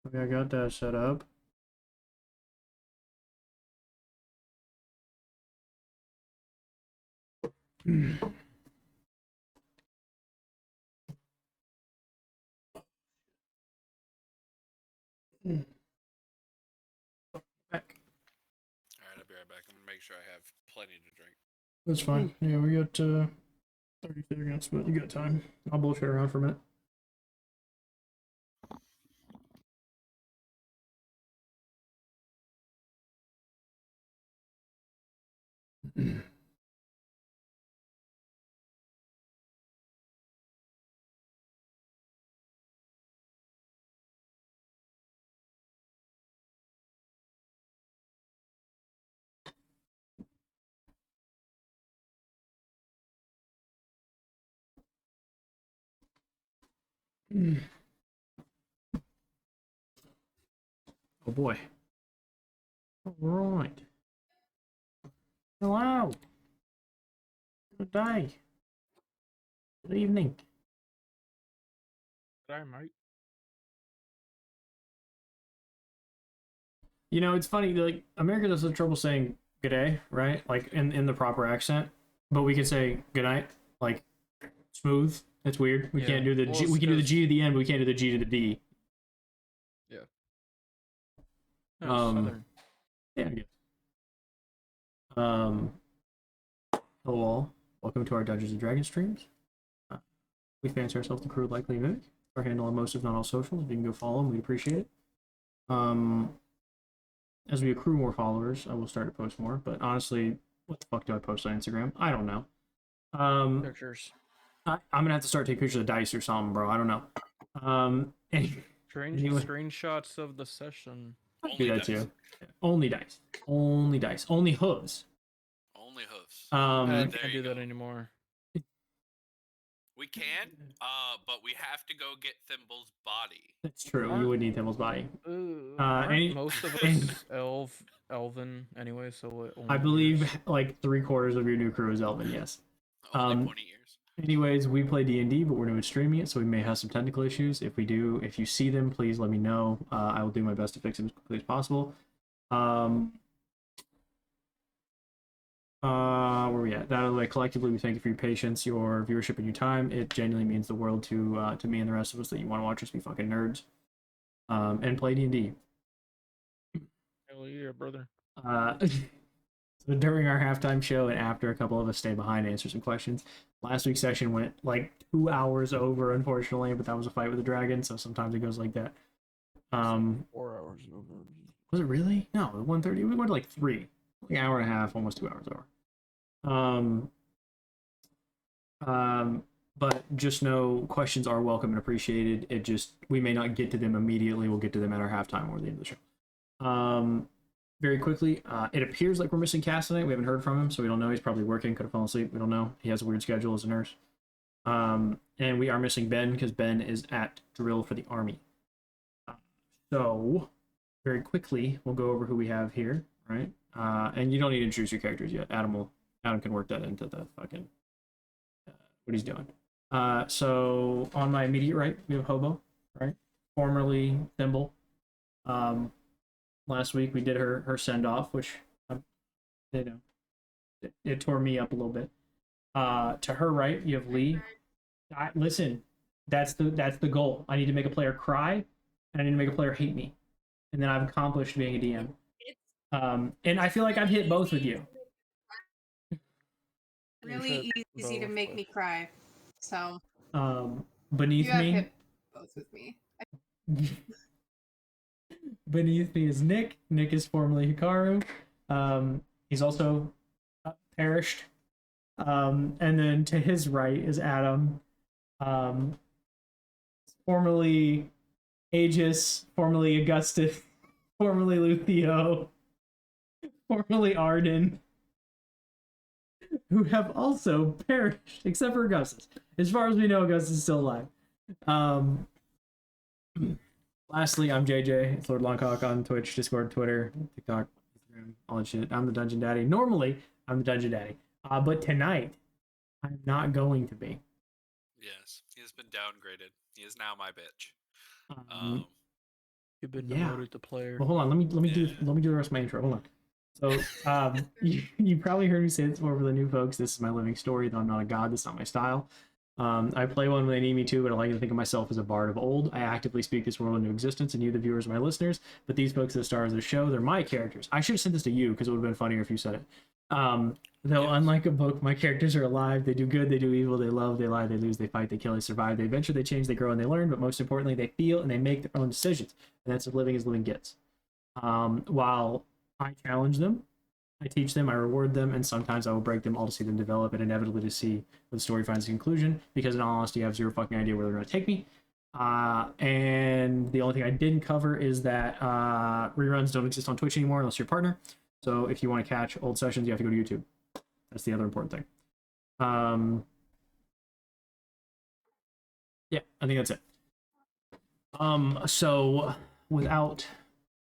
Okay, I got that set up. Back. Alright, I'll be right back. I'm gonna make sure I have plenty to drink. That's fine. Yeah, we got 30 seconds, but you got time. I'll bullshit around for a minute. Oh boy. All right. Hello. Good day. Good evening. Sorry, mate. You know, it's funny, like, America does have trouble saying good day, right? Like, in the proper accent. But we can say good night, like, smooth. It's weird. We can't do the G. We can do the G to the end, but we can't do the G to the D. Yeah. No, Southern. Yeah, I guess. Hello all. Welcome to our Dungeons and Dragons streams. We fancy ourselves the crew LikelyAMimic. Our handle on most, if not all, socials. If you can go follow them, we'd appreciate it. As we accrue more followers, I will start to post more. But honestly, what the fuck do I post on Instagram? I don't know. Pictures. I'm gonna have to start taking pictures of dice or something, bro. I don't know. Anyway, Screenshots of the session. Do that too. Only dice. Only dice. Only hooves. Only hoofs. I can't do that anymore. We can, but we have to go get Thimble's body. That's true. You would need Thimble's body. Most of us Elven anyway, so I believe like 3/4 of your new crew is Elven. Yes. Only 20 years. Anyways, we play D&D, but we're doing streaming it, so we may have some technical issues. If we do, if you see them, please let me know. I will do my best to fix them as quickly as possible. Where are we at? That way, collectively, we thank you for your patience, your viewership, and your time. It genuinely means the world to me and the rest of us that you want to watch us be fucking nerds, and play D&D. Hell yeah, brother. So during our halftime show and after a couple of us stay behind to answer some questions, last week's session went like 2 hours over, unfortunately, but that was a fight with the dragon, so sometimes it goes like that. 4 hours over. Was it really? No, 1:30. We went like 3, like an hour and a half, almost 2 hours over. But just know questions are welcome and appreciated. It just, we may not get to them immediately. We'll get to them at our halftime or the end of the show. Very quickly, it appears like we're missing Cass tonight. We haven't heard from him, so we don't know. He's probably working, could have fallen asleep. We don't know. He has a weird schedule as a nurse. And we are missing Ben because Ben is at drill for the army. So, very quickly, we'll go over who we have here, right? And you don't need to introduce your characters yet. Adam can work that into the fucking what he's doing. So on my immediate right, we have Hobo, right? Formerly Thimble. Last week we did her send off, which it tore me up a little bit. To her right, you have Lee. Listen, that's the goal. I need to make a player cry, and I need to make a player hate me, and then I've accomplished being a DM. And I feel like I've hit both with you. Really easy to make me cry. So beneath me, hit both with me. Beneath me is Nick. Nick is formerly Hikaru. He's also perished. And then to his right is Adam. Formerly Aegis, formerly Augustus, formerly Luthio, formerly Arden, who have also perished, except for Augustus. As far as we know, Augustus is still alive. Lastly, I'm JJ. It's Lord Longcock on Twitch, Discord, Twitter, TikTok, Instagram, all that shit. I'm the Dungeon Daddy. Normally, I'm the Dungeon Daddy. But tonight, I'm not going to be. Yes, he has been downgraded. He is now my bitch. You've been Yeah. demoted to player. Well, hold on. Let me do the rest of my intro. Hold on. So, you probably heard me say this before for the new folks. This is my living story, though I'm not a god. That's not my style. I play one when they need me to, but I like to think of myself as a bard of old. I actively speak this world into existence, and you, the viewers, are my listeners. But these folks are the stars of the show. They're my characters. I should have sent this to you because it would have been funnier if you said it. Though, Yes. unlike a book, my characters are alive. They do good, they do evil, they love, they lie, they lose, they fight, they kill, they survive, they adventure, they change, they grow, and they learn. But most importantly, they feel and they make their own decisions. And that's what living as living gets. While I challenge them, I teach them, I reward them, and sometimes I will break them all to see them develop and inevitably to see where the story finds a conclusion, because in all honesty, I have zero fucking idea where they're going to take me. And the only thing I didn't cover is that reruns don't exist on Twitch anymore unless you're a partner. So if you want to catch old sessions, you have to go to YouTube. That's the other important thing. Yeah, I think that's it. So without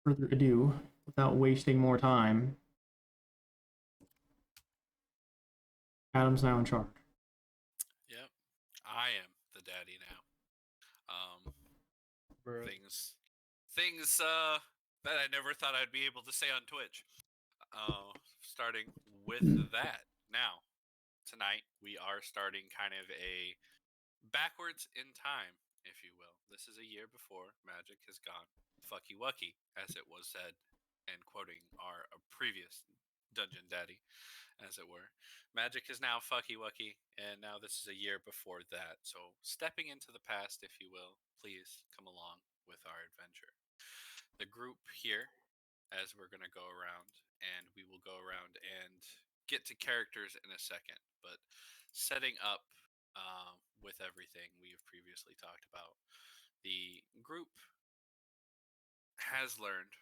further ado, without wasting more time, Adam's now in charge. Yep. I am the daddy now. Bro. Things that I never thought I'd be able to say on Twitch. Starting with that. Now, tonight we are starting kind of a backwards in time, if you will. This is a year before Magic has gone fucky wucky, as it was said, and quoting our previous Dungeon Daddy, as it were. Magic is now fucky wucky, and now this is a year before that. So, stepping into the past, if you will, please come along with our adventure. The group here, as we're going to go around, and we will go around and get to characters in a second, but setting up with everything we have previously talked about, the group has learned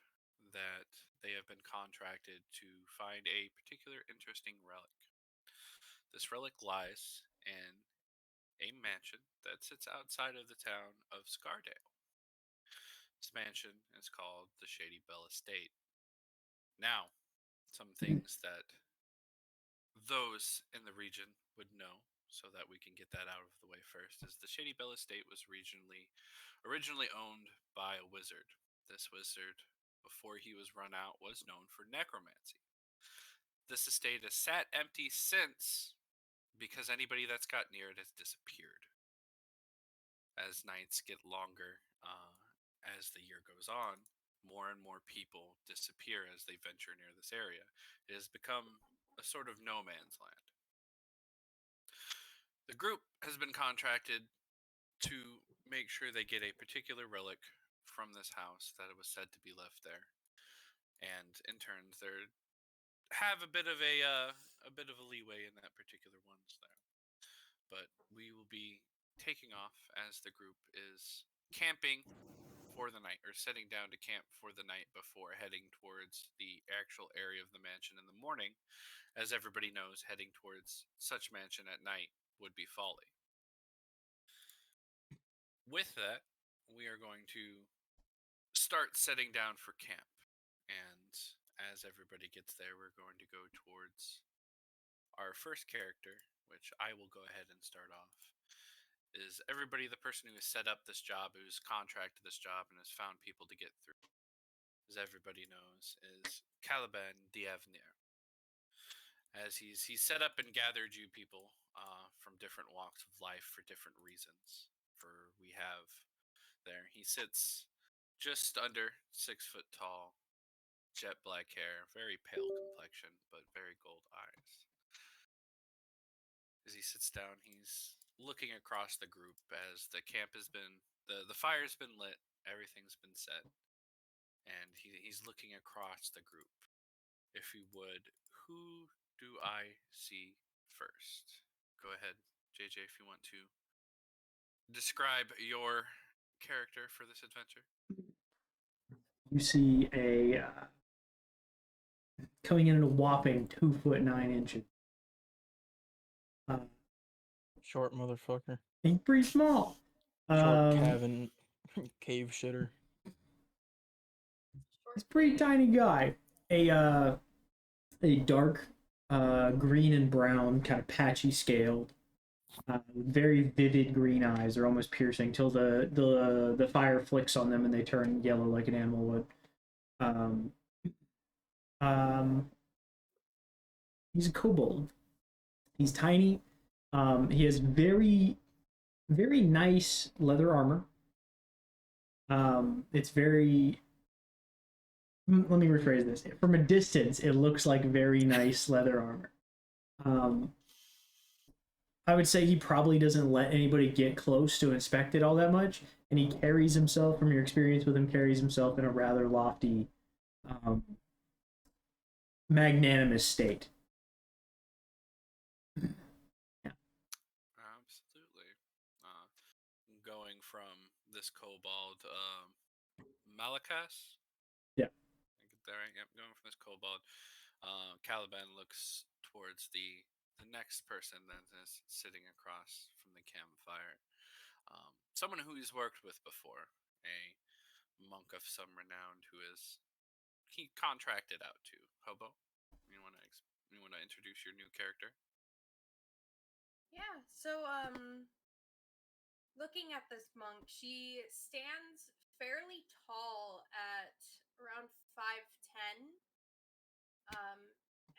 that they have been contracted to find a particular interesting relic. This relic lies in a mansion that sits outside of the town of Scardale. This mansion is called the Shady Bell Estate. Now, some things that those in the region would know, so that we can get that out of the way first, is the Shady Bell Estate was originally owned by a wizard. This wizard, before he was run out, was known for necromancy. This estate has sat empty since, because anybody that's got near it has disappeared. As nights get longer, as the year goes on, more and more people disappear as they venture near this area. It has become a sort of no man's land. The group has been contracted to make sure they get a particular relic from this house that it was said to be left there, and in turn, they have a bit of a leeway in that particular ones there. But we will be taking off as the group is camping for the night, or sitting down to camp for the night before heading towards the actual area of the mansion in the morning. As everybody knows, heading towards such mansion at night would be folly. With that, we are going to start setting down for camp. And as everybody gets there, we're going to go towards our first character, which I will go ahead and start off. Is everybody the person who has set up this job, who's contracted this job, and has found people to get through, as everybody knows, is Caliban Diavnir. As he's set up and gathered you people from different walks of life for different reasons. For we have there, he sits just under 6 foot tall, jet black hair, very pale complexion, but very gold eyes. As he sits down, he's looking across the group as the camp has been, the fire's been lit, everything's been set, and he's looking across the group. If you would, who do I see first? Go ahead, JJ, if you want to describe your character for this adventure. You see a coming in at a whopping 2'9". Short motherfucker. He's pretty small. Short cave shitter. He's a pretty tiny guy. A dark green and brown, kind of patchy scaled Very vivid green eyes. They're almost piercing till the fire flicks on them and they turn yellow like an animal would. Um, um, he's a kobold. He's tiny. He has very nice leather armor. It's very. Let me rephrase this. From a distance, it looks like very nice leather armor. Um, I would say he probably doesn't let anybody get close to inspect it all that much, and he carries himself, from your experience with him, carries himself in a rather lofty, um, magnanimous state. Yeah. Absolutely. Uh, Going from this kobold, Malakas. Yeah. I get that right? Yep. Going from this kobold, Caliban looks towards the next person that is sitting across from the campfire. Someone who he's worked with before, a monk of some renown who is he contracted out to. Hobo, you want to introduce your new character? Yeah, so looking at this monk, she stands fairly tall at around 5'10".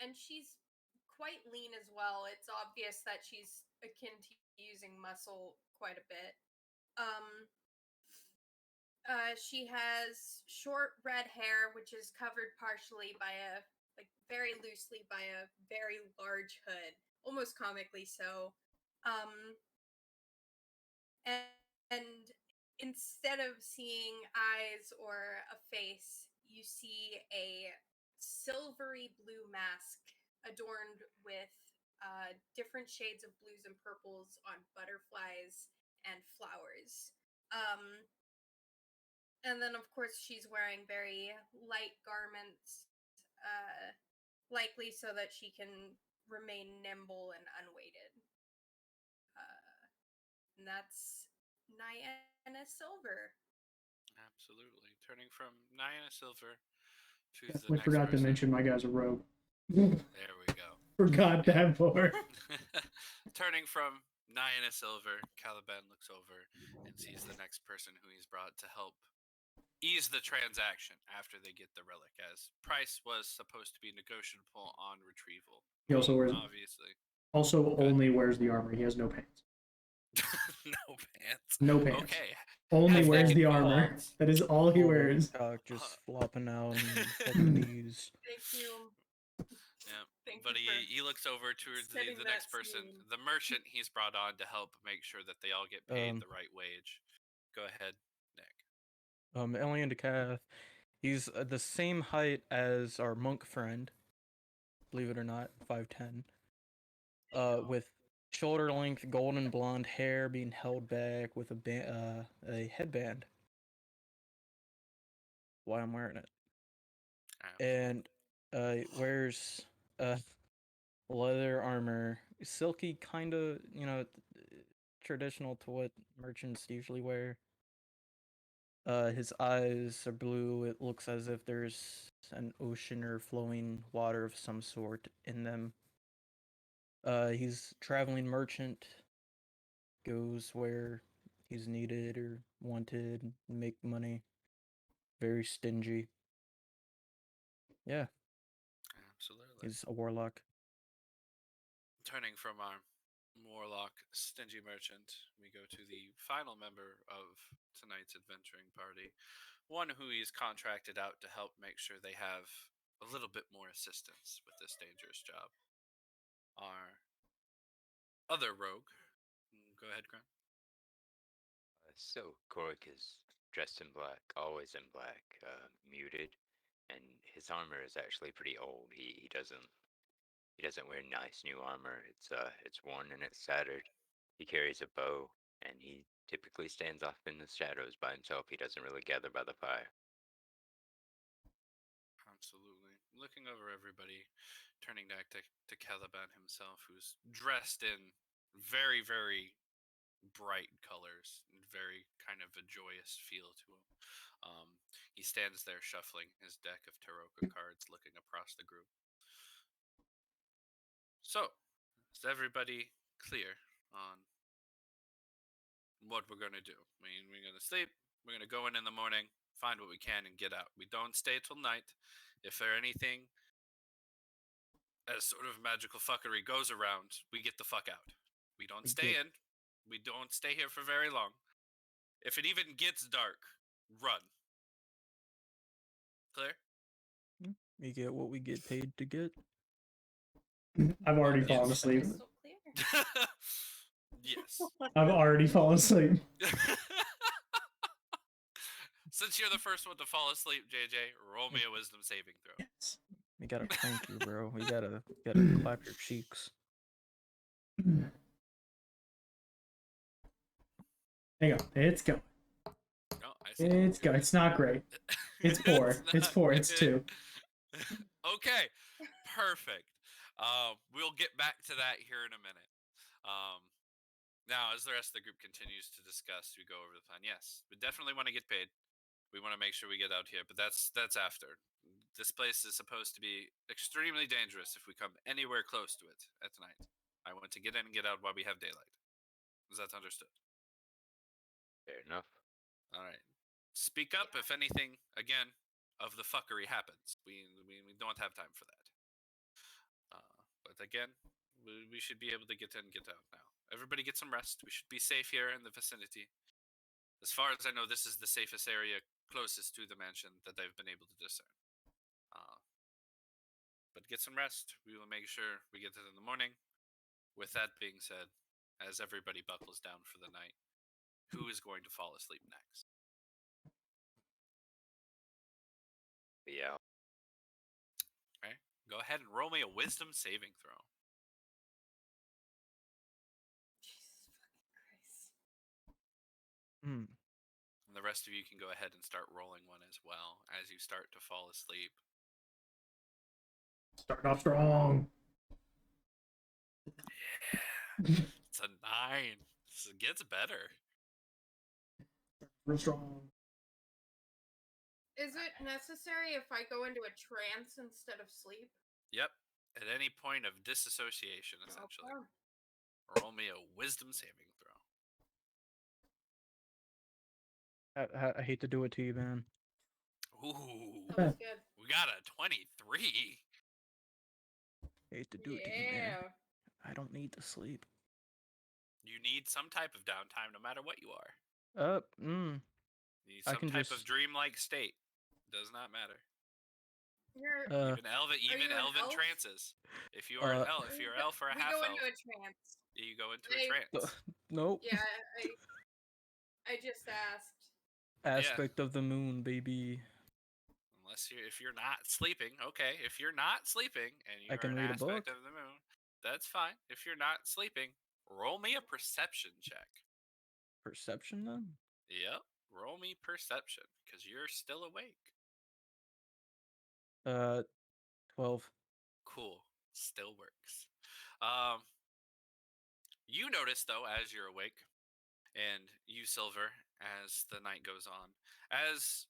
And she's quite lean as well. It's obvious that she's akin to using muscle quite a bit. She has short red hair, which is covered partially by very loosely by a very large hood, almost comically so. Um, and instead of seeing eyes or a face, you see a silvery blue mask adorned with different shades of blues and purples on butterflies and flowers. Um, and then, of course, she's wearing very light garments, likely so that she can remain nimble and unweighted. And that's Niana Silver. Absolutely. Turning from Niana Silver to the Definitely next forgot to person. mention my guy's a rogue. There we go. Forgot that part. Turning from Niana Silver, Caliban looks over and sees the next person who he's brought to help ease the transaction after they get the relic, as price was supposed to be negotiable on retrieval. He also wears Obviously. also only wears the armor. He has no pants. No pants. No pants. Okay. Only As they wears get the armor. involved- That is all he Full wears. cock just flopping out and fucking knees. Thank you. Yeah. Thank But you for he looks over to setting the that next person, scene. the merchant he's brought on to help make sure that they all get paid the right wage. Go ahead, Nick. Alien Decath. He's the same height as our monk friend. Believe it or not, 5'10". With shoulder length golden blonde hair being held back with a headband. Why I'm wearing it. And wears leather armor, silky, kind of, traditional to what merchants usually wear. His eyes are blue. It looks as if there's an ocean or flowing water of some sort in them. He's traveling merchant, goes where he's needed or wanted, make money. Very stingy. Yeah, Absolutely. he's a warlock. Turning from our warlock stingy merchant, we go to the final member of tonight's adventuring party, one who he's contracted out to help make sure they have a little bit more assistance with this dangerous job. Our other rogue. Go ahead, Grant. So Cork is dressed in black, always in black, muted, and his armor is actually pretty old. He doesn't wear nice new armor. It's worn and it's tattered. He carries a bow, and he typically stands off in the shadows by himself. He doesn't really gather by the fire. Absolutely. Looking over everybody, turning back to Caliban himself, who's dressed in very, very bright colors, and very kind of a joyous feel to him. He stands there shuffling his deck of Taroka cards, looking across the group. So, is everybody clear on what we're gonna do. I mean, we're gonna sleep. We're gonna go in the morning, find what we can, and get out. We don't stay till night. If there anything as sort of magical fuckery goes around, we get the fuck out. We don't stay in. We don't stay here for very long. If it even gets dark, run. Clear? We get what we get paid to get. I've already Yes. fallen asleep. Crystal clear. Yes. I've already fallen asleep. Since you're the first one to fall asleep, JJ, roll me a wisdom saving throw. Yes. We gotta crank you, bro. We gotta clap your cheeks. Hang on. It's going. No, I see. It's going. It's not great. It's 4. It's not 4. It's good. 2. Okay, perfect. We'll get back to that here in a minute. Now, as the rest of the group continues to discuss, we go over the plan. Yes, we definitely want to get paid. We want to make sure we get out here, but that's after. This place is supposed to be extremely dangerous if we come anywhere close to it at night. I want to get in and get out while we have daylight. Is that understood? Fair enough. All right. Speak up if anything, again, of the fuckery happens. We don't have time for that. But again, we should be able to get in and get out now. Everybody get some rest. We should be safe here in the vicinity. As far as I know, this is the safest area closest to the mansion that they've been able to discern. But get some rest. We will make sure we get it in the morning. With that being said, as everybody buckles down for the night, who is going to fall asleep next? Yeah. Okay. Go ahead and roll me a wisdom saving throw. Jesus fucking Christ. Hmm. And the rest of you can go ahead and start rolling one as well as you start to fall asleep. Start off strong. It's a 9. So it gets better. Real strong. Is it necessary if I go into a trance instead of sleep? Yep. At any point of disassociation, essentially. Okay. Roll me a wisdom saving throw. I hate to do it to you, man. Ooh. That was good. We got a 23. Hate to do it to you, man. Yeah. I don't need to sleep. You need some type of downtime no matter what you are. Mm. You need I some can type of just- dreamlike state. Does not matter. You're, Even elven you an elven elf? trances. If you are an elf, if you're an elf or a we half go elf, into a trance. you go into I- a trance. Nope. Yeah, I just asked. Aspect of the moon, baby. Unless if you're not sleeping, okay. If you're not sleeping and you're can an read a aspect book. of the moon, that's fine. If you're not sleeping, roll me a perception check. Perception, then? Yep. Roll me perception, because you're still awake. 12. Cool. Still works. You notice, though, as you're awake, and you, Silver, as the night goes on, as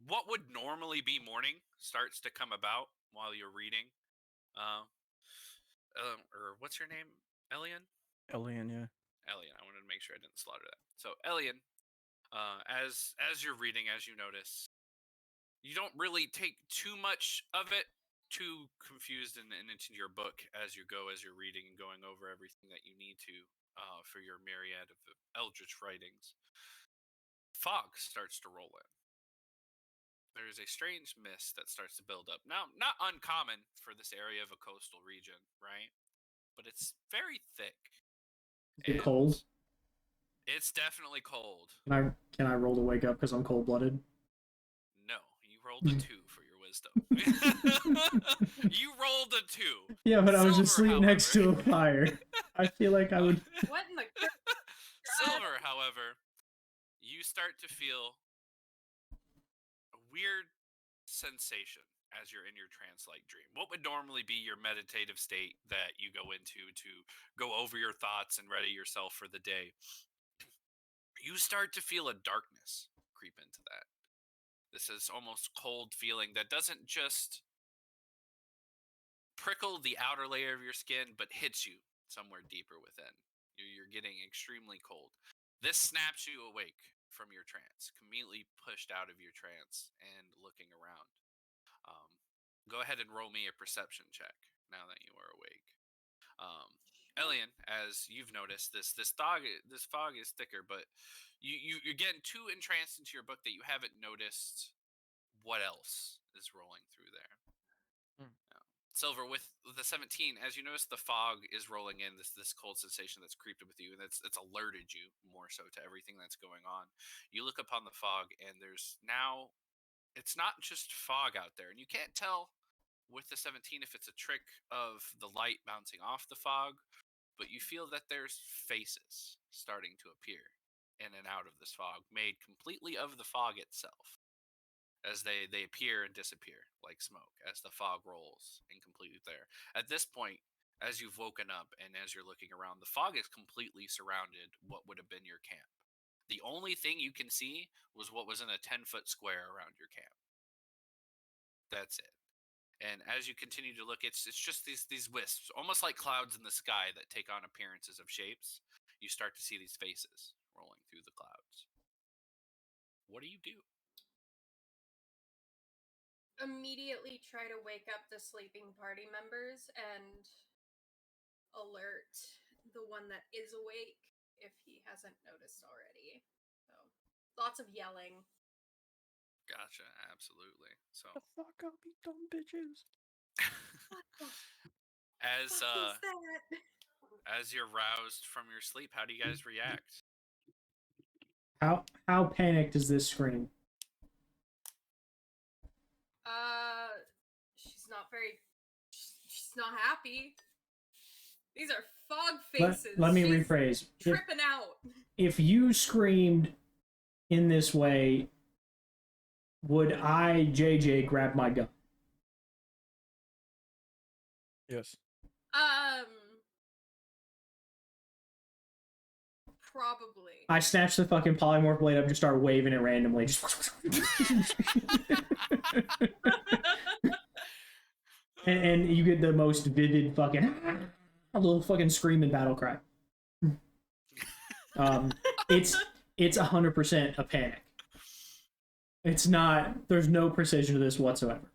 what would normally be morning starts to come about while you're reading. Or what's your name? Elian? Elian, yeah. Elian. I wanted to make sure I didn't slaughter that. So, Elian, as you're reading, as you notice, you don't really take too much of it too confused and into your book as you go, as you're reading and going over everything that you need to for your myriad of eldritch writings. Fog starts to roll in. There is a strange mist that starts to build up. Now, not uncommon for this area of a coastal region, right? But it's very thick. Is it cold? It's definitely cold. Can I roll to wake up because I'm cold blooded? No, you rolled a 2 for your wisdom. You rolled a 2. Yeah, but I was just Silver, sleeping next to a however- fire. I feel like I would. What in the Silver, however, you start to feel a weird sensation as you're in your trance-like dream. What would normally be your meditative state that you go into to go over your thoughts and ready yourself for the day? You start to feel a darkness creep into that. This is almost cold feeling that doesn't just prickle the outer layer of your skin, but hits you somewhere deeper within. You're getting extremely cold. This snaps you awake from your trance, conveniently pushed out of your trance and looking around. Go ahead and roll me a perception check now that you are awake. Elian, as you've noticed, this fog is thicker, but you're getting too entranced into your book that you haven't noticed what else is rolling through there. Silver, with the 17, as you notice, the fog is rolling in, this cold sensation that's creeped up with you, and it's alerted you more so to everything that's going on. You look upon the fog, and there's now, it's not just fog out there, and you can't tell with the 17 if it's a trick of the light bouncing off the fog, but you feel that there's faces starting to appear in and out of this fog, made completely of the fog itself, as they appear and disappear like smoke as the fog rolls and completely there. At this point, as you've woken up and as you're looking around, the fog is completely surrounded what would have been your camp. The only thing you can see was what was in a 10-foot square around your camp. That's it. And as you continue to look, it's just these wisps, almost like clouds in the sky that take on appearances of shapes. You start to see these faces rolling through the clouds. What do you do? Immediately try to wake up the sleeping party members and alert the one that is awake if he hasn't noticed already. So lots of yelling. Gotcha, absolutely. So The fuck up, you dumb bitches. as What was that? as you're roused from your sleep, how do you guys react? How panicked is this scream? She's not happy. These are fog faces. Let me She's rephrase. tripping out. If you screamed in this way, would I, JJ, grab my gun? Yes. Probably. I snatched the fucking polymorph blade up and just start waving it randomly. and you get the most vivid fucking a little fucking screaming battle cry. It's 100% a panic. It's not. There's no precision to this whatsoever.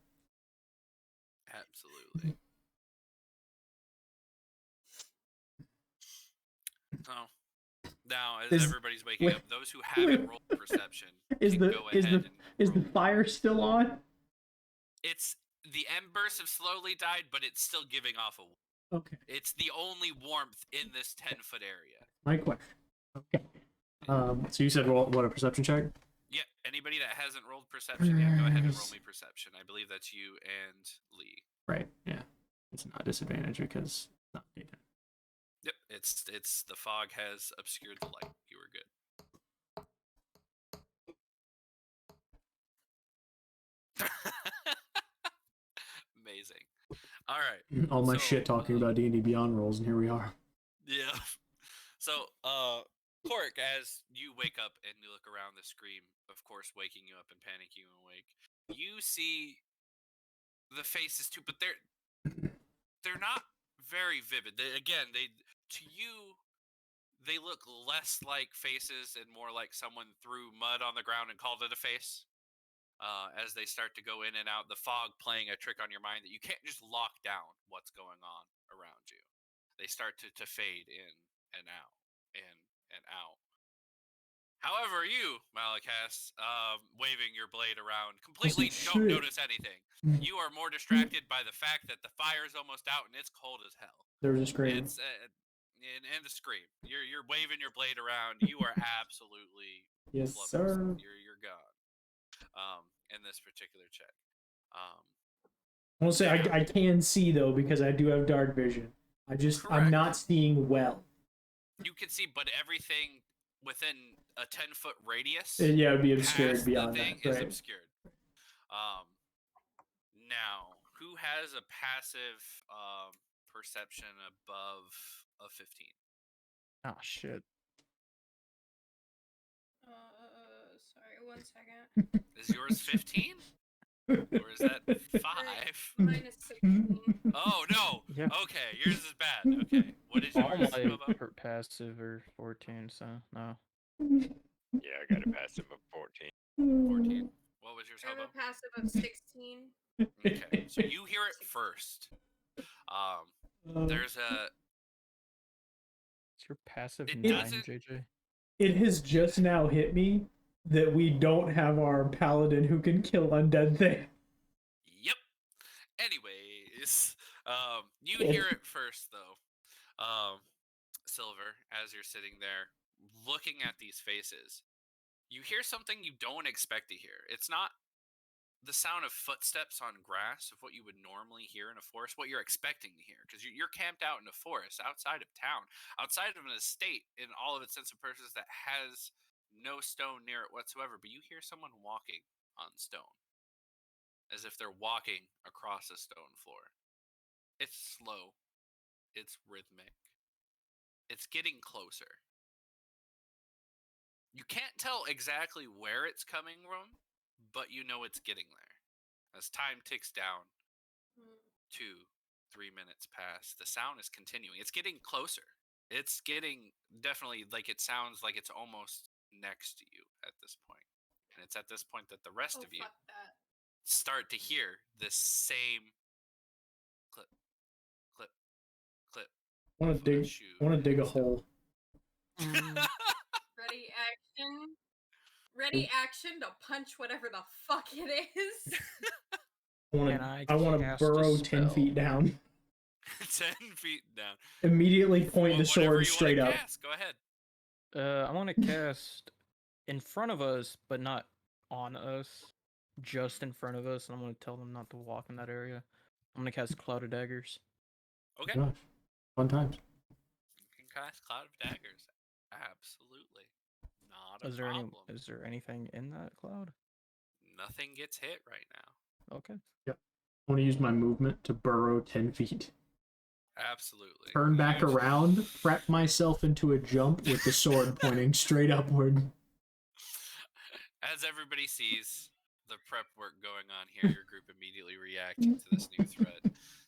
Absolutely. So now, as everybody's waking up, those who haven't rolled perception can go ahead and is the roll. fire still on? It's the embers have slowly died, but it's still giving off a. Okay. It's the only warmth in this 10-foot area. My question. Okay. So you said roll what, a perception check? Yeah. Anybody that hasn't rolled perception yet, go ahead and roll me perception. I believe that's you and Lee. Right. Yeah. It's not a disadvantage because it's not daytime. Yep. It's the fog has obscured the light. You were good. Amazing. All right. All my shit talking about D&D Beyond rolls, and here we are. Yeah. So, Cork, as you wake up and you look around the scream, of course, waking you up and panicking you awake, you see the faces too, but they're not very vivid. To you, they look less like faces and more like someone threw mud on the ground and called it a face. As they start to go in and out, the fog playing a trick on your mind that you can't just lock down what's going on around you. They start to fade in and out, in and out. However, you, Malakas, waving your blade around, completely don't notice anything. You are more distracted by the fact that the fire's almost out and it's cold as hell. There's a scream. It's and the scream. You're waving your blade around. You are absolutely yes, flummoxed. sir. You're gone. In this particular check. I will say I can see though because I do have dark vision. I'm not seeing well. You can see, but everything within a 10-foot radius. Yeah, it would be obscured beyond the thing that. is Right. obscured. Now, who has a passive perception above a 15? Oh shit. Sorry, 1 second. Is yours 15? Or is that 5? Minus 16. Oh no. Yeah. Okay, yours is bad. Okay. What is All yours, my Bobo? passive are 14, so no. Yeah, I got a passive of 14. 14. What was yours, I have Hobo? a passive of 16. Okay, so you hear it first. There's a. Is your passive It 9, doesn't. JJ? It has just now hit me that we don't have our paladin who can kill undead things. Yep. Anyways, you hear it first though, Silver, as you're sitting there looking at these faces. You hear something you don't expect to hear. It's not the sound of footsteps on grass of what you would normally hear in a forest, what you're expecting to hear, because you're camped out in a forest outside of town, outside of an estate in all of its sense of purpose that has no stone near it whatsoever. But you hear someone walking on stone, as if they're walking across a stone floor. It's slow. It's rhythmic. It's getting closer. You can't tell exactly where it's coming from, but you know it's getting there. As time ticks down, 2, 3 minutes pass, the sound is continuing. It's getting closer. It's getting definitely like it sounds like it's almost next to you at this point. And it's at this point that the rest Oh, of you fuck that. start to hear this same clip, clip, clip. I want of to a dig. shoe I want to dig a hitting stone. hole. Ready, action. Ready, action to punch whatever the fuck it is. Can I I want to cast a burrow 10 spell? feet down. 10 feet down. Immediately point the Whatever sword you straight wanna up. cast, go ahead. I want to cast in front of us, but not on us. Just in front of us, and I'm going to tell them not to walk in that area. I'm going to cast Cloud of Daggers. Okay. Gosh, fun times. You can cast Cloud of Daggers. Absolutely. Not a Is there problem. is there anything in that cloud? Nothing gets hit right now. Okay. Yep. I want to use my movement to burrow 10 feet. Absolutely. Turn back You- around, prep myself into a jump with the sword pointing straight upward. As everybody sees the prep work going on here, your group immediately reacting to this new threat.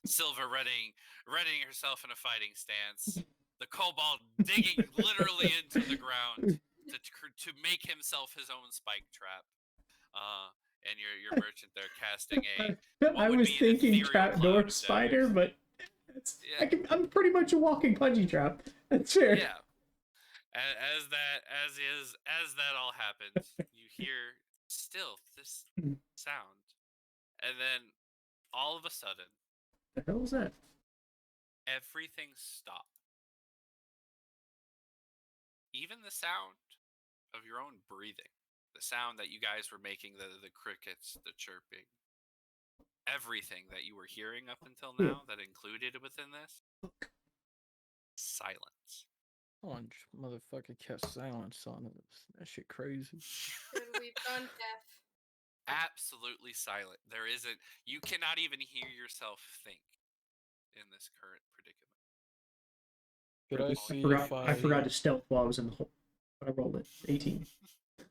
Silver readying herself in a fighting stance. The kobold digging literally into the ground to make himself his own spike trap. And your merchant there casting a what I would was be an thinking ethereal cloud trapdoor of spider, daggers. but Yeah. I'm pretty much a walking punji trap. That's fair. Yeah. As that all happens, you hear still this sound, and then all of a sudden, The hell was that? everything stopped. Even the sound of your own breathing, the sound that you guys were making, the crickets, the chirping, everything that you were hearing up until now that included within this, silence. Orange motherfucker cast silence on us. That shit crazy. Good, we've gone deaf. Absolutely silent. There isn't. You cannot even hear yourself think in this current predicament. Could I All see you if do I is- forgot to stealth while I was in the hole. But I rolled it. 18.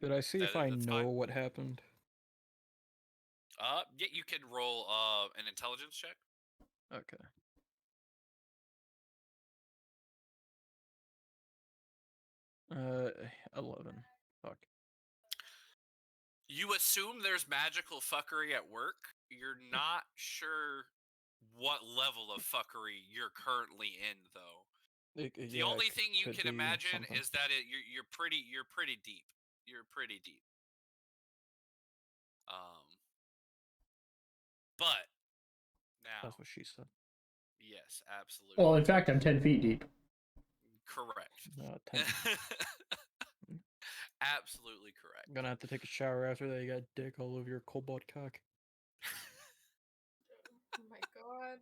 Could I see if I That's know fine. what happened? Yeah, you can roll an intelligence check. Okay. Uh, 11. Fuck. You assume there's magical fuckery at work. You're not sure what level of fuckery you're currently in, though. The only thing you can imagine is that you're pretty deep. You're pretty deep. But now, That's what she said. yes, absolutely. Well, in fact, I'm 10 feet deep. Correct. 10. Absolutely correct. I'm gonna have to take a shower after that. You got dick all over your cobalt cock. Oh my god.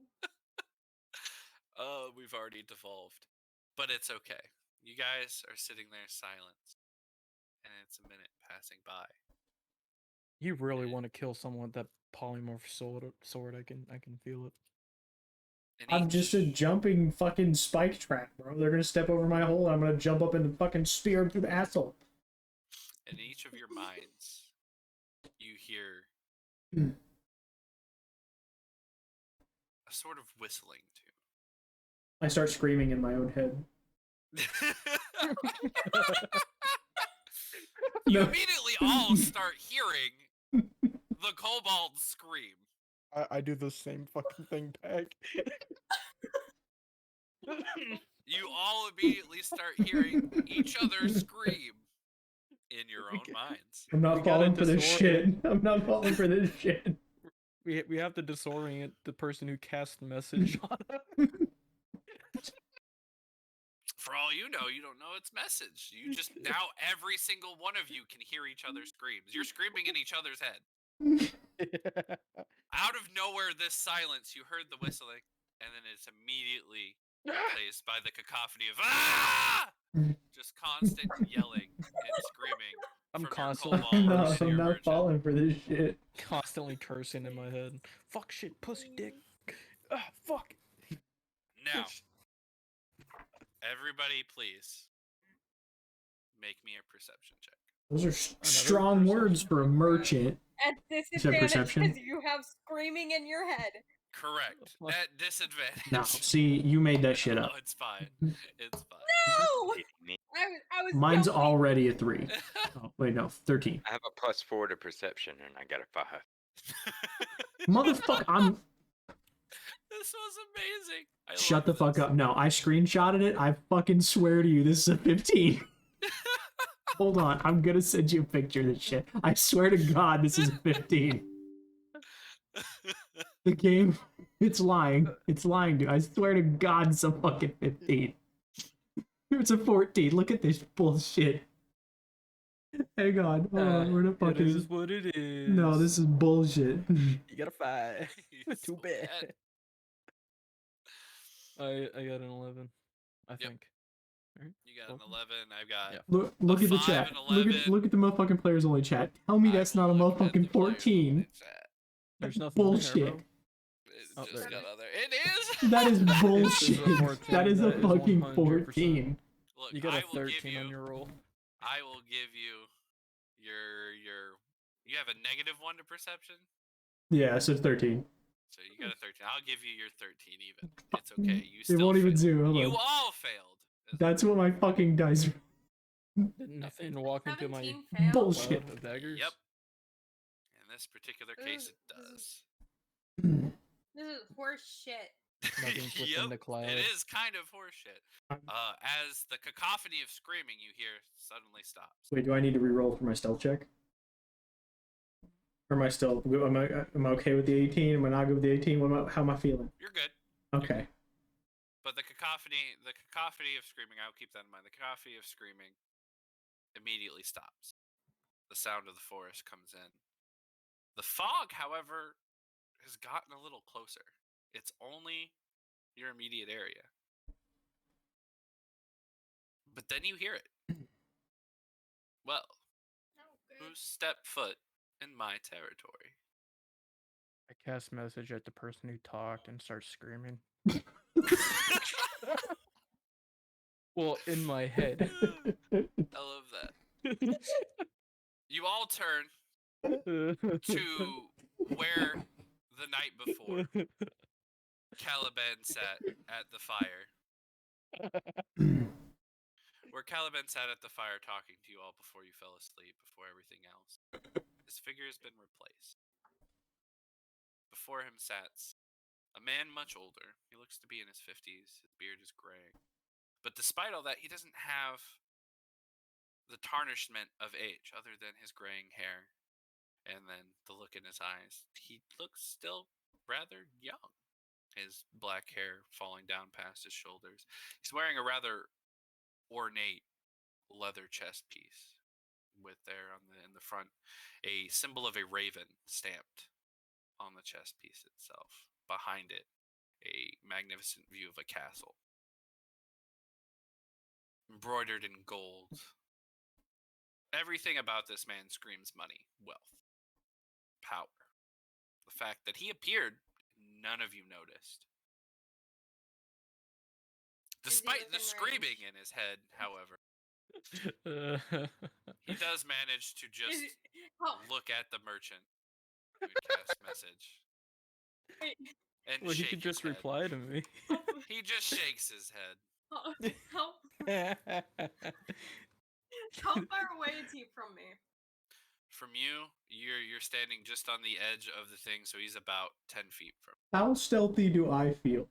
We've already devolved. But it's okay. You guys are sitting there silent. And it's a minute passing by. You really want to kill someone with that polymorph sword? I can feel it. And I'm just a each- jumping fucking spike trap, bro. They're gonna step over my hole and I'm gonna jump up and fucking spear them through the asshole. in each of your minds, you hear Hmm. a sort of whistling tune. I start screaming in my own head. You No. immediately all start hearing the kobold scream. I do the same fucking thing back. You all immediately start hearing each other scream in your own minds. I'm We not gotta falling for this shit. disorient- I'm not falling for this shit. We have to disorient the person who cast the message on us. For all you know, you don't know its message. You just now every single one of you can hear each other's screams. You're screaming in each other's head. Out of nowhere, this silence, you heard the whistling, and then it's immediately replaced by the cacophony of ah! Just constant yelling and screaming. I'm from your constantly kobold and cursing. your I'm not merchant. falling for this shit. Constantly cursing in my head. Fuck shit, pussy dick. Ah, fuck. Now, everybody, please make me a perception check. Those are Another strong words perception? for a merchant. At said disadvantage perception? because you have screaming in your head. Correct. What? At disadvantage. No, see, you made that shit Oh, up. it's fine. It's fine. No! Kidding me? I was Mine's joking. already a 3. Oh, wait, no, 13. I have a +4 to perception, and I got a 5. Motherfucker, I'm... This was amazing. I Shut the love fuck this. up. No, I screenshotted it. I fucking swear to you, this is a 15. Hold on, I'm gonna send you a picture of this shit. I swear to God, this is a 15. The game, it's lying. It's lying, dude. I swear to God, it's a fucking 15. It's a 14. Look at this bullshit. Hang on. Hold on. Where the fuck It is is what it is. No, this is bullshit. You got a 5. He's Too so bad. I got an 11. I think. You got an Well, 11. I've got. yeah. Look at the 5 chat. and Look 11. at the motherfucking players only chat. Tell me I that's will not a look at the motherfucking players 14. in the chat. There's nothing in there, Bullshit. bro. It Oh, just there it got is. other. It is. That is This is a bullshit. 14. That is a That is fucking 100%. 14. Look, You got I a will give 13 you. on your roll. I will give you your. You have a -1 to perception. Yeah, so it's 13. So you got a 13. I'll give you your 13 even. It's okay. You It still won't even failed. do. Hold You on. all failed. That's what my fucking dice. Did nothing walk into my 17 failed. Bullshit. cloud of daggers? Yep. In this particular case, it does. This is horse shit. Nothing's within Yep, the cloud. it is kind of horseshit. As the cacophony of screaming you hear suddenly stops. Wait, do I need to re-roll for my stealth check? Or am I still? Am I okay with the 18? Am I not good with the 18? How am I feeling? You're good. Okay. But the cacophony of screaming, I'll keep that in mind. The cacophony of screaming immediately stops. The sound of the forest comes in. The fog, however, has gotten a little closer. It's only your immediate area. But then you hear it. Well, Oh, good. who stepped foot in my territory? I cast message at the person who talked and start screaming. Well, in my head. I love that. You all turn to where the night before Caliban sat at the fire. Where Caliban sat at the fire talking to you all before you fell asleep, before everything else. His figure has been replaced. Before him sat a man much older. He looks to be in his 50s. His beard is graying. But despite all that, he doesn't have the tarnishment of age, other than his graying hair and then the look in his eyes. He looks still rather young. His black hair falling down past his shoulders. He's wearing a rather ornate leather chest piece with there in the front a symbol of a raven stamped on the chest piece itself. Behind it, a magnificent view of a castle embroidered in gold. Everything about this man screams money, wealth, power. The fact that he appeared, none of you noticed. Despite the within screaming range? in his head, however, he does manage to just Oh, look at the merchant who had cast message. wait. and Well, he shake could his just head. reply to me. He just shakes his head. How far away is he from me? From you, you're standing just on the edge of the thing, so he's about 10 feet from. How stealthy do I feel?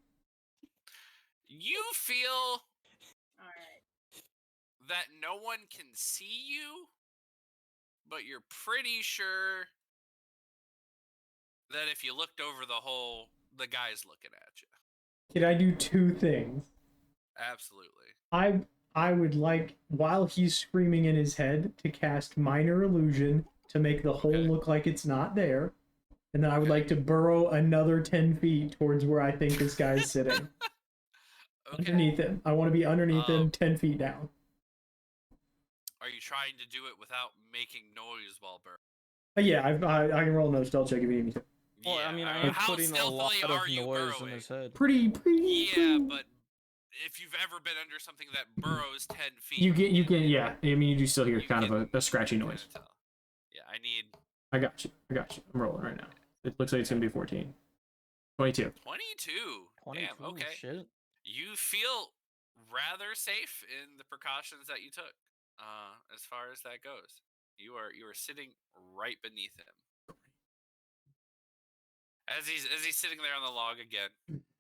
You feel All right. that no one can see you, but you're pretty sure that if you looked over the hole, the guy's looking at you. Can I do two things? Absolutely. I would like, while he's screaming in his head, to cast Minor Illusion to make the hole Okay. look like it's not there. And then I would Okay. like to burrow another 10 feet towards where I think this guy's sitting. Okay. Underneath him. I want to be underneath him, 10 feet down. Are you trying to do it without making noise while burrowing? Yeah, I can roll no stealth check if you need me to. Well, yeah, I mean, I mean, am how putting a lot stealthily of are you noise burrowing? in his head. Pretty. Yeah, but if you've ever been under something that burrows 10 feet, You can, yeah. I mean, you do still hear you kind of can a scratchy kinda noise. tell. Yeah, I need I got you. I'm rolling right now. It looks like it's going to be 14. 22. 22. 22, Damn, okay. shit. You feel rather safe in the precautions that you took. As far as that goes, you are sitting right beneath him. As he's sitting there on the log again,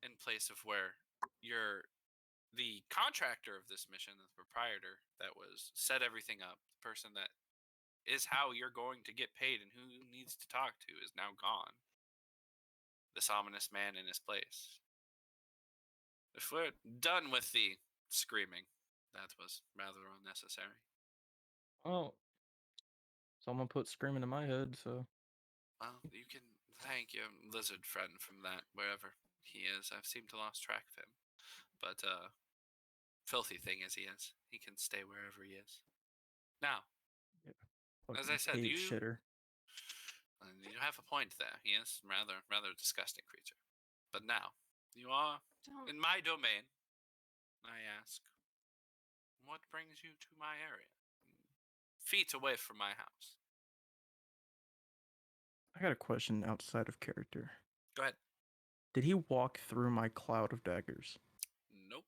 in place of where you're the contractor of this mission, the proprietor that was set everything up, the person that is how you're going to get paid and who needs to talk to is now gone. This ominous man in his place. If we're done with the screaming, that was rather unnecessary. Oh. Someone put screaming in my head, so. Well, you can thank your lizard friend from that, wherever he is. I've seemed to lost track of him. But, filthy thing as he is, he can stay wherever he is. Now, as I said, pig shitter. You have a point there. He is rather disgusting creature. But now, you are in my domain. I ask, what brings you to my area? Feet away from my house. I got a question outside of character. Go ahead. Did he walk through my cloud of daggers? Nope.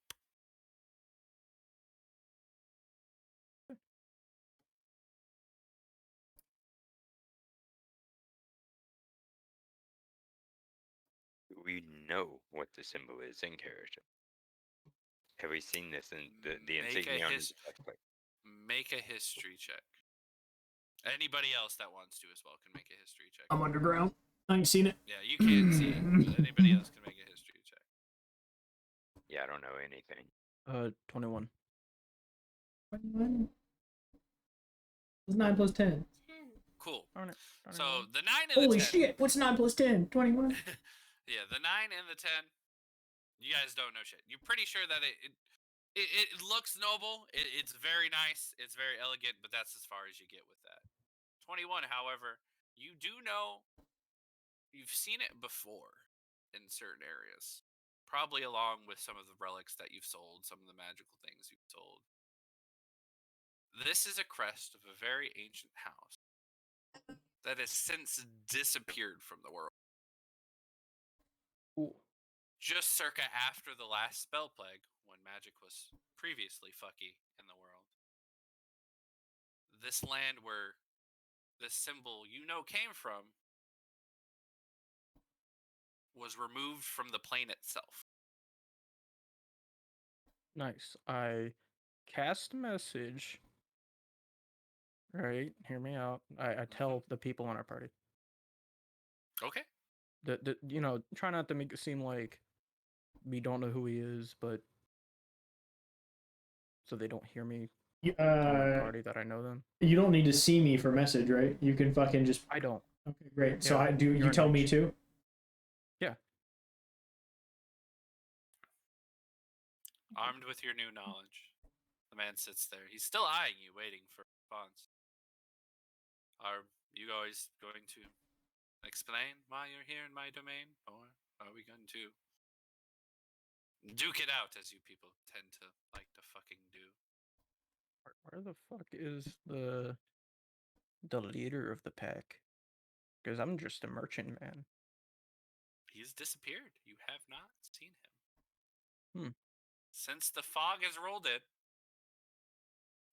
We know what the symbol is in character. Have we seen this in the insignia on his breastplate? Make a history check. Anybody else that wants to as well can make a history check. I'm underground. I ain't seen it. Yeah, you can't see it, but anybody else can make a history check. Yeah, I don't know anything. 21. 21? What's 9 plus 10? 10. Cool. Darn it. So the 9 and Holy the 10. shit, what's 9 plus 10? 21? Yeah, the 9 and the 10. You guys don't know shit. You're pretty sure that it looks noble. It's very nice. It's very elegant, but that's as far as you get with that. 21, however, you do know you've seen it before in certain areas. Probably along with some of the relics that you've sold, some of the magical things you've sold. This is a crest of a very ancient house that has since disappeared from the world. Ooh. Just circa after the last spell plague, when magic was previously fucky in the world. This land where this symbol came from was removed from the plane itself. Nice. I cast message. Right, hear me out. I tell the people in our party. Okay. Try not to make it seem like we don't know who he is, but so they don't hear me tell my party that I know them. You don't need to see me for message, right? You can fucking just. I don't. Okay, great. So Yeah, you you're tell me nice. too? Yeah. Armed with your new knowledge, the man sits there. He's still eyeing you, waiting for a response. Are you guys going to explain why you're here in my domain, or are we going to duke it out, as you people tend to like to fucking do? Where the fuck is the leader of the pack? Because I'm just a merchant man. He's disappeared. You have not seen him. Hmm. Since the fog has rolled in,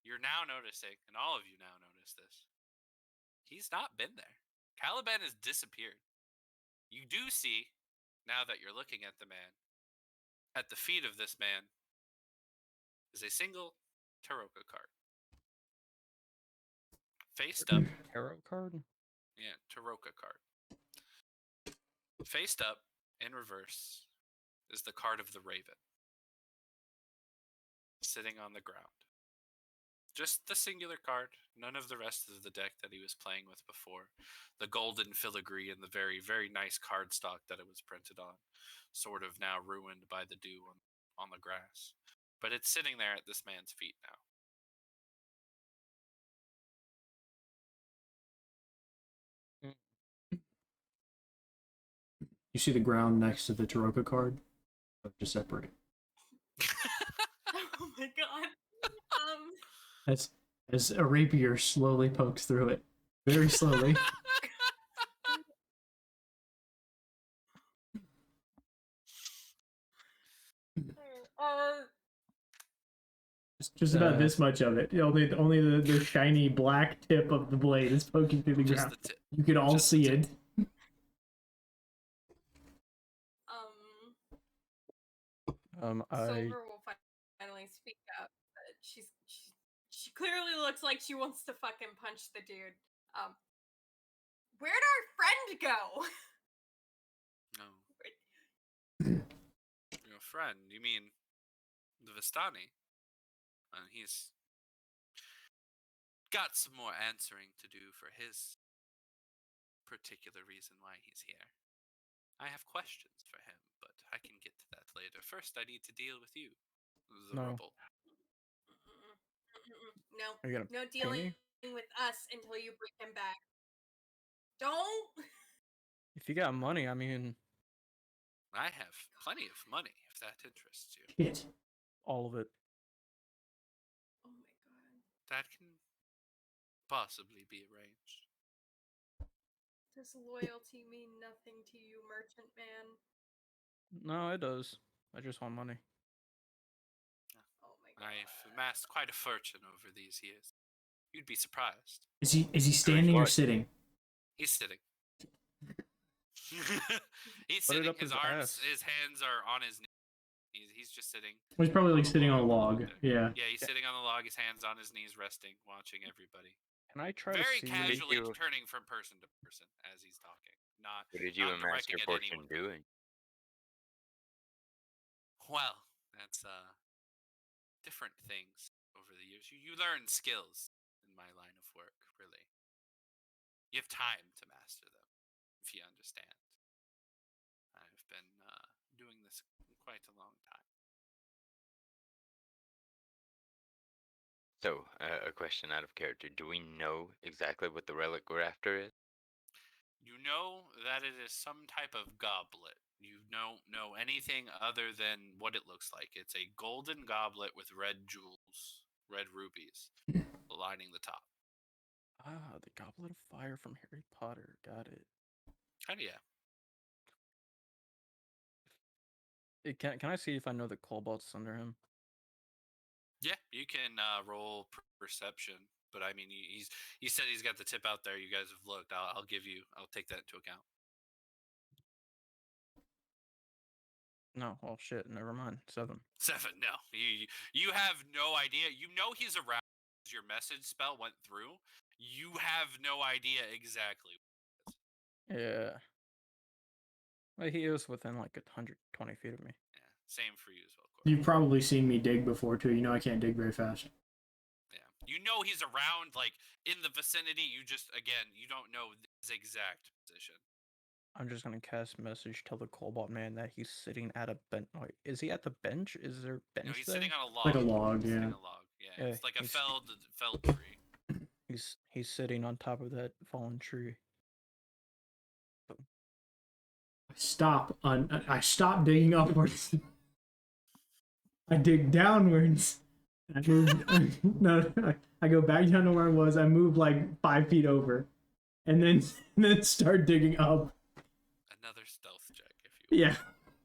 you're now noticing, and all of you now notice this, he's not been there. Caliban has disappeared. You do see, now that you're looking at the man, at the feet of this man is a single Taroka card. Faced up, Tarot card? yeah, Taroka card. Faced up, in reverse, is the card of the Raven. Sitting on the ground. Just the singular card, none of the rest of the deck that he was playing with before. The golden filigree and the very, very nice cardstock that it was printed on. Sort of now ruined by the dew on the grass. But it's sitting there at this man's feet now. You see the ground next to the Taroka card? Just separate. Oh my god. As a rapier slowly pokes through it. Very slowly. Just about this much of it. Only the shiny black tip of the blade is poking through the Just ground. the tip. You can all Just see the it. Silver will finally speak up. But she clearly looks like she wants to fucking punch the dude. Where'd our friend go? No. Your friend? You mean the Vistani? He's got some more answering to do for his particular reason why he's here. I have questions for him, but I can get to that later. First, I need to deal with you, the No. rebel. No, Are you gonna no pay dealing me? with us until you bring him back. Don't. If you got money, I mean, I have plenty of money, if that interests you. Shit. all of it. Oh my god. That can possibly be arranged. Does loyalty mean nothing to you, merchant man? No, it does. I just want money. Oh my god. I've amassed quite a fortune over these years. You'd be surprised. Is he standing or what? sitting? He's sitting. He's Put it sitting. up His his arms, ass. his hands are on his knees. He's just sitting. He's probably like the sitting on a log. there. Yeah. Yeah, he's sitting on the log. His hands on his knees, resting, watching everybody. Can I try Very to see? casually you- turning from person to person as he's talking. Not. What did you not amass directing your at fortune anyone. doing? Well, that's different things over the years. You learn skills in my line of work, really. You have time to master them, if you understand. I've been doing this quite a long time. So, a question out of character. Do we know exactly what the relic we're after is? You know that it is some type of goblet. You don't know anything other than what it looks like. It's a golden goblet with red jewels, red rubies, lining the top. Ah, the Goblet of Fire from Harry Potter. Got it. Kinda, yeah. Can I see if I know the kobolds under him? Yeah, you can roll perception, but I mean, he said he's got the tip out there. You guys have looked. I'll take that into account. No. Oh shit. Never mind. 7. 7. No, you have no idea. You know he's around. Your message spell went through. You have no idea exactly. Yeah. Well, he is within like 120 feet of me. Yeah, same for you as well, Corey. You've probably seen me dig before too. You know I can't dig very fast. Yeah, you know he's around, like in the vicinity. You just you don't know his exact position. I'm just gonna cast message. Tell the kobold man that he's sitting at a bench. Wait, is he at the bench? Is there a bench No, he's there? sitting on a log. Like a log, He's sitting yeah. on a log. Yeah, Yeah, it's like a he's- felled tree. He's sitting on top of that fallen tree. I stop digging upwards. I dig downwards. I move. No, I go back down to where I was. I move like 5 feet over, and then start digging up. Another stealth check, if Yeah,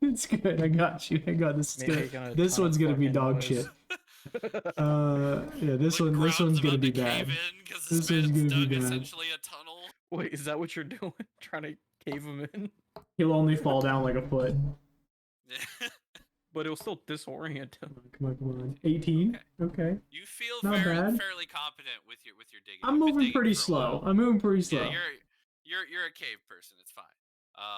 it's good. I got you. I got this. Making a This ton of one's gonna be fucking dog noise. shit. Yeah, this The one's ground's gonna about be to bad. cave in because This this one's man's gonna be dug bad. essentially a tunnel. Wait, is that what you're doing? Trying to cave him in? He'll only fall down like a foot. But it'll still disorient him. Come on. 18. Okay. You feel Not bad. fairly competent with your digging. I'm You've been moving digging pretty for a slow. while. I'm moving pretty slow. Yeah, you're a cave person. It's fine.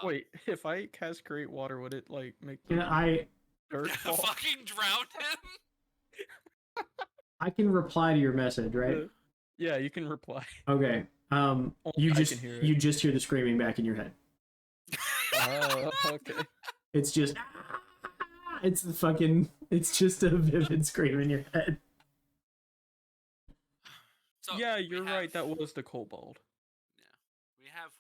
Wait, if I cast Create Water, would it like make the Can dirt fall? fucking drown him. I can reply to your message, right? Yeah, you can reply. Okay. Only You I just can hear it. you just hear the screaming back in your head. Oh, okay. It's just it's just a vivid scream in your head. So Yeah, we you're right. have- That was the kobold. Yeah, we have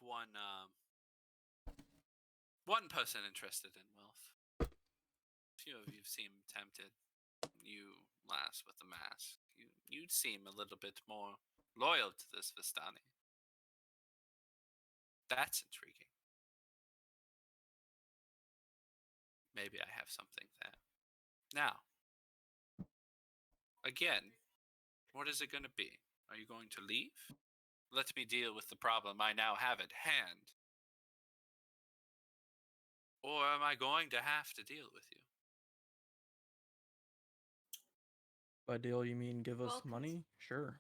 one person interested in wealth. Few of you seem tempted. You, lass with the mask, you seem a little bit more loyal to this Vistani. That's intriguing. Maybe I have something there. Now, again, what is it going to be? Are you going to leave? Let me deal with the problem I now have at hand. Or am I going to have to deal with you? By deal, you mean give us Well, money? Sure.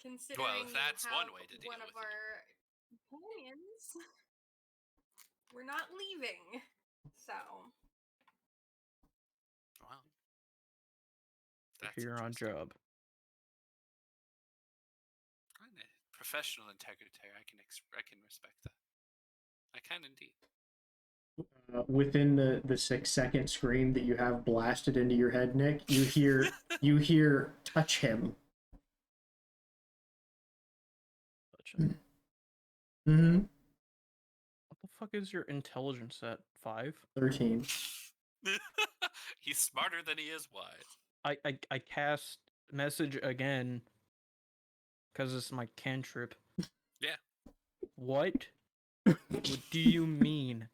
Considering that's you one have way to deal one with of our companions, we're not leaving. So Well, If you're on interesting. job. Kinda professional integrity. I can respect that. I can indeed. Within the 6-second scream that you have blasted into your head, Nick, you hear touch him. Touch him. Mm-hmm. What the fuck is your intelligence at 5? 13. He's smarter than he is wise. I cast message again because it's my cantrip. Yeah. What? What do you mean?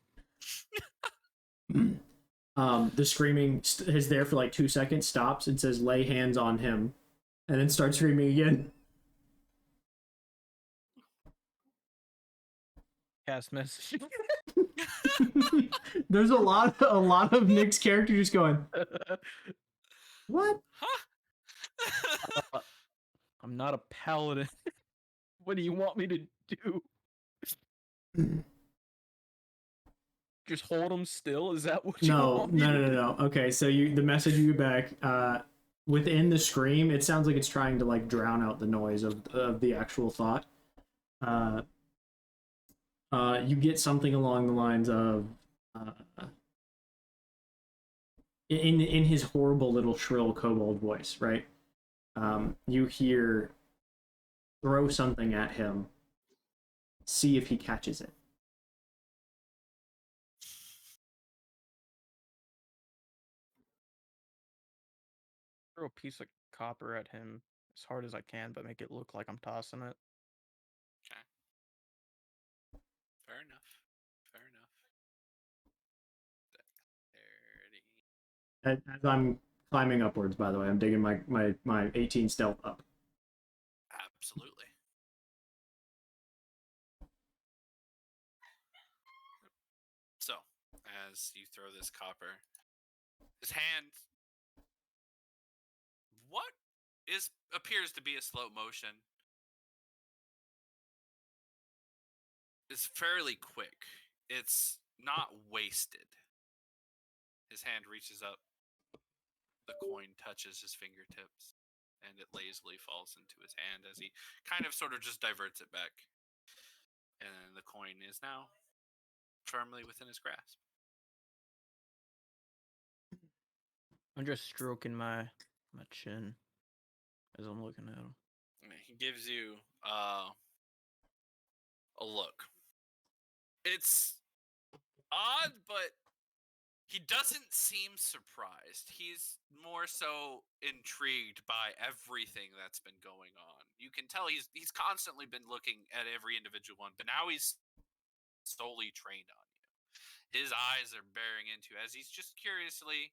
The screaming is there for like 2 seconds, stops, and says lay hands on him, and then starts screaming again. Cast message. There's a lot of Nick's character just going, what? Huh? I'm not a paladin. What do you want me to do? Just hold him still? Is that what you want me to do? No. Okay, so the message you get back, within the scream, it sounds like it's trying to like drown out the noise of the actual thought. You get something along the lines of, in his horrible little shrill kobold voice, right? You hear, throw something at him, see if he catches it. Throw a piece of copper at him as hard as I can, but make it look like I'm tossing it. Okay. Fair enough. Dexterity. As I'm climbing upwards, by the way, I'm digging my 18 stealth up. Absolutely. So, as you throw this copper, his hand, what appears to be a slow motion, is fairly quick. It's not wasted. His hand reaches up, the coin touches his fingertips, and it lazily falls into his hand as he kind of sort of just diverts it back. And the coin is now firmly within his grasp. I'm just stroking my chin as I'm looking at him. He gives you a look. It's odd, but he doesn't seem surprised. He's more so intrigued by everything that's been going on. You can tell he's constantly been looking at every individual one, but now he's solely trained on you. His eyes are bearing into as he's just curiously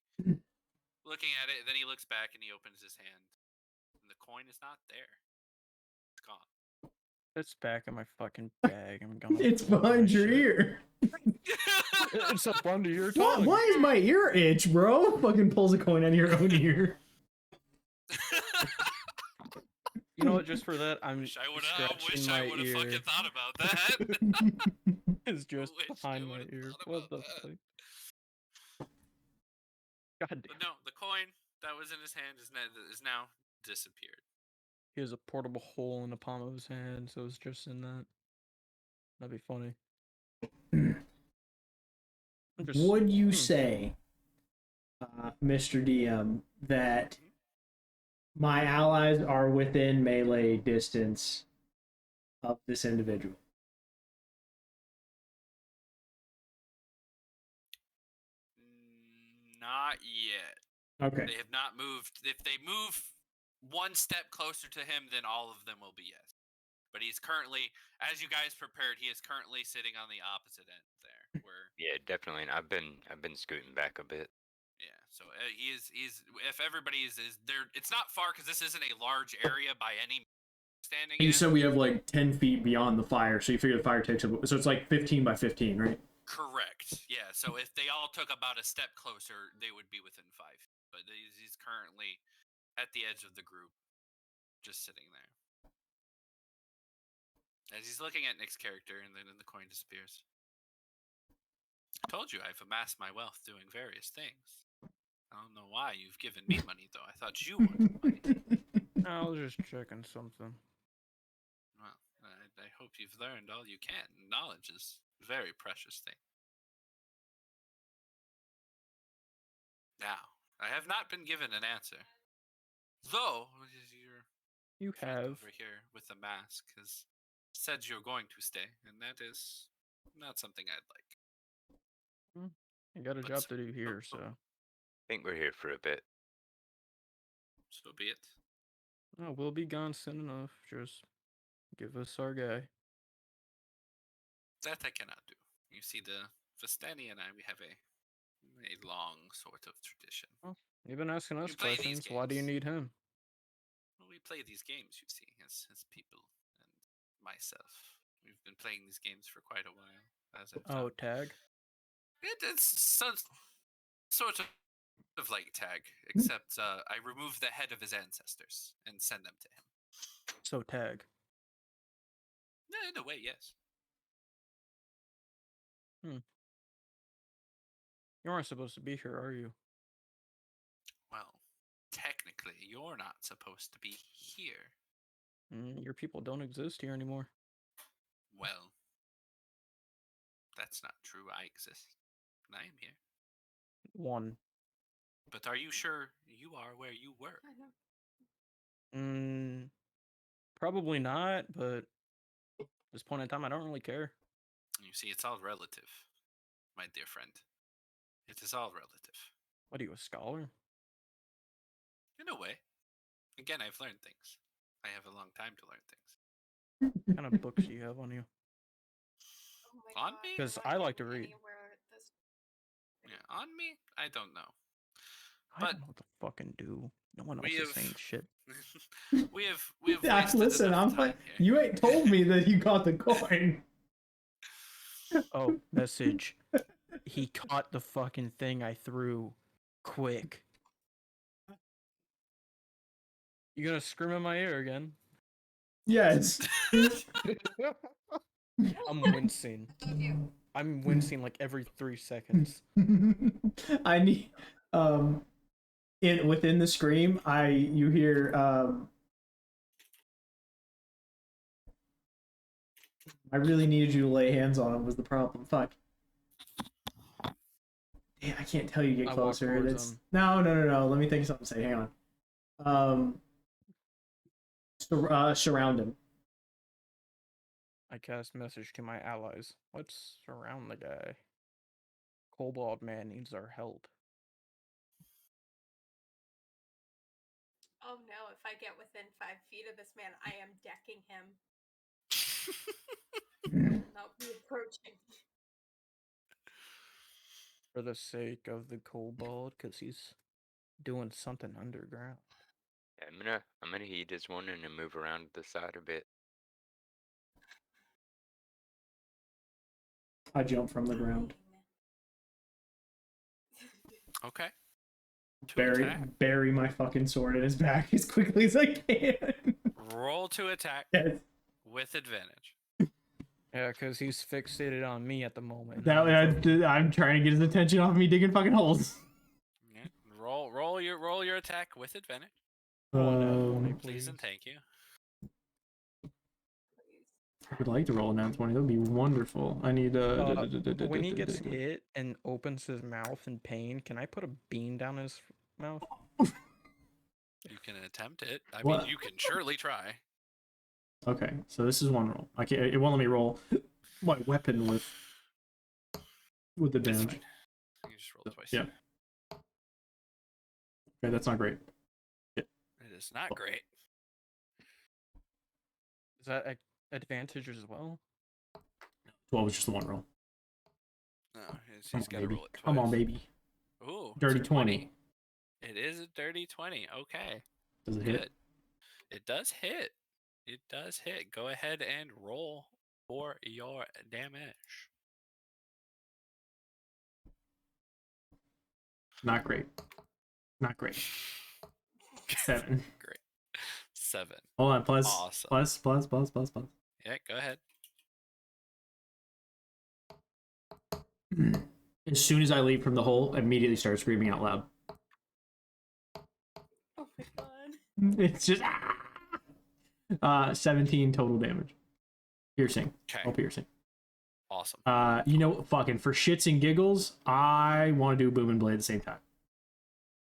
looking at it. Then he looks back and he opens his hand, and the coin is not there. It's gone. It's back in my fucking bag. I'm gonna. It's blow my behind your shit. ear. It's up under your Why, tongue. why is my ear itch, bro? Fucking pulls a coin out of your own ear. You know what? Just for that, I'm wish I would scratching have my fucking ear. thought about that. It's just Wish I behind my would've ear. thought What about the that. fuck? God damn. But no, the coin that was in his hand is now disappeared. He has a portable hole in the palm of his hand, so it's just in that. That'd be funny. Would you say, Mr. DM, that my allies are within melee distance of this individual? Not yet. Okay. They have not moved. If they move one step closer to him, then all of them will be yes. But he's currently, as you guys prepared, he is currently sitting on the opposite end there. Where Yeah, definitely. And I've been scooting back a bit. yeah, so he's if everybody is there, it's not far because this isn't a large area by any standing. You in. said we have like 10 feet beyond the fire, so you figure the fire takes up, so it's like 15 by 15, right? Correct. Yeah. So if they all took about a step closer, they would be within 5. But he's currently at the edge of the group, just sitting there. As he's looking at Nick's character, and then the coin disappears. I told you I've amassed my wealth doing various things. I don't know why you've given me money, though. I thought you wanted money. I was just checking something. Well, I hope you've learned all you can. Knowledge is a very precious thing. Now, I have not been given an answer. Though, your You friend have. over here with the mask has said you're going to stay, and that is not something I'd like. You got a But job so- to do here, so. I think we're here for a bit. So be it. No, we'll be gone soon enough. Just give us our guy. That I cannot do. You see, the Vistani and I, we have a long sort of tradition. You've been asking us You play these questions. Why do you games. need him? Well, we play these games, you see, as people and myself. We've been playing these games for quite a while. As I've Oh, done. tag? It's sort of like tag, except I remove the head of his ancestors and send them to him. So tag. Yeah, in a way, yes. You aren't supposed to be here, are you? Well, technically, you're not supposed to be here. Your people don't exist here anymore. Well, that's not true. I exist. And I am here. One. But are you sure you are where you were? I know. Probably not, but at this point in time, I don't really care. You see, it's all relative, my dear friend. It is all relative. What are you, a scholar? In a way. Again, I've learned things. I have a long time to learn things. What kind of books do you have on you? Oh my On God, me? am 'Cause I I like to getting read. anywhere this- Yeah, on me? I don't know. I But don't know what to fucking do. No one else we is have- saying shit. we have Yeah, wasted listen, enough I'm like, time here. you ain't told me that you got the coin. Oh, message. He caught the fucking thing I threw. Quick. You gonna scream in my ear again? Yes. I'm wincing. Told you. I'm wincing like every 3 seconds. I need within the scream, you hear I really needed you to lay hands on him was the problem. Fuck. Yeah, I can't tell you get I walk closer. towards That's him. no. Let me think of something to say. Hang on. Surround him. I cast message to my allies. Let's surround the guy. Kobold man needs our help. Oh no, if I get within 5 feet of this man, I am decking him. I will not be approaching. for the sake of the kobold, because he's doing something underground. Yeah, I'm gonna heed his warning and move around to the side a bit. I jump from the ground. Okay. To Bury attack. my fucking sword in his back as quickly as I can. Roll to attack Yes. with advantage. Yeah, because he's fixated on me at the moment. I'm trying to get his attention off me digging fucking holes. Yeah. Roll your attack with advantage. Roll a nat 20, Please please. and thank you. I would like to roll a nat 20. That would be wonderful. I need When he gets hit and opens his mouth in pain, can I put a bean down his mouth? You can attempt it. I mean, you can surely try. Okay, so this is one roll. I can't. It won't let me roll my weapon with the It's damage. fine. You just roll twice. Yeah. Okay, that's not great. It is not great. Is that advantage as well? 12 was just the one roll. No, he's Come on, got to baby. roll it twice. Come on, baby. Ooh, Dirty it's a 20. It is a dirty 20. Okay. Does it Good. hit? It does hit. It does hit. Go ahead and roll for your damage. Not great. Not great. 7. Great. 7. Hold on. Plus. Awesome. Plus. Yeah, go ahead. As soon as I leave from the hole, I immediately start screaming out loud. Oh my god. It's just 17 total damage. Piercing. Okay. Oh, piercing. Awesome. You know, fucking for shits and giggles, I want to do boom and blade at the same time.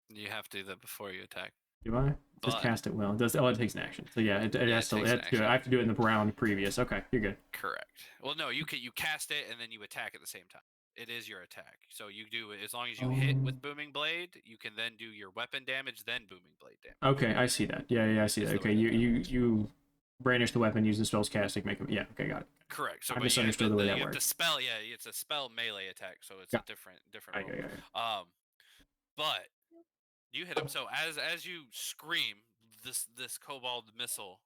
You have to do that before you attack. Do I? Just But- cast it well. It does. Oh, it takes an action. So yeah, it has to. takes an It has to do it. action. I have to do it in the round previous. Okay, you're good. Correct. Well, no, you cast it and then you attack at the same time. It is your attack. So you do it as long as you hit with booming blade, you can then do your weapon damage, then booming blade damage. Okay, I see that. Yeah, I see that. That's the Okay, way you brandish the weapon, use the spell's casting, make it. Yeah, okay, got it. Correct. So I but misunderstood the way that you have works. to spell. Yeah, it's a spell melee attack, so it's Yeah. a different Okay, roll. But you hit him. So as you scream, this kobold missile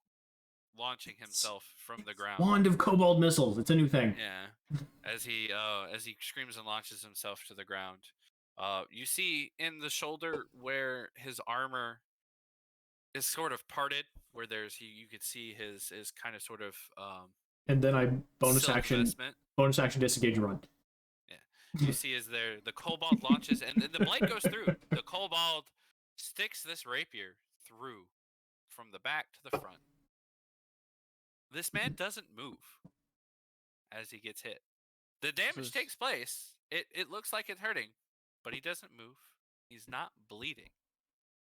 launching himself from the ground. Wand of Cobalt missiles. It's a new thing. Yeah. As he screams and launches himself to the ground, you see in the shoulder where his armor is sort of parted, where you could see his kind of sort of And then I bonus silk action vestment. disengage run. You see as the kobold launches and the blade goes through. The kobold sticks this rapier through from the back to the front. This man doesn't move as he gets hit. The damage takes place. It looks like it's hurting, but he doesn't move. He's not bleeding.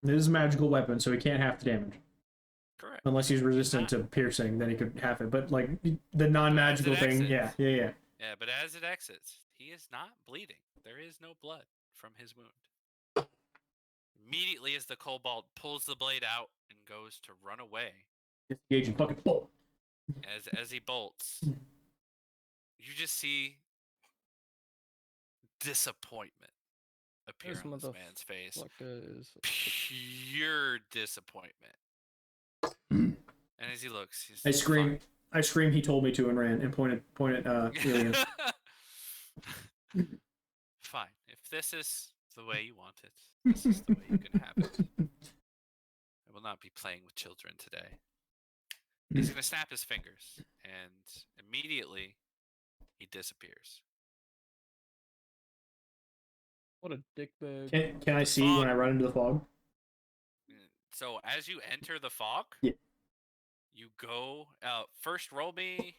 This is a magical weapon, so he can't half the damage. Correct. Unless he's resistant to piercing, then he could half it. But like the non-magical thing, yeah. Yeah, but as it exits, he is not bleeding. There is no blood from his wound. Immediately as the kobold pulls the blade out and goes to run away, Disengage and fucking bolt. as he bolts, you just see disappointment appear This on this man's face. Pure disappointment. And as he looks, he's I scream. He told me to and ran and pointed. Alien. Fine. If this is the way you want it, this is the way you can have it. I will not be playing with children today. He's going to snap his fingers, and immediately he disappears. What a dickbag. Can I see when I run into the fog? So as you enter the fog, Yeah. you go. First, roll me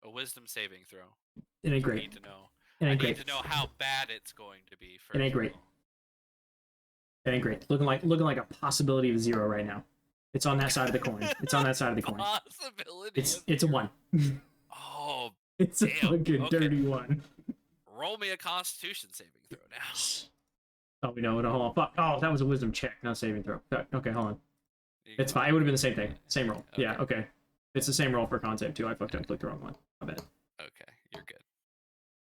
a wisdom saving throw. It ain't I great. need to know. It I ain't need great. to know how bad it's going to be. First It ain't of great. all. It ain't great. Looking like a possibility of 0 right now. It's on that side of the coin. It's on that side of the coin. Possibility. It's a 1. Oh, It's a damn. fucking Okay. dirty 1. roll me a Constitution saving throw now. Oh, we know. No, hold on. Fuck. Oh, that was a wisdom check, not saving throw. Okay, hold on. You It's go. fine. It would have been the same thing. Same roll. Okay. Yeah, okay. It's the same roll for con save too. I fucked up. Clicked the wrong one. My bad. Okay, you're good.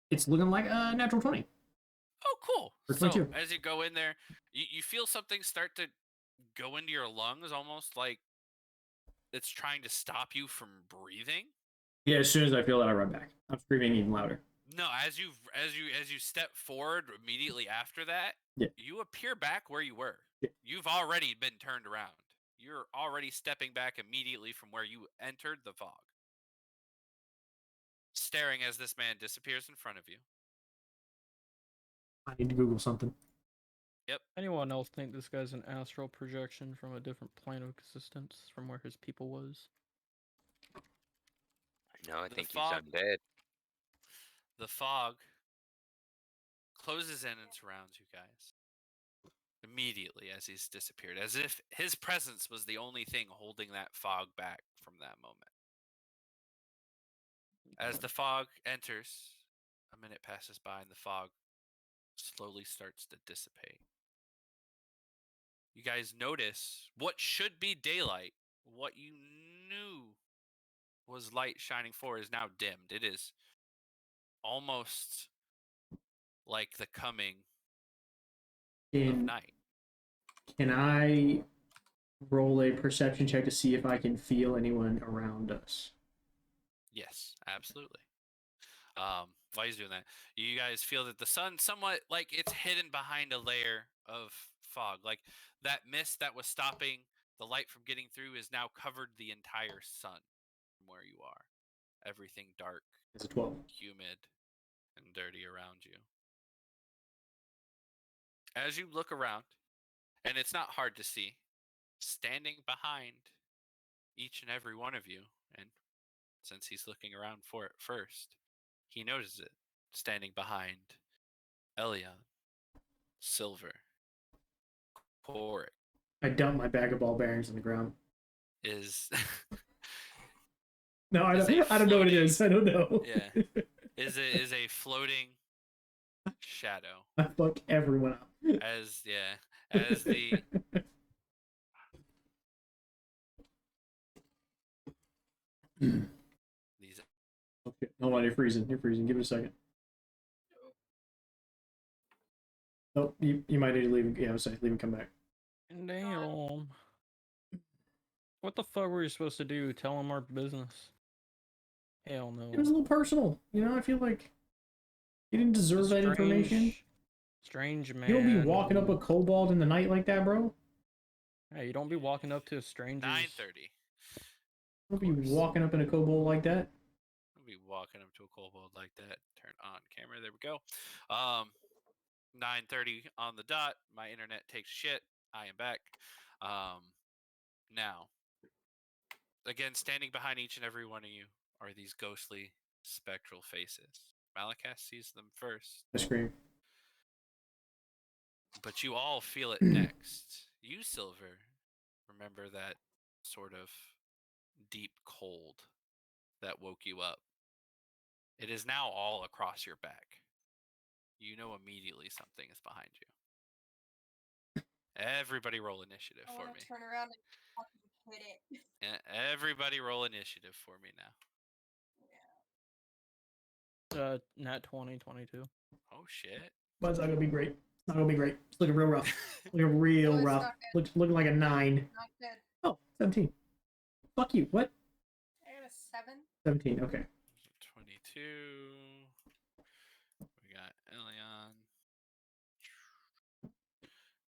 It's looking like a natural 20. For So 22. as you go in there, you feel something start to go into your lungs, almost like it's trying to stop you from breathing. Yeah, as soon as I feel that, I run back. I'm screaming even louder. No, as you step forward immediately after that, Yeah. you appear back where you were. Yeah. You've already been turned around. You're already stepping back immediately from where you entered the fog. Staring as this man disappears in front of you. I need to Google something. Anyone else think this guy's an astral projection from a different plane of existence from where his people was? No, I The think fog- he's undead. The fog closes in and surrounds you guys. Immediately as he's disappeared, as if his presence was the only thing holding that fog back from that moment. As the fog enters, a minute passes by and the fog slowly starts to dissipate. You guys notice what should be daylight, what you knew was light shining forward, is now dimmed. It is almost like the coming of Can, night. can I roll a perception check to see if I can feel anyone around us? Yes, absolutely. While he's doing that, you guys feel that the sun somewhat like it's hidden behind a layer of fog. Like that mist that was stopping the light from getting through is now covered the entire sun from where you are. Everything dark, It's a 12. humid, and dirty around you. As you look around, and it's not hard to see, standing behind each and every one of you, and since he's looking around for it first, he notices it standing behind Elion, Silver, Coric I dump my bag of ball bearings on the ground. is No, I Is a don't know what it floating- is. I don't know. Yeah. is a floating shadow I fuck everyone up. as the these Okay, hold on, you're freezing. You're freezing. Give it a second. Nope, you might need to leave. Yeah, I was saying, leave and come back. Damn. What the fuck were you supposed to do? Tell him our business? Hell no. It was a little personal. You know, I feel like you didn't deserve that information. Strange man. You don't be walking up a kobold in the night like that, bro. Hey, you don't be walking up to a stranger's. 9:30. You don't be course. walking up in a kobold like that. I'll be walking up to a kobold like that. Turn on camera. There we go. 9:30 on the dot. My internet takes shit. I am back. Now, again, standing behind each and every one of you are these ghostly, spectral faces. Malakas sees them first, I scream. but you all feel it next. You, Silver, remember that sort of deep cold that woke you up. It is now all across your back. You know immediately something is behind you. Everybody roll initiative I for want me. to turn around and fucking hit it. Yeah, everybody roll initiative for me now. Nat 2022. Oh shit. But it's not gonna be great. It's not gonna be great. It's looking real rough. Looking real No, it's rough. not good. Looking like a 9. Not good. Oh, 17. Fuck you. What? I got a 7. 17. Okay. 22. We got Elion.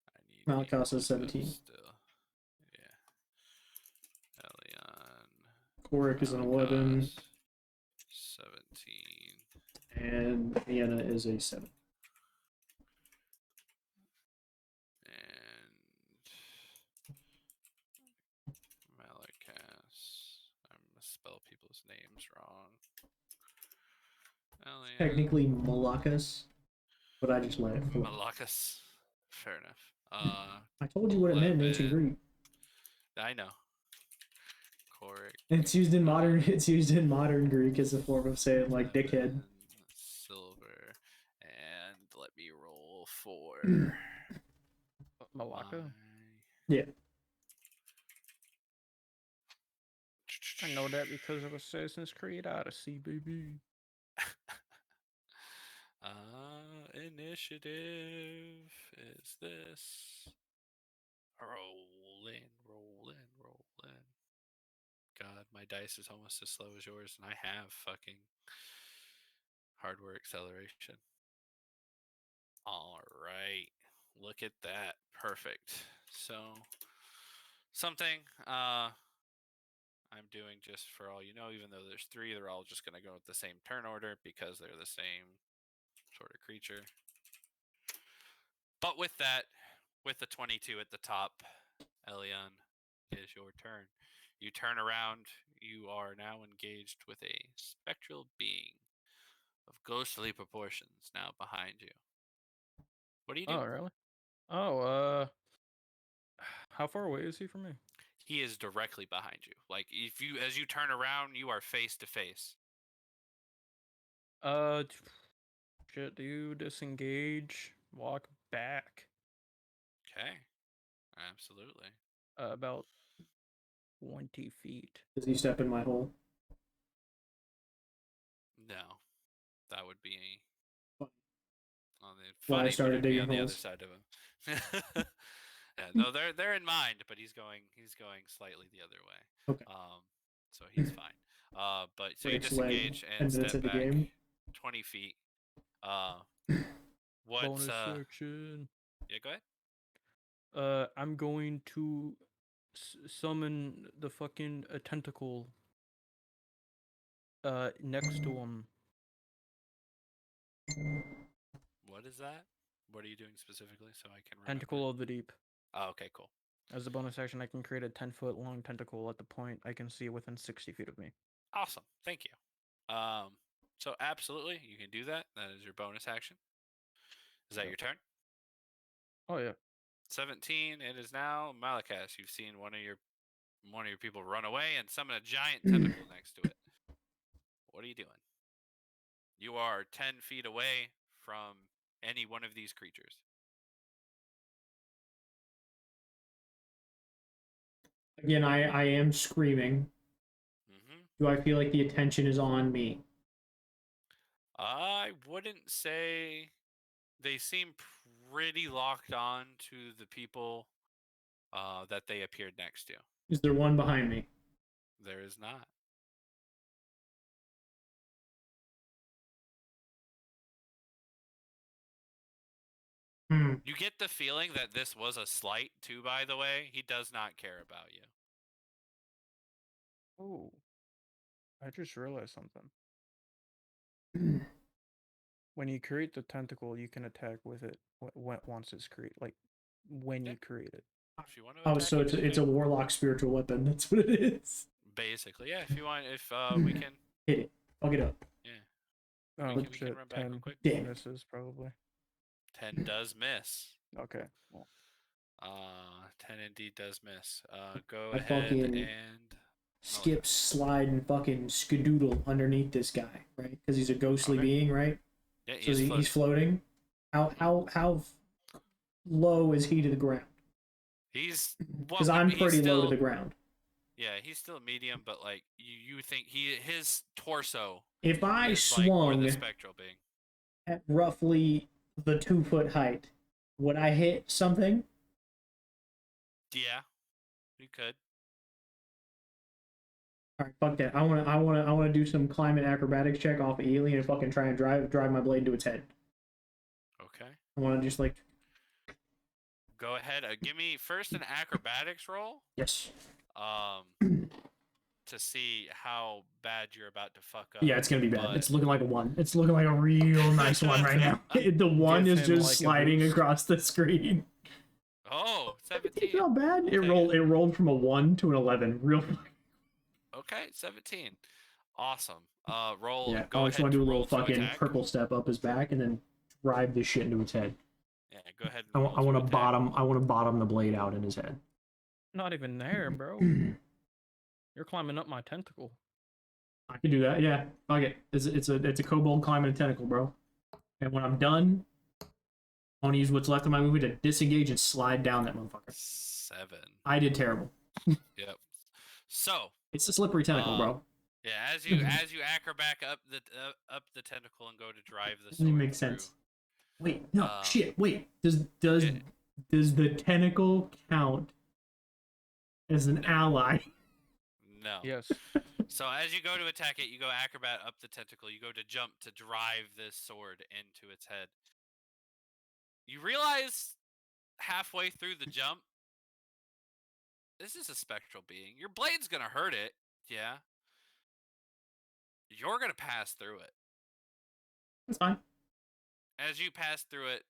I need Malakas the is 17. Still. Yeah. Elion. Korik is an 11. Malakas, 17. And Vienna is a 7. And Malakas. I'm gonna spell people's names wrong. Elion. Technically Malakas, but I just let it flow. Malakas. Fair enough. I told you what it meant in ancient 11. Greek. I know. Coric. It's used in modern. It's used in modern Greek as a form of saying like dickhead. 11, Silver. And let me roll for Malacca? Yeah. I know that because of Assassin's Creed Odyssey, baby. initiative is this? Rolling. God, my dice is almost as slow as yours, and I have fucking hardware acceleration. All right. Look at that. Perfect. So, something I'm doing, just for all you know, even though there's 3, they're all just going to go with the same turn order because they're the same sort of creature. But with that, with the 22 at the top, Elion, it is your turn. You turn around. You are now engaged with a spectral being of ghostly proportions now behind you. What do you do? Oh, really? Oh, how far away is he from me? He is directly behind you. Like, if you, as you turn around, you are face to face. Shit, do you disengage? Walk back. Okay. Absolutely. About 20 feet. Does he step in my hole? No. That would be on the Why I funny, but started it'd be digging on the other holes. side of him. Yeah, no, they're in mind, but he's going slightly the other way. Okay. So he's fine. But so you Breaks leg disengage 10 and minutes step into the back game. 20 feet. What's Bonus section. Yeah, go ahead. I'm going to summon the fucking tentacle. Next to him. What is that? What are you doing specifically so I can remember? Tentacle of the Deep. Oh, okay, cool. As a bonus action, I can create a 10-foot long tentacle at the point I can see within 60 feet of me. Awesome. Thank you. So absolutely, you can do that. That is your bonus action. Is that Yep. your turn? Oh yeah. 17. It is now Malakas. You've seen one of your people run away and summon a giant tentacle next to it. What are you doing? You are 10 feet away from any one of these creatures. Again, I am screaming. Mm-hmm. Do I feel like the attention is on me? I wouldn't say. They seem pretty locked on to the people that they appeared next to. Is there one behind me? There is not. You get the feeling that this was a slight, too, by the way. He does not care about you. Oh. I just realized something. When you create the tentacle, you can attack with it once it's created. Like, when you create it. If you want to Oh, attack so it, it's a warlock spiritual weapon. That's what it is. basically, yeah. If you want, we can hit it. Fuck it up. Yeah. Oh, we can shit. run back real 10 quick. Damn. misses, probably. 10 does miss. Okay. Well, 10 indeed does miss. Go I ahead fucking and skip, slide, and fucking skadoodle underneath this guy, right? Because he's a ghostly Okay. being, right? yeah, So he's floating. How low is he to the ground? He's Because I'm he's pretty low to still- the ground. Yeah, he's still medium, but like you think his torso If I is like more swung the spectral being. at roughly the 2-foot height, would I hit something? Yeah, you could. All right, fuck that. I want to do some climate acrobatics check off of Alien and fucking try and drive my blade into its head. Okay. I want to just like Go ahead. Give me first an acrobatics roll. yes. To see how bad you're about to fuck up. Yeah, it's gonna be bad. but- It's looking like a 1. It's looking like a real nice one right now. The 1 Give is him, just like, a sliding boost. across the screen. Oh, It's 17. not bad. It Okay. rolled from a 1 to an 11. Real. Okay, 17. Awesome. Roll. Yeah. Go I just ahead want to do a roll little to fucking attack. purple step up his back and then drive this shit into its head. Yeah, go ahead. I And want roll to attack. bottom. I want to bottom the blade out in his head. not even there, bro. You're climbing up my tentacle. I can do that. Yeah. Fuck it. It's a kobold climbing a tentacle, bro. And when I'm done, I want to use what's left of my movie to disengage and slide down that motherfucker. 7. I did terrible. Yep. So It's a slippery tentacle, bro. yeah, as you acrobat up the tentacle and go to drive the Doesn't sword even make through, sense. Wait, no, shit. Wait, does Yeah. the tentacle count as an ally? No. Yes. So as you go to attack it, you go acrobat up the tentacle. You go to jump to drive this sword into its head. You realize halfway through the jump, this is a spectral being. Your blade's gonna hurt it, yeah. You're gonna pass through it. That's fine. As you pass through it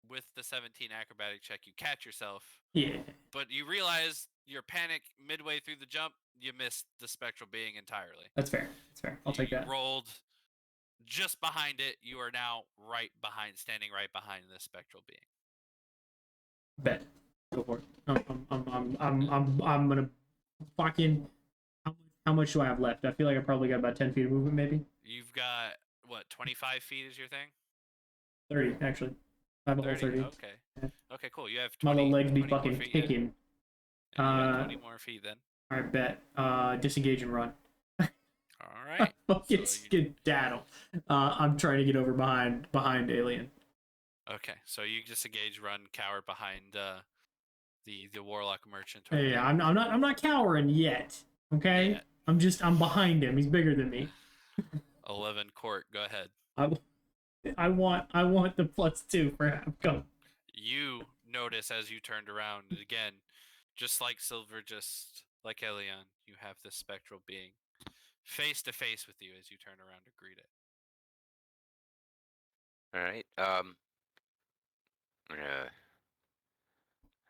with the 17 acrobatic check, you catch yourself, Yeah, but you realize your panic midway through the jump, you missed the spectral being entirely. that's fair. That's fair. I'll take You that. rolled just behind it. You are now standing right behind this spectral being. Bet. Go for it. I'm gonna fucking. How much do I have left? I feel like I probably got about 10 feet of movement, maybe You've got what, 25 feet is your thing? 30 actually. I have a whole 30. Okay. Yeah. Okay, cool. You have My 20. little legs be 20 more fucking feet, yeah. kicking. Yeah, you got 20 more feet then. All right, bet. Disengage and run. All right. Fucking So you- skedaddle. I'm trying to get over behind Alien. Okay, so you disengage, run, cower behind the warlock merchant. over Hey, there. I'm not cowering yet. Okay, Yeah. I'm behind him. He's bigger than me. 11 court. Go ahead. I want the +2 for outcome. You notice as you turned around again, just like Silver, just like Elion, you have this spectral being face to face with you as you turn around to greet it. All right.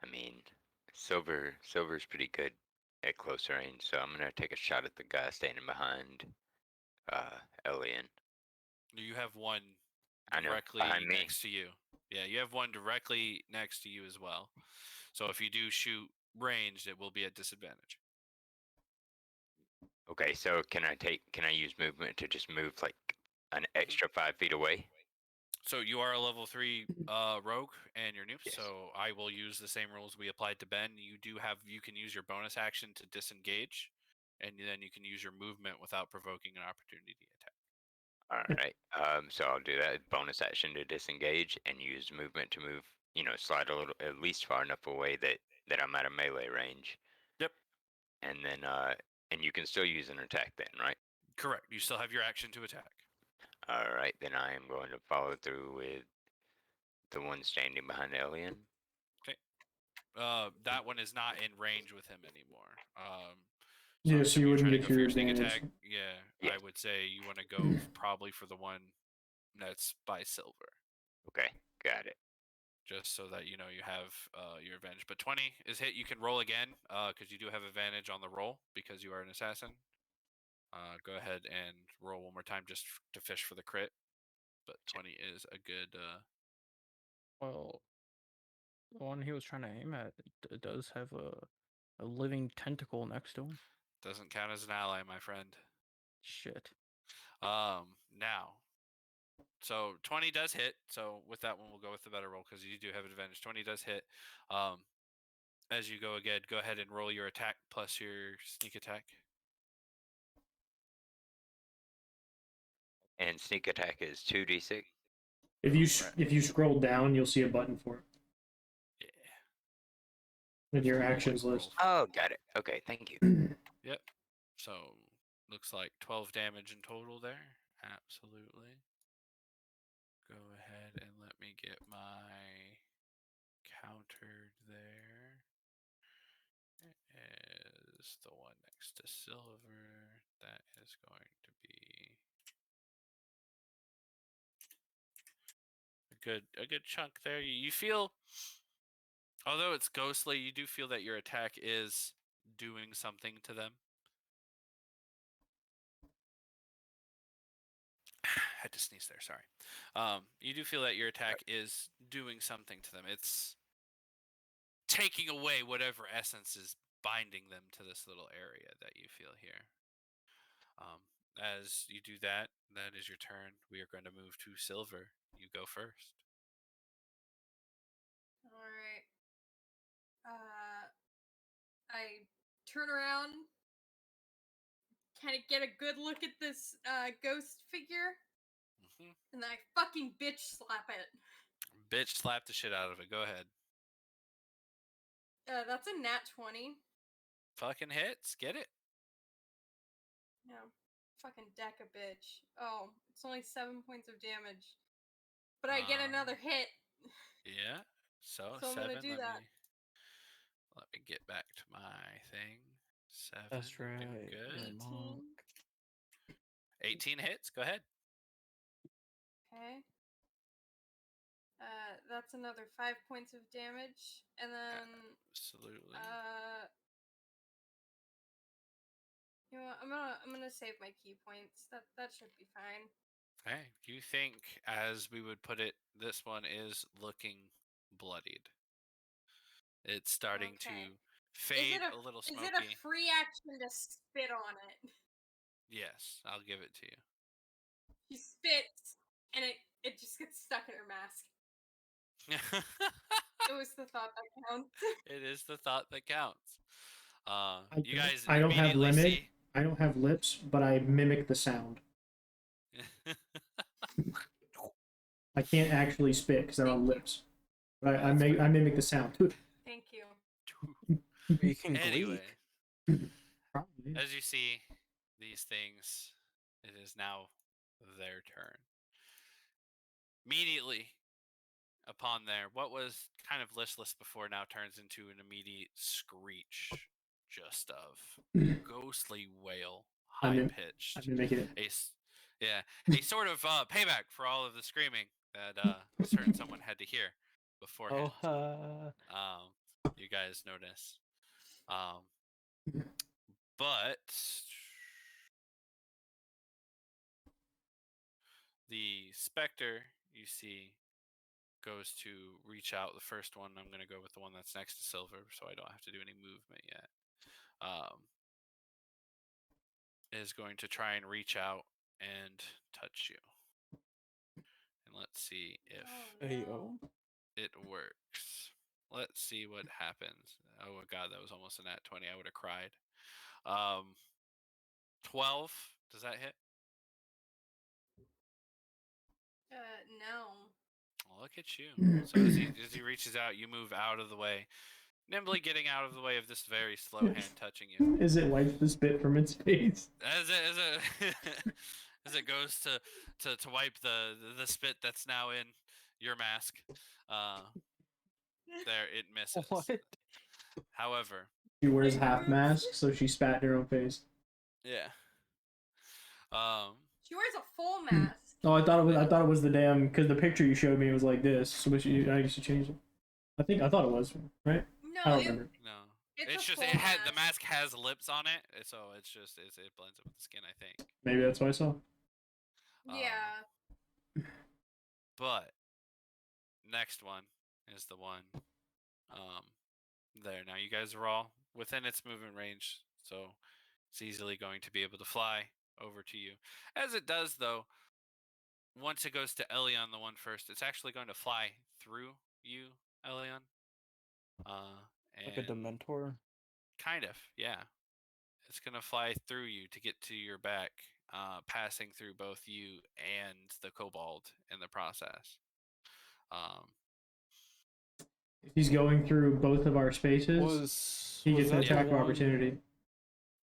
I mean, Silver's pretty good at close range, so I'm gonna take a shot at the guy standing behind Elian. You have one I know, directly behind me. next to you. Yeah, you have one directly next to you as well. So if you do shoot ranged, it will be at disadvantage. Okay, so can I use movement to just move like an extra 5 feet away? So you are a level 3 rogue and you're noob, Yes. so I will use the same rules we applied to Ben. You can use your bonus action to disengage, and then you can use your movement without provoking an opportunity attack. All right. So I'll do that bonus action to disengage and use movement to move. Slide a little, at least far enough away that I'm out of melee range. Yep. And then and you can still use an attack then, right? Correct. You still have your action to attack. All right, then I am going to follow through with the one standing behind Alien. That one is not in range with him anymore. Yeah, if so you you're wouldn't trying to get go for your sneak advantage. attack, Yeah. I would say you want to go probably for the one that's by Silver, Okay, got it. just so that you have your advantage. But 20 is hit. You can roll again because you do have advantage on the roll because you are an assassin. Go ahead and roll one more time just to fish for the crit. But 20 is a good. Well, the one he was trying to aim at does have a living tentacle next to him. Doesn't count as an ally, my friend. Shit. Now. So 20 does hit. So with that one, we'll go with the better roll because you do have advantage. 20 does hit. As you go again, go ahead and roll your attack plus your sneak attack. And sneak attack is 2d6. If you scroll down, you'll see a button for it Yeah. in your Roll like actions roll list. for- Oh, got it. Okay, thank you. Yep. So looks like 12 damage in total there. Absolutely. Go ahead and let me get my countered there. It is the one next to Silver. That is going to be a good chunk there. You feel, although it's ghostly, you do feel that your attack is doing something to them. Had to sneeze there, sorry. You do feel that your attack is doing something to them. It's taking away whatever essence is binding them to this little area that you feel here. As you do that, that is your turn. We are going to move to Silver. You go first. All right. I turn around, kind of get a good look at this ghost figure, Mm-hmm. and then I fucking bitch slap it. Bitch slap the shit out of it. Go ahead. That's a nat 20. Fucking hits. Get it. No. Fucking deck a bitch. Oh, it's only 7 points of damage. But I get another hit. Yeah. So So I'm gonna 7. do that. Let me get back to my thing. 7. That's right. Doing You're a good. monk. 18 hits. Go ahead. Okay. That's another 5 points of damage. And then Absolutely. you know what, I'm gonna save my key points. That should be fine. Okay. You think, as we would put it, this one is looking bloodied. It's starting to Okay. fade a little smoky. Is it a free action to spit on it? Yes, I'll give it to you. She spits, and it just gets stuck in her mask. It was the thought that counts. It is the thought that counts. You guys I don't have immediately limit. see. I don't have lips, but I mimic the sound. I can't actually spit because I don't have lips. But I mimic the sound. Thank you. You can Anyway, gleek. Probably. as you see these things, it is now their turn. Immediately upon there, what was kind of listless before now turns into an immediate screech, just of ghostly wail, I'm high in- pitched. I'm mimicking it. A sort of payback for all of the screaming that a certain someone had to hear beforehand. Oh, You guys notice. But the specter you see goes to reach out. The first one, I'm going to go with the one that's next to Silver, so I don't have to do any movement yet. Is going to try and reach out and touch you. And let's see if Ayo. it works. Let's see what happens. Oh my god, that was almost a nat 20. I would have cried. 12. Does that hit? No. Well, look at you. So as he reaches out, you move out of the way, nimbly getting out of the way of this very slow hand touching you. Is it wipes the spit from its face? As it goes to wipe the spit that's now in your mask, there it misses. What? However, She wears half mask, so she spat in her own face. yeah. She wears a full mask. Oh, I thought it was the damn, because the picture you showed me was like this. So I used to change it. I thought it was right. No, I don't remember. No. It's just a it full had the mask. mask has lips on it, so it's just it blends it with the skin, I think. Maybe that's what I saw. Yeah. But next one is the one there. Now you guys are all within its movement range, so it's easily going to be able to fly over to you. As it does, though, once it goes to Elion, the one first, it's actually going to fly through you, Elion. Like a Dementor? Kind of, yeah. It's going to fly through you to get to your back, passing through both you and the kobold in the process. If he's going through both of our spaces, he gets an that the attack of one- opportunity.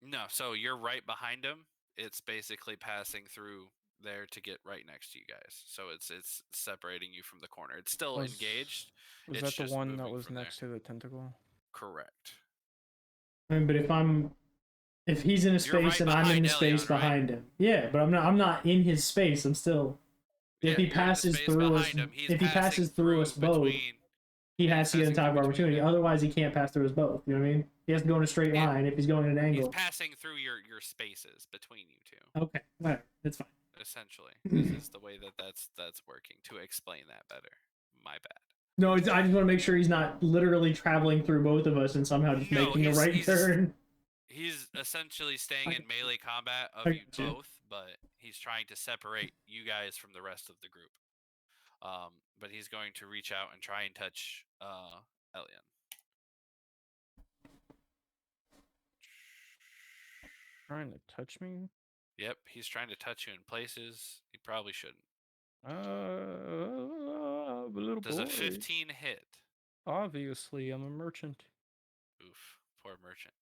No, so you're right behind him. It's basically passing through there to get right next to you guys. So it's separating you from the corner. It's still engaged. Was It's that the just one that moving was from next to the tentacle? Correct. But if he's in a You're space right and I'm in the behind space Elion, right? behind him, yeah, but I'm not in his space. I'm still. If Yeah, he you're in the passes space through us, behind him. He's if he passes passing through us both, between. he yeah, has to he's get an passing attack of through between opportunity. them. Otherwise, he can't pass through us both. You know what I mean? He has to go in a straight Yeah. line if he's going at an He's angle. passing through your spaces between you two. Okay, whatever. That's fine. Essentially, this is the way that's working. To explain that better, my bad. No, I just want to make sure he's not literally traveling through both of us and somehow just No, making a right turn. He's essentially staying in melee combat of I you gotcha. both, but he's trying to separate you guys from the rest of the group. But he's going to reach out and try and touch Elion. Trying to touch me? Yep, he's trying to touch you in places he probably shouldn't. little Does boy. a 15 hit? Obviously, I'm a merchant. Oof, poor merchant.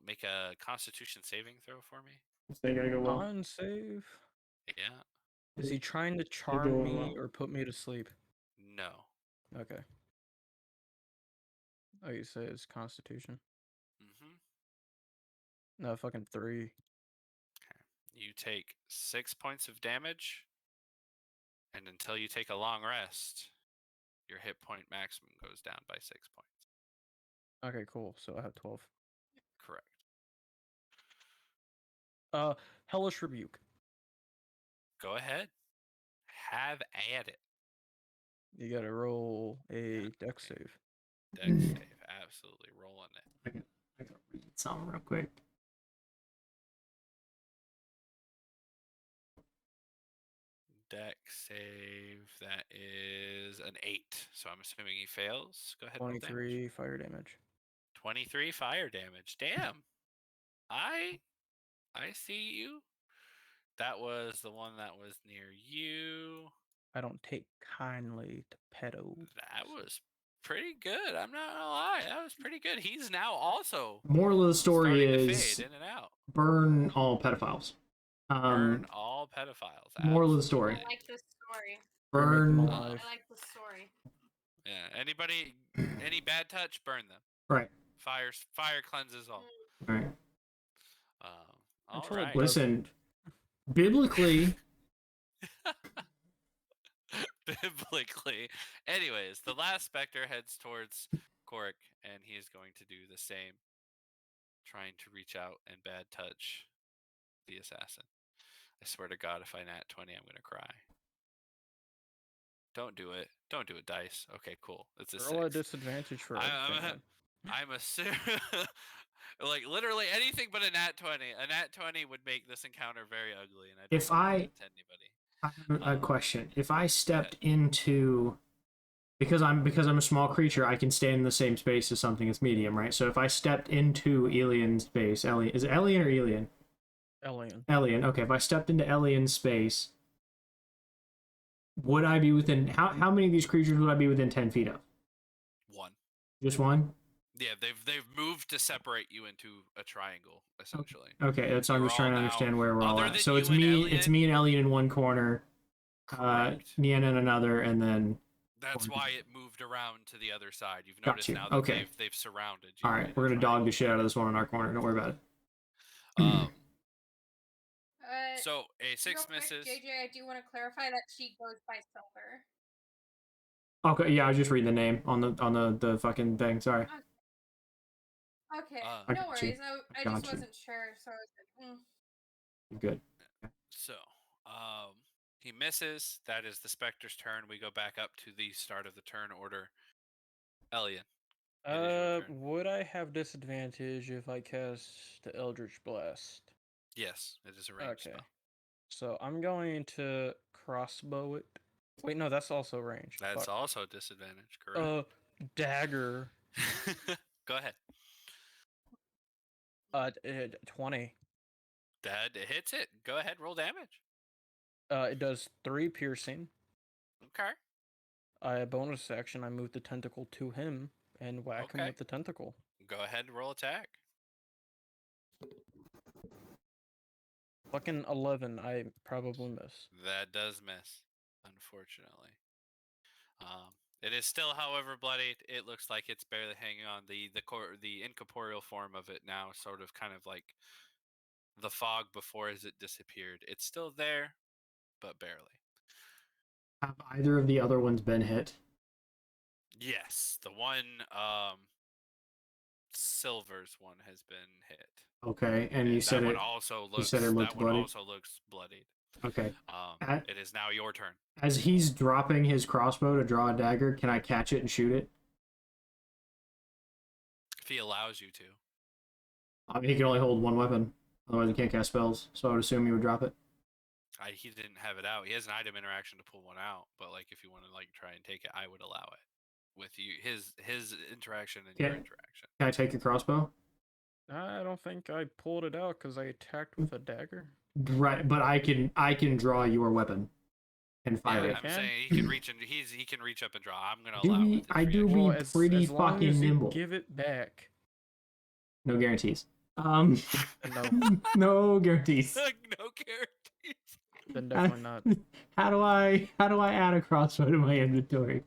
Make a Constitution saving throw for me. They gotta go well. On save. Yeah. Is he trying to doing charm me well. or put me to sleep? No. Okay. Oh, you say it's Constitution? Mm-hmm. No, fucking 3. You take 6 points of damage, and until you take a long rest, your hit point maximum goes down by 6 points. Okay, cool. So I have 12. Correct. Hellish Rebuke. Go ahead. Have at it. You gotta roll a dex okay. save. Dex save. Absolutely rolling it. I gotta read something real quick. Dex save. That is an 8. So I'm assuming he fails. Go ahead and roll damage. 23 fire damage. 23 fire damage. Damn. I see you. That was the one that was near you. I don't take kindly to pedos. That was pretty good. I'm not gonna lie. That was pretty good. He's now also Moral of the story starting to is fade in and out. burn all pedophiles. Burn all pedophiles. Moral of the story. absolutely. I like this story. Burn. Make them Uh, alive. I like this story. Yeah. Anybody, any bad touch, burn them. Right. Fire cleanses all. Right. All Until it right. Listen, biblically, Biblically. Anyways, the last specter heads towards Korik, and he is going to do the same, trying to reach out and bad touch the assassin. I swear to God, if I nat 20, I'm going to cry. Don't do it. Don't do it, dice. Okay, cool. It's a Roll a 6. disadvantage for I'm assuming, like, literally anything but a nat 20. A nat 20 would make this encounter very ugly, and I don't If want I- that to anybody. I have a question. If I stepped into, because I'm a small creature, I can stay in the same space as something that's medium, right? So if I stepped into Elian's space, is it Elian or Elian? Alien. Elian. Okay, if I stepped into Elian's space, would I be within how many of these creatures would I be within 10 feet of? 1. Just one? Yeah, they've moved to separate you into a triangle, essentially. Okay, that's I'm You're just trying to all now- understand where we're all other at. than So you it's and me Elian? and Elian in one corner, Correct. Nian in another, and then That's Or- why it moved around to the other side. You've Got noticed you. now that Okay. they've surrounded you. all in right, a we're gonna dog triangle. the shit out of this one in our corner. Don't worry about it. So a 6 Real quick, misses. JJ, I do want to clarify that she goes by Silver. Okay, yeah, I was just reading the name on the fucking thing. Sorry. Okay, I no got you. worries. I Got just you. wasn't sure, so I was like, Good. So, he misses. That is the Spectre's turn. We go back up to the start of the turn order. Elian. It is your turn. Would I have disadvantage if I cast the Eldritch Blast? Yes, it is a ranged Okay. spell. So I'm going to crossbow it. Wait, no, that's also ranged. That's Fuck. also a disadvantage, correct? Dagger. Go ahead. 20. That hits it. Go ahead, roll damage. It does 3 piercing. Okay. Bonus action, I move the tentacle to him and whack him Okay. with the tentacle. Go ahead and roll attack. Fucking 11, I probably miss. That does miss, unfortunately. It is still, however, bloodied. It looks like it's barely hanging on. The incorporeal form of it now, sort of, kind of like the fog before as it disappeared. It's still there, but barely. Have either of the other ones been hit? Yes, the one Silver's one has been hit. Okay, and you said that it. one also looks. said it looked that one bloodied? also looks bloodied. Okay. At- It is now your turn. As he's dropping his crossbow to draw a dagger, can I catch it and shoot it? If he allows you to. I mean, he can only hold one weapon. Otherwise, he can't cast spells. So I would assume he would drop it. He didn't have it out. He has an item interaction to pull one out, but like if you want to like try and take it, I would allow it with you. His interaction and your Yeah. interaction. Can I take your crossbow? I don't think I pulled it out because I attacked with a dagger. Right, but I can draw your weapon. and fire Yeah, it. I'm Can? saying he can reach and he can reach up and draw. I'm gonna Do allow be- it. I do Well, be pretty as long fucking as you nimble. give it back. No guarantees. No, No guarantees. No guarantees. then definitely not. How do I add a crossbow to my inventory?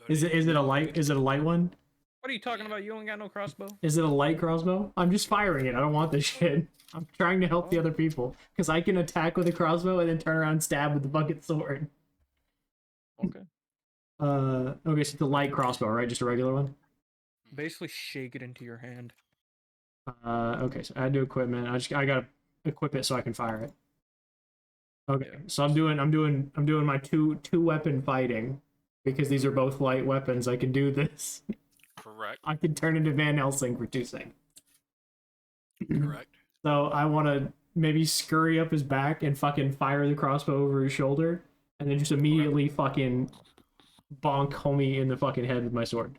Is it a light one? What are you talking about? You don't got no crossbow? Is it a light crossbow? I'm just firing it. I don't want this shit. I'm trying to help the other people because I can attack with a crossbow and then turn around and stab with the bucket sword. Okay. Okay, so it's a light crossbow, right? Just a regular one. Basically, shake it into your hand. Okay, so add to equipment. I gotta equip it so I can fire it. Okay, Yeah. so I'm doing my two weapon fighting because these are both light weapons. I can do this. Correct. I can turn into Van Helsing for 2 seconds. Correct. So I want to maybe scurry up his back and fucking fire the crossbow over his shoulder, and then just immediately fucking bonk homie in the fucking head with my sword.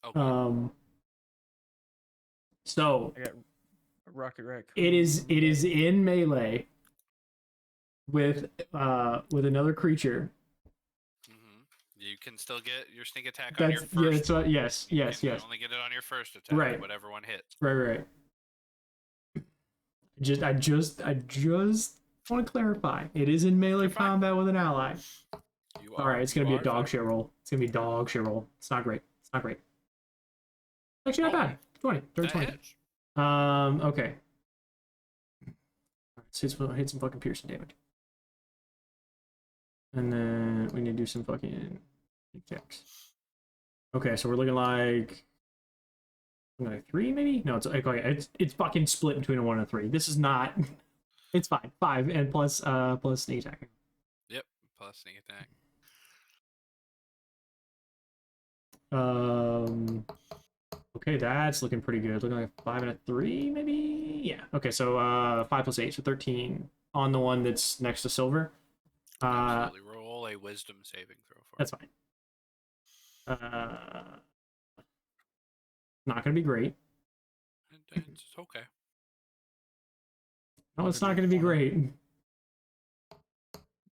Okay. So I got Rocket Raccoon. it is in melee with another creature. You can still get your sneak attack on your That's first. that's what, yes. You can only get it on your first attack. Right. Whatever one hits. Right. I just want to clarify. It is in melee You're fine. combat with an ally. You All right, it's gonna be a dog fine. shit roll. It's gonna be dog shit roll. It's not great. Actually, not bad. 20. That 20. hits. Okay. Let's hit some fucking piercing damage. And then we need to do some fucking checks. Okay, so we're looking like 3 maybe? No, it's okay. It's fucking split between a 1 and a 3. This is not. It's fine. 5 and plus sneak attack. Yep. Plus sneak attack. Okay, that's looking pretty good. Looking like a 5 and a 3, maybe? Yeah. Okay, so 5 plus 8, so 13 on the one that's next to silver. Absolutely. Roll a wisdom saving throw for That's fine. Not gonna be great. It's okay. No, it's not gonna be great.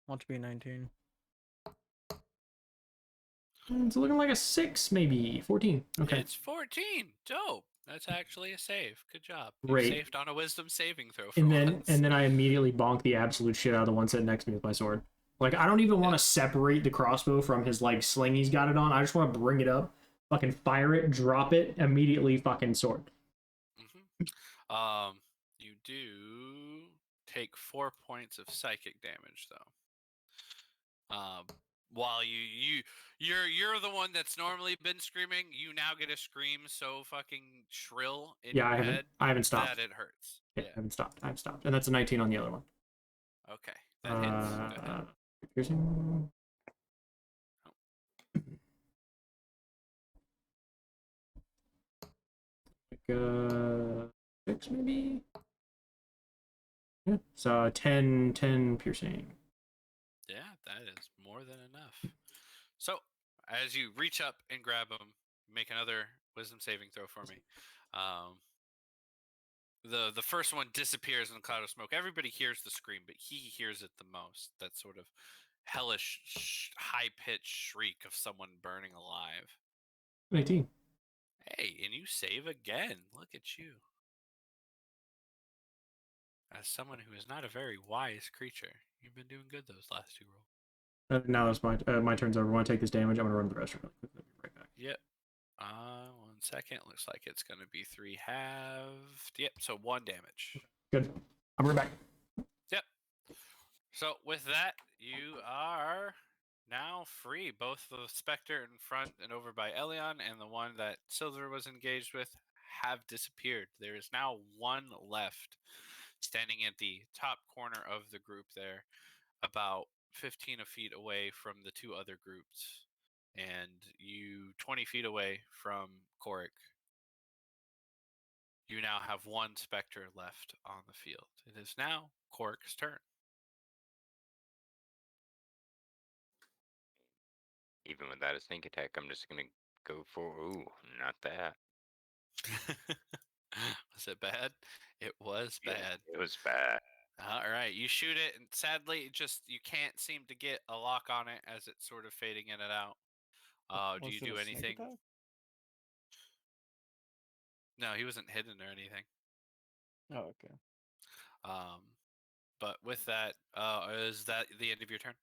Want to be 19. It's looking like a 6, maybe 14. Okay. It's 14. Dope. That's actually a save. Good job. Great. You saved on a wisdom saving throw for And once. then I immediately bonk the absolute shit out of the one sitting next to me with my sword. Like, I don't even want to separate the crossbow from his like sling he's got it on. I just want to bring it up, fucking fire it, drop it, immediately fucking sword. You do take 4 points of psychic damage though. While you're the one that's normally been screaming, you now get a scream so fucking shrill in your head I haven't stopped. that it hurts. Yeah, I haven't stopped. And that's a 19 on the other one. Okay, that hits. Go ahead. Piercing. Like 6 maybe. Yeah, so 10 piercing. Yeah, that is more than enough. So, as you reach up and grab him, make another wisdom saving throw for me. The first one disappears in a cloud of smoke. Everybody hears the scream, but he hears it the most. That sort of hellish, high-pitched shriek of someone burning alive. 18. Hey, and you save again. Look at you. As someone who is not a very wise creature, you've been doing good those last 2 rolls. Now it's my turn's over. I want to take this damage. I'm gonna run the rest really quickly. I'll be right back. Yep. 1 second. Looks like it's going to be 3 halved. Yep, so 1 damage. Good. I'm right back. Yep. So with that, you are now free. Both the Spectre in front and over by Elion and the one that Silver was engaged with have disappeared. There is now 1 left, standing at the top corner of the group there, about 15 feet away from the 2 other groups. And you 20 feet away from Korik. You now have 1 Spectre left on the field. It is now Korik's turn. Even without a sneak attack, I'm just gonna go for not that. Was it bad? It was bad. It was bad. All right, you shoot it, and sadly, you can't seem to get a lock on it as it's sort of fading in and out. Do Was you it do a sneak anything? attack? No, he wasn't hidden or anything. Oh, okay. But with that, is that the end of your turn?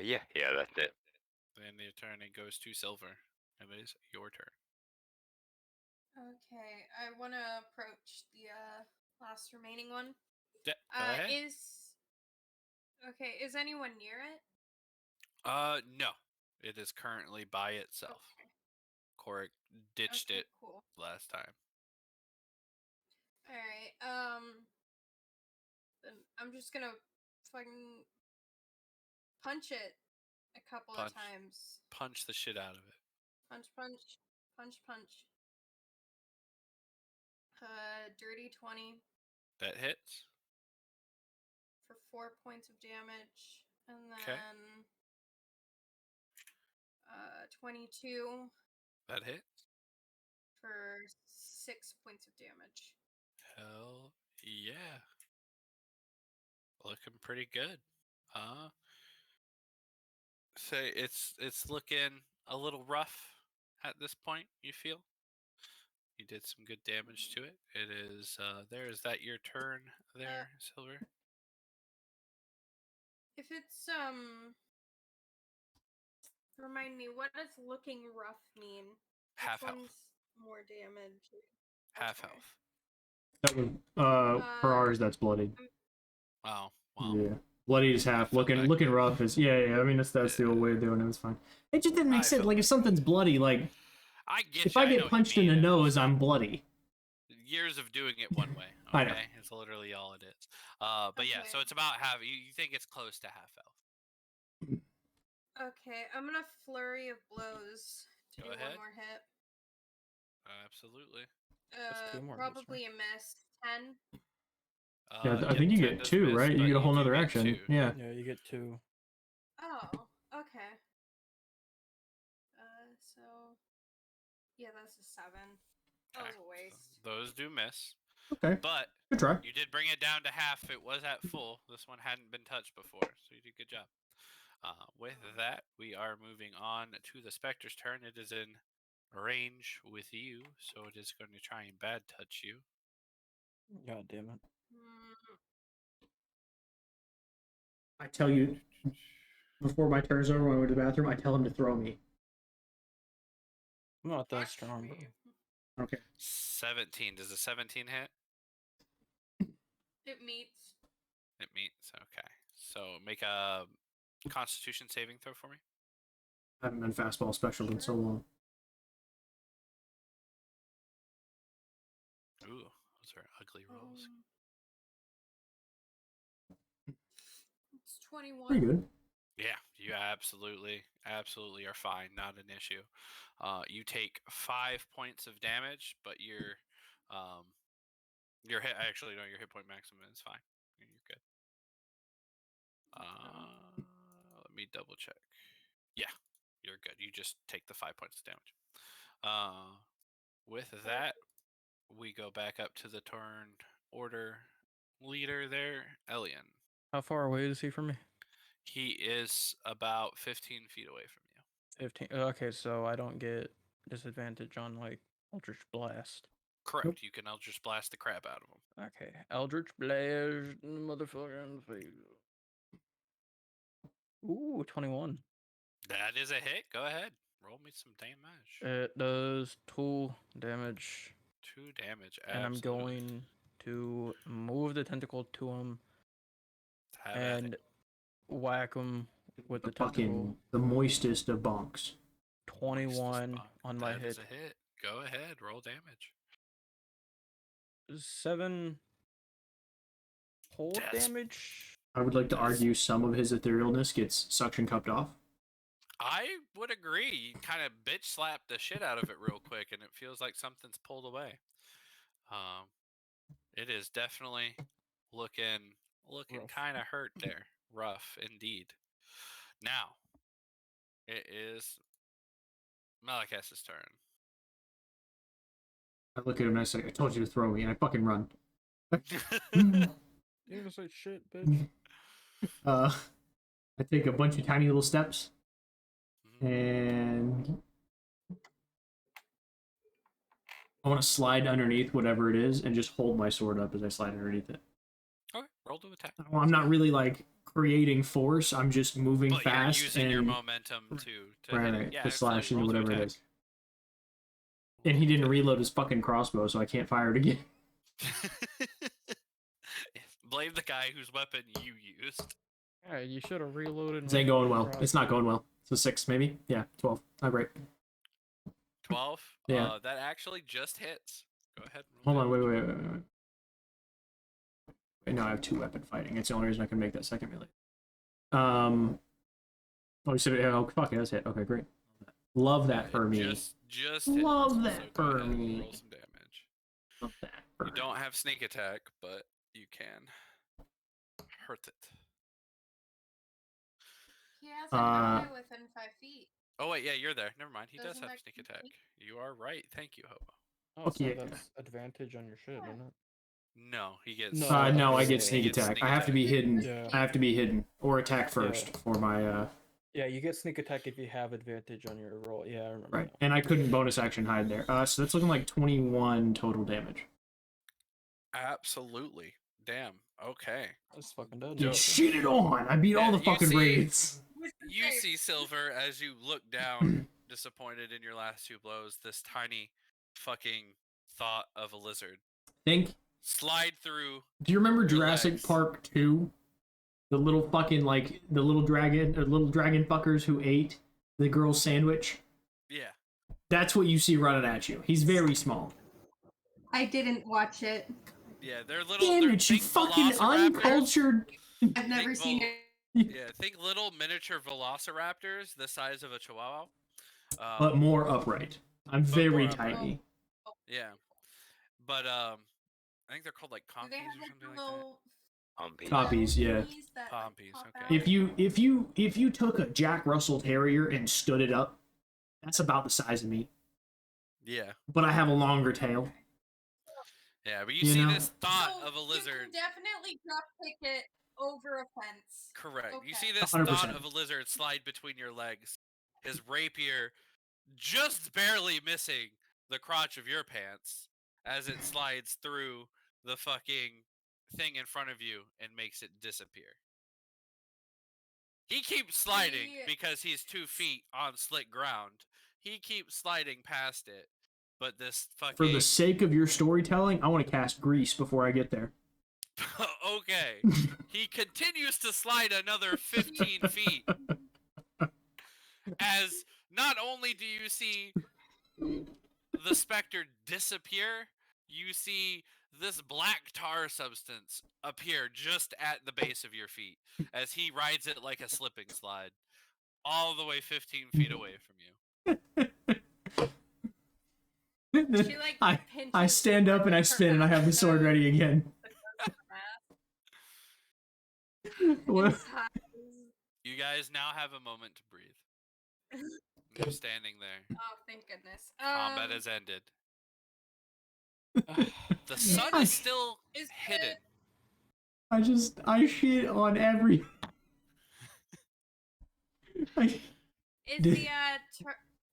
Yeah, that's it. The end of your turn, it goes to Silver. It is your turn. Okay, I want to approach the last remaining one. Yeah, go ahead. Is anyone near it? No. It is currently by itself. Okay. Korik ditched Okay, it cool. last time. All right. Then I'm just gonna fucking punch it a couple of times. Punch the shit out of it. Punch, punch, punch, punch. Dirty 20 That hits. for 4 points of damage, and then Okay. 22 That hits. for 6 points of damage. Hell yeah. Looking pretty good. Say it's looking a little rough at this point, you feel? You did some good damage to it. It is there. Is that your turn there, Silver? If it's remind me, what does looking rough mean? Half Which health. one's more damage? Half Okay. health. That would for ours that's bloodied. Oh, well. Yeah. Bloodied is half. felt that Looking good. rough is yeah. I mean that's the old way of doing it. It's fine. It just didn't make I sense. felt Like if something's bloody, like I get if you. I I know get what punched you in the mean. nose, I'm bloody. Years of doing it one way. I know. Okay, it's literally all it is. But yeah, so Okay. it's about half. You think it's close to half health? Okay, I'm gonna flurry of blows to Go do ahead. one more hit. Absolutely. That's 2 more hits, Probably a miss. 10. Yeah, I think you 10 get does 2, miss, right? You but get a whole do nother get action. 2. Yeah. Yeah, you get 2. Oh, okay. So yeah, that's a 7. That was a Okay, so waste. those do miss. Okay. But Good try. you did bring it down to half. It was at full. This one hadn't been touched before, so you did a good job. With that, we are moving on to the Spectre's turn. It is in range with you, so it is going to try and bad touch you. God damn it. I tell you, before my turn's over, when I go to the bathroom, I tell him to throw me. I'm not that Fuck strong, bro. me. Okay. 17. Does a 17 hit? It meets. It meets. Okay. So make a Constitution saving throw for me. I haven't been fastball special in so long. Ooh, those are ugly rolls. It's 21. Pretty good. Yeah, you absolutely are fine. Not an issue. You take 5 points of damage, but your hit actually no, your hit point maximum is fine. You're good. Let me double check. Yeah, you're good. You just take the 5 points of damage. With that, we go back up to the turn order leader there, Elian. How far away is he from me? He is about 15 feet away from you. 15. Okay, so I don't get disadvantage on like Eldritch Blast. Correct. Nope. You can Eldritch Blast the crap out of him. Okay, Eldritch Blast, motherfucker in the face. Ooh, 21. That is a hit. Go ahead. Roll me some damage. It does 2 damage. 2 damage. And I'm Absolutely. going to move the tentacle to him Have at and it. whack him with the tentacle. Fucking the moistest of bonks. 21 on my That hit. is a hit. Go ahead. Roll damage. 7 cold damage. I would like to argue some of his etherealness gets suction cupped off. I would agree. You kind of bitch slapped the shit out of it real quick, and it feels like something's pulled away. It is definitely looking kind of hurt there. Rough indeed. Now, it is Malakas's turn. I look at him and I say, I told you to throw me, and I fucking run. You gonna say shit, bitch? I take a bunch of tiny little steps Mhm. and I want to slide underneath whatever it is and just hold my sword up as I slide underneath it. Okay, roll to attack. Well, I'm not really like creating force. I'm just moving But fast you're using and your momentum to right, hit it. right, Yeah, to slash absolutely. into Roll to whatever it attack. is. And he didn't reload his fucking crossbow, so I can't fire it again. Blame the guy whose weapon you used. Yeah, you should have reloaded. This ain't going well. It's not going well. It's a 6, maybe? Yeah, 12. Not great. 12. Yeah. That actually just hits. Go ahead. Hold on, wait. Wait, no, I have 2 weapon fighting. It's the only reason I can make that second melee. Oh, you said it. Oh, fuck, it does hit. Okay, great. Love that for me. Just Love hit. that So go for ahead and me. roll some damage. Love that for You me. don't have sneak attack, but you can hurt it. He has an ally within 5 feet. Oh wait, yeah, you're there. Never mind. He does Doesn't have that sneak complete? attack. You are right. Thank you, Hobo. Oh, Fuck so yeah. that's advantage on your shit, isn't it? No, he gets. No, No, I okay, get yeah, sneak he gets attack. sneak I have to be attack. hidden. Yeah. I have to be hidden or attack first for my Yeah, you get sneak attack if you have advantage on your roll. Yeah, I remember. right. Now. And I couldn't bonus action hide there. So that's looking like 21 total damage. Absolutely. Damn. Okay. That's fucking dead. Get Dope. shitted on. I beat all the You fucking see- raids. You see Silver as you look down, disappointed in your last 2 blows. This tiny, fucking thought of a lizard Think. slide through. Do you remember Your Jurassic legs. Park 2? The little fucking like the little dragon fuckers who ate the girl's sandwich. Yeah. That's what you see running at you. He's very small. I didn't watch it. Yeah, they're little. Damn they're it, you think fucking velociraptors. uncultured. I've never Think seen vol- it. Yeah, think little miniature velociraptors the size of a chihuahua. But more upright. I'm But very more upright. tiny. Yeah, but I think they're called like Do they compies have or like something the like that. little Humpy. Copies, yeah. thingies that, like, Pompies, pop okay. out? If you took a Jack Russell Terrier and stood it up, that's about the size of me. Yeah, But I have a longer tail. yeah, but you You see know? this thought So of a You lizard. can definitely drop kick it over a fence. Correct. You Okay. see this 100%. thought of a lizard slide between your legs. His rapier just barely missing the crotch of your pants as it slides through the fucking thing in front of you and makes it disappear. He keeps sliding The- because he's 2 feet on slick ground. He keeps sliding past it, but this fucking For the sake of your storytelling, I want to cast Grease before I get there. okay. He continues to slide another 15 feet. As not only do you see the specter disappear, you see this black tar substance appear just at the base of your feet as he rides it like a slipping slide, all the way 15 feet away from you. She, like, I pinches stand up and I her spin and I have the sword back ready again. What? and sighs. You guys now have a moment to breathe. You're standing there. Oh, thank goodness. Combat has ended. Ah, The sun I- is still Is hidden. I shit on every. I, Is Did- the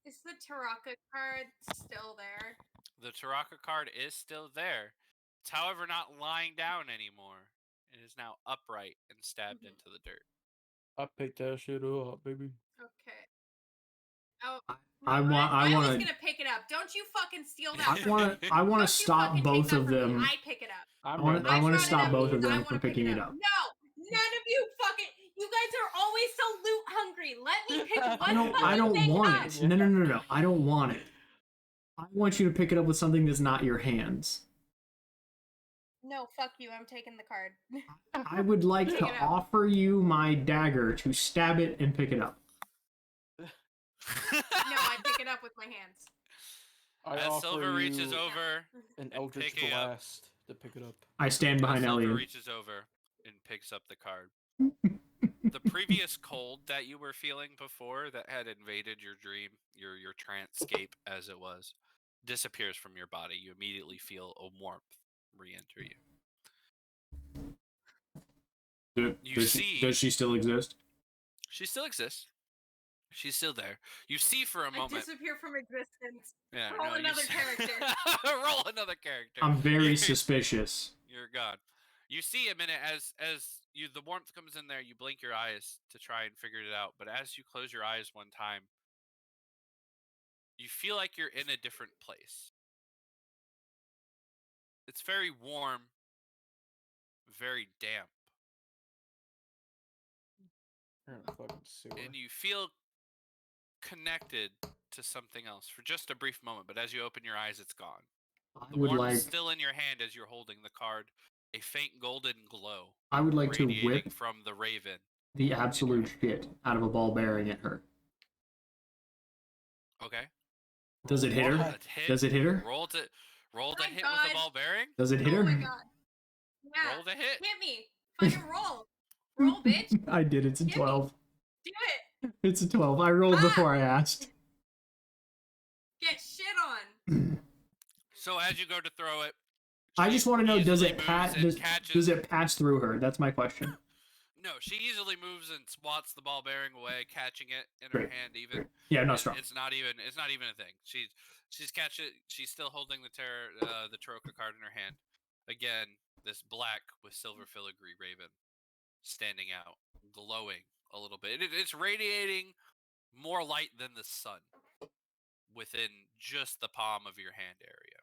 is the Taraka card still there? The Taraka card is still there. It's however not lying down anymore. It is now upright and stabbed into the dirt. I picked that shit up, baby. Okay. Oh, I no, want- I was wanna- gonna pick it up. Don't you fucking steal that. I from want me. to. I want Don't to you stop fucking take both that of from me. them. I pick it up. I I wanna- remember. I wanna brought it stop up both of because I them from wanna pick picking it up. No, none of you fucking. You guys are always so loot hungry. Let me pick one I don't fucking thing want up. it. No. I don't want it. I want you to pick it up with something that's not your hands. No, fuck you. I'm taking the card. I would like Pick to it up. offer you my dagger to stab it and pick it up. No, I pick it up with my hands. I As offer Silver reaches you over, an Eldritch picking up. Blast to pick it up. I stand behind Silver Elliot. reaches over and picks up the card. The previous cold that you were feeling before that had invaded your dream, your trance'scape as it was, disappears from your body. You immediately feel a warmth re-enter you. Does she still exist? She still exists. She's still there. You see for a I moment. disappear from existence. Yeah, Roll no, you another see- character. Roll another character. I'm very suspicious. You're gone. You see a minute as the warmth comes in there. You blink your eyes to try and figure it out. But as you close your eyes one time, you feel like you're in a different place. It's very warm, very damp, You're in a fucking sewer. and you feel connected to something else for just a brief moment. But as you open your eyes, it's gone. I The would warmth like is still in your hand as you're holding the card. A faint golden glow I would like to radiating whip from the raven. the absolute shit out of a ball bearing at her. Okay. Does it hit her? What? Does it hit her? Roll to Oh my hit with God. a ball bearing. Does it hit Oh her? my god. Yeah. Roll to hit. Hit me. Fucking roll. Roll, bitch. I did. It's a Hit me. 12. Do it. It's a 12. I rolled before I asked. Get shit on. So as you go to throw it, I just want to know, does easily it moves and catches. does it pass through her? That's my question. No, she easily moves and swats the ball bearing away, catching it in her Great. hand. Even Yeah, no and strong. it's not even a thing. She's catch it. She's still holding the Troca card in her hand. Again, this black with silver filigree raven standing out, glowing a little bit. It's radiating more light than the sun within just the palm of your hand area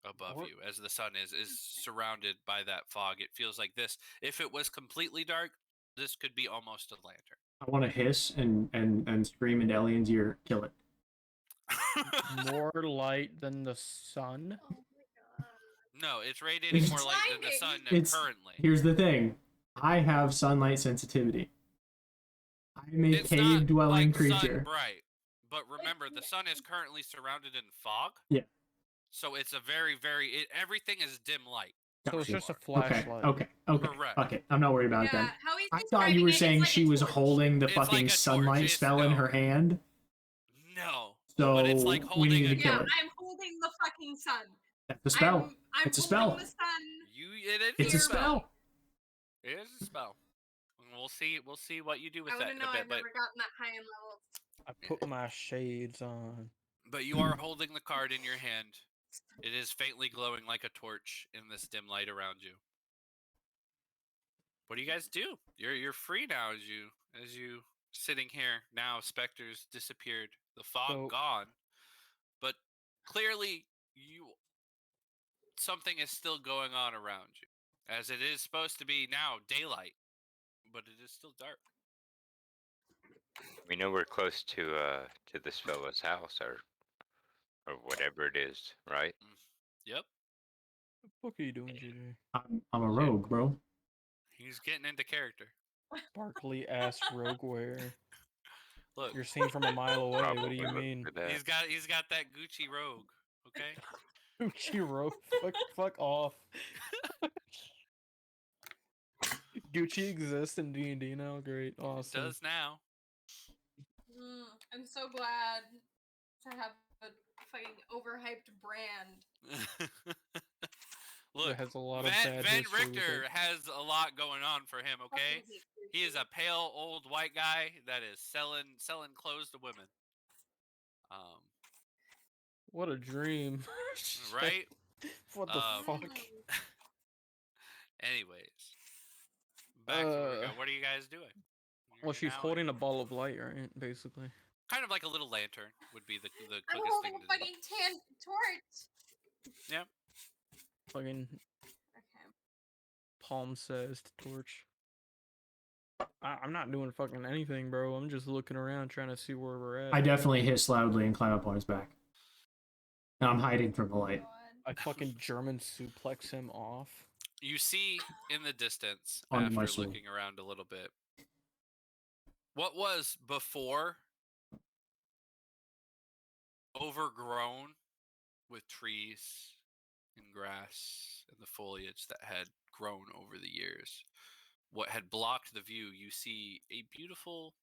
above What? you, as the sun is surrounded by that fog. It feels like this. If it was completely dark, this could be almost a lantern. I want to hiss and scream into Elian's ear, kill it. More light than the sun? Oh my god. No, it's radiating more light than the sun currently. Here's the thing. I have sunlight sensitivity. I'm a It's not cave-dwelling like creature. sun bright, but remember, the sun is currently surrounded in fog. Yeah. So it's a everything is dim light. So it's just a Okay, flashlight. okay. Correct. Okay, I'm not worried about it Yeah, then. how he's I thought you were describing it, it's saying like she a was torch. holding the It's like fucking a torch, sunlight it's- spell in no. her hand. No. So But it's like we holding need a- to Yeah, kill it. I'm holding the fucking sun. That's a spell. I'm It's a holding spell. the sun. It's a Here. spell. It is a spell. And we'll see what you do with I that wouldn't in know. a bit. I've never gotten that high in levels. I put my shades on. But you are holding the card in your hand. It is faintly glowing like a torch in this dim light around you. What do you guys do? You're free now as you sitting here now. Specters disappeared, the fog So- gone, but clearly something is still going on around you, as it is supposed to be now daylight, but it is still dark. We know we're close to this fellow's house or whatever it is, right? Yep, What the fuck are you doing, JJ? I'm a rogue, bro. he's getting into character. Sparkly ass rogue wear. Look, You're seen from a mile away. What do you Probably mean? look for that. he's got that Gucci rogue. Okay. Gucci rogue. Fuck off. Gucci exists in D&D now. Great, It awesome. does now. I'm so glad to have a fucking overhyped brand. Look, It has a lot of Van bad history with Richter it. has a lot going on for him. Okay, Fucking hate he is Gucci. a pale old white guy that is selling clothes to women. What a dream. Right. What the fuck? Anyways, back to where we go. Uh, What are you guys doing? Well, You're she's now holding in- a ball of light, right? Basically. kind of like a little lantern would be the I'm quickest holding thing a to do. fucking torch. Fucking Okay. palm-sized torch. I'm not doing fucking anything, bro. I'm just looking around trying to see where we're at. I definitely hiss loudly and climb up on his back. And I'm hiding from the light. God. I fucking German suplex him off. You see in the distance On my after soul. looking around a little bit. What was before overgrown with trees and grass and the foliage that had grown over the years. What had blocked the view, you see a beautiful,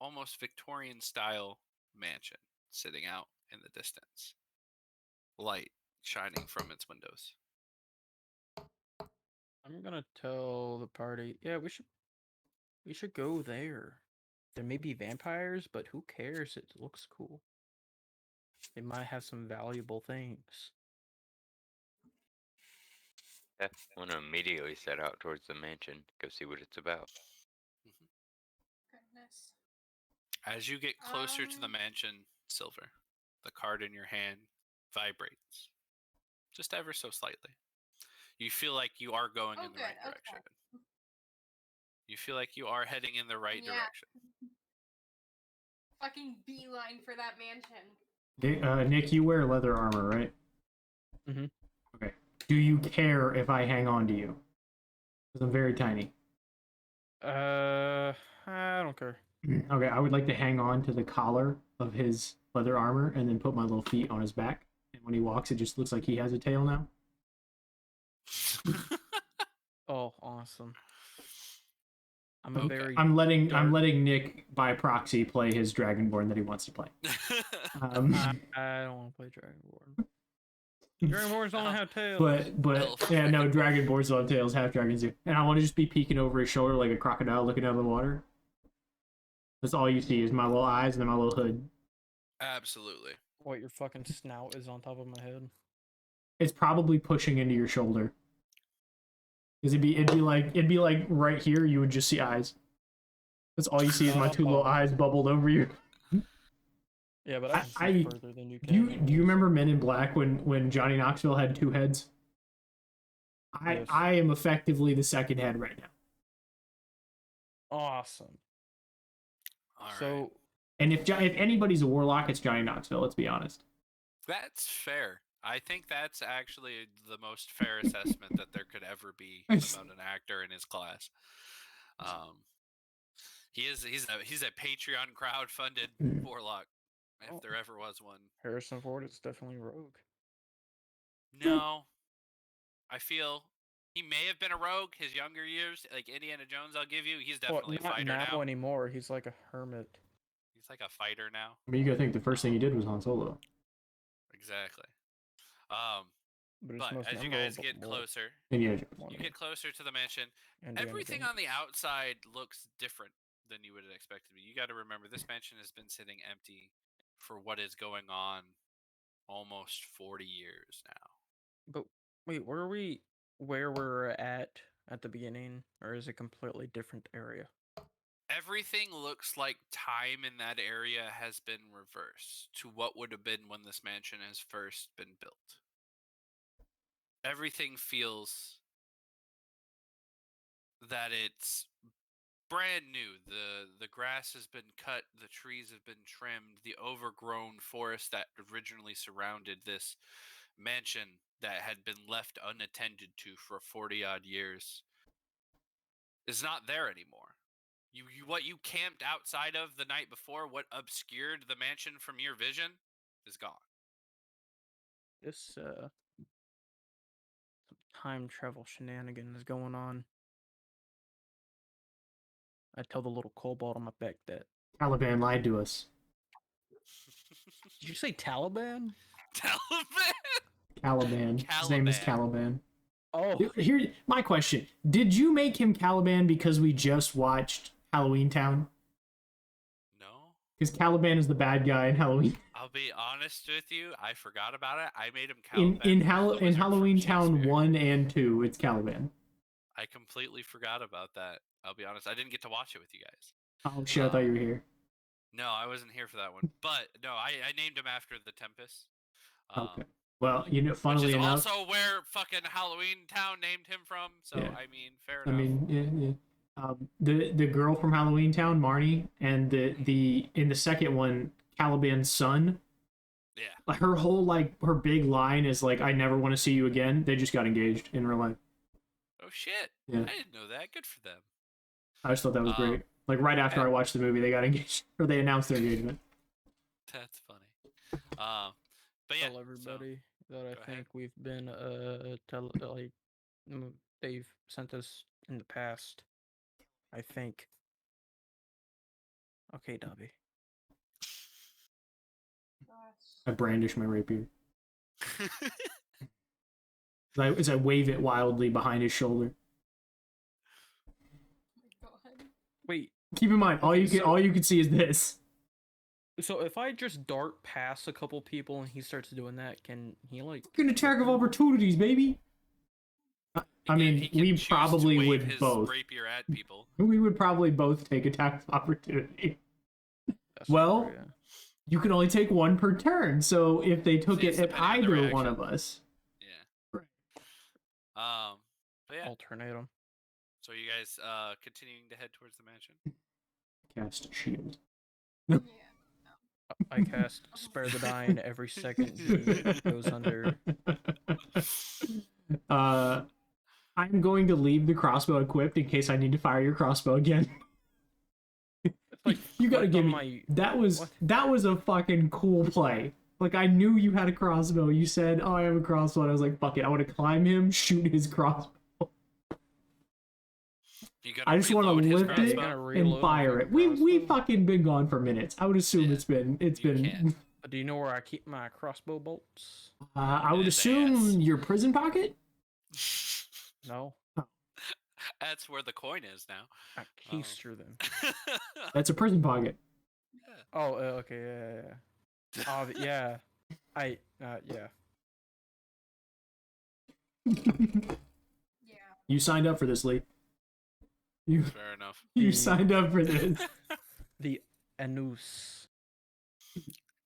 almost Victorian style mansion sitting out in the distance. Light shining from its windows. I'm gonna tell the party. Yeah, we should go there. There may be vampires, but who cares? It looks cool. They might have some valuable things. Yeah, I want to immediately set out towards the mansion, go see what it's about. Goodness. As you get closer to the Um, mansion, Silver, the card in your hand vibrates, just ever so slightly. You feel like you are going Oh, in the good, right okay. direction. You feel like you are heading in the right Yeah. direction. Fucking beeline for that mansion. Nick, you wear leather armor, right? Mhm. Okay. Do you care if I hang on to you? Because I'm very tiny. I don't care. Okay, I would like to hang on to the collar of his leather armor and then put my little feet on his back. And when he walks, it just looks like he has a tail now. Oh, awesome. I'm a Okay. very. I'm letting dark- Nick by proxy play his Dragonborn that he wants to play. I don't want to play Dragonborn. Dragonborns don't Oh, have tails. But yeah, no, Dragonborns don't have tails, half dragons do. And I want to just be peeking over his shoulder like a crocodile looking out of the water. That's all you see is my little eyes and then my little hood. Absolutely. What, your fucking snout is on top of my head? It's probably pushing into your shoulder. Because it'd be like right here, you would just see eyes. That's all you see is my two little eyes bubbled over you. Yeah, but I can see I- further than you can. Do you anyways. remember Men in Black when Johnny Knoxville had two heads? Yes. I am effectively the second head right now. Awesome. All right. So, And if anybody's a warlock, it's Johnny Knoxville. Let's be honest. That's fair. I think that's actually the most fair assessment that there could ever be about an actor in his class. He's a Patreon crowd-funded warlock, if there ever was one. Harrison Ford is definitely rogue. No, I feel he may have been a rogue his younger years, like Indiana Jones. I'll give you. He's definitely Well, a not fighter now now. anymore. He's like a hermit. He's like a fighter now. I mean, you gotta think the first thing he did was Han Solo. Exactly. But, But as you guys get closer, Indiana Jones. you get closer to the mansion. Indiana Everything Jones. on the outside looks different than you would have expected to be. You got to remember, this mansion has been sitting empty for what is going on almost 40 years now. But wait, were we where we're at the beginning, or is it a completely different area? Everything looks like time in that area has been reversed to what would have been when this mansion has first been built. Everything feels that it's brand new. The grass has been cut, the trees have been trimmed, the overgrown forest that originally surrounded this mansion that had been left unattended to for 40 odd years is not there anymore. You what you camped outside of the night before, what obscured the mansion from your vision, is gone. This some time travel shenanigans going on. I tell the little kobold on my back that. Taliban lied to us. Did you say Taliban? Taliban. Caliban. His name is Caliban. Oh, Here, my question: did you make him Caliban because we just watched Halloween Town? No. Because Caliban is the bad guy in Halloween. I'll be honest with you, I forgot about it. I made him In Caliban. because the wizard from Halloween Town Shakespeare. 1 and 2, it's Caliban. I completely forgot about that. I'll be honest. I didn't get to watch it with you guys. Oh shit! I thought you were here. No, I wasn't here for that one. But no, I named him after the Tempest. Okay. Well, you know, Which funnily is enough, also where fucking Halloween Town named him from. So Yeah. I mean, fair I enough. mean, the girl from Halloween Town, Marnie, and the in the second one, Caliban's son. Yeah. Like her whole her big line is like, "I never want to see you again." They just got engaged in real life. Oh shit! Yeah. I didn't know that. Good for them. I just thought that was great. Like right after I watched the movie, they got engaged or they announced their engagement. That's funny. But yeah. tell everybody that I go ahead. think we've been they've sent us in the past. I think. Okay, Dobby. I brandish my rapier as I wave it wildly behind his shoulder. Keep in mind, all you can see is this. So if I just dart past a couple people and he starts doing that, can he like? Fucking attack of opportunities, baby. I mean, He can we choose to probably wave would his both. rapier at people. We would probably both take attack of opportunity. That's Well, true, yeah. you can only take one per turn, so if they took See, it it's at depending on the either one reaction. of us. Yeah. But yeah. Alternate him. So you guys continuing to head towards the mansion. Cast shield. Yeah. I cast Spare the Dying every second he goes under. I'm going to leave the crossbow equipped in case I need to fire your crossbow again. Like, You gotta clicked give on me my- that what? was a fucking cool play. Like, I knew you had a crossbow. You said, "Oh, I have a crossbow." And I was like, "Fuck it, I want to climb him, shoot his crossbow." I just want to reload his lift it crossbow? and fire it. We fucking been gone for minutes. I would assume Yeah, it's been you can't. Do you know where I keep my crossbow bolts? I would His assume ass. your prison pocket. No, That's where the coin is now. I keister them. That's a prison pocket. Oh, okay, yeah. Yeah. Yeah. Yeah. You signed up for this, Lee. You Fair enough. you The- signed up for this. The anus.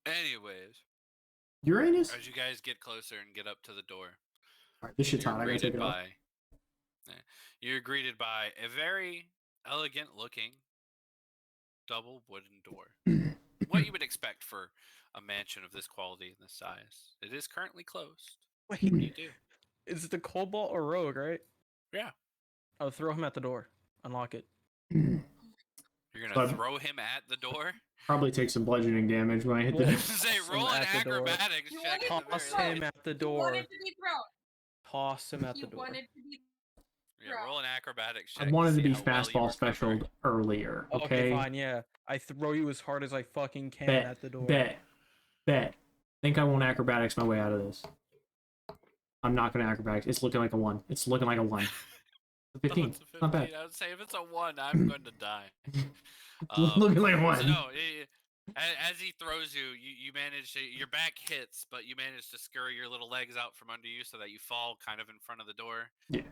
Anyways, Uranus? as you guys get closer and get up to the door, Alright, this shit's you're hot. I gotta take greeted it off. by you're greeted by a very elegant looking double wooden door. What you would expect for a mansion of this quality and this size. It is currently closed. Wait, What do you do? is the Cobalt a rogue, right? Yeah. I'll throw him at the door. Unlock it. You're gonna But- throw him at the door? Probably take some bludgeoning damage when I hit Well, the. Say Toss him roll an at the door. acrobatics You check. wanted at the Toss very him least. at the You door. wanted to be thrown. Toss him at the You door. wanted to be. Yeah, roll an acrobatics check. I wanted to see be how well you fastball recover. specialed earlier. Okay, Okay. fine, yeah. I throw you as hard as I fucking can Bet. at the door. Bet. Think I won't acrobatics my way out of this. I'm not gonna acrobatics. It's looking like a 1. It's looking like a 1. Oh, 15. it's a Not bad. 15. I would say if it's a 1, I'm going to die. Looking like a So 1. no, as he throws you, you manage to, your back hits, but you manage to scurry your little legs out from under you so that you fall kind of in front of the door. Yeah.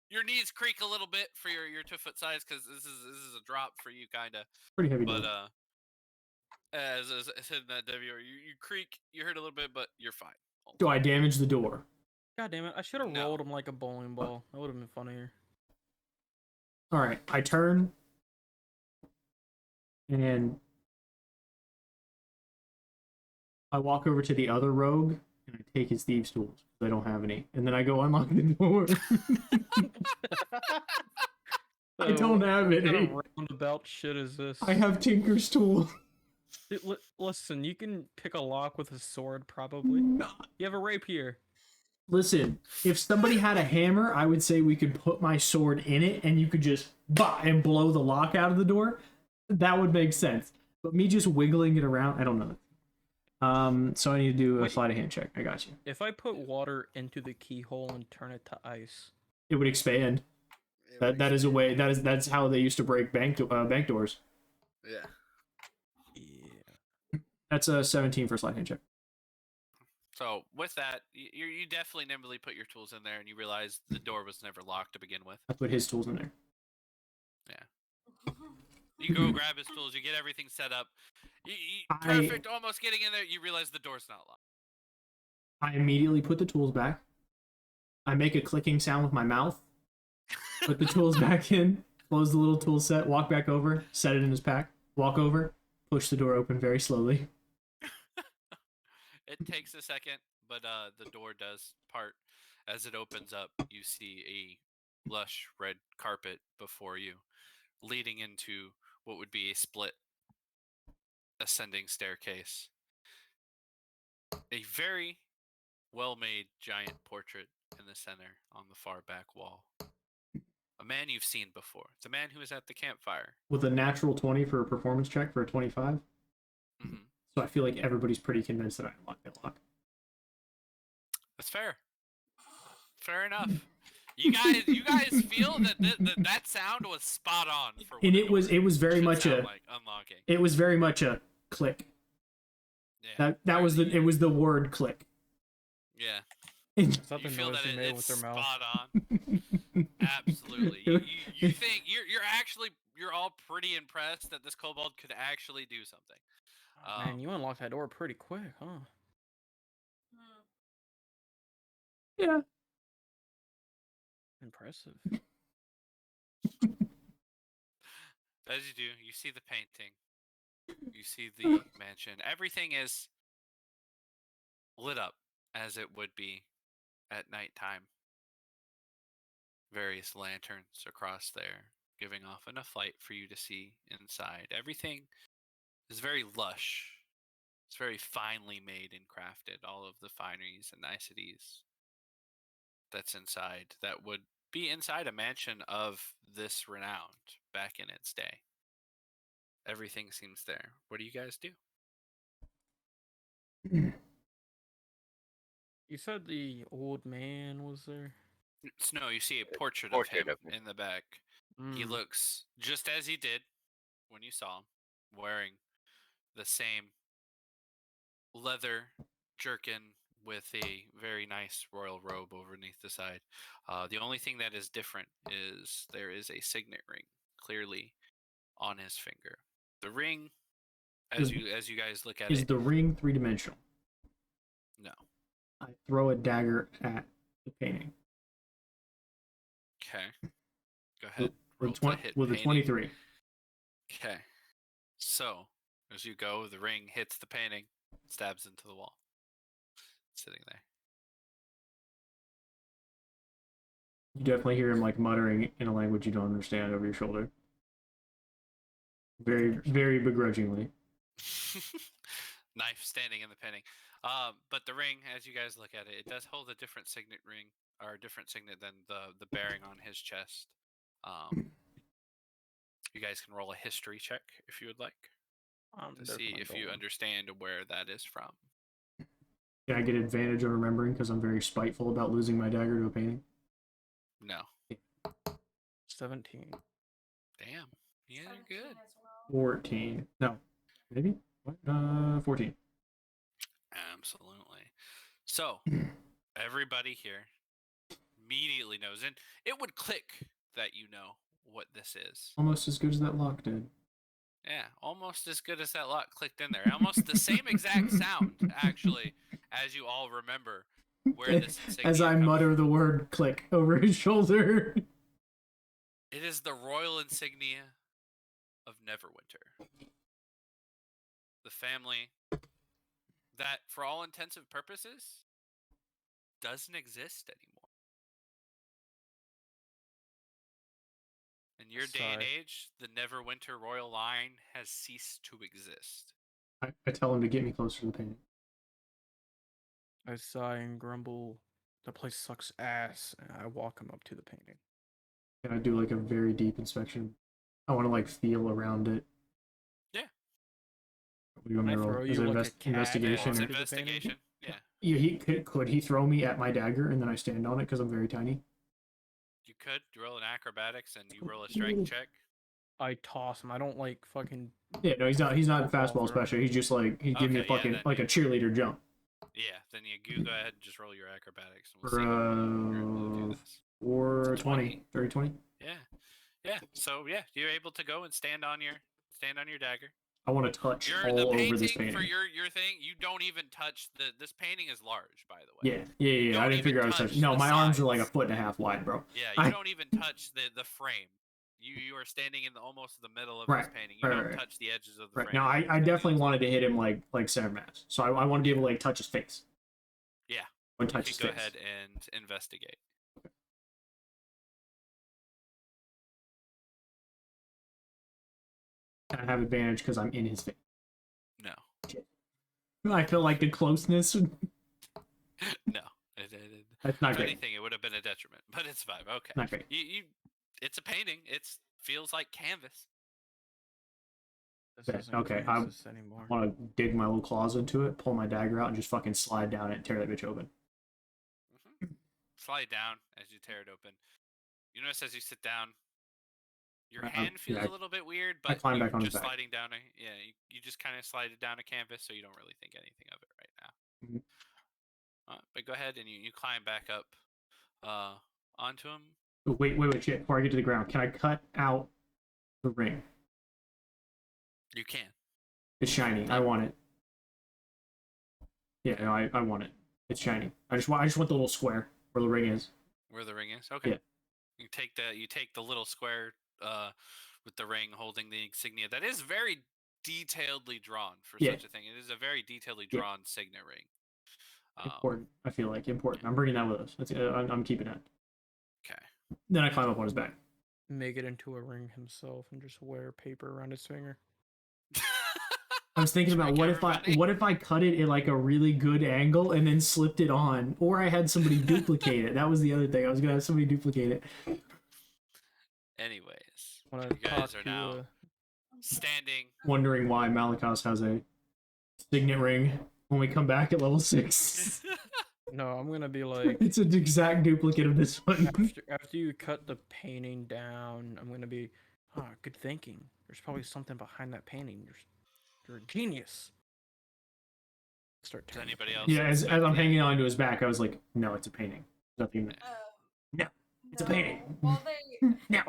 Your knees creak a little bit for your 2-foot size because this is a drop for you, kind of. Pretty heavy. But But as I said in that W, you creak, you hurt a little bit, but you're fine. do I damage the door? God damn it, I should have No. rolled him like a bowling ball. That would have been funnier. All right. I turn and I walk over to the other rogue and I take his thieves' tools. I don't have any, and then I go unlock the door. I don't have What kind any. of roundabout shit is this? I have Tinker's tool. Dude, listen, you can pick a lock with a sword, probably. You have a rapier. Listen, if somebody had a hammer, I would say we could put my sword in it and you could just bah and blow the lock out of the door. That would make sense. But me just wiggling it around, I don't know. So I need to do a Wait. sleight of hand check. I got you. If I put water into the keyhole and turn it to ice, It would expand. That is a way. That's how they used to break bank doors. Yeah. yeah. That's a 17 for sleight of hand check. So with that, you definitely nimbly put your tools in there, and you realize the door was never locked to begin with. I put his tools in there. You go grab his tools, you get everything set up. Perfect, almost getting in there. You realize the door's not locked. I immediately put the tools back. I make a clicking sound with my mouth. Put the tools back in. Close the little tool set. Walk back over. Set it in his pack. Walk over. Push the door open very slowly. It takes a second, but the door does part. As it opens up, you see a lush red carpet before you, leading into what would be a split ascending staircase. A very well-made giant portrait in the center on the far back wall. A man you've seen before. It's a man who was at the campfire. With a natural 20 for a performance check for a 25. Hmm. So I feel like everybody's pretty convinced that I unlocked that lock. That's fair. Fair enough. You guys feel that that sound was spot on for what And a it was door very should much sound a like unlocking. it was very much a click. Yeah, That was clearly it was the word click. Yeah. Is that You the feel noise that they made it's with their mouth? spot on. Absolutely. You think you're all pretty impressed that this kobold could actually do something. Man, you unlocked that door pretty quick, huh? Hmm. Yeah. Impressive. As you do, you see the painting. You see the mansion. Everything is lit up as it would be at nighttime. Various lanterns across there, giving off enough light for you to see inside. Everything is very lush. It's very finely made and crafted. All of the fineries and niceties that's inside that would be inside a mansion of this renowned back in its day. Everything seems there. What do you guys do? You said the old man was there? No, you see a portrait of portrait him of him. in the back. He Mm. looks just as he did when you saw him, wearing the same leather jerkin with a very nice royal robe underneath the side. The only thing that is different is there is a signet ring clearly on his finger. The ring, as you guys look at Is it, the ring 3-dimensional? no. I throw a dagger at the painting. Okay, go ahead. Roll With, to hit with a painting. 23. Okay, so as you go, the ring hits the painting, stabs into the wall, sitting there. You definitely hear him like muttering in a language you don't understand over your shoulder. Very, very begrudgingly. Knife standing in the painting. But the ring, as you guys look at it, it does hold a different signet ring, or a different signet than the bearing on his chest. You guys can roll a history check if you would like to see if you understand where that is from. Can I get advantage of remembering because I'm very spiteful about losing my dagger to a painting? No. 17. Damn. Yeah, 17 you're good. as well. 14. No. Maybe? What? 14. Absolutely. So, everybody here immediately knows, and it would click that you know what this is. Almost as good as that lock did. Yeah, almost as good as that lock clicked in there. Almost the same exact sound, actually, as you all remember where this insignia As I comes mutter from. the word click over his shoulder. It is the royal insignia of Neverwinter. The family that, for all intents and purposes, doesn't exist anymore. In your day and Sorry. age, the Neverwinter royal line has ceased to exist. I tell him to get me closer to the painting. I sigh and grumble, the place sucks ass, and I walk him up to the painting. Can I do like a very deep inspection? I want to like feel around it. Yeah. What do you want me to Can I roll? throw Is you it like a cat investigation? It's onto Or... the painting? investigation. Yeah. Yeah, could he throw me at my dagger and then I stand on it because I'm very tiny? You could roll an acrobatics and you roll a strength check. I toss him. I don't like fucking. Yeah, no, he's not. He's not Football fastball throw. special. He's just like he give me a Okay, yeah, fucking then like a cheerleader jump. Yeah, then you go ahead and just roll your acrobatics. And we'll see how well you're able to do this. Or It's a 20. 30, 20. Yeah. Yeah. So yeah, you're able to go and stand on your dagger. I want to touch The all over this painting for painting. your thing, you don't even touch this painting is large, by the way. Yeah. I don't didn't figure even I was touch touching. No, the my arms are like a sides. 1.5 wide, bro. Yeah, you I- don't even touch the frame. You are standing in almost the middle of Right, this painting. You right, don't right. touch the edges of the Right frame. now, I definitely wanted to hit him like center mass. So I want to be able to like touch his face. Yeah. Or You touch can his go face. ahead and investigate. And I have advantage because I'm in his face. No. I feel like the closeness. No. That's not If great. anything, it would have been a detriment, but it's fine. Okay. Not great. It's a painting. It feels like canvas. This isn't Okay, Kansas anymore. I want to dig my little claws into it, pull my dagger out, and just fucking slide down it and tear that bitch open. slide down as you tear it open. You notice as you sit down, your Yeah, hand feels yeah, a little bit weird, I but climb you back on his just back. sliding down you just kind of slide it down a canvas, so you don't really think anything of it right now. Mhm. But go ahead and you climb back up onto him. Wait, shit. Before I get to the ground, can I cut out the ring? You can. It's shiny. I want it. Yeah, no, I want it. It's shiny. I just want the little square where the ring is. Where the ring is? Okay. Yeah. You take the little square with the ring holding the insignia. That is very detailedly drawn for Yeah. such a thing. It is a very detailedly Yeah. drawn signet ring. Important. I feel like important. Yeah. I'm bringing that with us. I'm keeping it. Okay. Then I climb up on his back. Make it into a ring himself and just wear paper around his finger. I was thinking about Trick everybody. what if I cut it at like a really good angle and then slipped it on, or I had somebody duplicate it. That was the other thing. I was gonna have somebody duplicate it. Anyways, Wanna you guys talk are to, now standing. Wondering why Malakas has a signet ring when we come back at level 6. No, I'm gonna be like, It's an exact duplicate of this one. after you cut the painting down, I'm gonna be, good thinking. There's probably something behind that painting. You're a genius. Start Does tearing the anybody painting. else? Yeah, as I'm inspect it? hanging onto his back, I was like, no, it's a painting. Nothing. Um, It's a painting. While they No.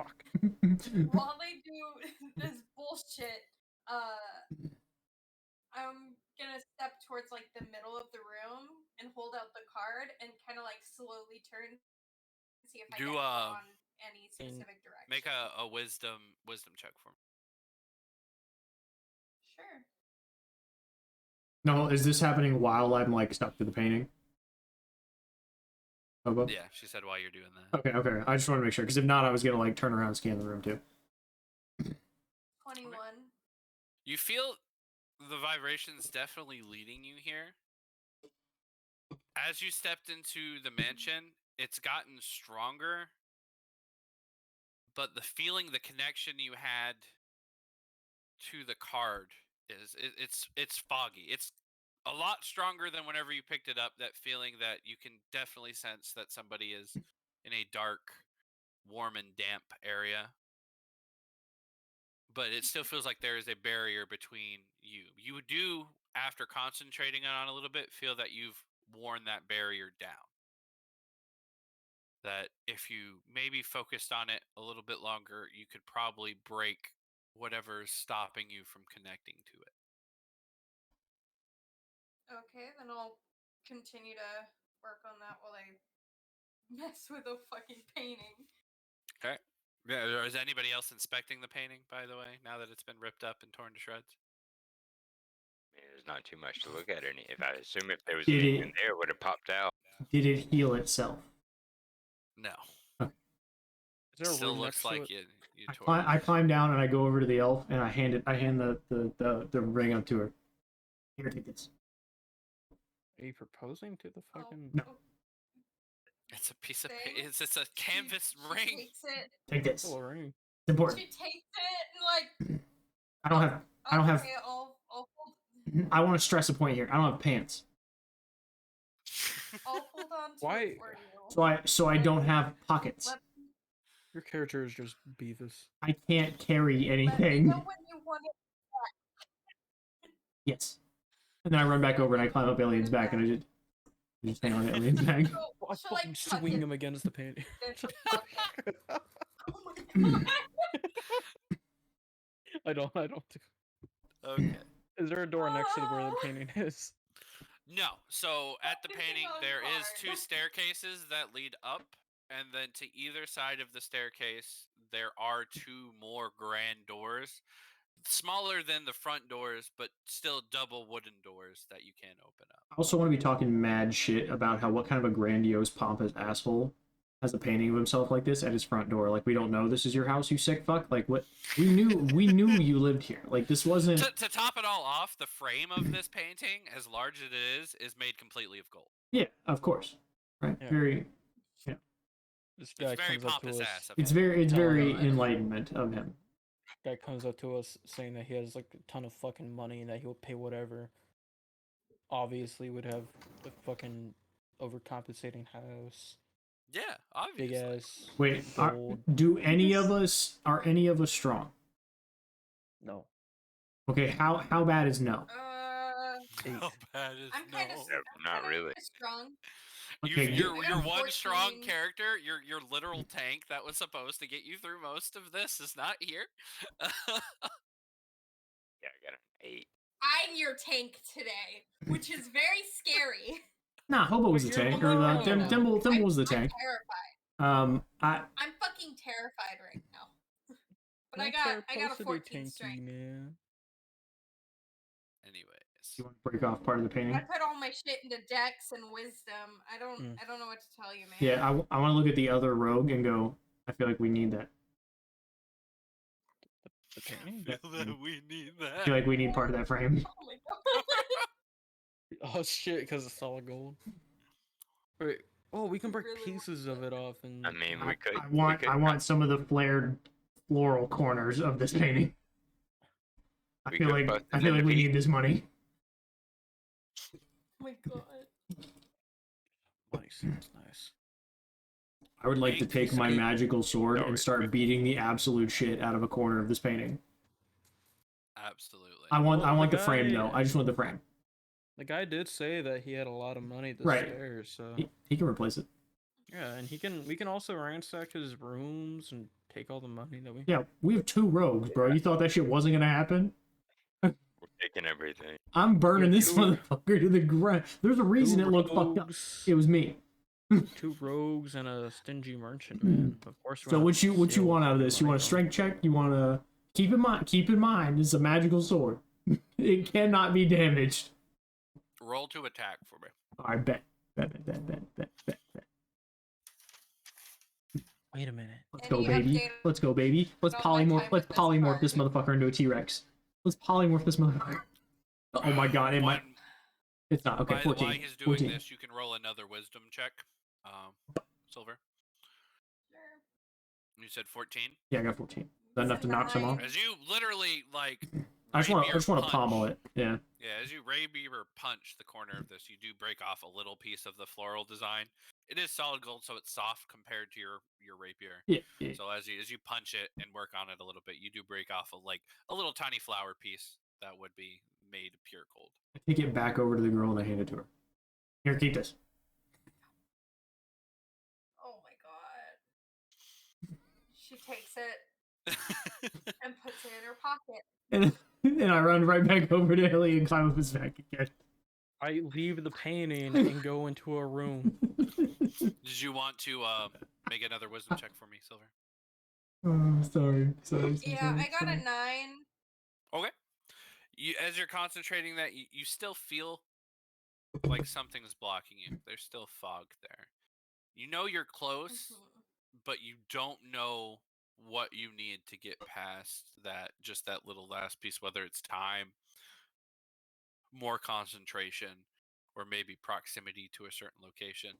while they do this bullshit, I'm gonna step towards like the middle of the room and hold out the card and kind of like slowly turn, see if I Do, get on any specific direction. Make a wisdom check for me. Sure. No, is this happening while I'm like stuck to the painting? Bobo? Yeah, she said while you're doing that. Okay. I just want to make sure, because if not, I was gonna like turn around and scan the room too. 21. You feel the vibrations definitely leading you here. As you stepped into the mansion, it's gotten stronger, but the feeling, the connection you had to the card it's foggy. It's a lot stronger than whenever you picked it up. That feeling that you can definitely sense that somebody is in a dark, warm, and damp area. But it still feels like there is a barrier between you. You do, after concentrating on it a little bit, feel that you've worn that barrier down. That if you maybe focused on it a little bit longer, you could probably break whatever's stopping you from connecting to it. Okay, then I'll continue to work on that while I mess with a fucking painting. Okay. Yeah, is anybody else inspecting the painting, by the way, now that it's been ripped up and torn to shreds? There's not too much to look at. If I assume if there was Did anything it- there, it would have popped out. Did it heal itself? No. Is there a Still room looks next to like it? you tore it. I climb down and I go over to the elf and I hand the ring up to her. Here, take this. Are you proposing to the fucking? No. It's a piece of Thing? it's a canvas She ring. takes it. Take this. Little ring. It's important. She takes it and like. I don't have. Okay, I'll hold. I want to stress a point here. I don't have pants, I'll hold on to Why- it for you. so I don't have pockets. Let, Your character is just Beavis. I can't carry let me anything. know when you want it. Yes. And then I run back over and I climb up Alien's back and I just hang on to Alien's back. So, I she'll, like, fucking tuck swing it him against the painting. in her pocket. Oh my god. I don't. Okay. Is there a door next to where the painting is? No. So at the Focusing painting, on there is card. 2 staircases that lead up, and then to either side of the staircase, there are 2 more grand doors, smaller than the front doors, but still double wooden doors that you can open up. I also want to be talking mad shit about what kind of a grandiose, pompous asshole has a painting of himself like this at his front door. Like, we don't know this is your house, you sick fuck. Like, what? We knew you lived here. Like, this wasn't. To top it all off, the frame of this painting, as large as it is made completely of gold. Yeah, of course. Right. Yeah. Very. This guy It's very comes up to pompous us. ass. It's very God. enlightenment of him. Guy comes up to us saying that he has like a ton of fucking money and that he'll pay whatever. Obviously, would have a fucking overcompensating house. Yeah, big obviously. ass. Wait, are, gold. do any of us are any of us strong? No. Okay, how bad is no? How bad is I'm kind of no? Not really. strong. Okay, Your I got one strong 14. character, your literal tank that was supposed to get you through most of this is not here. Yeah, I got an 8. I'm your tank today, which is very scary. Nah, Hobo was the But you're tank, or the below. Thimble was the tank. I'm terrified. I I'm fucking terrified right now. But No I got a Terraposity 14 tanky, strength. man. Anyways, you want to break off part of the I painting? put all my shit into Dex and Wisdom. I don't know what to tell you, man. Yeah, I want to look at the other rogue and go. I feel like we need that. The painting? feel that we need I that. feel like we need part of that frame. Oh my god. Oh shit, because it's solid gold. Wait. Oh, we can break Really want pieces of it off and. I mean, we could. I want some of the flared floral corners of this painting. I We feel could like bust I it feel like into we pieces. need this money. Oh my god. Money sounds nice. I would like to Thank take you, my sir. magical sword No, and it's start good. beating the absolute shit out of a corner of this painting. Absolutely. I want Well, the the frame guy- though. I just want the frame. The guy did say that he had a lot of money to Right. spare, so He can replace it. yeah, and we can also ransack his rooms and take all the money that we. Yeah, we have 2 rogues, bro. You thought that shit wasn't gonna happen? We're taking everything. I'm burning this Two- motherfucker to the ground. There's a reason it looked fucked up. It was me. 2 rogues and a stingy merchant, man. Of course. So what you want out of this? You want a strength check? You want to keep in mind this is a magical sword. It cannot be damaged. Roll to attack for me. I bet. Wait a minute. Let's And go, you baby. updated Let's go, baby. Let's all my polymorph. time Let's with this polymorph card. this motherfucker into a T-Rex. Let's polymorph this motherfucker. Oh my god! It might. One- It's not okay. 14. While he's doing 14. this, you can roll another wisdom check. Silver. You said 14. Yeah, I got 14. Is that enough to knock some off? As you literally like. I just want rapier to punch- pommel it. Yeah. Yeah, as you rapier punch the corner of this, you do break off a little piece of the floral design. It is solid gold, so it's soft compared to your rapier. Yeah. So as you punch it and work on it a little bit, you do break off a little tiny flower piece that would be made pure gold. I take it back over to the girl and I hand it to her. Here, keep this. Oh my god. She takes it and puts it in her pocket. And I run right back over to Ellie and climb up his back again. I leave the painting and go into a room. Did you want to make another wisdom check for me, Silver? Oh, sorry. Yeah, I got a 9. Okay. As you're concentrating that, you still feel like something's blocking you. There's still fog there. You know you're close, but you don't know what you need to get past that little last piece, whether it's time, more concentration, or maybe proximity to a certain location.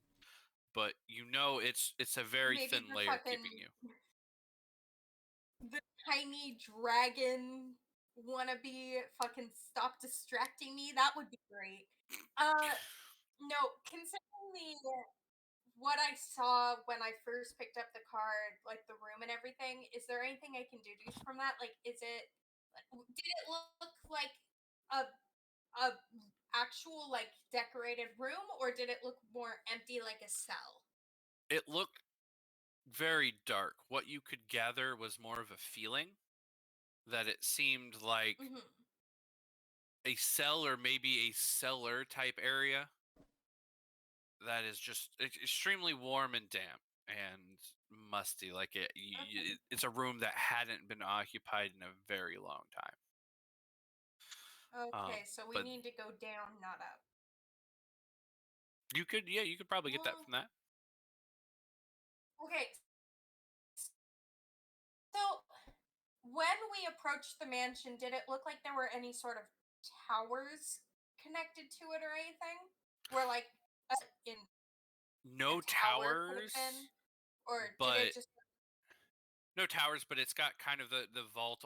But you know it's a very Maybe thin the layer keeping fucking- you. The tiny dragon wannabe fucking stop distracting me. That would be great. No, considering what I saw when I first picked up the card, like the room and everything, is there anything I can deduce from that? Like, did it look like a actual like decorated room, or did it look more empty like a cell? It looked very dark. What you could gather was more of a feeling that it seemed like a cell or maybe a cellar type area that is just extremely warm and damp and musty. Like it's a room that hadn't been occupied in a very long time. Okay, so we but- need to go down, not up. You could probably get that from that. Okay. So, when we approached the mansion, did it look like there were any sort of towers connected to it or anything? Where, like, in No a tower could have towers, been? Or but did it just... no towers, but it's got kind of the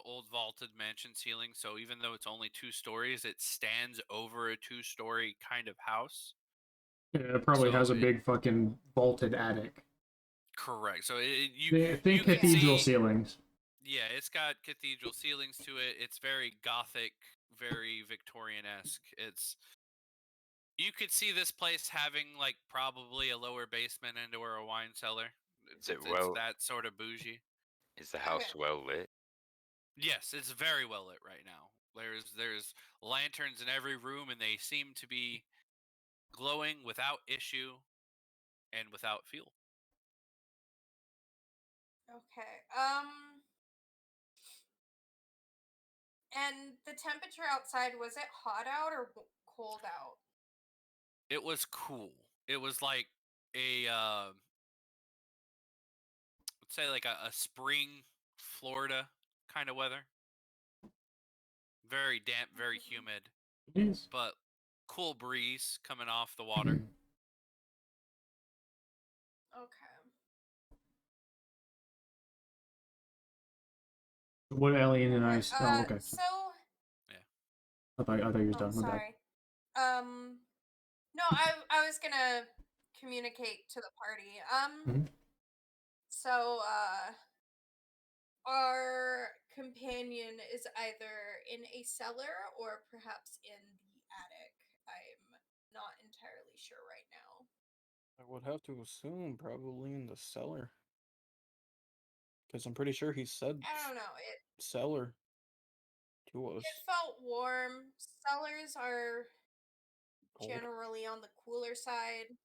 old vaulted mansion ceiling. So even though it's only 2 stories, it stands over a 2-story kind of house. Yeah, it probably So has a big fucking vaulted attic. Correct. So you Think can cathedral see, ceilings. yeah, it's got cathedral ceilings to it. It's very gothic, very Victorian-esque. You could see this place having like probably a lower basement and or a wine cellar. Is it It's well? that sort of bougie. Is the Okay. house well lit? Yes, it's very well lit right now. There's lanterns in every room, and they seem to be glowing without issue and without fuel. Okay. And the temperature outside, was it hot out or cold out? It was cool. It was like a let's say like a spring Florida kind of weather. Very damp, very humid, It is. but cool breeze coming off the water. Okay. What alien and I? Okay, Oh, okay. So. I thought you was Oh, done. My bad. sorry. No, I was gonna communicate to the party. Mhm. So, our companion is either in a cellar or perhaps in the attic. I'm not entirely sure right now. I would have to assume probably in the cellar. Because I'm pretty sure he said I don't know. cellar to It us. felt warm. Cellars are Cold. generally on the cooler side.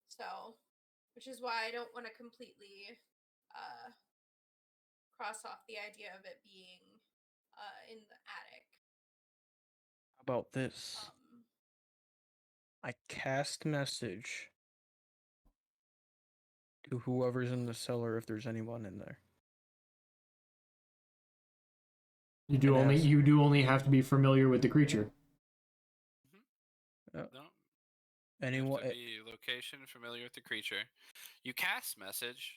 So, which is why I don't want to completely cross off the idea of it being in the attic. How about this? I cast message to whoever's in the cellar if there's anyone in there. You do And only have to be familiar with the creature. No, Anyone? you have to be location familiar with the creature. You cast message.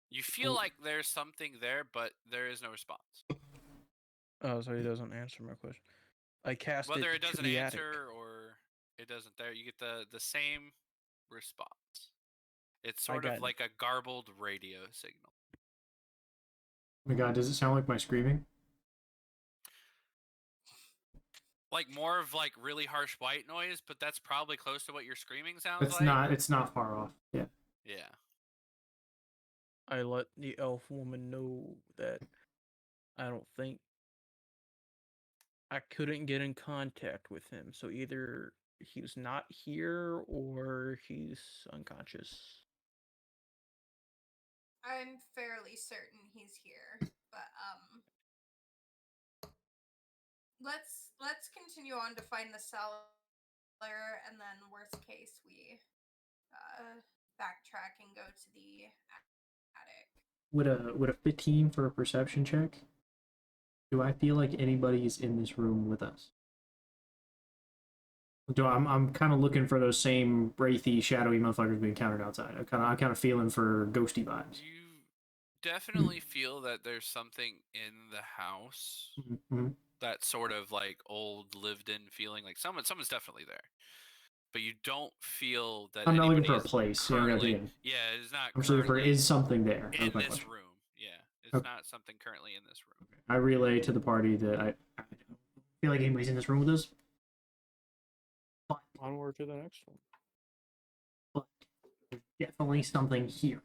You feel like there's something there, but there is no response. Oh, so he doesn't answer my question. I cast Whether it it doesn't to the attic. answer or it doesn't there, you get the same response. It's sort got of it. like a garbled radio signal. Oh my god, does it sound like my screaming? Like more of like really harsh white noise, but that's probably close to what your screaming sounds like. It's not far off. Yeah. Yeah. I let the elf woman know that I don't think I couldn't get in contact with him. So either he's not here or he's unconscious. I'm fairly certain he's here, but let's continue on to find the cellar, and then worst case we backtrack and go to the attic. Would a 15 for a perception check? Do I feel like anybody's in this room with us? I'm kind of looking for those same wraithy, shadowy motherfuckers we encountered outside. I'm kind of feeling for ghosty vibes. You definitely feel that there's something in the house. Mm-hmm. That sort of like old lived-in feeling, like someone's definitely there, but you don't feel that. I'm not looking for a anybody's place. currently. Yeah, Yeah, it's not. I'm just looking for is something there. in That's my this question. room. Yeah, it's Okay. not something currently in this room. I relay to the party that I don't feel like anybody's in this room with us. But Onward to the next one. there's definitely something here.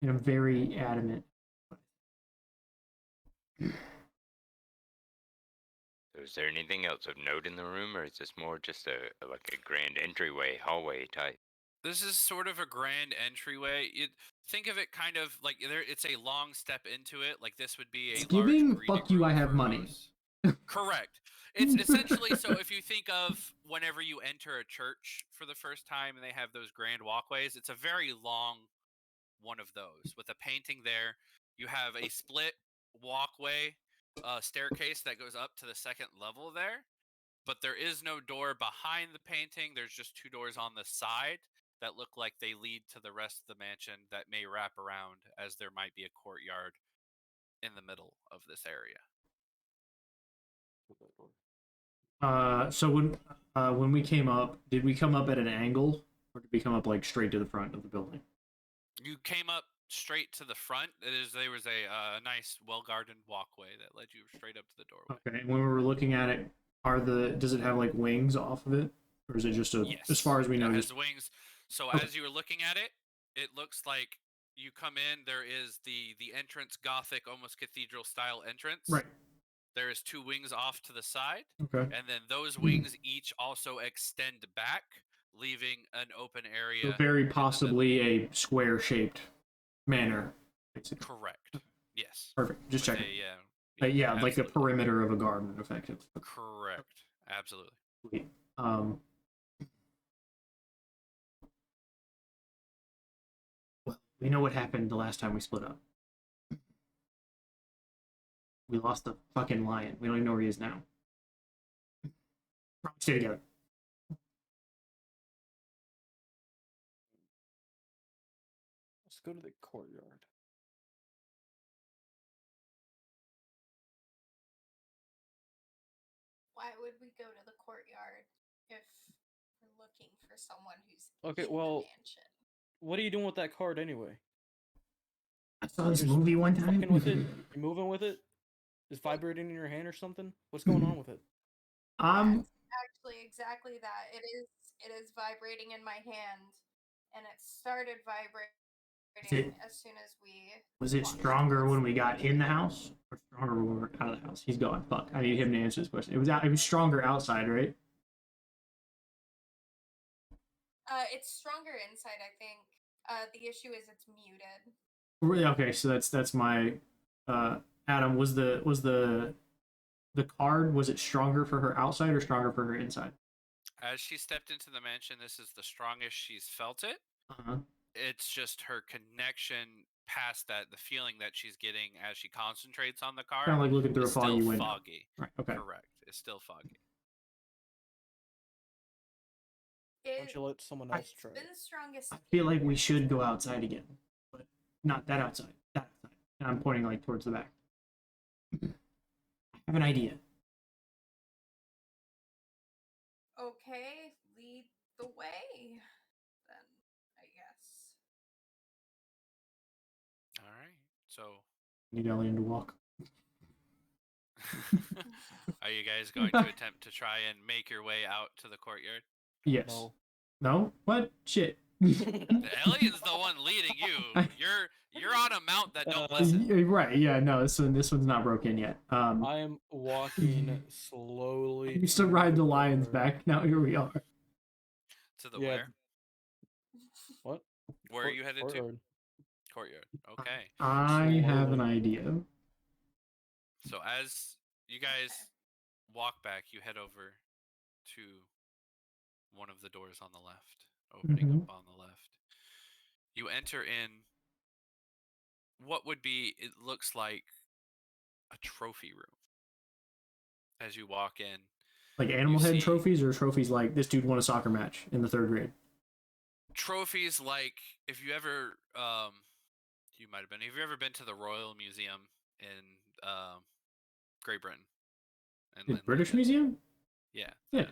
And I'm very adamant. So is there anything else of note in the room, or is this more just like a grand entryway, hallway type? This is sort of a grand entryway. Think of it kind of like it's a long step into it. Like this would be a large Giving greeting fuck you, room I have for money. hosts. Correct. It's essentially, so if you think of whenever you enter a church for the first time and they have those grand walkways, it's a very long one of those with a painting there. You have a split walkway, staircase that goes up to the second level there, but there is no door behind the painting. There's just two doors on the side that look like they lead to the rest of the mansion that may wrap around, as there might be a courtyard in the middle of this area. So when we came up, did we come up at an angle Or did we come up like straight to the front of the building? You came up straight to the front. There was a nice, well-guarded walkway that led you straight up to the doorway. Okay, and when we were looking at it, does it have like wings off of it? Or is it just a, Yes. as far as we know, it has just wings. So Okay. as you were looking at it, it looks like you come in, there is the entrance, Gothic, almost cathedral style entrance. right? There is 2 wings off to the side, Okay, and then those wings each also extend back, leaving an open area. so very in the middle. possibly a square-shaped manor, basically. Correct. Yes. Perfect. Just With checking. yeah, Like the absolutely. perimeter of a garden, effectively. Correct. Absolutely. Sweet. Well, we know what happened the last time we split up. We lost the fucking lion. We don't even know where he is now. Probably stay together. Let's go to the courtyard. Why would we go to the courtyard if we're looking for someone who's Okay, in well, the mansion? What are you doing with that card anyway? I saw this You're just movie one time. fucking with it? You're moving with it? Is vibrating in your hand or something? What's going on with it? That's actually exactly that. It is vibrating in my hand, and it started vibrating as soon as we. Was it walked stronger towards when we the got in the mansion. house, or stronger when we were out of the house? He's gone. Fuck. I need him to answer this question. It was stronger outside, right? It's stronger inside, I think. The issue is it's muted. Really? Okay, so that's my Adam, was the card, was it stronger for her outside or stronger for her inside? As she stepped into the mansion, this is the strongest she's felt it. Uh-huh. It's just her connection past that, the feeling that she's getting as she concentrates on the card. Kind of like looking through a is still foggy window. foggy. Right, okay. Correct. It's still foggy. Why don't you let someone else try? It's been the strongest. I feel like we should go outside again, but not that outside. That outside. And I'm pointing like towards the back. I have an idea. Okay, lead the way, then, I guess. All right. So, Need Elian to walk. are you guys going to attempt to try and make your way out to the courtyard? Yes. No. No? What? Shit. Alien's the one leading you. You're on a mount that don't listen. Right, yeah, no, this one's not broken yet. I am walking slowly. I used to ride the lions back, now here we are. To the Yeah. where? What? Where are you headed to? Courtyard. Courtyard. Okay. I have an idea. So as you guys walk back, you head over to one of the doors on the left, opening up on the left. You enter in what would be, it looks like, a trophy room. As you walk in, Like animal head see- trophies, or trophies like this dude won a soccer match in the 3rd grade? trophies like, if you ever, you might have been, have you ever been to the Royal Museum in Great Britain? The In British London? Museum? Yeah. Yeah.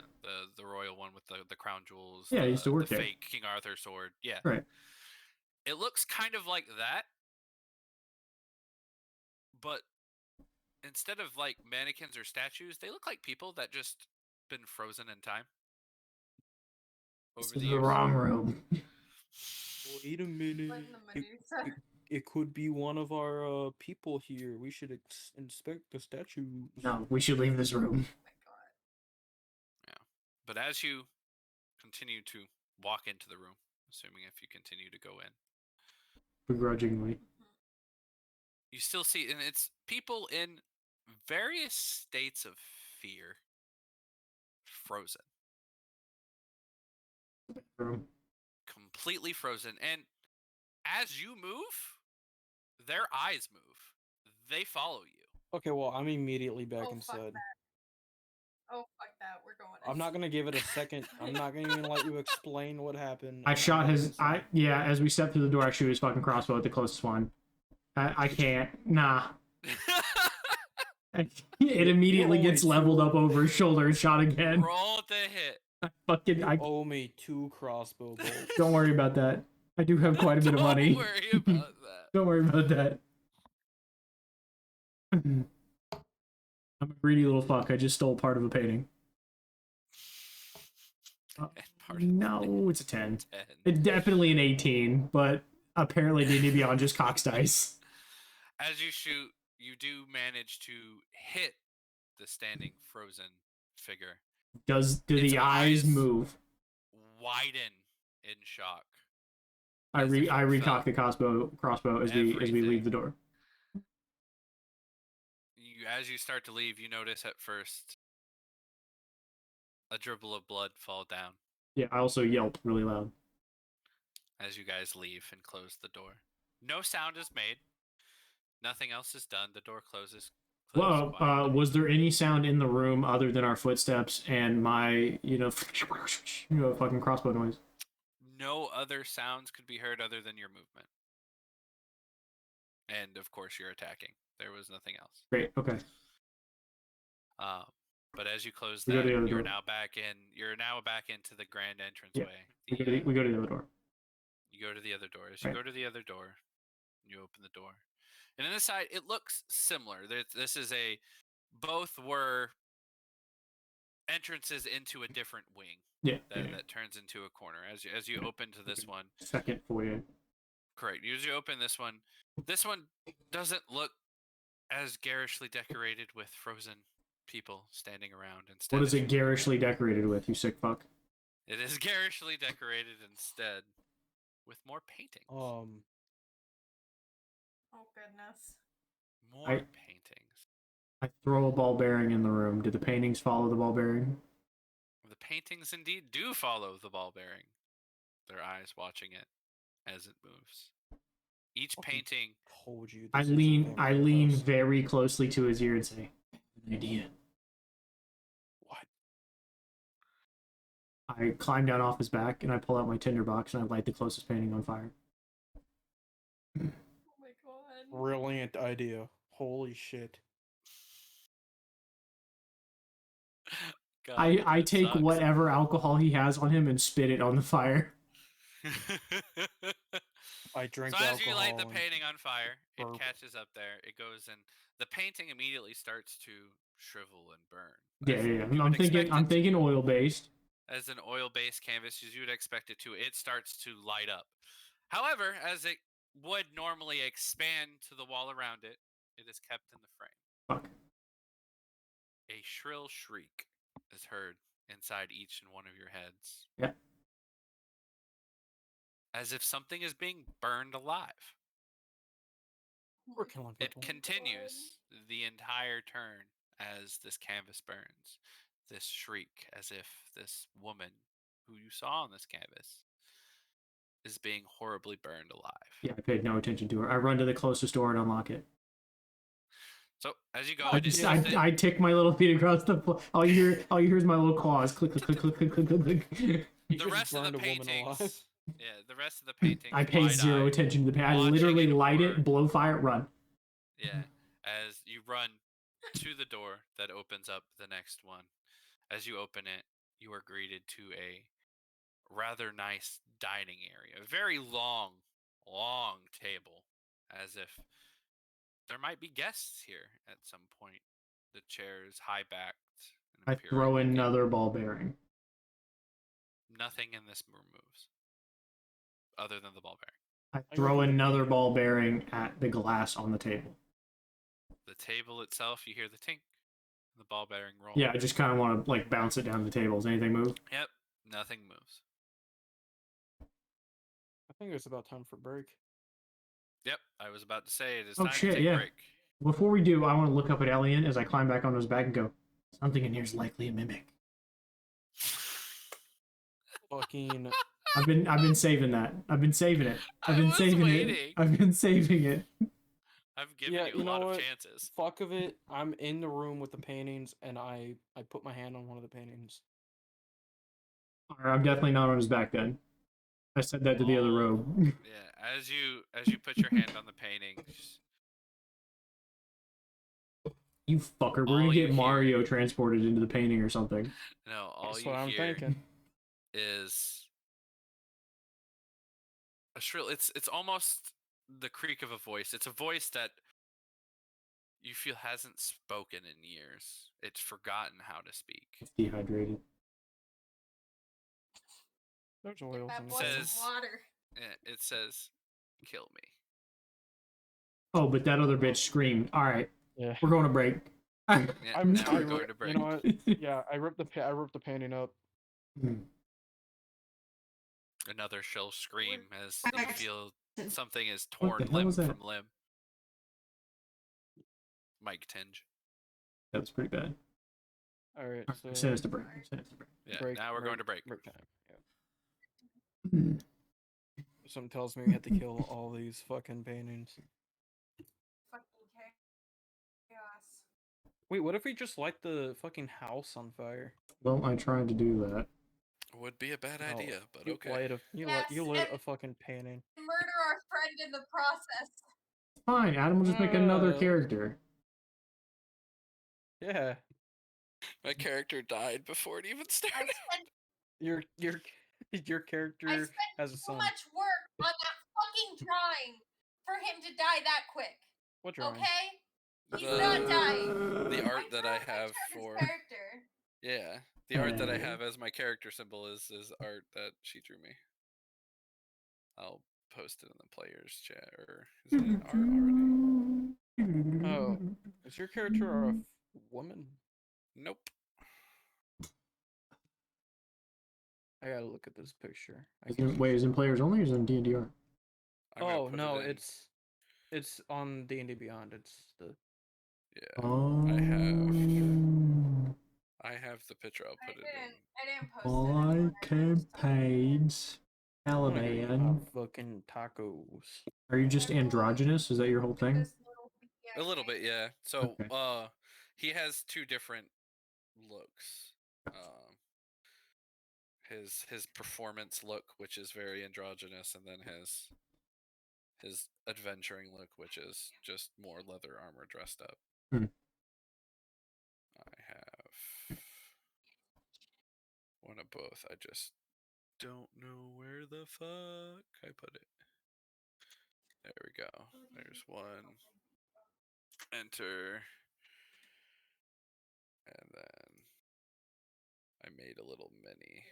The royal one with the crown jewels. Yeah, I used to work the there. fake King Arthur sword. Yeah. Right. It looks kind of like that, but instead of like mannequins or statues, they look like people that just been frozen in time. This Over is the the years. wrong room. Wait a minute. Letting the Medusa. It could be one of our people here. We should inspect the statues. No, we should leave this room. Oh my god. But as you continue to walk into the room, assuming if you continue to go in, Begrudgingly. you still see, and it's people in various states of fear, frozen, Room. completely frozen. And as you move, their eyes move. They follow you. Okay, well, I'm immediately back Oh, fuck inside. that. Oh, fuck that. We're going I'm not gonna give it a second. I'm not gonna even let you explain what happened. I I'm shot going his. inside. As we stepped through the door, I shoot his fucking crossbow at the closest one. I can't. Nah. It immediately You're gets only leveled two. up over his shoulder and shot again. Roll to hit. You owe me 2 crossbow bolts. Don't worry about that. I do have quite a bit of money. Don't worry about that. Don't worry about that. I'm a greedy little fuck. I just stole part of a painting. No, it's a 10. 10. It's definitely an 18, but apparently D&D Beyond just cocks dice. As you shoot, you do manage to hit the standing frozen figure. Do Its the eyes eyes move? Widen in shock. I as if it recock felt the crossbow as we leave everything. the door. As you start to leave, you notice at first a dribble of blood fall down Yeah, I also yelp really loud. as you guys leave and close the door. No sound is made. Nothing else is done. The door closes. Well, quietly. was there any sound in the room other than our footsteps and my, fucking crossbow noise? No other sounds could be heard other than your movement. And of course, you're attacking. There was nothing else. Great. Okay. But as you close We go that, to the other you're door. now back in. You're now back into the grand entranceway. We go to the other door. You go to the other door. As you Right. go to the other door, you open the door, and on this side, it looks similar. This is both were entrances into a different wing. Yeah. That turns into a corner. As you open to this one, Second foyer. correct. As you open this one doesn't look as garishly decorated with frozen people standing around. Instead, What is it it's garishly decorated with, you sick fuck? It is garishly decorated instead with more paintings. Oh goodness. More paintings. I throw a ball bearing in the room. Do the paintings follow the ball bearing? The paintings indeed do follow the ball bearing. Their eyes watching it as it moves. Each painting. Told you. I lean very closely to his ear and say, "I have an idea." What? I climb down off his back and I pull out my tinderbox and I light the closest painting on fire. Oh my god. Brilliant idea. Holy shit. God, I that take sucks. whatever alcohol he has on him and spit it on the fire. I drink So alcohol. as you light the and painting on fire, it burp. catches up there. It goes and the painting immediately starts to shrivel and burn. Yeah, As yeah, you yeah. would expect I'm it to. thinking oil based. As an oil-based canvas, as you would expect it to, it starts to light up. However, as it would normally expand to the wall around it, it is kept in the frame. Fuck. A shrill shriek is heard inside each and one of your heads. Yeah. As if something is being burned alive. We're killing It people. continues the entire turn as this canvas burns. This shriek, as if this woman who you saw on this canvas is being horribly burned alive. Yeah, I paid no attention to her. I run to the closest door and unlock it. So as you go, I tick my little feet across the floor. All you hear is my little claws click, click, click, click, click, click, click, click. You the just rest of the burned a woman alive. paintings. Yeah, the rest of the paintings. I pay zero wide-eyed, attention to the paint. I watching literally it light burn. it, blow fire, run. Yeah, as you run to the door that opens up the next one. As you open it, you are greeted to a rather nice dining area. A very long table, as if there might be guests here at some point. The chairs high backed. I throw another ball bearing. Nothing in this room moves, other than the ball bearing. I throw another ball bearing at the glass on the table. The table itself, you hear the tink. The ball bearing roll. Yeah, I just kind of want to like bounce it down the table. Does anything move? Yep, nothing moves. I think it's about time for break. Yep, I was about to say it is Oh, time shit, to take yeah. a break. Before we do, I want to look up at Elliot as I climb back onto his back and go, something in here is likely a mimic. Fucking. I've been saving that. I've been saving it. I've been saving it. I've been saving it. I've given Yeah, you a you know lot of what? chances. Fuck of it. I'm in the room with the paintings, and I put my hand on one of the paintings. Alright, I'm definitely not on his back then. I said that to the other rogue. Yeah, as you put your hand on the paintings, You fucker, we're All gonna you get Mario transported into the painting or something. no, all That's you what I'm hear thinking. is a shrill. It's almost the creak of a voice. It's a voice that you feel hasn't spoken in years. It's forgotten how to speak. It's dehydrated. There's Give oils that in boy the Says- some water. It says, "Kill me." Oh, but that other bitch screamed. All right, Yeah. we're going to break. Yeah, I'm now we're I going ri- to break. You know what? Yeah, I ripped the painting up. Another shrill scream as you feel something is What the torn hell limb was that? from limb. Mike Tinge. That was pretty bad. All right, All so right, send us to break. Send us to break. Yeah, now we're going to break. Break time. Yeah. Something tells me we have to kill all these fucking paintings. Fucking chaos. Wait, what if we just light the fucking house on fire? Well, I tried to do that. Would be a bad No, idea, but you okay. Light a, you Yes, lit a and- fucking painting. Murder our friend in the process. Fine, Adam will just make another Uh. character. Yeah, My character died before it even I started. spent your character I spent has a so son. much work on that fucking drawing for him to die that quick. What drawing? Okay? He's The- not dying. The art I that drew I a picture have of his for character. yeah, the art that I have as my character symbol is art that she drew me. I'll post it in the players chat, or is it an art already? Oh, is your character a woman? Nope. I gotta look at this picture. Wait, is it in players only or is it in D&D art? I'm gonna Oh put no, it in. it's on D&D Beyond. It's the Yeah. Oh. I have the picture. I'll put it in. I didn't post it. My anymore. I just campaigns. I wanna go eat my Taliban. fucking tacos. Are you just androgynous? Is that your whole thing? This little A little bit, yeah. So, Okay. he has two different looks. His performance look, which is very androgynous, and then his adventuring look, which is just more leather armor dressed up. Hmm. I have one of both. I just don't know where the fuck I put it. There we go. There's one. Enter. And then I made a little mini.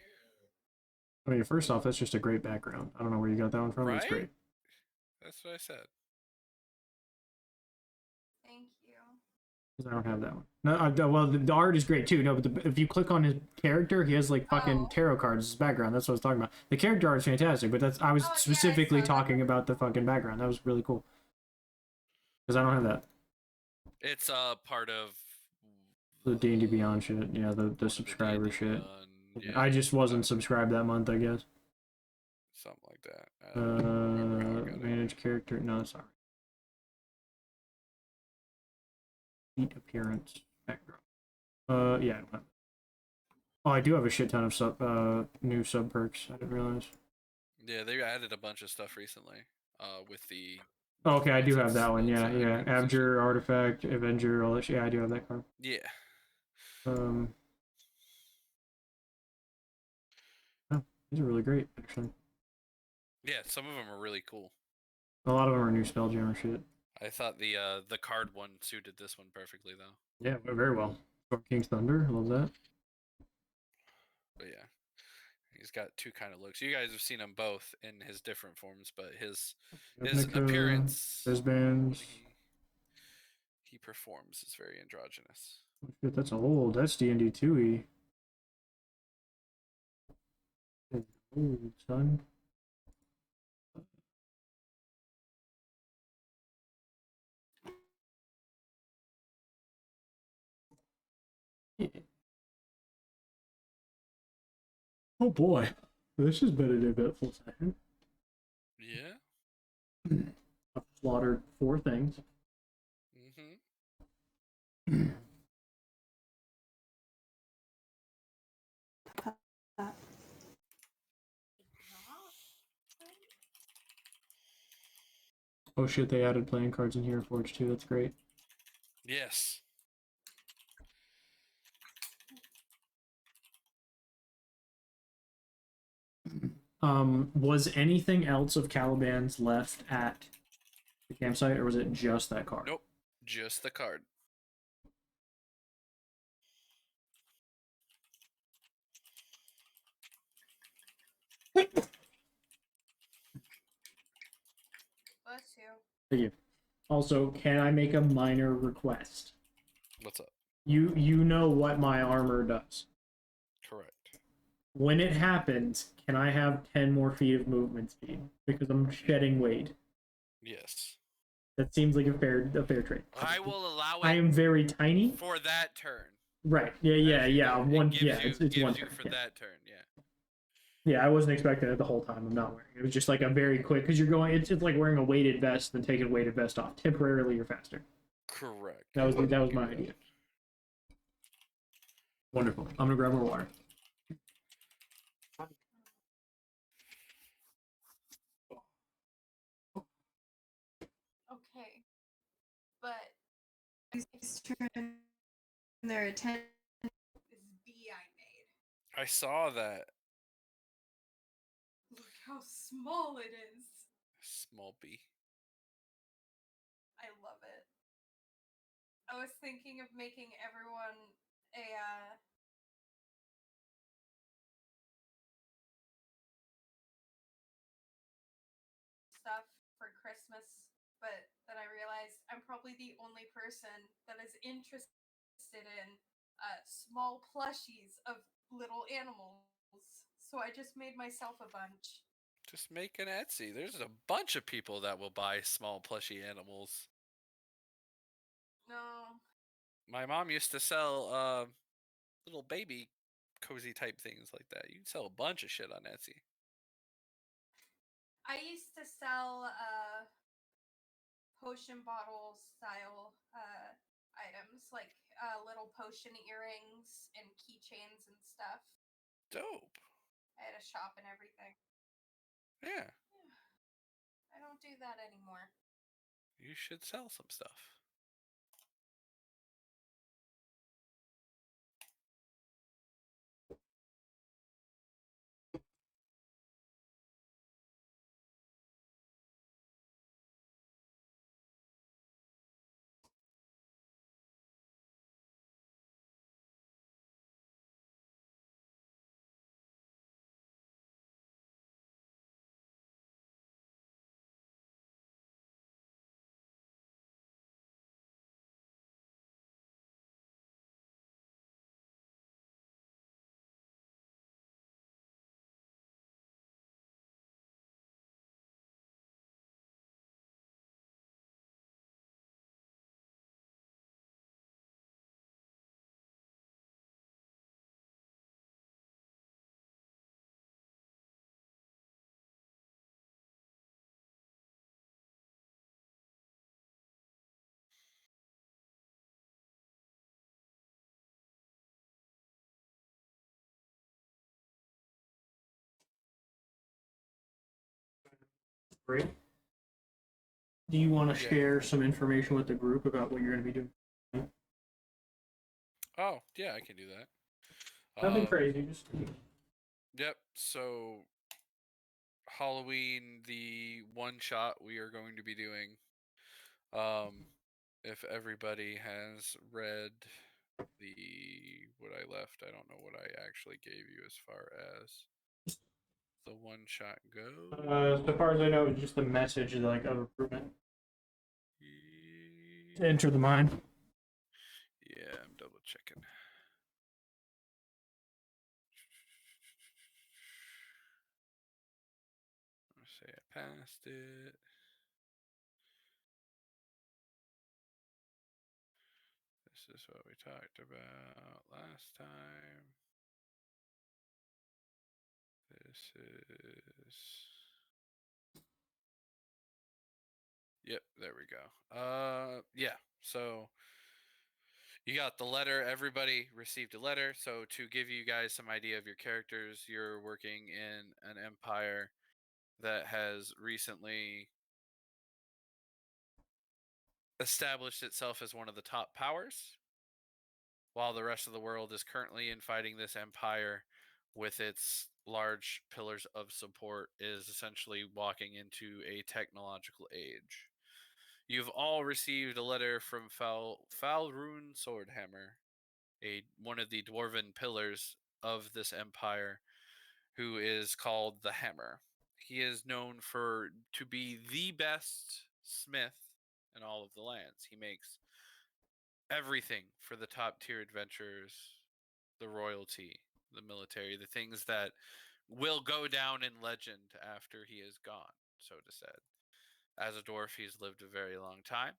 I mean, first off, that's just a great background. I don't know where you got that one from. It's Right? great. That's what I said. Thank you. 'Cause I don't have that one. No, well, the art is great too. No, but if you click on his character, he has like fucking Oh. tarot cards as his background. That's what I was talking about. The character art is fantastic, but I was Oh, yeah, I specifically saw that. talking about the fucking background. That was really cool. Because I don't have that. It's part of The D&D Beyond shit. Yeah, one the of subscriber D&D shit. Beyond, yeah, I just wasn't subscribed that month, I guess. something like that. I don't remember how I got it. Manage character. No, sorry. Neat appearance. Background. Yeah, I don't have. Oh, I do have a shit ton of new sub perks. I didn't realize. Yeah, they added a bunch of stuff recently. With the. Oh, okay, I do have Francis that one. Yeah, Wilson yeah. acquisition. Abjure, Artifact, Avenger, all that shit. Yeah, I do have that card. Yeah. Oh, these are really great, actually. Yeah, some of them are really cool. A lot of them are new Spelljammer shit. I thought the card one suited this one perfectly though. Yeah, very well. Storm King's Thunder, love that. But yeah, he's got two kind of looks. You guys have seen him both in his different forms, but his Ravnica, appearance, Fizbands. he performs is very androgynous. Oh, shit, that's old. That's D&D 2e. Old, son. Yeah. Oh boy, this has been an eventful session. Yeah. I've slaughtered 4 things. Mm-hmm. Oh shit, they added playing cards in here, Forge 2, that's great. Yes. Was anything else of Caliban's left at the campsite, or was it just that card? Nope, just the card. Bless you. Thank you. Also, can I make a minor request? What's up? You know what my armor does. Correct. When it happens, can I have 10 more feet of movement speed? Because I'm shedding weight. Yes. That seems like a fair trade. I will allow it. I am very tiny. For that turn. Right. Yeah. One. Gives Yeah. you, It's gives one you turn. for Yeah. that turn. Yeah. Yeah. I wasn't expecting it the whole time. I'm not wearing it. It was just like a very quick, because you're going. It's like wearing a weighted vest and taking a weighted vest off. Temporarily, you're faster. Correct. That was my idea. Wonderful. I'm gonna grab more water. Okay, but his turn, their attention this bee I made. I saw that. Look how small it is. Small bee. I love it. I was thinking of making everyone a stuff for Christmas, but then I realized I'm probably the only person that is interested in small plushies of little animals. So I just made myself a bunch. Just make an Etsy. There's a bunch of people that will buy small plushy animals. No. My mom used to sell little baby cozy type things like that. You can sell a bunch of shit on Etsy. I used to sell potion bottle style items like little potion earrings and keychains and stuff. Dope. I had a shop and everything. Yeah. I don't do that anymore. You should sell some stuff. Great. Do you want to Yeah. share some information with the group about what you're going to be doing? Oh, yeah, I can do that. Nothing crazy, just Yep. So Halloween, the one shot we are going to be doing. If everybody has read what I left, I don't know what I actually gave you as far as the one shot goes. so far as I know, it's just a message like of recruitment. To enter the mine. Yeah, I'm double checking. Let's say I passed it. This is what we talked about last time. This is. Yep, there we go. Yeah, so you got the letter. Everybody received a letter. So to give you guys some idea of your characters, you're working in an empire that has recently established itself as one of the top powers, while the rest of the world is currently infighting this empire with its large pillars of support is essentially walking into a technological age. You've all received a letter from Falrune Swordhammer, one of the dwarven pillars of this empire, who is called the Hammer. He is known to be the best smith in all of the lands. He makes everything for the top tier adventurers, the royalty, the military, the things that will go down in legend after he is gone, so to say. As a dwarf, he's lived a very long time,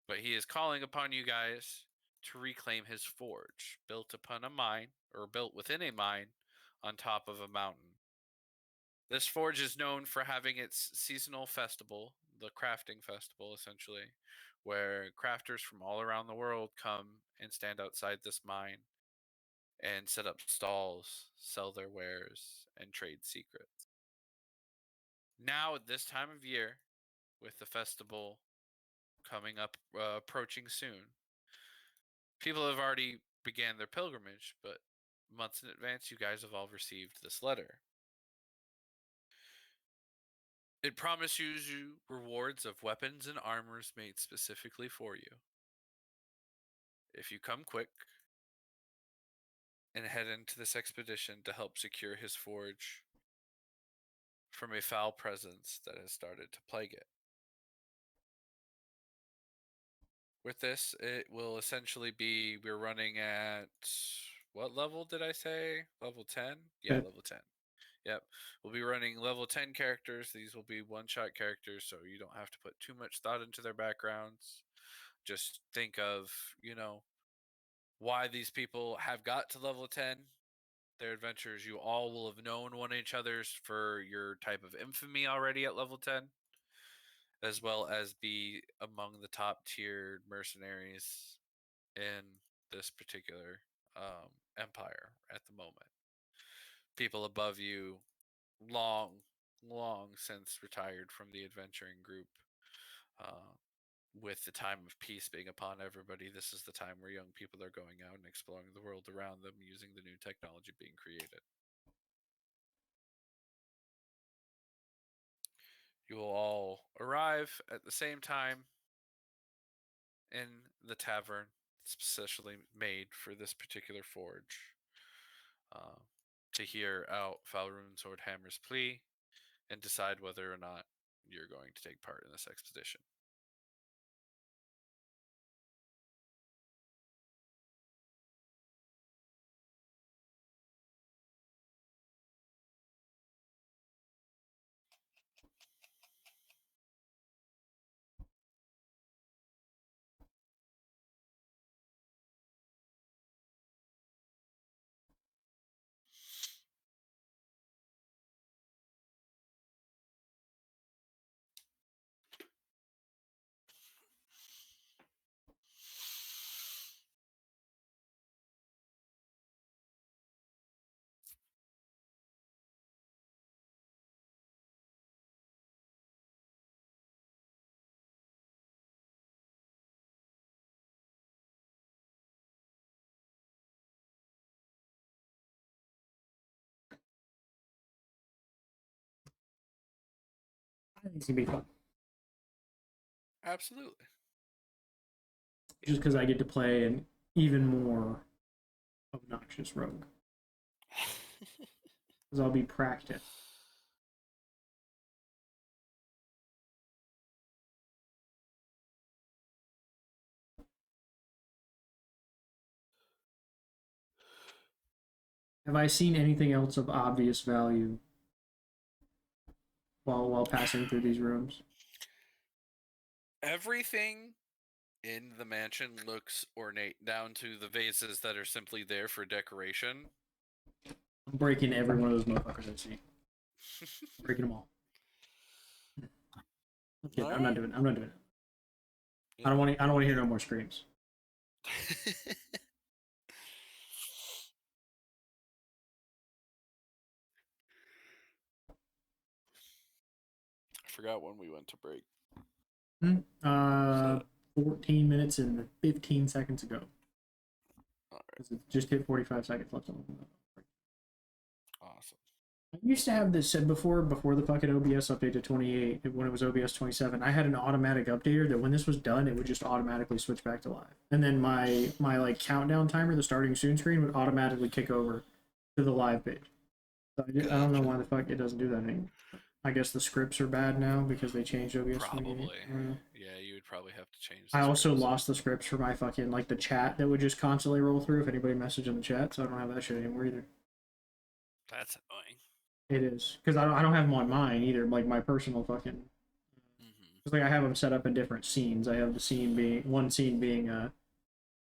but he is calling upon you guys to reclaim his forge, built upon a mine, or built within a mine on top of a mountain. This forge is known for having its seasonal festival, the crafting festival, essentially, where crafters from all around the world come and stand outside this mine and set up stalls, sell their wares, and trade secrets. Now, at this time of year, with the festival coming up, approaching soon, people have already began their pilgrimage, but months in advance, you guys have all received this letter. It promises you rewards of weapons and armors made specifically for you. If you come quick and head into this expedition to help secure his forge from a foul presence that has started to plague it. With this, it will essentially be, we're running at, what level did I say? Level 10? Yeah, Okay. level 10. Yep. We'll be running level 10 characters. These will be one-shot characters, so you don't have to put too much thought into their backgrounds. Just think of, why these people have got to level 10. Their adventures, you all will have known one each other's for your type of infamy already at level 10, as well as be among the top tiered mercenaries in this particular empire at the moment. People above you long since retired from the adventuring group. With the time of peace being upon everybody, this is the time where young people are going out and exploring the world around them using the new technology being created. You will all arrive at the same time in the tavern specially made for this particular forge, to hear out Falrune Swordhammer's plea and decide whether or not you're going to take part in this expedition. I think it's gonna be fun. Absolutely. Just because I get to play an even more obnoxious rogue. Because I'll be practiced. Have I seen anything else of obvious value while passing through these rooms? Everything in the mansion looks ornate, down to the vases that are simply there for decoration. I'm breaking every one of those motherfuckers I see. Breaking them all. Okay, I'm not doing it. I don't want to hear no more screams. I forgot when we went to break. 14 minutes and 15 seconds ago. All right. It just hit 45 seconds left on the break. Awesome. I used to have this said before the fucking OBS update to 28, when it was OBS 27. I had an automatic updater that when this was done, it would just automatically switch back to live. And then my like countdown timer, the starting soon screen, would automatically kick over to the live page. So I don't know why the fuck it doesn't do that anymore. I guess the scripts are bad now because they changed OBS 28. Probably. Yeah, you would probably have to change. I also lost the scripts for my fucking like the chat that would just constantly roll through if anybody messaged in the chat, so I don't have that shit anymore either. That's annoying. It is because I don't have them on mine either. Like my personal fucking. It's like I have them set up in different scenes. I have the scene being one scene being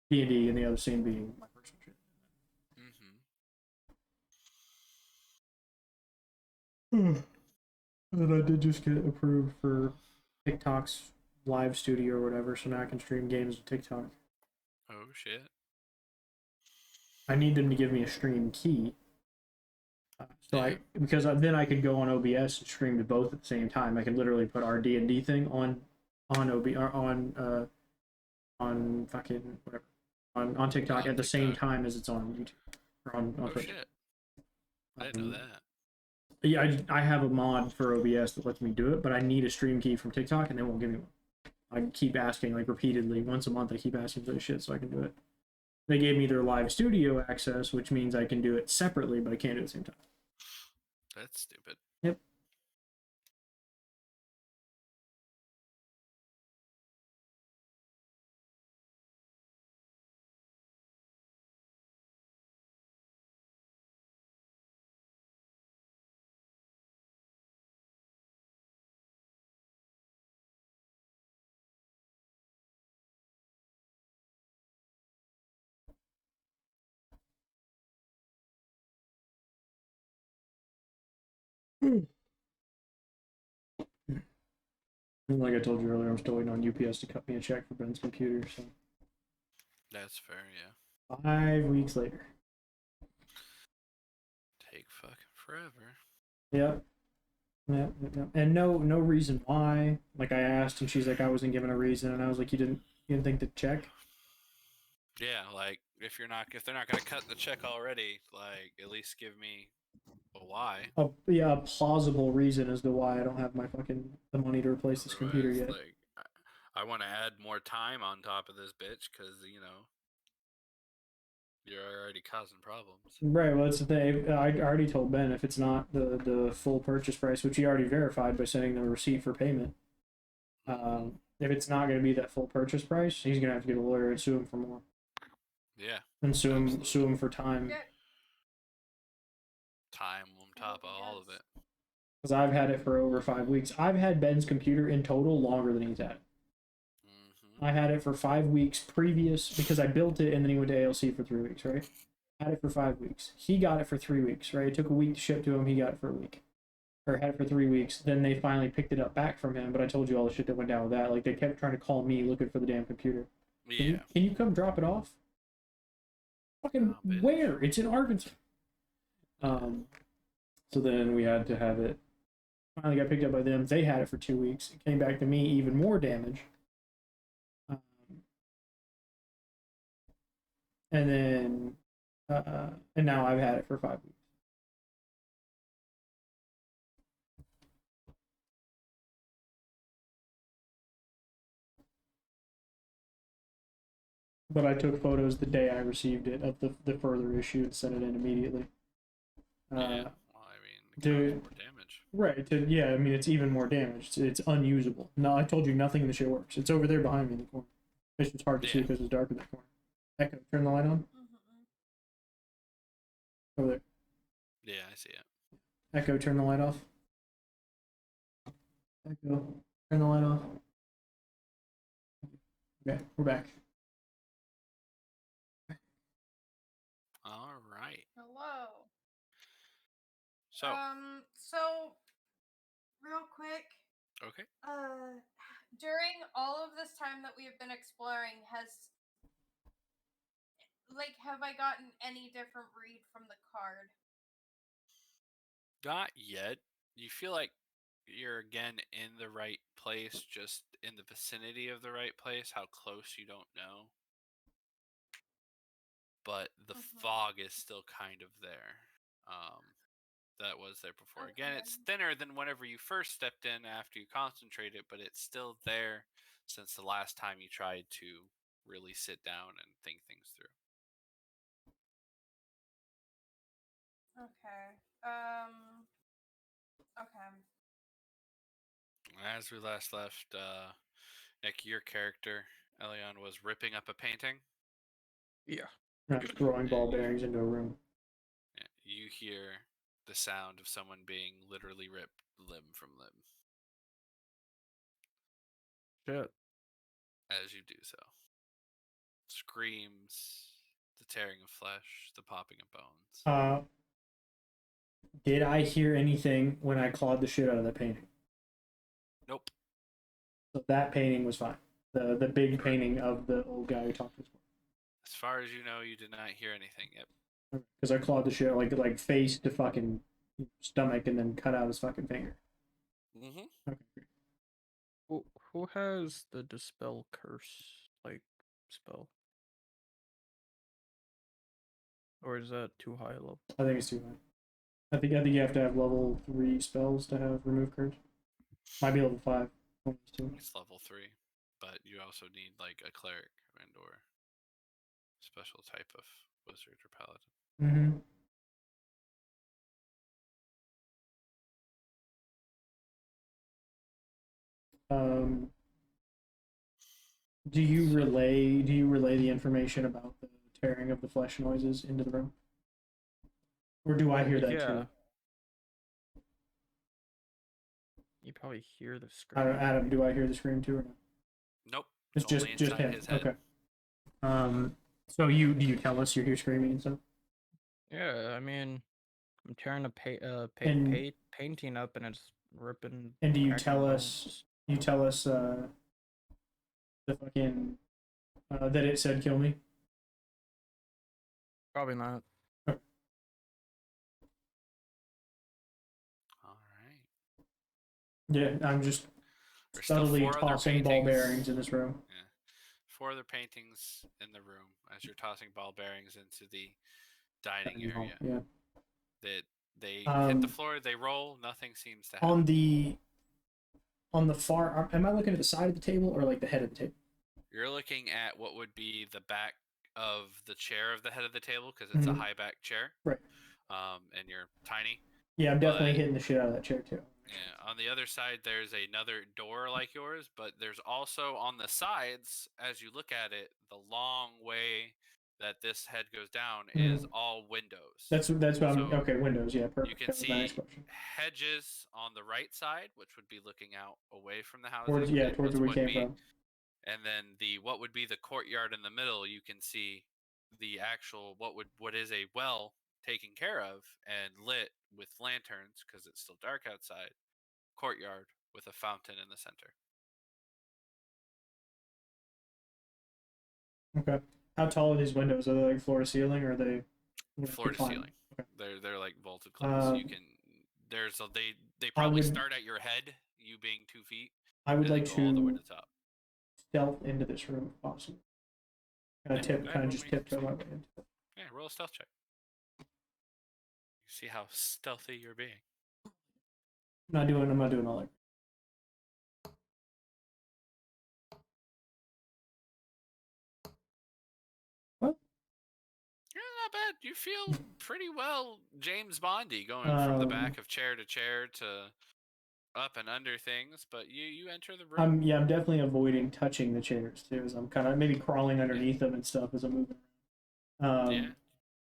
D&D and the other scene being my personal shit. And I did just get approved for TikTok's live studio or whatever, so now I can stream games to TikTok. Oh shit. I need them to give me a stream key. Because then I could go on OBS and stream to both at the same time. I could literally put our D&D thing on fucking whatever on TikTok at the same time as it's on YouTube or on Twitch. Shit. I didn't know that. Yeah, I have a mod for OBS that lets me do it, but I need a stream key from TikTok and they won't give me one. I keep asking like repeatedly, once a month I keep asking for this shit so I can do it. They gave me their live studio access, which means I can do it separately, but I can't do it at the same time. That's stupid. Yep. Like I told you earlier, I'm still waiting on UPS to cut me a check for Ben's computer. So That's fair, yeah. 5 weeks later. Take fucking forever. Yep. Yep. And no reason why. Like I asked, and she's like, I wasn't given a reason, and I was like, you didn't think to check? Yeah, like if they're not gonna cut the check already, like at least give me a why. A plausible reason as to why I don't have the money to replace this computer yet. Like, I want to add more time on top of this bitch because you're already causing problems. Right. Well, that's the thing. I already told Ben if it's not the full purchase price, which he already verified by sending them a receipt for payment. If it's not going to be that full purchase price, he's going to have to get a lawyer and sue him for more. Yeah. And sue him for time. Yeah. Time on top of all of it. Because I've had it for over 5 weeks. I've had Ben's computer in total longer than he's had it. I had it for 5 weeks previous because I built it and then he went to ALC for 3 weeks, right? I had it for 5 weeks. He got it for 3 weeks, right? It took a week to ship to him. He got it for a week. Or had it for 3 weeks. Then they finally picked it up back from him, but I told you all the shit that went down with that. Like, they kept trying to call me looking for the damn computer. Yeah. Can you come drop it off? Fucking where? It's in Arkansas. So then we had to have it. Finally got picked up by them. They had it for 2 weeks. It came back to me even more damage. And then, and now I've had it for 5 weeks. But I took photos the day I received it of the further issue and sent it in immediately. Yeah, well, I mean, dude, more damage. Right, yeah, I mean, it's even more damage. It's unusable. No, I told you nothing in the shit works. It's over there behind me in the corner. It's just hard to see because it's dark in that corner. Echo, turn the light on. Over there. Yeah, I see it. Echo, turn the light off. Echo, turn the light off. Okay, we're back. All right. Hello. So. So, real quick. Okay. During all of this time that we have been exploring, have I gotten any different read from the card? Not yet. You feel like you're again in the right place, just in the vicinity of the right place. How close you don't know. But the fog is still kind of there. that was there before. Again, Okay. it's thinner than whenever you first stepped in after you concentrated, but it's still there since the last time you tried to really sit down and think things through. Okay. Okay. As we last left, Nick, your character, Elion, was ripping up a painting. Yeah. Not throwing ball bearings into a room. Yeah, you hear the sound of someone being literally ripped limb from limb Shit. as you do so. Screams, the tearing of flesh, the popping of bones. Did I hear anything when I clawed the shit out of that painting? Nope. So that painting was fine. The big painting of the old guy who talked to us. As far as you know, you did not hear anything. Yep. Because I clawed the shit like face to fucking stomach and then cut out his fucking finger. Mm-hmm. Okay. Who has the dispel curse spell? Or is that too high level? I think it's too high. I think you have to have level 3 spells to have remove curse. Might be level 5. It's level 3, but you also need like a cleric and or special type of wizard or paladin. Mm-hmm. Do you relay the information about the tearing of the flesh noises into the room? Or do I hear that too? You probably hear the I scream. don't, Adam, do I hear the scream too or no? Nope. It's just inside him. his head. Okay. So do you tell us you're here screaming and stuff? Yeah, I mean, I'm tearing a And- painting up and it's ripping. And do you cracking tell bones. us the fucking that it said kill me? Probably not. All right. Yeah, I'm just There's still subtly 4 other tossing ball paintings. bearings in this room. Yeah. 4 other paintings in the room as you're tossing ball bearings into the dining area. Yeah. They hit the floor, they roll, nothing seems to happen. On the far, am I looking at the side of the table or like the head of the table? You're looking at what would be the back of the chair of the head of the table because it's a high back chair. Right. And you're tiny. Yeah, I'm definitely hitting the shit out of that chair too. Yeah. On the other side, there's another door like yours, but there's also on the sides, as you look at it, the long way that this head goes down is all windows. That's what I'm okay. Windows, yeah, perfect. You can see hedges on the right side, which would be looking out away from the housing. Towards where we came from. And then what would be the courtyard in the middle, you can see the actual what is a well taken care of and lit with lanterns because it's still dark outside. Courtyard with a fountain in the center. Okay. How tall are these windows? Are they like floor to ceiling, or are they floor to ceiling? Okay. They're like vaulted close. You can they probably start at your head, you being 2 feet. I would like go all the way to to the top. stealth into this room if possible. Just tiptoe my way into it. Yeah, roll a stealth check. You see how stealthy you're being. I'm not doing all that. What? Yeah, not bad. You feel pretty well James Bondy going from the back of chair to chair to up and under things, but you enter the room. I'm definitely avoiding touching the chairs too, as I'm kind of maybe crawling underneath them and stuff as I'm moving.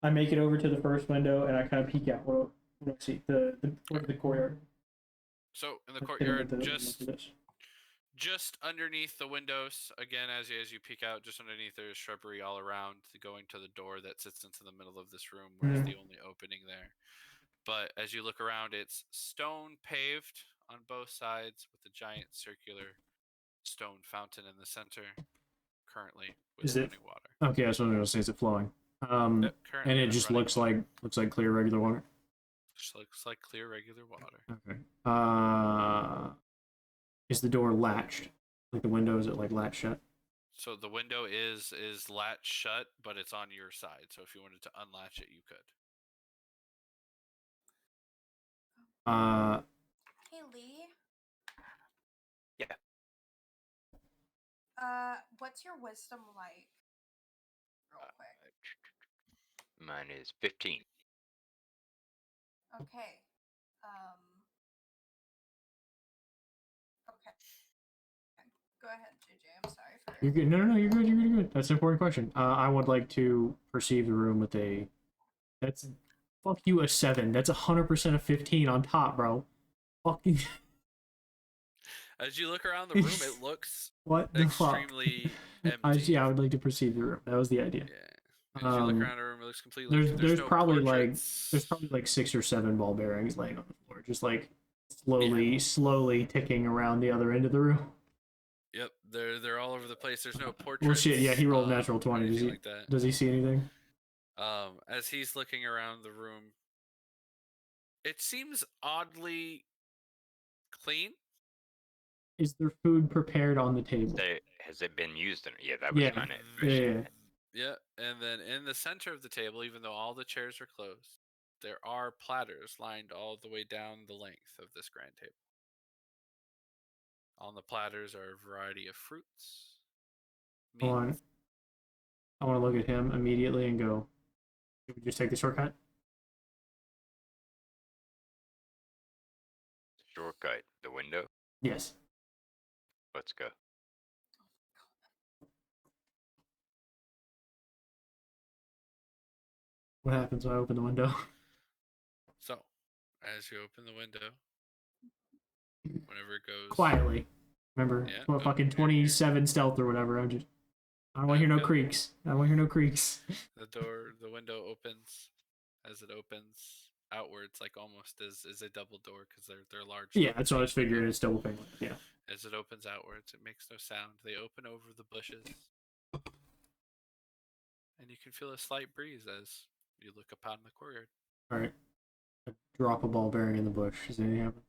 I make it over to the first window and I kind of peek out. What do I see? The courtyard. So in the courtyard, just underneath the windows, again, as you peek out, just underneath there's shrubbery all around, going to the door that sits into the middle of this room, where it's the only opening there. But as you look around, it's stone paved on both sides with a giant circular stone fountain in the center, currently with running water. Okay, I was going to say, is it flowing? And it just looks like clear regular water. Just looks like clear regular water. Okay. Is the door latched? Like the window, is it like latched shut? So the window is latched shut, but it's on your side. So if you wanted to unlatch it, you could. Hey Lee. Yeah. What's your wisdom like? Real quick. Mine is 15. Okay. Okay. Go ahead, JJ. I'm sorry for. You're good. No, you're good. You're good. That's an important question. I would like to perceive the room with a. That's fuck you a 7. That's 100% a 15 on top, bro. Fucking As you look around the room, it looks what the extremely fuck? empty. I would like to perceive the room. That was the idea. Yeah. As you look around the room, it looks completely empty. There's no probably portraits. like 6 or 7 ball bearings laying on the floor, just like slowly ticking around the other end of the room. Yep, they're all over the place. There's no portraits. Well, shit. Yeah, he rolled natural or 20. anything like that. Does he see anything? As he's looking around the room, it seems oddly clean. Is there food prepared on the table? Has it been used? Yeah, that was my next Yeah. question. Yeah, and then in the center of the table, even though all the chairs are closed, there are platters lined all the way down the length of this grand table. On the platters are a variety of fruits. I want to look at him immediately and go, "Should we just take the shortcut?" Shortcut. The window? Yes. Let's go. What happens when I open the window? So, as you open the window, whenever it goes Quietly. Remember, fucking 27 stealth or whatever. I don't want to hear no creaks. I don't want to hear no creaks. the window opens. As it opens outwards, like almost as a double door, because they're large. Yeah, that's what I was figuring. It's double penguin. Yeah. As it opens outwards, it makes no sound. They open over the bushes, and you can feel a slight breeze as you look upon the courtyard. All right. I drop a ball bearing in the bush. Does anything happen?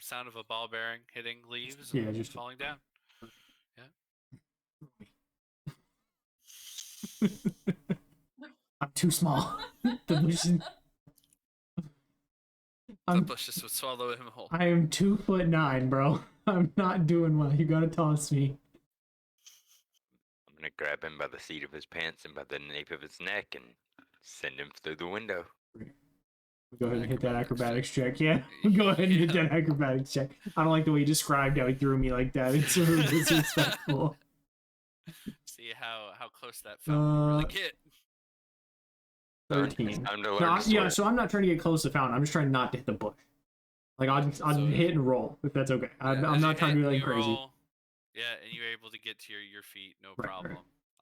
Sound of a ball bearing hitting leaves. Yeah, and just falling down. Yeah. I'm too small. The bushes would swallow him whole. I am 2'9", bro. I'm not doing well. You gotta toss me. I'm gonna grab him by the seat of his pants and by the nape of his neck and send him through the window. Go ahead and hit that acrobatics check. Yeah, go ahead and hit that acrobatics check. I don't like the way you described how he threw me like that. It's sort of disrespectful. See how close that fountain will really get. 13. Yeah, so I'm not trying to get close to the fountain. I'm just trying not to hit the bush. Like I'll hit and roll if that's okay. I'm not trying to do anything crazy. Yeah, and you're able to get to your feet, no Right, problem.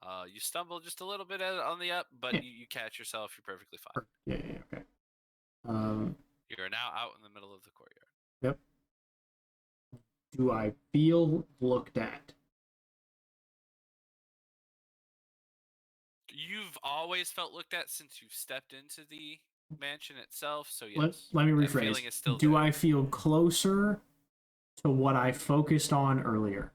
right. You stumble just a little bit on the up, but you catch yourself. You're perfectly fine. Yeah, okay. You are now out in the middle of the courtyard. Yep. Do I feel looked at? You've always felt looked at since you've stepped into the mansion itself, so yes. Let me that rephrase. feeling is still Do there. I feel closer to what I focused on earlier?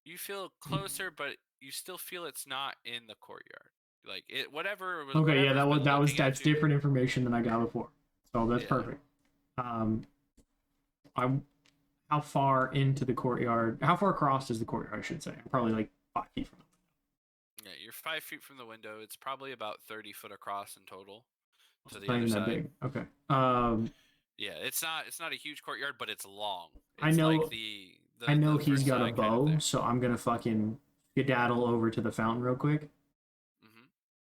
You feel closer, but you still feel it's not in the courtyard. Like it, whatever. Okay, yeah, that's you, different information than I got before. So that's perfect. How far into the courtyard? How far across is the courtyard? I should say. I'm probably like 5 feet from the window. Yeah, you're 5 feet from the window. It's probably about 30 foot across in total. To the not other even side. that big. Okay. Yeah, it's not a huge courtyard, but it's long. It's I know. Like I know the he's got a first side kind of bow, there. so I'm gonna fucking skedaddle over to the fountain real quick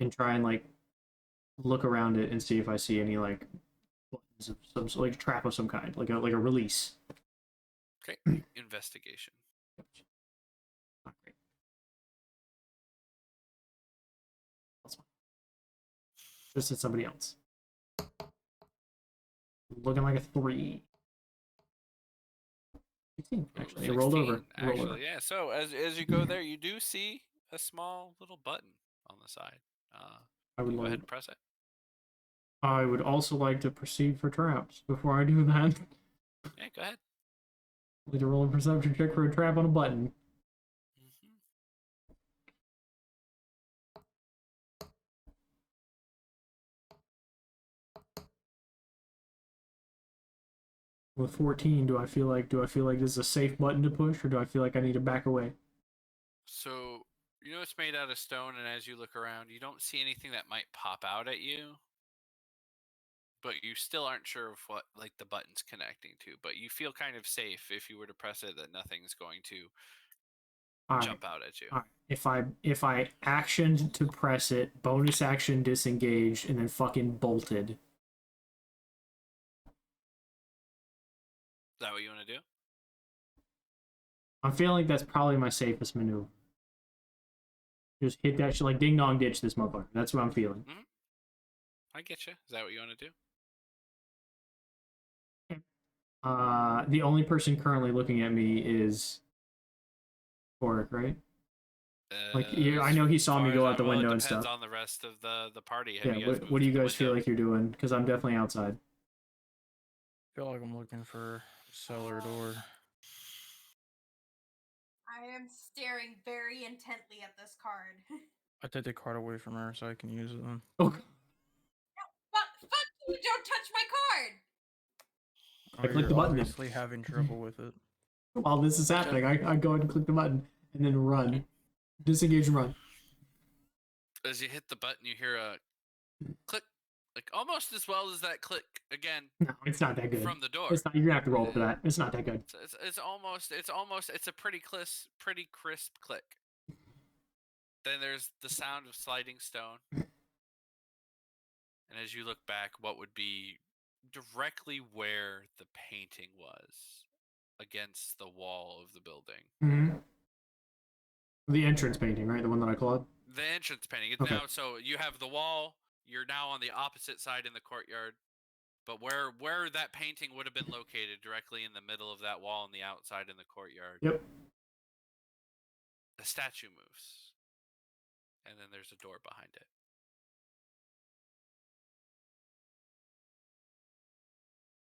and try and like look around it and see if I see any like buttons of some like trap of some kind, like a release. Okay, investigation. Not great. Just at somebody else. Looking like a 3. 16, actually. It rolled over. Actually, yeah. So as you go there, you do see a small little button on the side. I would go ahead like. and press it. I would also like to proceed for traps before I do that. Yeah, go ahead. I'd like to roll a perception check for a trap on a button. With 14, do I feel like this is a safe button to push, or do I feel like I need to back away? So, you know it's made out of stone, and as you look around, you don't see anything that might pop out at you. But you still aren't sure of what like the button's connecting to. But you feel kind of safe if you were to press it that nothing's going to All right. jump out at you. All right. If I actioned to press it, bonus action disengaged, and then fucking bolted. Is that what you want to do? I'm feeling that's probably my safest maneuver. Just hit that shit like ding dong ditch this motherfucker. That's what I'm feeling. I get you. Is that what you want to do? The only person currently looking at me is Oric, right? Like, yeah, I know he saw me go out the window and stuff. Depends on the rest of the party. Yeah, what do you guys feel like you're doing? Because I'm definitely outside. I feel like I'm looking for a cellar door. I am staring very intently at this card. I take the card away from her so I can use it then. Oh, Fuck you! Don't touch my card. Oh, click you're the button then. obviously having trouble with it. while this is happening, I go ahead and click the button and then run. Disengage and run. As you hit the button, you hear a click, like almost as well as that click again No, it's not that good. from the door. It's not. You're gonna have to roll for that. It's not that good. It's almost it's a pretty crisp click. Then there's the sound of sliding stone. And as you look back, what would be directly where the painting was against the wall of the building. Mm-hmm. The entrance painting, right? The one that I called. The entrance painting. It's Okay. now, so you have the wall. You're now on the opposite side in the courtyard. But where that painting would have been located, directly in the middle of that wall on the outside in the courtyard. Yep. The statue moves. And then there's a door behind it.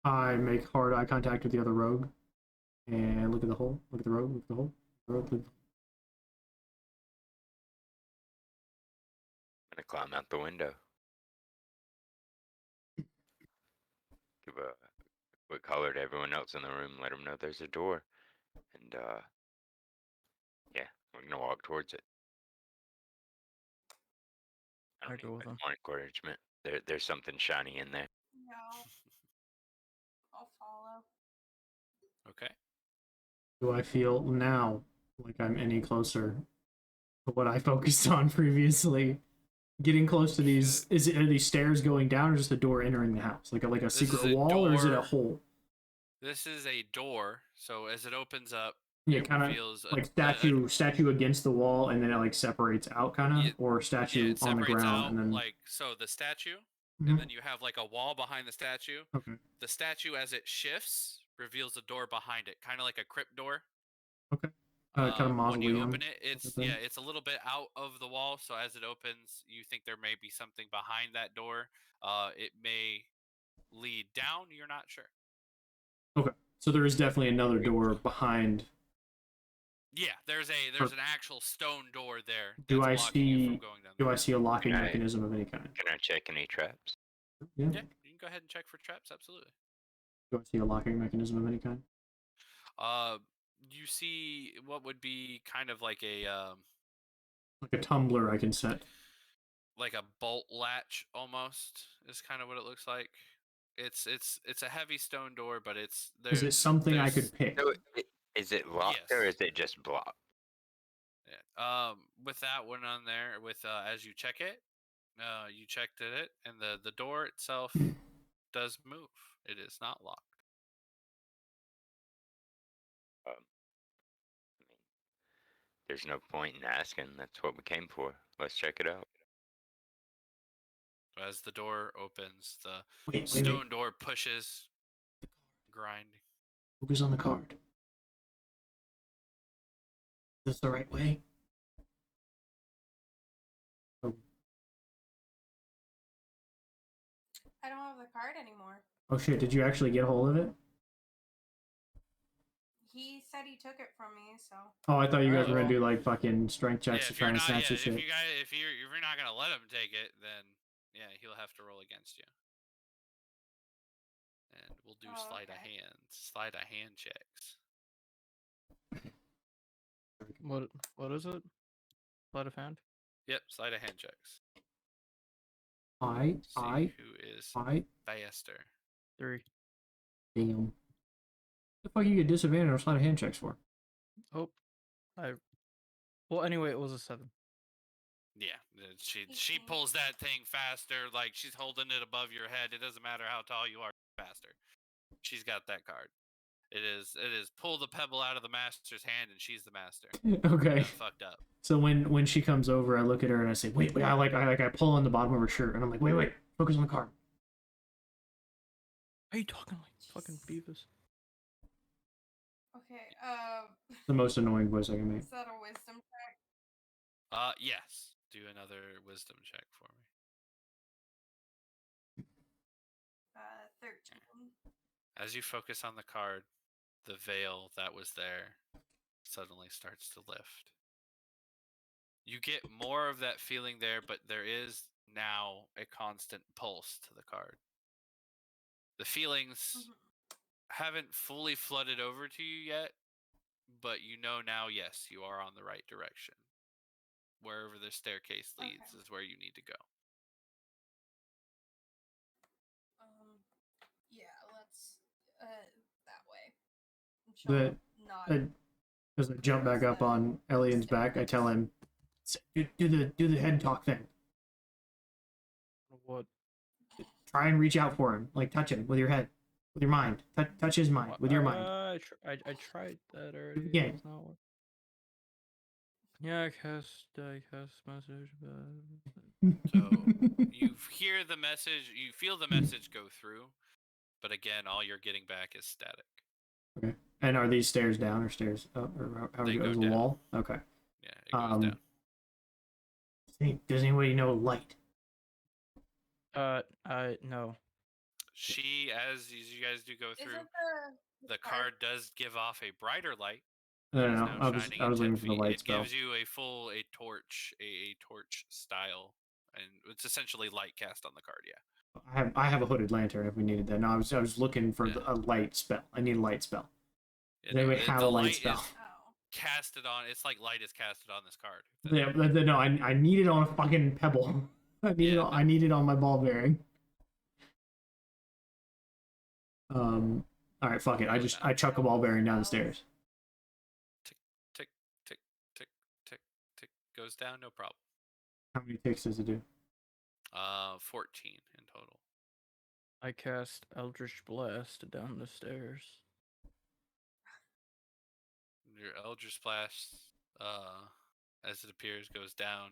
I make hard eye contact with the other rogue, and look at the hole. Look at the rogue. Look at the hole. I'm gonna climb out the window. Give a quick holler to everyone else in the room. Let them know there's a door, and yeah, we're gonna walk towards it. I go with them. More encouragement. There's something shiny in there. No. I'll follow. Okay. Do I feel now like I'm any closer to what I focused on previously? Getting close to these, are these stairs going down, or just a door entering the house? Like a secret wall, or is it a hole? This is a door, so as it opens up, Yeah, it kind of reveals like statue against the wall, and then it like separates out, kind of, or statue it on the separates ground, out, and then like so the statue, Mhm. and then you have like a wall behind the statue. Okay. The statue, as it shifts, reveals a door behind it, kind of like a crypt door. Okay. Kind of When you mausoleum. open it, it's thing. it's a little bit out of the wall, so as it opens, you think there may be something behind that door. It may lead down. You're not sure. Okay. So there is definitely another door behind. Yeah, there's an actual stone door there. Do that's I blocking you from see? going down Do there. I see a locking Can I- mechanism of any kind? Can I check any traps? Yeah. Yeah, you can go ahead and check for traps. Absolutely. Do I see a locking mechanism of any kind? You see what would be kind of like a Like a tumbler I can set. like a bolt latch almost is kind of what it looks like. It's a heavy stone door, but Is it something I could pick? So is it locked or Yes. is it just blocked? Yeah. With that one on there, with as you check it, you checked it, and the door itself does move. It is not locked. I mean, there's no point in asking. That's what we came for. Let's check it out. As the door opens, the Wait. stone door pushes, grinding. Focus on the card. Is this the right way? I don't have the card anymore. Oh shit, did you actually get a hold of it? He said he took it from me, so. Oh, I thought you guys were gonna Oh. do like fucking strength checks to if try you're and not, snatch this if shit. you're not gonna let him take it, then yeah, he'll have to roll against you. and we'll do Oh, sleight of okay. hand. Sleight of hand checks. What is it? Sleight of hand? Yep, sleight of hand checks. I See who is faster. 3. damn. The fuck you get disadvantage on sleight of hand checks for? Oh, well, anyway, it was a 7. Yeah, she 18. pulls that thing faster, like she's holding it above your head. It doesn't matter how tall you are, faster. She's got that card. It is pull the pebble out of the master's hand, and she's the master. Okay. Got fucked up. So when she comes over, I look at her and I say, wait, I pull on the bottom of her shirt and I'm like, wait, focus on the card. Are you talking like fucking Beavis? Okay. The most annoying voice I can make. Is that a wisdom check? Yes. Do another wisdom check for me. 13. As you focus on the card, the veil that was there suddenly starts to lift. You get more of that feeling there, but there is now a constant pulse to the card. The feelings haven't fully flooded over to you yet, but you know now, yes, you are on the right direction. Wherever the staircase leads is where you need to go. Yeah, let's that way. The- As I jump back up on Elian's back, I tell him, do the head talk thing. What? Try and reach out for him, like touch him with your head, with your mind. Touch his mind with your mind. I tried that already. Yeah. It does not work. Yeah, I cast message. So you hear the message, you feel the message go through, but again, all you're getting back is static. Okay. And are these stairs down or stairs up or how They it go goes? A down. wall? Okay. Yeah, it goes down. Does anybody know light? No. She, as you guys do go through, Isn't the card does give off a brighter light. No, It is no, now I was shining I at was 10 looking for the feet. light It spell. gives you a torch, a torch style, and it's essentially light cast on the card. Yeah. I have a hooded lantern if we needed that. No, I was looking for a light spell. I need a light spell. Yeah, Does anybody have a light light spell? is casted on. It's like light is casted on this card. Yeah, no, I need it on a fucking pebble. I need it on my ball bearing. All right, fuck it. I chuck a ball bearing down the stairs. Tick, tick, tick, tick, tick, tick. Goes down, no problem. How many ticks does it do? 14 in total. I cast Eldritch Blast down the stairs. Your Eldritch Blast, as it appears, goes down.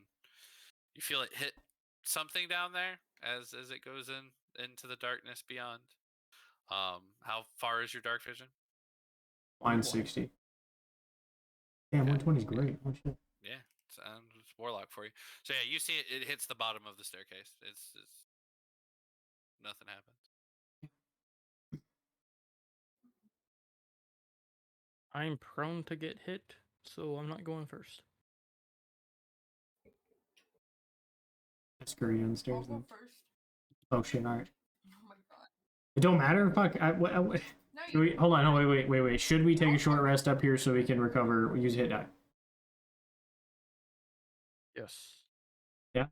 You feel it hit something down there as it goes into the darkness beyond. How far is your dark vision? Mine's 60. Damn, 120 is great. Oh, shit. Yeah, it's Warlock for you. So yeah, you see it hits the bottom of the staircase. It's nothing happens. I'm prone to get hit, so I'm not going first. Screw you on the I'll stairs go then. first. Oh shit! All right. Oh my god. It don't matter. Fuck. No, Should we, hold on. No, wait. Should we take a short rest up here so we can recover? Use a hit die. Yes. Yeah.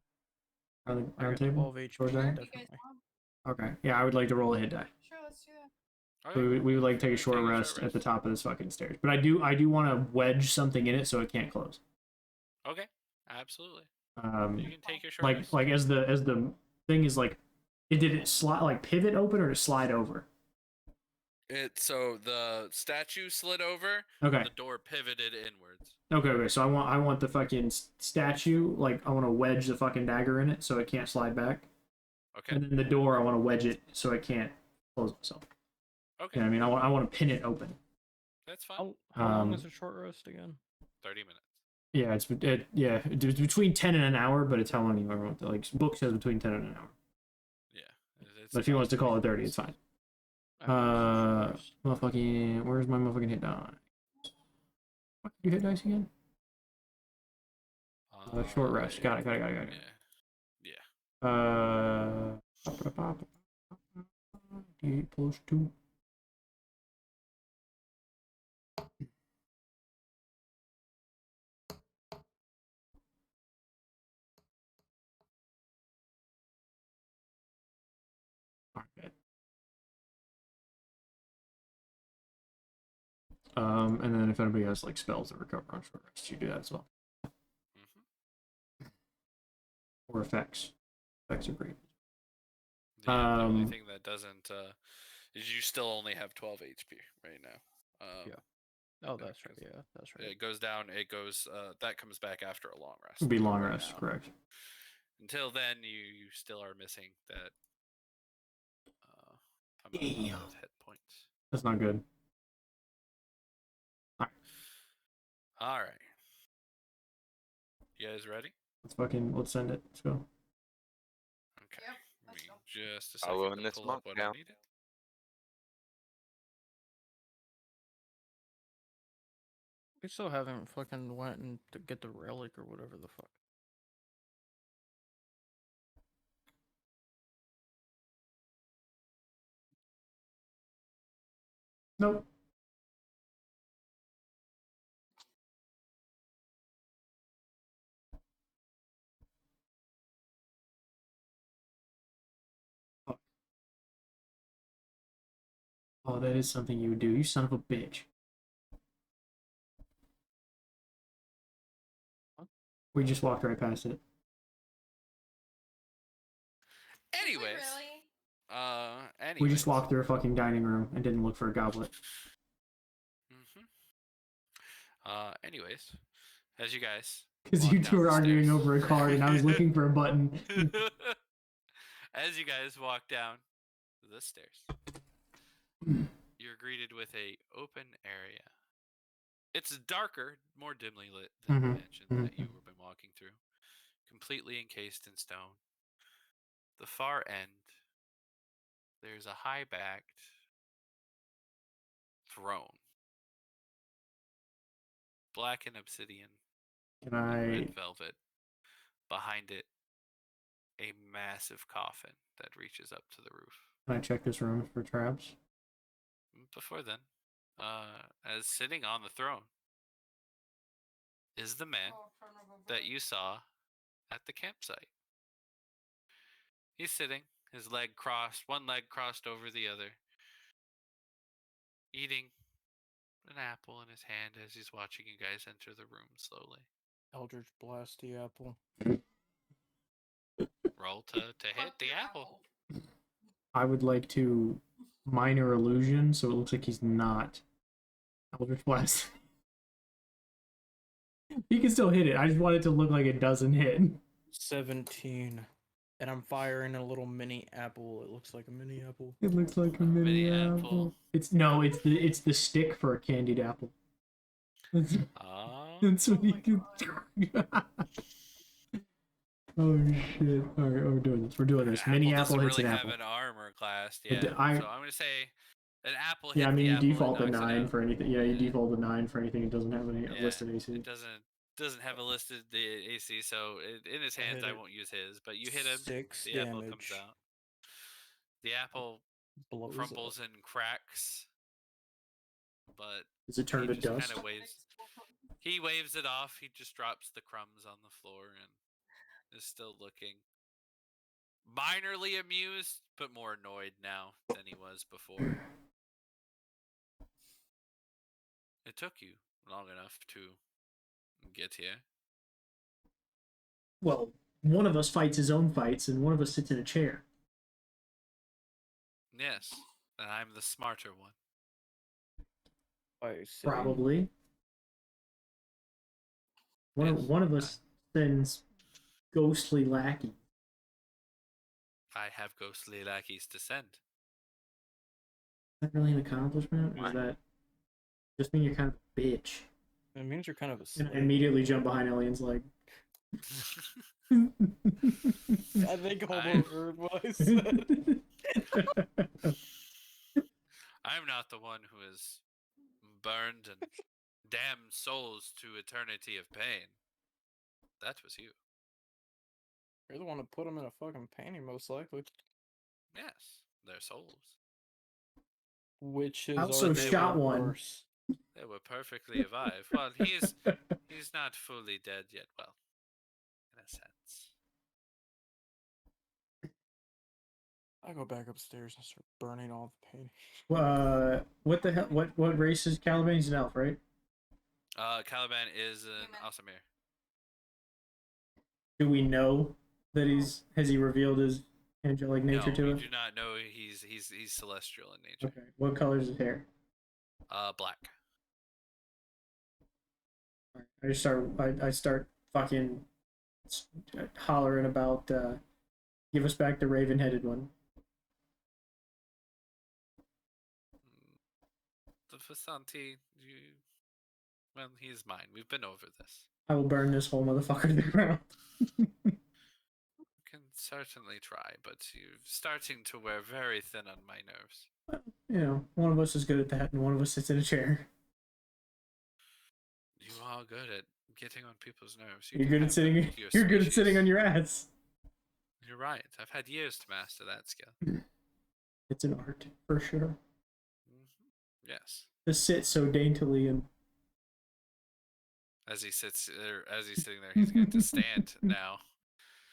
Round I got table. 12 HP, Short die? you guys definitely. want? Okay. Yeah, I would like to roll a hit die. Sure, let's do that. So we would like to take a short rest at the top of this fucking stairs. But I do want to wedge something in it so it can't close. Okay, absolutely. You can take your short rest. like as the thing is like, did it slide like pivot open or slide over? So the statue slid over. Okay. The door pivoted inwards. Okay. So I want the fucking statue, like I want to wedge the fucking dagger in it so it can't slide back. Okay. And then the door I want to wedge it so it can't close itself. Okay. Yeah, I mean I want to pin it open. That's fine. How long is a short rest again? 30 minutes. Yeah, it's between 10 and an hour, but it's how long you ever want to. Like book says between 10 and an hour. Yeah. But if he wants to call it 30, it's fine. Motherfucking, where's my motherfucking hit die? What did you hit dice again? Short rest. Got it. Yeah. D 28 plus 2. Alright. And then if anybody has like spells that recover on short rest, you do that as well. Mm-hmm. Or effects. Effects are great. The only Um, thing that doesn't is you still only have 12 HP right now. Yeah. Oh, Yeah, that's right. 'cause Yeah, that's right. It goes down. It goes. That comes back after a long rest. It'd be long Right rest, now. correct. Until then, you still are missing that Yeah. amount of hit points. That's not good. All right. You guys ready? Let's send it. Let's go. Okay. Yep, Give let's me go. just a second Following to this pull up monk what now. I needed. We still haven't fucking went and to get the relic or whatever the fuck. Nope. Oh, that is something you would do. You son of a bitch. We just walked right past it. Did we Anyways. really? Anyways. We just walked through a fucking dining room and didn't look for a goblet. Anyways, as you guys. Because walk you down two were the arguing stairs- over a card and I was looking for a button. As you guys walk down the stairs, you're greeted with a open area. It's darker, more dimly lit than the mansion that you have been walking through, completely encased in stone. The far end, there's a high-backed throne, black and obsidian, Can and I red velvet. Behind it, a massive coffin that reaches up to the roof. check this room for traps? Before then, as sitting on the throne is the man Oh, son of a that bitch. you saw at the campsite. He's sitting, his leg crossed, one leg crossed over the other, eating an apple in his hand as he's watching you guys enter the room slowly. Eldritch Blast the apple. Roll to hit Fuck the your apple. I would like to minor illusion so it looks like he's not Eldritch Blast. He can still hit it. I just want it to look like it doesn't hit. 17. And I'm firing a little mini apple. It looks like a mini apple. It looks like a mini apple. It's the stick for a candied apple. That's what you can. Oh shit! All right, we're doing this. We're doing this. Mini apple hits doesn't an really apple. have an armor class It- yet, I- so I'm gonna say an apple. Hits Yeah, I mean the you apple, default it the knocks it 9 out. for anything. Yeah, you Yeah. default the 9 for anything. It doesn't have any listed AC. It doesn't have a listed the AC, so in his I hands hit I it. won't use his. But you hit him, 6 the apple damage. comes out. The apple Blows crumbles up. and cracks, but Does it turn he to just dust? kind of waves. He waves it off. He just drops the crumbs on the floor and is still looking minorly amused, but more annoyed now than he was before. It took you long enough to get here. Well, one of us fights his own fights, and one of us sits in a chair. Yes, and I'm the smarter one. I see. Probably. Yes. One of us sends ghostly lackey. I have ghostly lackeys to send. Is that really an accomplishment? Or What? does that just mean you're kind of a bitch? It means you're kind of a And I slave. immediately jump behind Alien's leg. I think Hobo heard what I said. I'm not the one who is burned and damned souls to eternity of pain. That was you. You're the one that put him in a fucking painting, most likely. Yes, their souls. Which is Also already shot one. worse. They were perfectly alive. Well, he's not fully dead yet. Well, in a sense. I go back upstairs and start burning all the paint. What the hell? What race is Caliban? He's an elf, right? Caliban is an Human. Asamir. Do we know that has he revealed his angelic nature No, to we us? do not know he's celestial in nature. Okay. What color is his hair? Black. I start fucking hollering about give us back the raven-headed one. The Vasanti, well, he's mine. We've been over this. I will burn this whole motherfucker to the ground. Can certainly try, but you're starting to wear very thin on my nerves. You know, one of us is good at that, and one of us sits in a chair. You are good at getting on people's nerves. You're good at sitting. You're good at sitting on your ass. You're right. I've had years to master that skill. It's an art for sure. Yes. To sit so daintily and. As he's sitting there, he's going to stand now.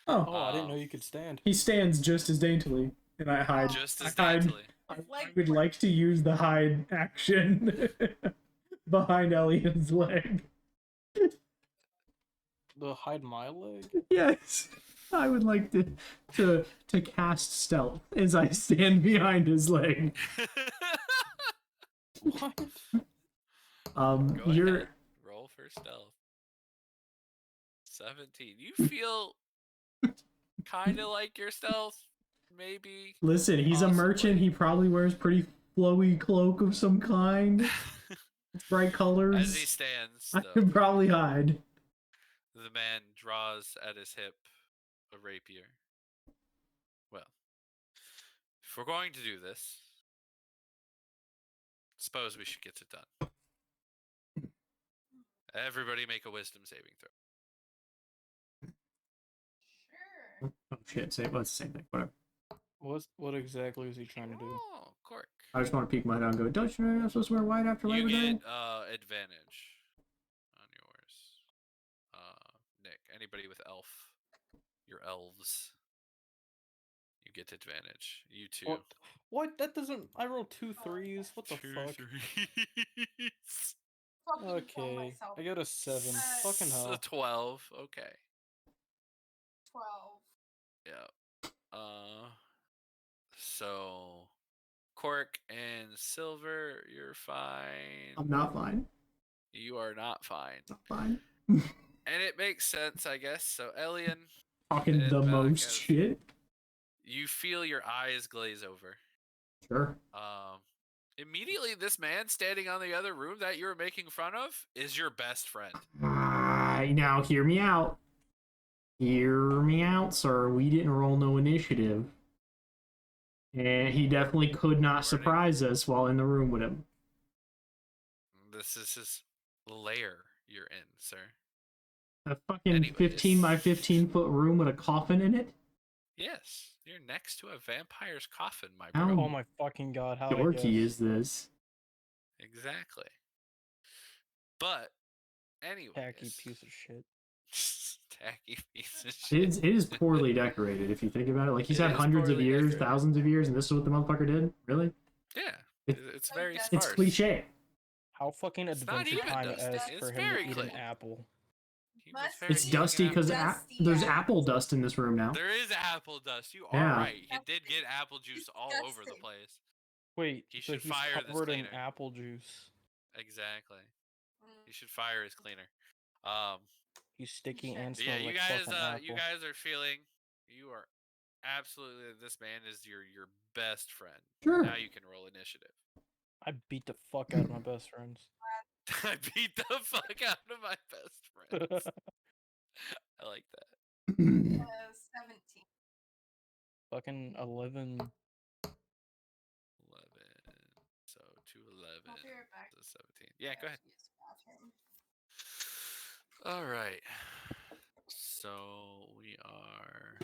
Oh, Oh, I didn't know you could stand. he stands just as daintily, and I hide. Just as I hide. daintily. I would like to use the hide action behind Elliot's leg. The hide my leg? Yes, I would like to cast stealth as I stand behind his leg. What? Go You're ahead. Roll for stealth. 17. You feel kind of like your stealth, maybe. listen. He's a merchant. He probably wears pretty flowy cloak of some kind. It's bright colors. As he stands, I though, could probably hide. the man draws at his hip a rapier. Well, if we're going to do this, suppose we should get it done. Everybody make a wisdom saving throw. Sure. Oh shit! Well, it's the same thing. Whatever. What exactly is he trying to do? Oh, Cork. I just want to peek my head out and go. Don't you know you're not supposed to wear white after You Labor get Day? advantage on yours. Nick, anybody with elf, your elves, you get advantage. You too. What? What? That doesn't. I rolled 2 3s. What the Two fuck? threes. Fucking kill Okay, myself. I got a 7. Fucking So hell. 12. Okay. 12. Yeah. So Cork and Silver, you're fine. I'm not fine. You are not fine. Not fine. And it makes sense, I guess. So Elian, Talking and the Malak, most as shit. you feel your eyes glaze over. Sure. Immediately this man standing on the other room that you were making fun of is your best friend. Now hear me out. Hear me out, sir. We didn't roll no initiative. And he definitely could not surprise us while in the room with him. This is his lair you're in, sir. A fucking Anyways. 15 by 15 foot room with a coffin in it? Yes, you're next to a vampire's coffin, my How bro. Oh my fucking god! How dorky is this? Exactly. But, anyways. tacky piece of shit? Tacky piece of It shit. is poorly decorated if you think about it. Like he's It had is hundreds of poorly years, decorated. thousands of years, and this is what the motherfucker did? Really? Yeah, It- it's Like very that. sparse. It's cliche. How fucking It's not adventure even time dusty, is it's for him very to eat an clean. apple? He was Must very It's young dusty and because Dusty there's ass. apple dust in this room now. There is apple dust. You are Yeah. right. He did get apple juice all over the Disgusting. place. Wait, He so should he's fire this covered in cleaner. apple juice. Exactly. Mm. You should fire his cleaner. He's sticky Shit. and Yeah, smells you like guys, fucking apple. you guys are feeling. You are absolutely. This man is your best friend. Sure. Now you can roll initiative. I beat the fuck out of my best friends. I beat the fuck out of my best friends. I like that. 17. Fucking 11. 11. So 2 11. I'll be right back. So 17. Yeah, go ahead. Use the bathroom. All right. So we are.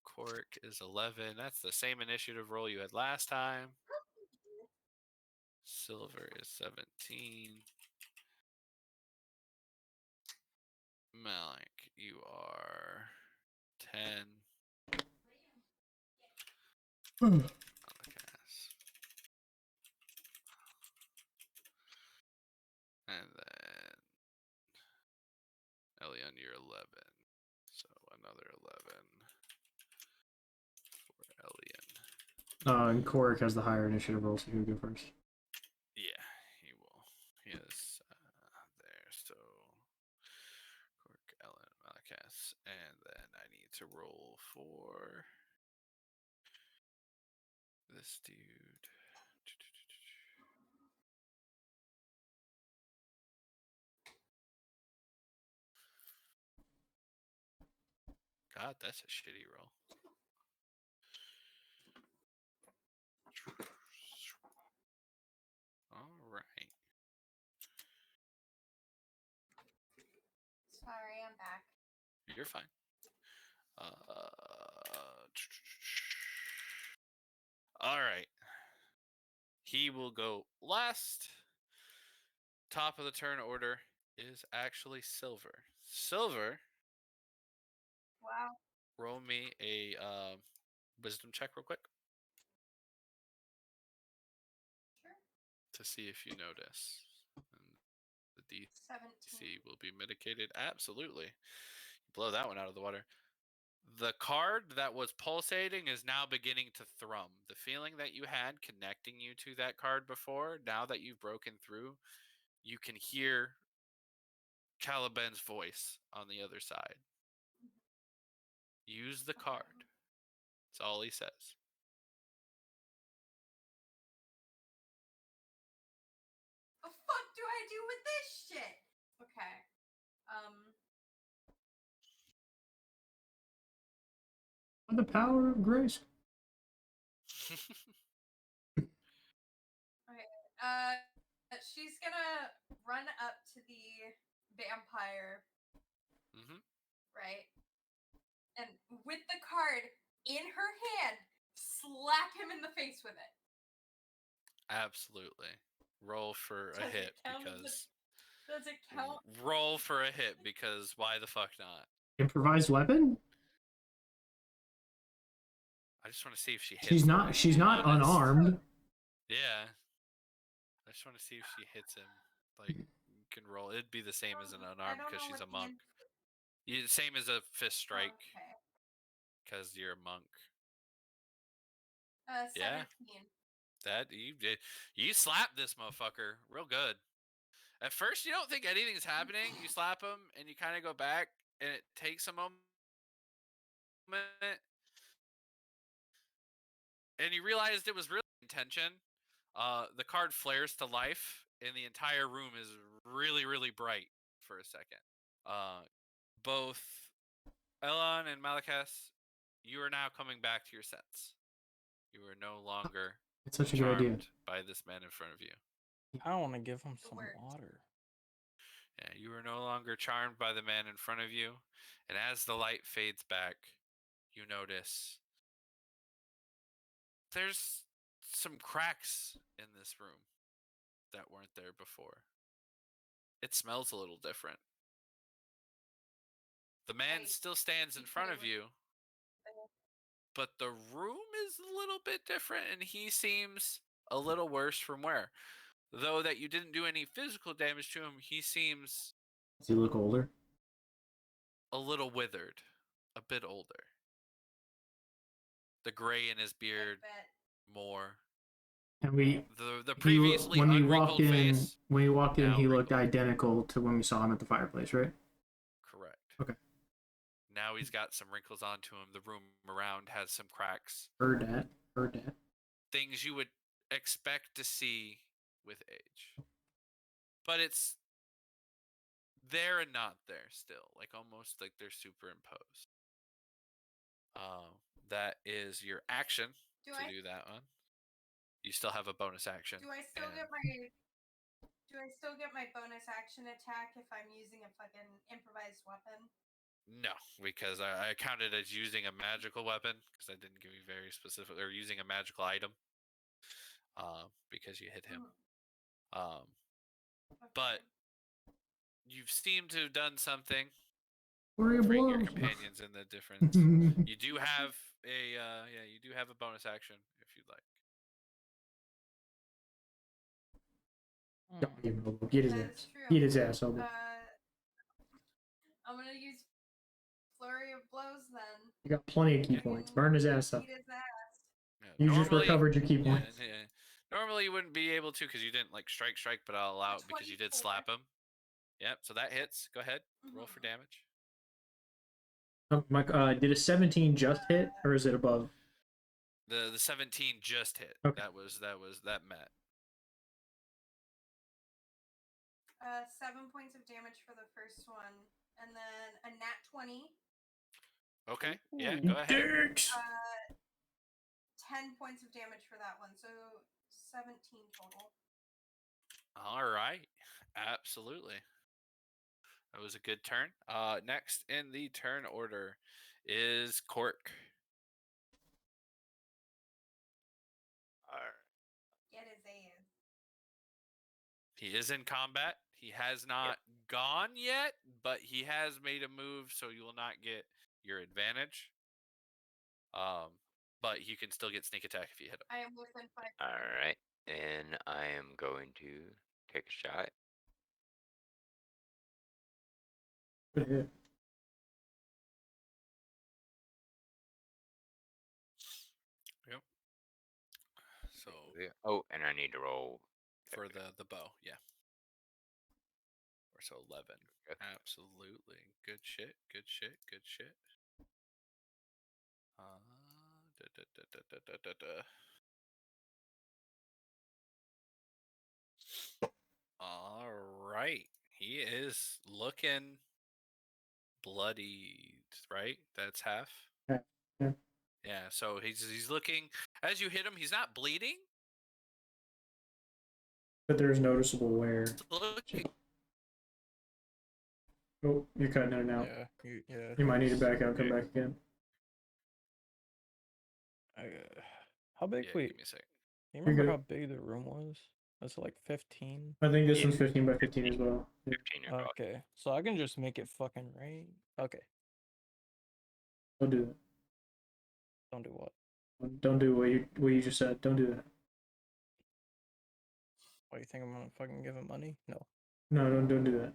Cork is 11. That's the same initiative roll you had last time. Silver is 17. Malik, you are 10. Malakas. And then Elion, you're 11. So another 11 for Elion. And Korik has the higher initiative roll, so he would go first. Yeah, he will. He is there. So Cork, Ellen, Malakas, and then I need to roll for this dude. God, that's a shitty roll. All right. Sorry, I'm back. You're fine. All right. He will go last. Top of the turn order is actually Silver. Silver, Wow. roll me a wisdom check real quick Sure. to see if you notice. And the DC 17. will be mitigated. Absolutely. You blow that one out of the water. The card that was pulsating is now beginning to thrum. The feeling that you had connecting you to that card before, now that you've broken through, you can hear Caliban's voice on the other side. Use the card. That's all he says. What the fuck do I do with this shit? Okay. The power of grace. She's gonna run up to the vampire, right? And with the card in her hand, slap him in the face with it. Absolutely. Roll for a hit because. Does it count? Roll for a hit because why the fuck not? Improvised weapon? I just want to see if she hits. She's not unarmed. Yeah. I just want to see if she hits him. Like, you can roll. It'd be the same as an unarmed because she's a monk. Same as a fist strike. Okay. Because you're a monk. 17. Yeah. That you slap this motherfucker real good. At first, you don't think anything's happening. You slap him, and you kind of go back, and it takes a moment, and you realized it was really intention. The card flares to life, and the entire room is really, really bright for a second. Both Elon and Malakas, you are now coming back to your sense. You are no longer It's such a good idea. by this man in front of you. I want to give him some water. Yeah, you are no longer charmed by the man in front of you, and as the light fades back, you notice there's some cracks in this room that weren't there before. It smells a little different. The man still stands in front of you, but the room is a little bit different, and he seems a little worse from where. Though that you didn't do any physical damage to him, he seems... Does he look older? A little withered. A bit older. The gray in his beard more. And the previously unwrinkled face. When we walked in, he looked wrinkled. identical to when we saw him at the fireplace, right? Correct. Okay. Now he's got some wrinkles onto him. The room around has some cracks. Heard that. Things you would expect to see with age. But it's there and not there still. Like almost like they're superimposed. That is your action do that one. You still have a bonus action. Do I still get my bonus action attack if I'm using a fucking improvised weapon? No, because I counted as using a magical weapon because I didn't give you very specific, or using a magical item. Because you hit him. But you seem to have done something. Flurry of Bring your blows. companions in the difference. You do have a you do have a bonus action if you'd like. Don't give him a look. Get his That ass. is true. Get his ass over. I'm gonna use flurry of blows then. You got plenty of key points. Burn his ass up. Beat his ass. Yeah, You just recovered your key yeah, points. yeah. Normally you wouldn't be able to because you didn't like strike, but I'll allow it because you did 24. slap him. Yep. So that hits. Go ahead. Roll for Mhm. damage. Mike, did a 17 just hit, or is it above? The 17 just hit. Okay. That met. 7 points of damage for the first one, and then a nat 20. Okay. Yeah. Go ahead. Dicks! 10 points of damage for that one, so 17 total. All right. Absolutely. That was a good turn. Next in the turn order is Cork. All right. Get his ass. He is in combat. He has not gone yet, but he has made a move, so you will not get your advantage. But you can still get sneak attack if you hit him. I am within 5. All right. And I am going to take a shot. Good hit. Yep. So Oh, and I need to roll for the bow, yeah. Or so 11. Absolutely. Good shit. Good shit. Good shit. All right. He is looking bloodied, right? That's half. Yeah. Yeah. Yeah. So he's looking. As you hit him, he's not bleeding. But there's noticeable wear. Looking. Oh, you're cutting in and out. Yeah. You might need to back out, come back again. How big? Yeah, Wait, give me a sec. you remember good. how big the room was? Was it like 15? I think this Yeah. one's 15 by 15 as well. Yeah. 15 across. Okay, so I can just make it fucking rain. Okay, Don't do that. don't do what? Don't do what you just said. Don't do that. What, you think I'm gonna fucking give him money? No, No, don't do that.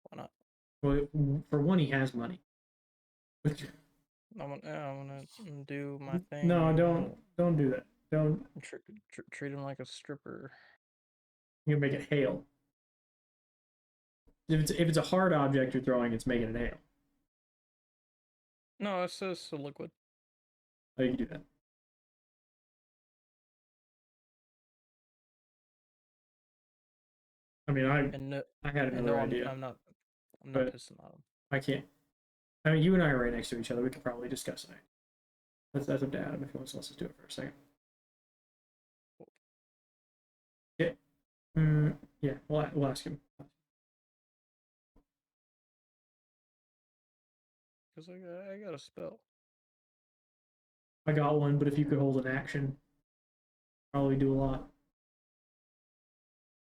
why not? Well, for one, he has money. I'm gonna do my thing. No, and don't do that. Don't. treat him like a stripper. You make it hail. If it's a hard object you're throwing, it's making it hail. No, it's just a liquid. How do you do that? I mean, I had and another no, idea. I'm not but pissing on him. I can't. I mean, you and I are right next to each other. We could probably discuss it. That's up to Adam if he wants to let's do it for a second. Yeah. Yeah. We'll ask him. Cause I got a spell. I got one, but if you could hold an action, probably do a lot.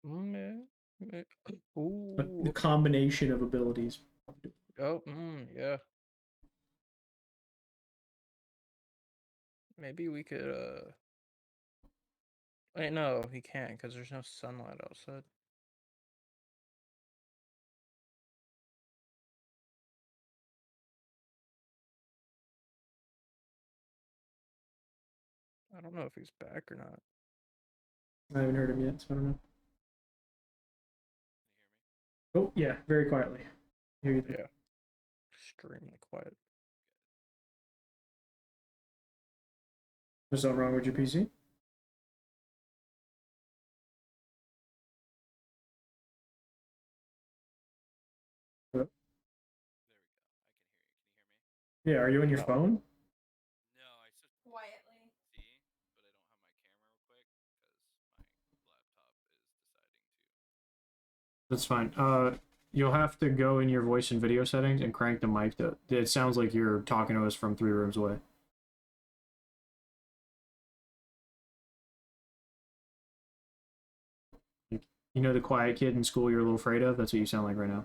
Yeah. But the Ooh. combination of abilities. Oh, yeah. Maybe we could, wait, no, he can't, because there's no sunlight outside. I don't know if he's back or not. I haven't heard him yet, so I don't know. Oh, yeah, very quietly. Here you go. Yeah. Extremely quiet. There's something wrong with your PC? Hello? There we go. I can hear you. Can you hear me? Yeah, are you on your No. phone? No, I switched Quietly. to PC, but I don't have my camera real quick because my laptop is deciding to. That's fine. You'll have to go in your voice and video settings and crank the mic to. It sounds like you're talking to us from 3 rooms away. You know the quiet kid in school you're a little afraid of? That's what you sound like right now.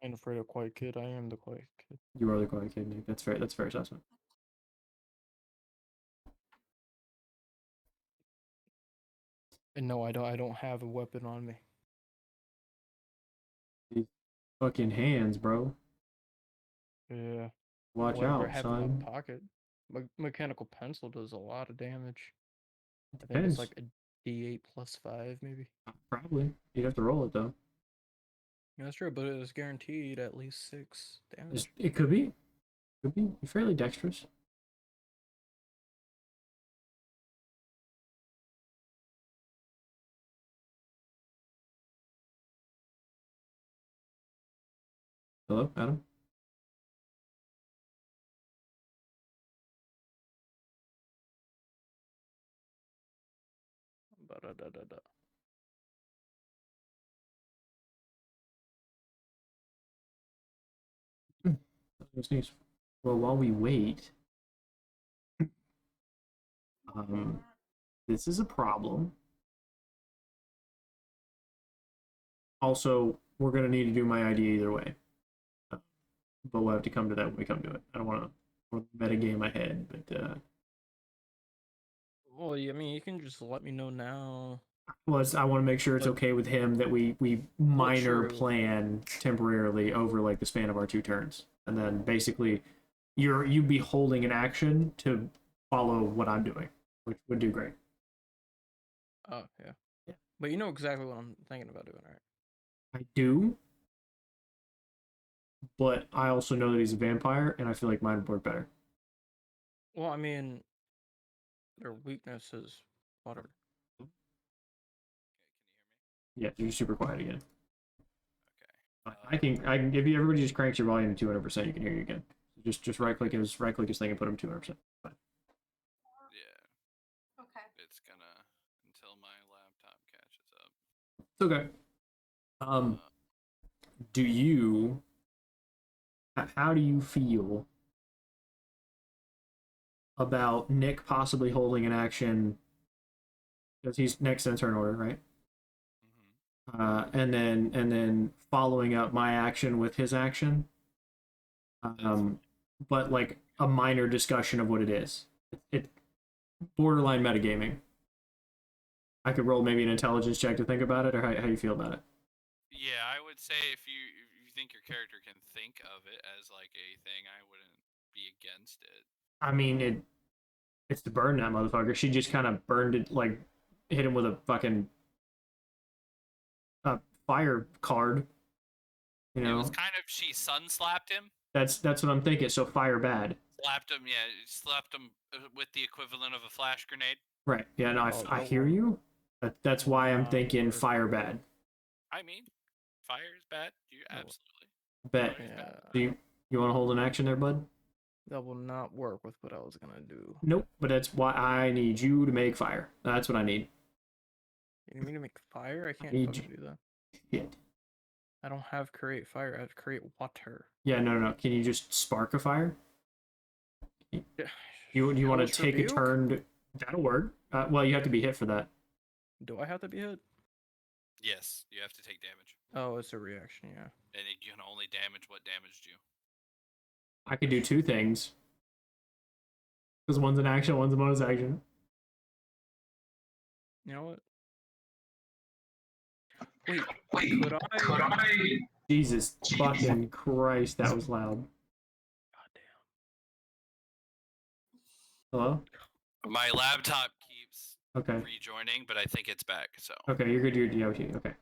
I'm afraid of quiet kid. I am the quiet kid. You are the quiet kid, Nick. That's fair. That's fair assessment. And no, I don't have a weapon on me. These fucking hands, bro. Yeah. Watch Whatever I out, have in son. my pocket. Mechanical pencil does a lot of damage. I think Depends. it's like a D8 plus 5, maybe. Probably. You'd have to roll it though. Yeah, that's true, but it was guaranteed at least 6 damage. It could be. Could be. You're fairly dexterous. Hello, Adam? Ba-da-da-da-da. Sneeze. Well, while we wait, this is a problem. Also, we're gonna need to do my idea either way, but we'll have to come to that when we come to it. I don't want to metagame ahead, but Well, I mean, you can just let me know now. I want to make sure it's okay with him that we minor true. plan temporarily over like the span of our 2 turns, and then basically you'd be holding an action to follow what I'm doing, which would do great. Oh, yeah. Yeah. But you know exactly what I'm thinking about doing, right? I do, but I also know that he's a vampire, and I feel like mine would work better. Well, I mean, their weakness is whatever. Yeah, you're super quiet again. Okay. I can if you everybody just cranks your volume to 200%, you can hear you again. Just right click his thing and put him 200%. Yeah, Okay. it's gonna until my laptop catches up. It's okay. Do you? How do you feel about Nick possibly holding an action? Because he's next in turn order, right? Mm-hmm. And then following up my action with his action. But like a minor discussion of what it is. It borderline metagaming. I could roll maybe an intelligence check to think about it, or how you feel about it. Yeah, I would say if you think your character can think of it as like a thing, I wouldn't be against it. I mean, it's to burn that motherfucker. She just kind of burned it, like hit him with a fucking fire card. You know, It was kind of she sun slapped him. that's what I'm thinking. So fire bad. Slapped him, yeah, slapped him with the equivalent of a flash grenade. Right. Yeah. No, I hear you. That's why I'm thinking fire bad. I mean, fire is bad. You absolutely. Bet. Yeah. Do you want to hold an action there, bud? That will not work with what I was gonna do. Nope. But that's why I need you to make fire. That's what I need. You need me to make fire? I can't need fucking do that. Shit. I don't have create fire. I have to create water. Yeah. No. Can you just spark a fire? Yeah. You want to Hellish take Rebuke? a turn? That'll work. Well, you have to be hit for that. Do I have to be hit? Yes, you have to take damage, Oh, it's a reaction, yeah. and you can only damage what damaged you. I could do 2 things. Because one's an action, one's a bonus action. You know what? Wait, could I? Jesus fucking Christ, that was loud. Goddamn. Hello? My laptop keeps Okay. rejoining, but I think it's back. So Okay, you're good. You're okay. Okay.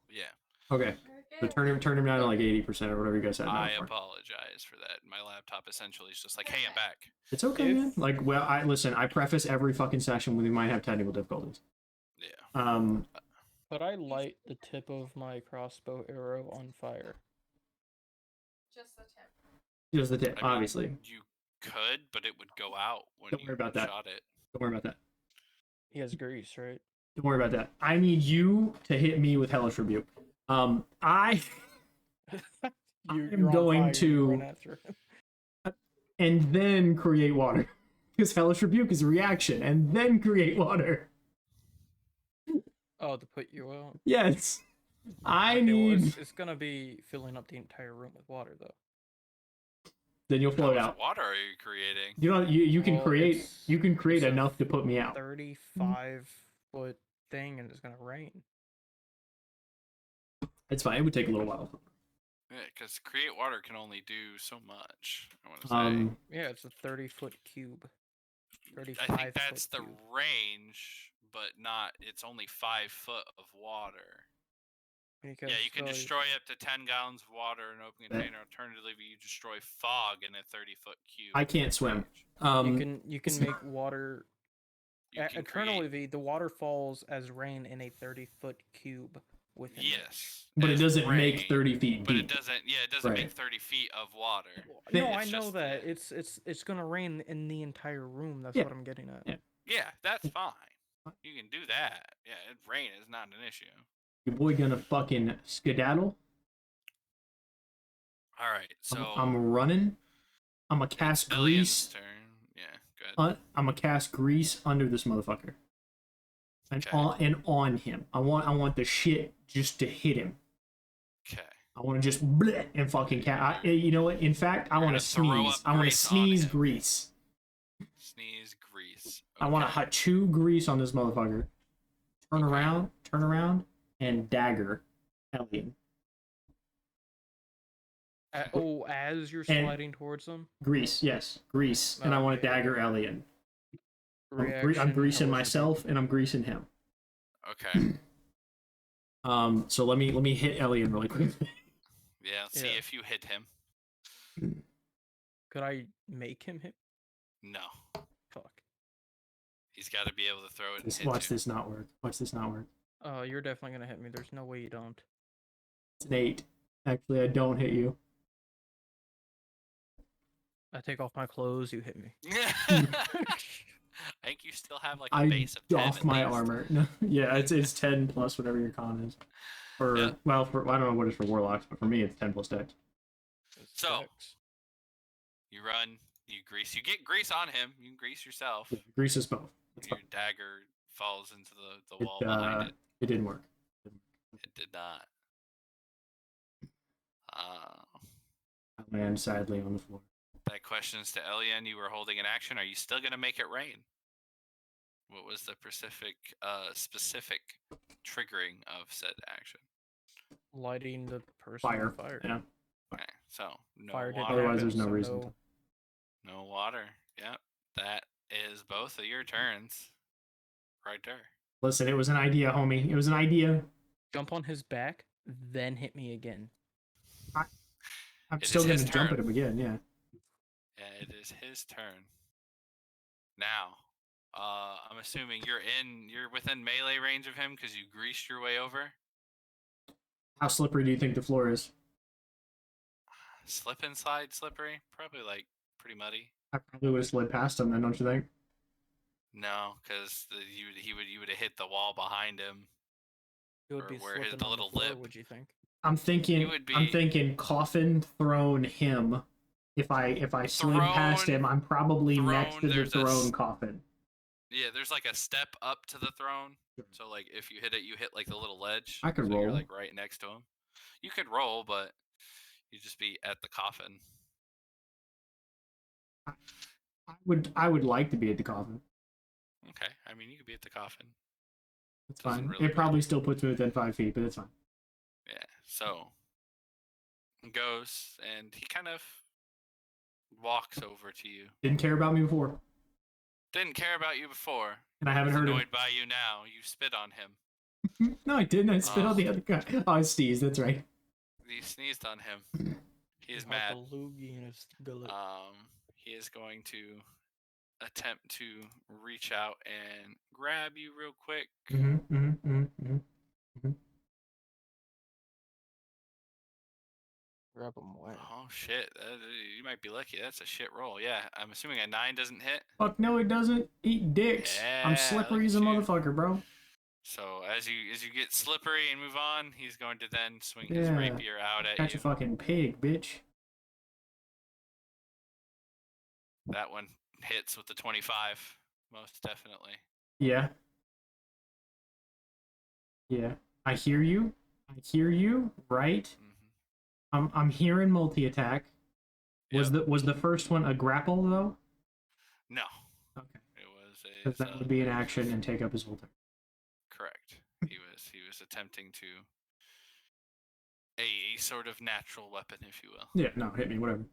yeah, Okay. So turn him down to like 80% or whatever you guys said. I apologize for that. My laptop essentially is just like, hey, I'm back. It's okay, man. Like, well, I preface every fucking session when we might have technical difficulties. Yeah. Could I light the tip of my crossbow arrow on fire? Just the tip. Just the tip, I mean, obviously. You could, but it would go out when Don't you worry about that. shot it. Don't worry about that. He has grease, right? Don't worry about that. I need you to hit me with Hellish Rebuke. I'm going to and then create water. Because Hellish Rebuke is a reaction, and then create water. Oh, to put you out. Yes. I Okay, well, need. it's gonna be filling up the entire room with water, though. Then you'll How float much out. water are you creating? You know you can Well, create it's a enough to put me out. 35-foot thing, and it's gonna rain. It's fine. It would take a little while. Yeah, because create water can only do so much. I want to say. Yeah, it's a 30-foot cube. 35 I think that's foot the cube. range, but not. It's only 5 foot of water. Because, Yeah, you can destroy up to 10 gallons of water in an open container. Alternatively, you destroy fog in a 30-foot cube. I can't swim. you can make water. You can Eternally, the water falls as rain in a 30-foot cube with an Yes, but it as doesn't make rain, 30 feet But deep. it doesn't. Yeah, it doesn't Right. make 30 feet of water. No, It's I know just that. the- It's gonna rain in the entire room. That's Yeah. what I'm getting at. Yeah. Yeah, that's fine. You can do that. Yeah, rain is not an issue. Your boy gonna fucking skedaddle. All right, so I'm running. I'm gonna it's cast Elliot's grease. turn. Yeah, good. I'm gonna cast grease under this motherfucker. And Okay. on him. I want the shit just to hit him. Okay. I want to just bleh and fucking you know what? In fact, I You're want gonna to throw sneeze. up I want to grease on sneeze him. grease. Sneeze grease. I want to Okay. hachu grease on this motherfucker. Turn around, and dagger Elliot. As you're And- sliding towards them. Grease, yes, grease. And I want to Okay. dagger Elliot. I'm Reaction, greasing however myself and I'm greasing him. Okay. So let me hit Elliot really quick. Yeah, let's see Yeah. if you hit him. Could I make him hit? No. Fuck. He's got to be able to throw it and hit Watch you. this not work. Watch this not work. Oh, you're definitely gonna hit me. There's no way you don't. It's an 8. Actually, I don't hit you. I take off my clothes. You hit me. I think you still have like a I base of 10 doff at my least. armor. No, yeah, it's 10 plus whatever your con is. For Yeah. well, for I don't know what it is for warlocks, but for me it's 10 plus dex. So- Dex. You run, you grease. You get grease on him. You can grease yourself. Yeah, grease is both. That's Your fine. dagger falls into the It, wall behind it. It didn't work. It did not. I land sadly on the floor. That question's to Elian. You were holding an action. Are you still gonna make it rain? What was the specific triggering of said action? Lighting the person Fire. on fire. Yeah. Okay, so no Fire didn't water. Otherwise, happen, there's no so reason to. No water. Yep, that is both of your turns. Right there. Listen, it was an idea, homie. It was an idea. Jump on his back, then hit me again. I'm It still is gonna his jump turn. at him again. Yeah. Yeah, it is his turn. Now, I'm assuming you're within melee range of him because you greased your way over. How slippery do you think the floor is? Slip and slide slippery? Probably like pretty muddy. I probably would have slid past him then, don't you think? No, because you would have hit the wall behind him. It would Or be where his- slipping the on little the floor, lip. would you think? I'm thinking. It would I'm be- thinking coffin thrown him. If I slid past Throne- him, I'm probably next throne, to the there's a throne coffin. Yeah, there's like a step up to the throne. So like if you hit it, you hit like the little ledge. I could so You're roll. like right next to him. You could roll, but you'd just be at the coffin. I would like to be at the coffin. Okay, I mean you could be at the coffin. It's Doesn't fine. really It probably matter. still puts me within 5 feet, but it's fine. Yeah. So he goes and he kind of walks over to you. Didn't care about me before, Didn't care about you before. and I haven't He's heard annoyed by you now. You spit on him. him. No, I didn't. I spit on the other guy. Oh, I sneezed. That's right. You sneezed on him. He is Like mad. a loogie in his gullet. He is going to attempt to reach out and grab you real quick. Grab him away. Oh shit! You might be lucky. That's a shit roll. Yeah, I'm assuming a 9 doesn't hit. Fuck no, it doesn't. Eat dicks. I'm Yeah, slippery look as a at you. motherfucker, bro. So as you get slippery and move on, he's going to then swing his Yeah. rapier out at Catch you. a fucking pig, bitch. That one hits with the 25, most definitely. Yeah. Yeah, I hear you. I hear you. Right. I'm hearing multi attack. Was Yep. the first one a grapple though? No, Okay, it was a. because that would be an action and take up his whole turn. Correct. He was attempting to a sort of natural weapon, if you will. Yeah, no, hit me, whatever.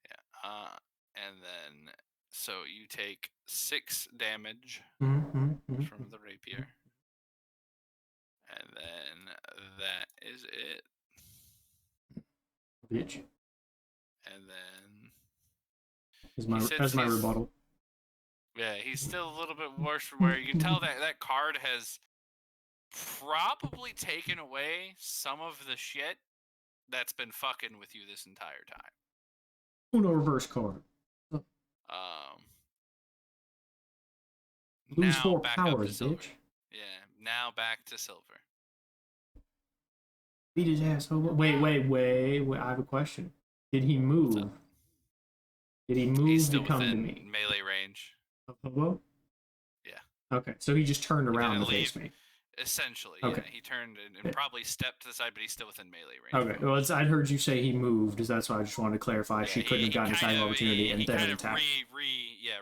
Yeah. And then so you take 6 damage from the rapier, and then that is it. Bitch. And then As my rebuttal. Yeah, he's still a little bit worse for wear. You can tell that that card has probably taken away some of the shit that's been fucking with you this entire time. Uno reverse card. Lose Now 4 back up to powers, silver. bitch. Yeah, now back to silver. Beat his ass. Wait. I have a question. Did he move? Did he move He's still to come to within me? melee range. Of Hobo? Yeah. Okay, so he just turned around to didn't face leave. me. Essentially, Okay. yeah. He turned and Yeah. probably stepped to the side, but he's still within melee range. Okay, well, I'd heard you say he moved. That's why I just wanted to clarify. Yeah, She couldn't have gotten a side opportunity and he then kind of attacked.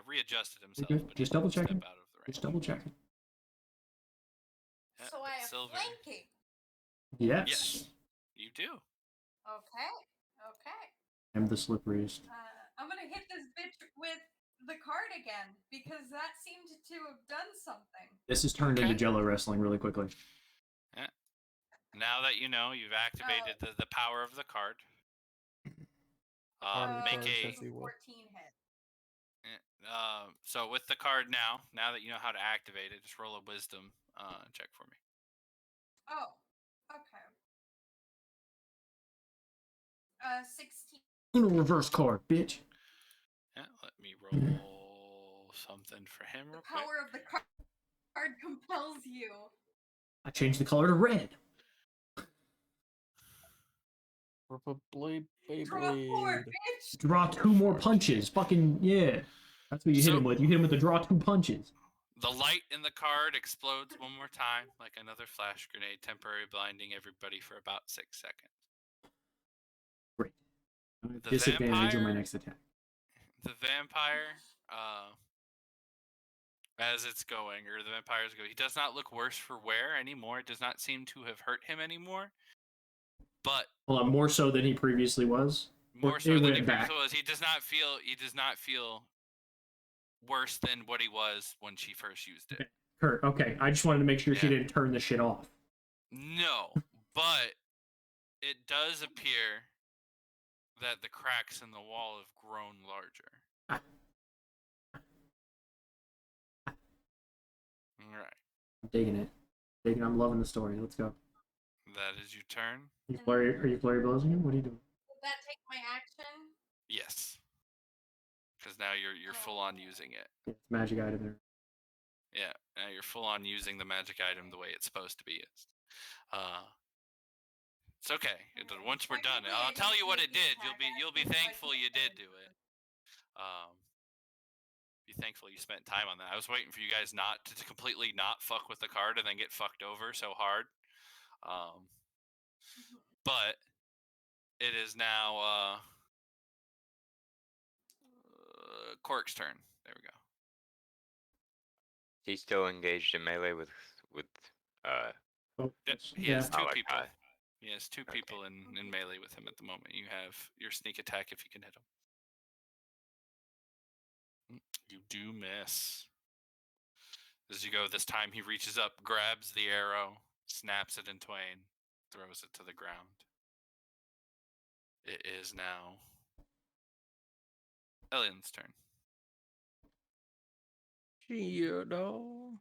readjusted himself. Good. But Just he double didn't step checking. out of the range. Just double checking. Yeah, So I have silver. flanking. Yes. Yes, you do. Okay. I'm the slipperiest. I'm gonna hit this bitch with the card again because that seemed to have done something. This has turned into Jello wrestling really quickly. Yeah. Now that you know, you've activated the power of the card. Make a 14 hit. so with the card now that you know how to activate it, just roll a wisdom check for me. Oh, okay. 16. Uno reverse card, bitch. Yeah, let me roll something for him real The power of the card compels you. I changed the color to red. Blade, Draw 4, bitch. Draw 2 more punches. Fucking yeah. That's what you hit him with. You hit him with the draw 2 punches. The light in the card explodes one more time, like another flash grenade, temporarily blinding everybody for about 6 seconds. Great. Disadvantage on my next attack. The vampire, as it's going, or the vampires go, he does not look worse for wear anymore. It does not seem to have hurt him anymore. But more so than he previously was. More so than he previously was. He does not feel worse than what he was when she first used it. Kurt, okay. I just wanted to make sure she didn't turn the shit off. No, but it does appear that the cracks in the wall have grown larger. All right. I'm digging it. I'm loving the story. Let's go. That is your turn. Are you flurry blowing him? What are you doing? Will that take my action? Yes. Because now you're full on using it. It's magic item there. Yeah, now you're full on using the magic item the way it's supposed to be used. It's okay. Once we're done, I'll tell you what it did. You'll be thankful you did do it. Be thankful you spent time on that. I was waiting for you guys not to completely not fuck with the card and then get fucked over so hard. But it is now Cork's turn. There we go. He's still engaged in melee with He has 2 people. Malachi. He has 2 people in melee with him at the moment. You have your sneak attack if you can hit him. You do miss. As you go, this time he reaches up, grabs the arrow, snaps it in twain, throws it to the ground. It is now Ellen's turn. Yeah, dog.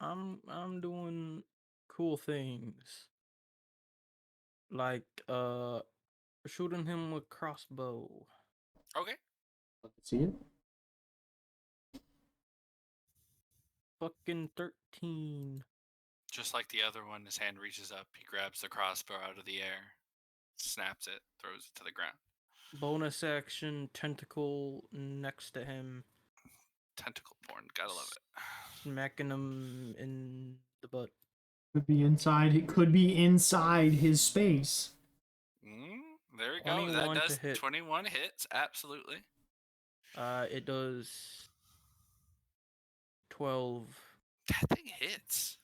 I'm doing cool things. Like shooting him with crossbow. Okay. See it? Fucking 13. Just like the other one, his hand reaches up, he grabs the crossbow out of the air, snaps it, throws it to the ground. Bonus action, tentacle next to him. Tentacle porn, gotta love it. Smacking him in the butt. Could be inside. It could be inside his space. There we go. 21 That to does hit. 21 hits. Absolutely. It does 12. That thing hits.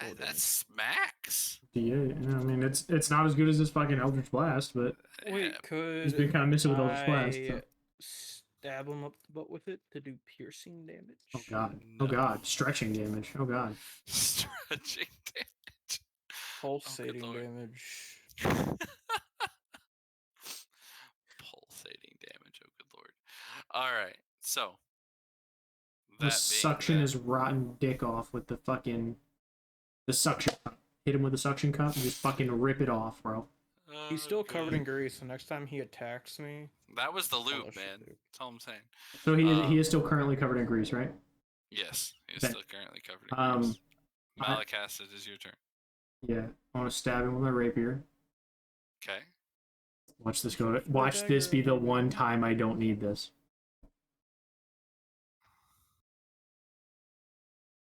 Full That smacks. Yeah, I mean it's not as good as this fucking Eldritch Blast, but Wait, Yeah, could he's been kind of missing with Eldritch Blast. I So. stab him up the butt with it to do piercing damage? Oh god. No. Oh god. Stretching damage. Oh god. Stretching damage. Pulsating Lord. damage. Pulsating damage. Oh good lord. All right. So The that being suction said- his rotten dick off with the fucking suction cup. Hit him with the suction cup and just fucking rip it off, bro. He's still covered God. in grease, so next time he attacks me, That was the I'll loop, let man. you do. That's all I'm saying. So he is still currently covered in grease, right? Yes, he's Okay. still currently covered in grease. I- Malachas, it is your turn. Yeah. I want to stab him with my rapier. Okay. Watch this go. Watch this be the one time I don't need this.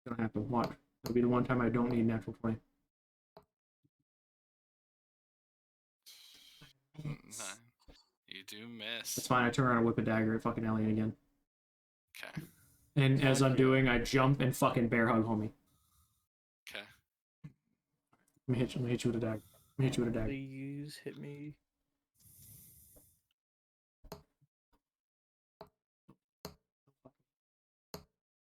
It's gonna happen. Watch. It'll be the one time I don't need natural 20. 9. You do miss. That's fine. I turn around and whip a dagger at fucking Alien again. Okay. And as I'm Yeah. doing, I jump and fucking bear hug homie. Okay. Let me hit you with a dagger. Let me hit you with a dagger. please hit me.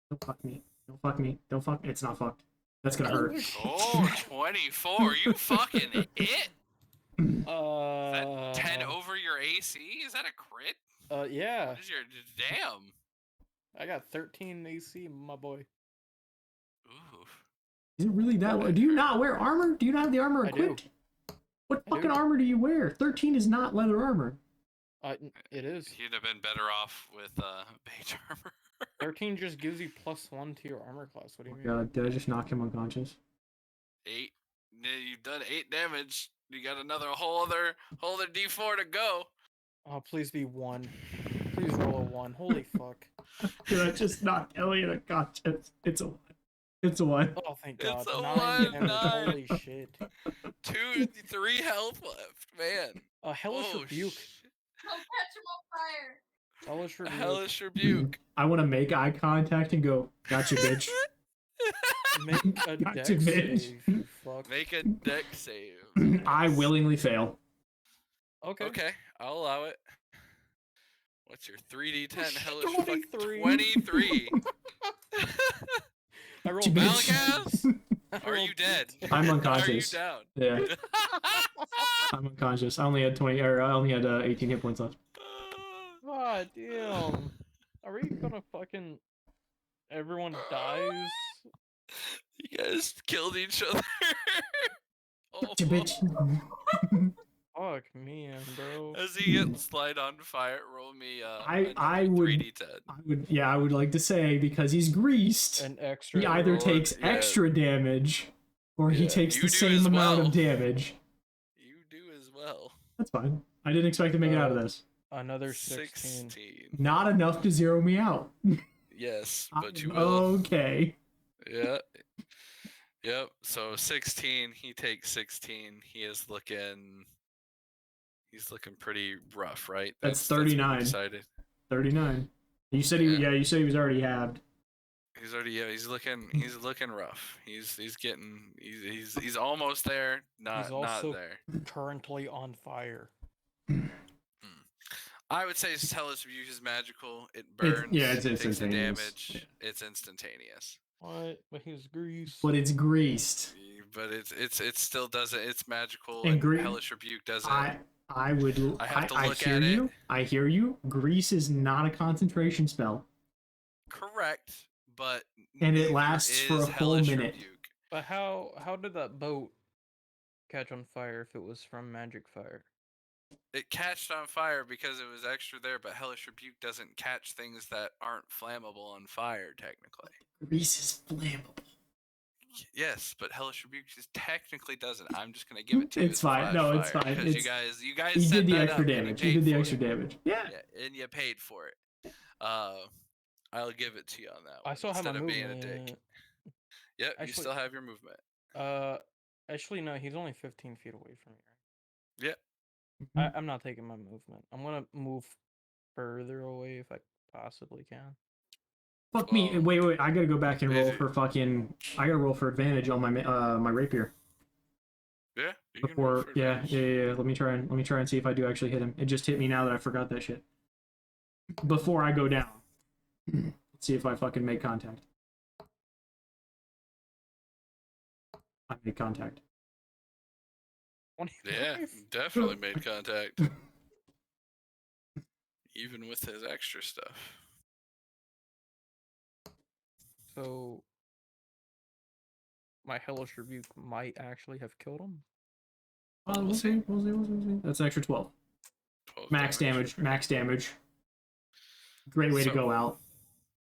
Don't fuck me. Don't fuck me. Don't fuck. It's not fucked. That's gonna hurt. Oh, 24. You fucking hit. Is Uh, that 10 over your AC? Is that a crit? Yeah, What is your damn? I got 13 AC, my boy. Ooh. Is it really that low? Do you not wear armor? Do you not have the armor I do. equipped? What I do. fucking armor do you wear? 13 is not leather armor. It is. You'd have been better off with mage armor. 13 just gives you +1 to your armor class. What do you mean? God, did I just knock him unconscious? 8. You've done 8 damage. You got another whole other D4 to go. Oh, please be 1. Please roll a 1. Holy fuck. Did I just knock Elliot unconscious? It's a 1. It's a 1. Oh, thank It's God. a 9 1, damage. 9. Holy shit. 2, 3 health left, man. A hellish Oh, rebuke. I'll catch him on fire. Hellish A rebuke. hellish rebuke. I want to make eye contact and go, gotcha, bitch. Make a Gotcha, dex bitch. save, you fuck. Make a deck save. I Yes. willingly fail. Okay. Okay, I'll allow it. What's your 3d10 hellish 23. 23. I rolled Gotcha, bitch. Malachas? I Are you rolled dead? d10. I'm Are you unconscious. down? Yeah, I'm unconscious. I only had 20, or I only had 18 hit points left. God damn. Are we gonna fucking... Everyone dies? You guys killed each other. Oh, Gotcha, bitch. Fuck me, bro. as he gets light on fire, roll me I another would- 3d10. I would like to say, because he's greased, An extra... he either roll it, takes yeah. extra damage, or he Yeah, takes you the do same as amount well. of damage. You do as well. That's fine. I didn't expect to make it out of this. Another 16. Not enough to zero me out. Yes, but you I'm will. okay. Yeah. Yep. So 16. He takes 16. He's looking pretty rough, right? That's pretty 39. excited. 39. You said he, Yeah. you said he was already halved. He's already he's looking rough. He's almost there. Not also- there. Currently on fire. I would say Hellish Rebuke is magical. It burns. It's it takes the instantaneous. damage. It's instantaneous. What? But he's grease. But it's greased. But it still doesn't. It's magical. And And Hellish Rebuke doesn't. I have to look hear at you. it. I hear you. Grease is not a concentration spell. Correct, but And it neither lasts for is a full Hellish minute. Rebuke. But how did that boat catch on fire if it was from magic fire? It catched on fire because it was extra there, but Hellish Rebuke doesn't catch things that aren't flammable on fire, technically. Grease is flammable. Yes, but Hellish Rebuke just technically doesn't. I'm just gonna give it to you. It's as fine. No, it's fire, fine. 'cause It's- you guys He set did the that extra up and you damage. He paid did the for extra it. damage. Yeah. Yeah, and you paid for it. I'll give it to you on that one. I still have instead my of being a movement. dick. Yep, you Actually- still have your movement. Actually, no, he's only 15 feet away from me. Yep. Mhm. I'm not taking my movement. I'm gonna move further away if I possibly can. Fuck me. Well, Wait. I gotta go back and roll is it- for fucking. I gotta roll for advantage on my rapier. Yeah, you can roll Before, for yeah. advantage. Let me try and see if I do actually hit him. It just hit me now that I forgot that shit. Before I go down, let's see if I fucking make contact. I made contact. 25? Yeah, definitely made contact. Even with his extra stuff. So my hellish rebuke might actually have killed him. We'll see. That's an extra 12. 12 Max damage. Max damage. Great way to So- go out.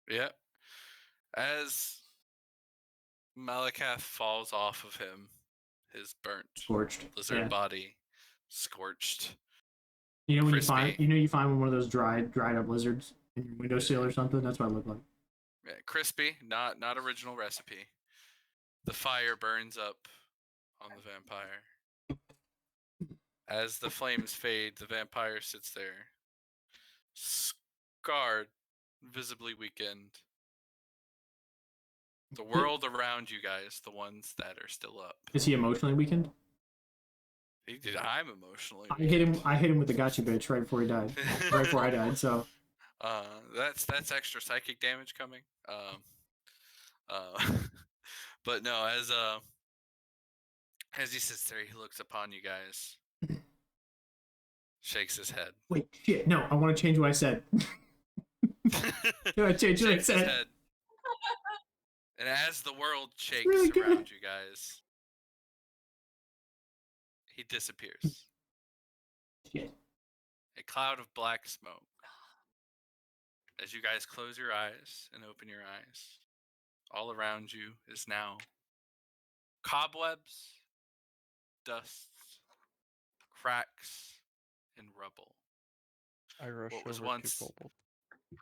Yep. As Malakath falls off of him, his burnt Scorched. lizard Yeah. body scorched. You know when crispy. you find one of those dried up lizards in your windowsill or something? That's what I look like. Yeah, crispy, not original recipe. The fire burns up on the vampire. As the flames fade, the vampire sits there, scarred, visibly weakened. The world around you guys, the ones that are still up. Is he emotionally weakened? I'm emotionally. I hit him with the gotcha bitch right before he died. Right before I died. So That's extra psychic damage coming. But no, as he sits there, he looks upon you guys, shakes his head. wait, shit. No, I want to change what I said. I changed what I Shakes his said. head. And as the world shakes really good. around you guys, he disappears. Shit. A cloud of black smoke. As you guys close your eyes and open your eyes, all around you is now cobwebs, dusts, cracks, and rubble. I rush What was over once- to Kobold.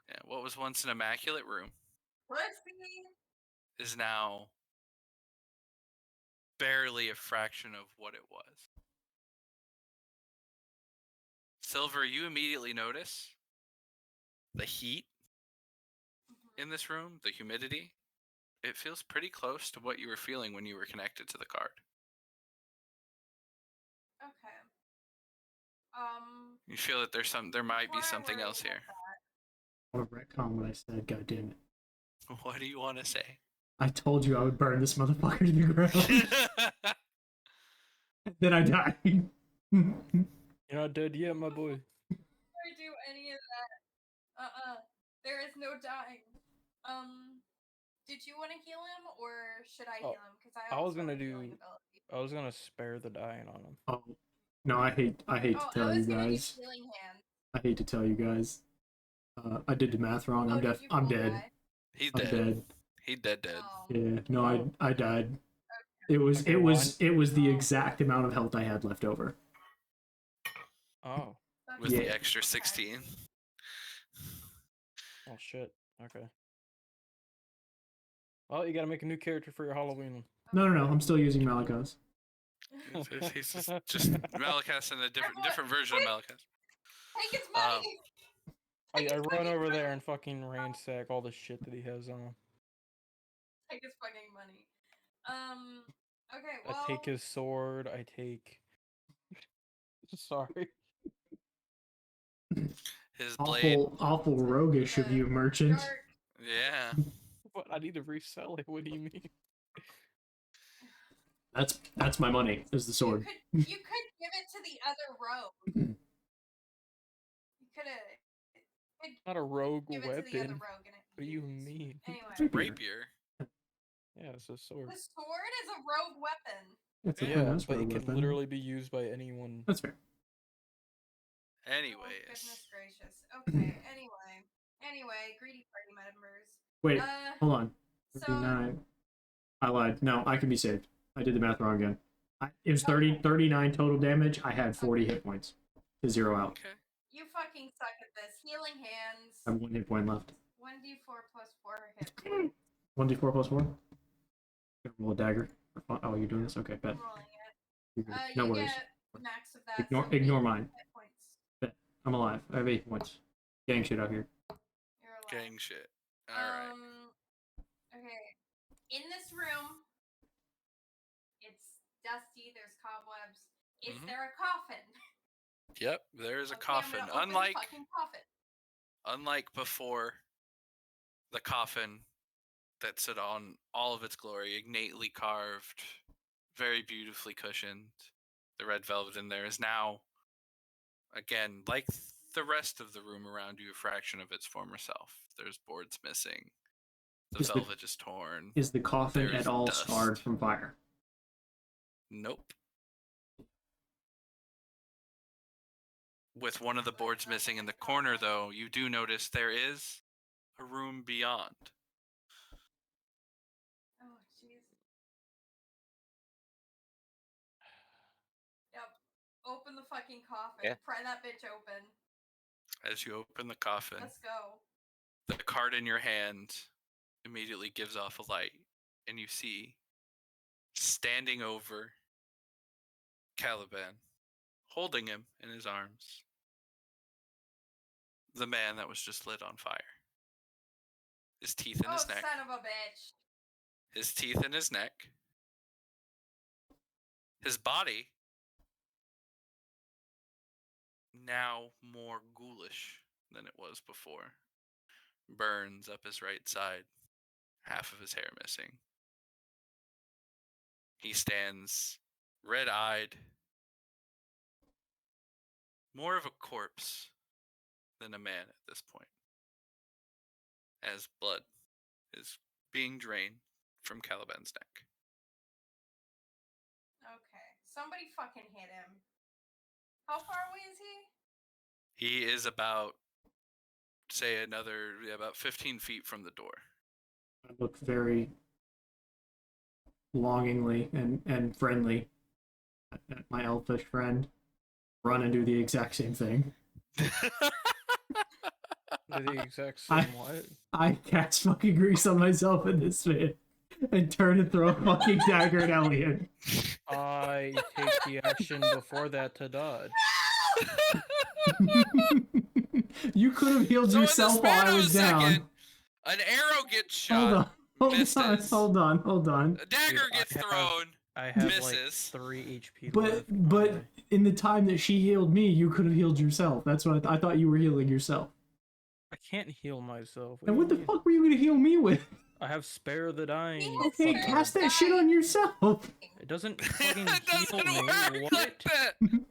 Yeah, what was once an immaculate room Pussy. is now barely a fraction of what it was. Silver, you immediately notice the heat in this room, the humidity. It feels pretty close to what you were feeling when you were connected to the card. Okay. You feel that there might be before I something worry else about here. I want to retcon what I said. God damn it. What do you want to say? I told you I would burn this motherfucker to the ground. Then I died. You're not dead yet, my boy. I do any of that. There is no dying. Did you want to heal him or should I heal him? Because I was also gonna have a healing do- ability. I was gonna spare the dying on him. Oh no, I hate to I tell you was gonna guys. do healing hand. I hate to tell you guys. I did the math wrong. I'm Did deaf. you I'm full dead. die? He's I'm dead. dead. He dead. Oh. Yeah. No, Oh. I died. It was Okay, it was the Oh. exact amount of health I had left over. Oh. That's With Yeah. the extra okay. 16. Oh shit. Okay. Well, you gotta make a new character for your Halloween. No. I'm still using Malakos. He's just Malakas and a different version of Malakas. Take his money! I run fucking over there money. and fucking ransack all the shit that he has on him. Take his fucking money. Okay, I well. take his sword. I take. Sorry. His blade. Awful roguish of you, merchant. Dark. Yeah. But I need to resell it. What do you mean? That's my money. Is the sword. You could give it to the other rogue. You could have. Not a rogue Give it to the other weapon. rogue and it What do you used. mean? Anyway, Rapier. Yeah, it's a sword. the sword is a rogue weapon. It's a Yeah, Yeah, nice but it rogue can weapon. literally be used by anyone. That's fair. Oh, Anyways. goodness gracious. Okay, anyway, greedy party members. Wait, hold on. So 39. I lied. No, I can be saved. I did the math wrong again. It was 30, Okay. 39 total damage. I had 40 hit points to zero out. Okay. you fucking suck at this. Healing hands. I have 1 hit point left. 1d4 plus 4 hit points. 1d4 plus 4? Roll a dagger. Oh, you're doing this? Okay, bet. I'm rolling it. You're good. You No worries. get max of that. Ignore so ignore 8 mine. hit points. Bet. I'm alive. I have 8 points. Gang shit out here. You're alive. Gang shit. All right. Okay. In this room, it's dusty. There's cobwebs. Is Mhm. there a coffin? Yep, there's a Okay, I'm coffin. gonna open the fucking coffin. Unlike before, the coffin that stood on all of its glory, innately carved, very beautifully cushioned. The red velvet in there is now, again, like the rest of the room around you, a fraction of its former self. There's boards missing. The velvet is torn. Is the coffin There's at all dust. scarred from fire? Nope. With one of the boards missing in the corner, though, you do notice there is a room beyond. Oh, jeez. Yep. Open the fucking coffin. Yeah. Pry that bitch open. As you open the coffin, Let's go. the card in your hand immediately gives off a light, and you see, standing over Caliban, holding him in his arms, the man that was just lit on fire. His teeth in his neck. Son of a bitch. His teeth in his neck. His body, now more ghoulish than it was before. Burns up his right side, half of his hair missing. He stands red-eyed, more of a corpse than a man at this point, as blood is being drained from Caliban's neck. Okay. Somebody fucking hit him. How far away is he? He is about, say, about 15 feet from the door. I look very longingly and friendly at my elfish friend. Run and do the exact same thing. The exact same what? I cast fucking grease on myself in this man and turn and throw a fucking dagger at Elliot. I take the action before that to dodge. You could have healed So yourself in the while span I of was a down. second, an arrow gets shot. Hold on. A dagger Dude, gets thrown. I have misses. like 3 HP But left. in the time that she healed me, you could have healed yourself. That's what I thought you were healing yourself. I can't heal myself. And do what you the mean? fuck were you gonna heal me with? I have spare the dying. Okay, fucker. cast that shit on yourself. It doesn't fucking It doesn't heal me. work What? like that. It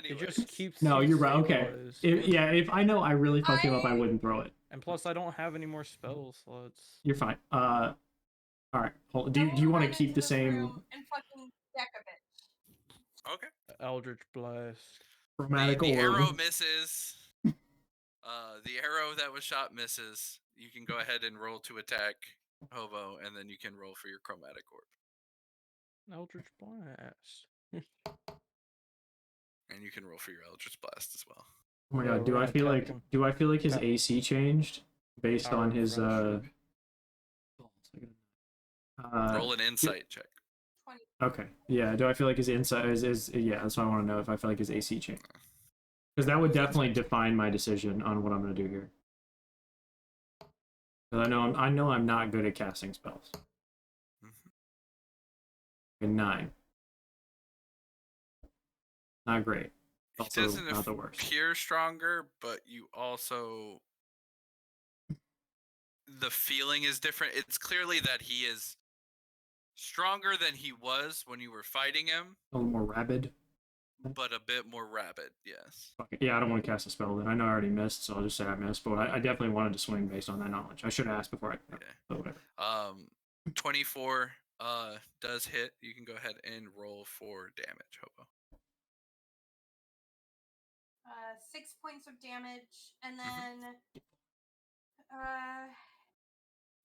Anyways. just keeps. No, you you're right. Okay. stabilized. If I know I really fucked him up, I wouldn't throw it. And plus, I don't have any more spell slots. You're fine. All right. Hold. Do you want to keep the same And fucking deck a bitch. Okay. Eldritch Blast. chromatic The orb? arrow misses. The arrow that was shot misses. You can go ahead and roll to attack Hobo, and then you can roll for your chromatic orb. Eldritch Blast. And you can roll for your Eldritch Blast as well. Oh my Yeah, god. Do we're I gonna feel tap like him. his Tap. AC changed based Power on of his friendship. Roll an insight check. 20. Okay. Yeah. Do I feel like his insight is yeah? That's what I want to know. If I feel like his AC changed, because that would definitely define my decision on what I'm gonna do here. 'Cause I know I'm not good at casting spells. A 9. Not great. He Also doesn't not the worst. appear stronger, but you also... The feeling is different. It's clearly that he is stronger than he was when you were fighting him, A little more rabid. but a bit more rabid, yes. Fuck it. Yeah, I don't want to cast a spell then. I know I already missed, so I'll just say I missed. But I definitely wanted to swing based on that knowledge. I should have asked before I. Okay. But whatever. 24 does hit. You can go ahead and roll for damage, Hobo. 6 points of damage, and Mm-hmm. then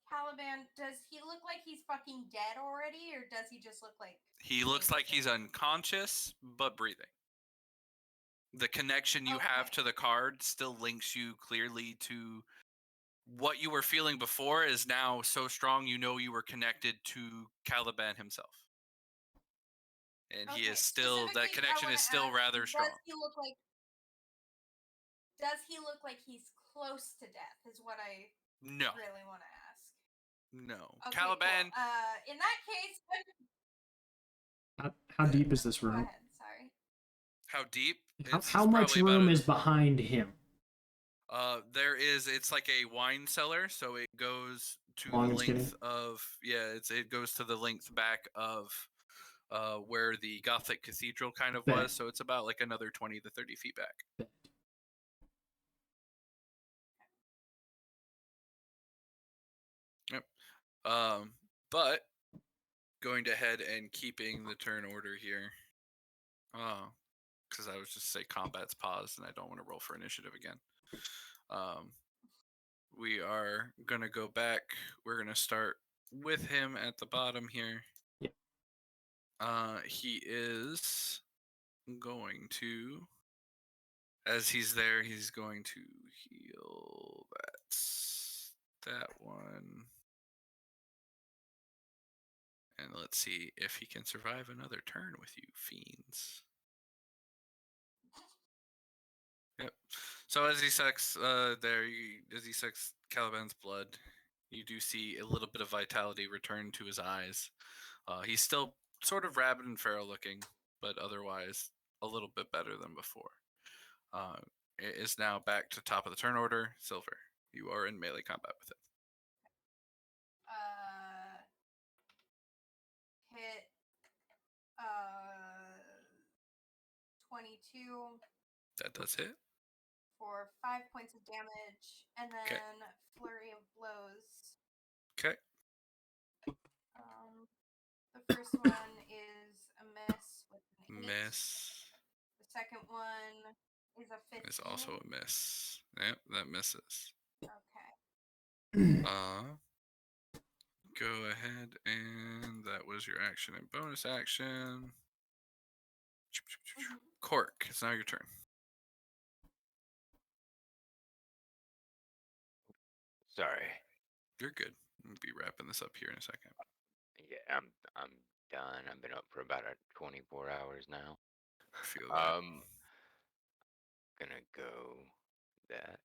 Caliban, does he look like he's fucking dead already, or does he just look like He looks like he's unconscious, but breathing. The connection you have Okay. to the card still links you clearly to what you were feeling before is now so strong. You know you were connected to Caliban himself, and he is still that specifically, I connection wanna is still ask, rather strong. Does he look like he's close to death? Is what I No, really want to ask. no, Okay, Caliban. cool. In that case, How deep is this go room? ahead. Sorry. How deep? How much probably about room is behind him? There is. It's like a wine cellar, so it goes to Long the and skinny? length of it goes to the length back of where the Gothic cathedral kind of Bet. was. So it's about like another 20 to 30 feet back. Bet. Yep. But going ahead and keeping the turn order here. Because I was just say combat's paused and I don't want to roll for initiative again. We are gonna go back. We're gonna start with him at the bottom here. Yep. He is going to, as he's there, he's going to heal that one. And let's see if he can survive another turn with you, fiends. Yep. So as he sucks as he sucks Caliban's blood, you do see a little bit of vitality return to his eyes. He's still sort of rabid and feral looking, but otherwise a little bit better than before. It is now back to top of the turn order. Silver, you are in melee combat with it. Hit 22 That does hit. for 5 points of damage, and then flurry of blows. Okay. The first one is a miss with an 8. Miss. The second one is a 15. Is also a miss. Yep, that misses. Okay. Go ahead, and that was your action and bonus action. Cork, it's now your turn. Sorry. You're good. I'll be wrapping this up here in a second. Yeah, I'm done. I've been up for about 24 hours now. I feel that. Gonna go that.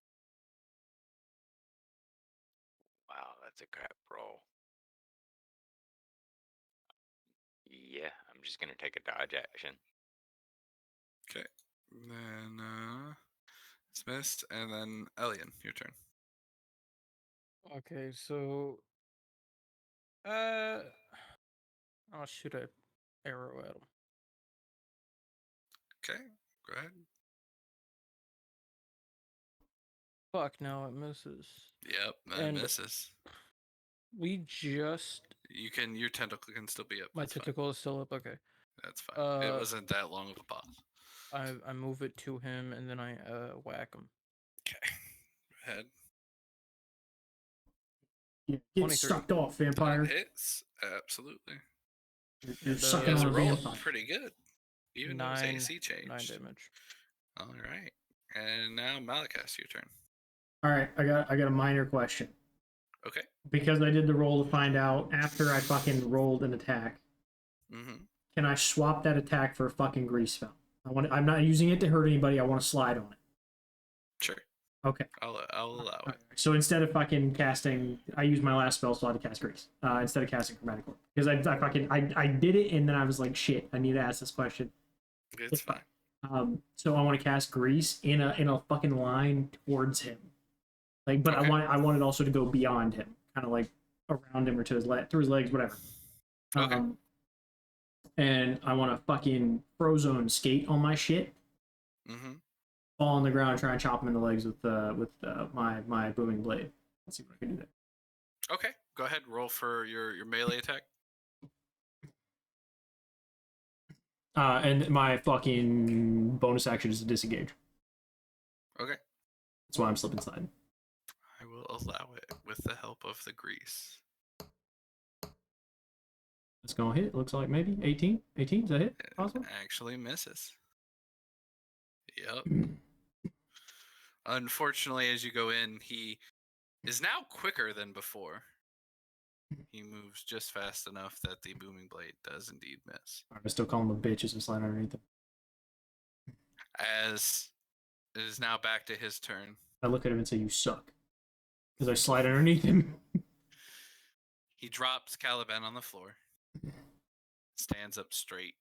Wow, that's a crap roll. Yeah, I'm just gonna take a dodge action. Okay. Then it's missed, and then Elian, your turn. Okay, so I'll shoot a arrow at him. Okay, go ahead. Fuck, no, it misses. Yep, that And misses. We just Your tentacle can still be up. my That's fine. tentacle is still up. Okay, That's fine. It wasn't that long of a pause. I move it to him and then I whack him. Okay, go ahead. Get 23. sucked off, vampire. That hits, absolutely. You're And, sucking It's on a rolled vampire. pretty good, even though his AC changed. 9 damage. All right, and now Malakas, your turn. All right, I got a minor question. Okay. Because I did the roll to find out after I fucking rolled an attack. Mm-hmm. Can I swap that attack for a fucking grease spell? I'm not using it to hurt anybody. I want to slide on it. Sure. Okay. I'll allow it. So instead of fucking casting, I used my last spell slot to cast grease. Instead of casting chromatic orb, because I did it and then I was like, shit, I need to ask this question. It's fine. So I want to cast grease in a fucking line towards him. Like, but Okay. I want it also to go beyond him, kind of like around him or to his through his legs, whatever. Okay. And I want to fucking frozone skate on my shit, Mm-hmm. fall on the ground, try and chop him in the legs with my booming blade. Let's see what I can do there. Okay. Go ahead. Roll for your melee attack. And my fucking bonus action is to disengage. Okay. That's why I'm slipping inside. I will allow it with the help of the grease. It's gonna hit. It looks like maybe 18. 18, is that hit? It Possible? actually misses. Yep. Unfortunately, as you go in, he is now quicker than before. He moves just fast enough that the booming blade does indeed miss. I still call him a bitch as I slide underneath him. As it is now back to his turn. I look at him and say, "You suck," as I slide underneath him. He drops Caliban on the floor, stands up straight,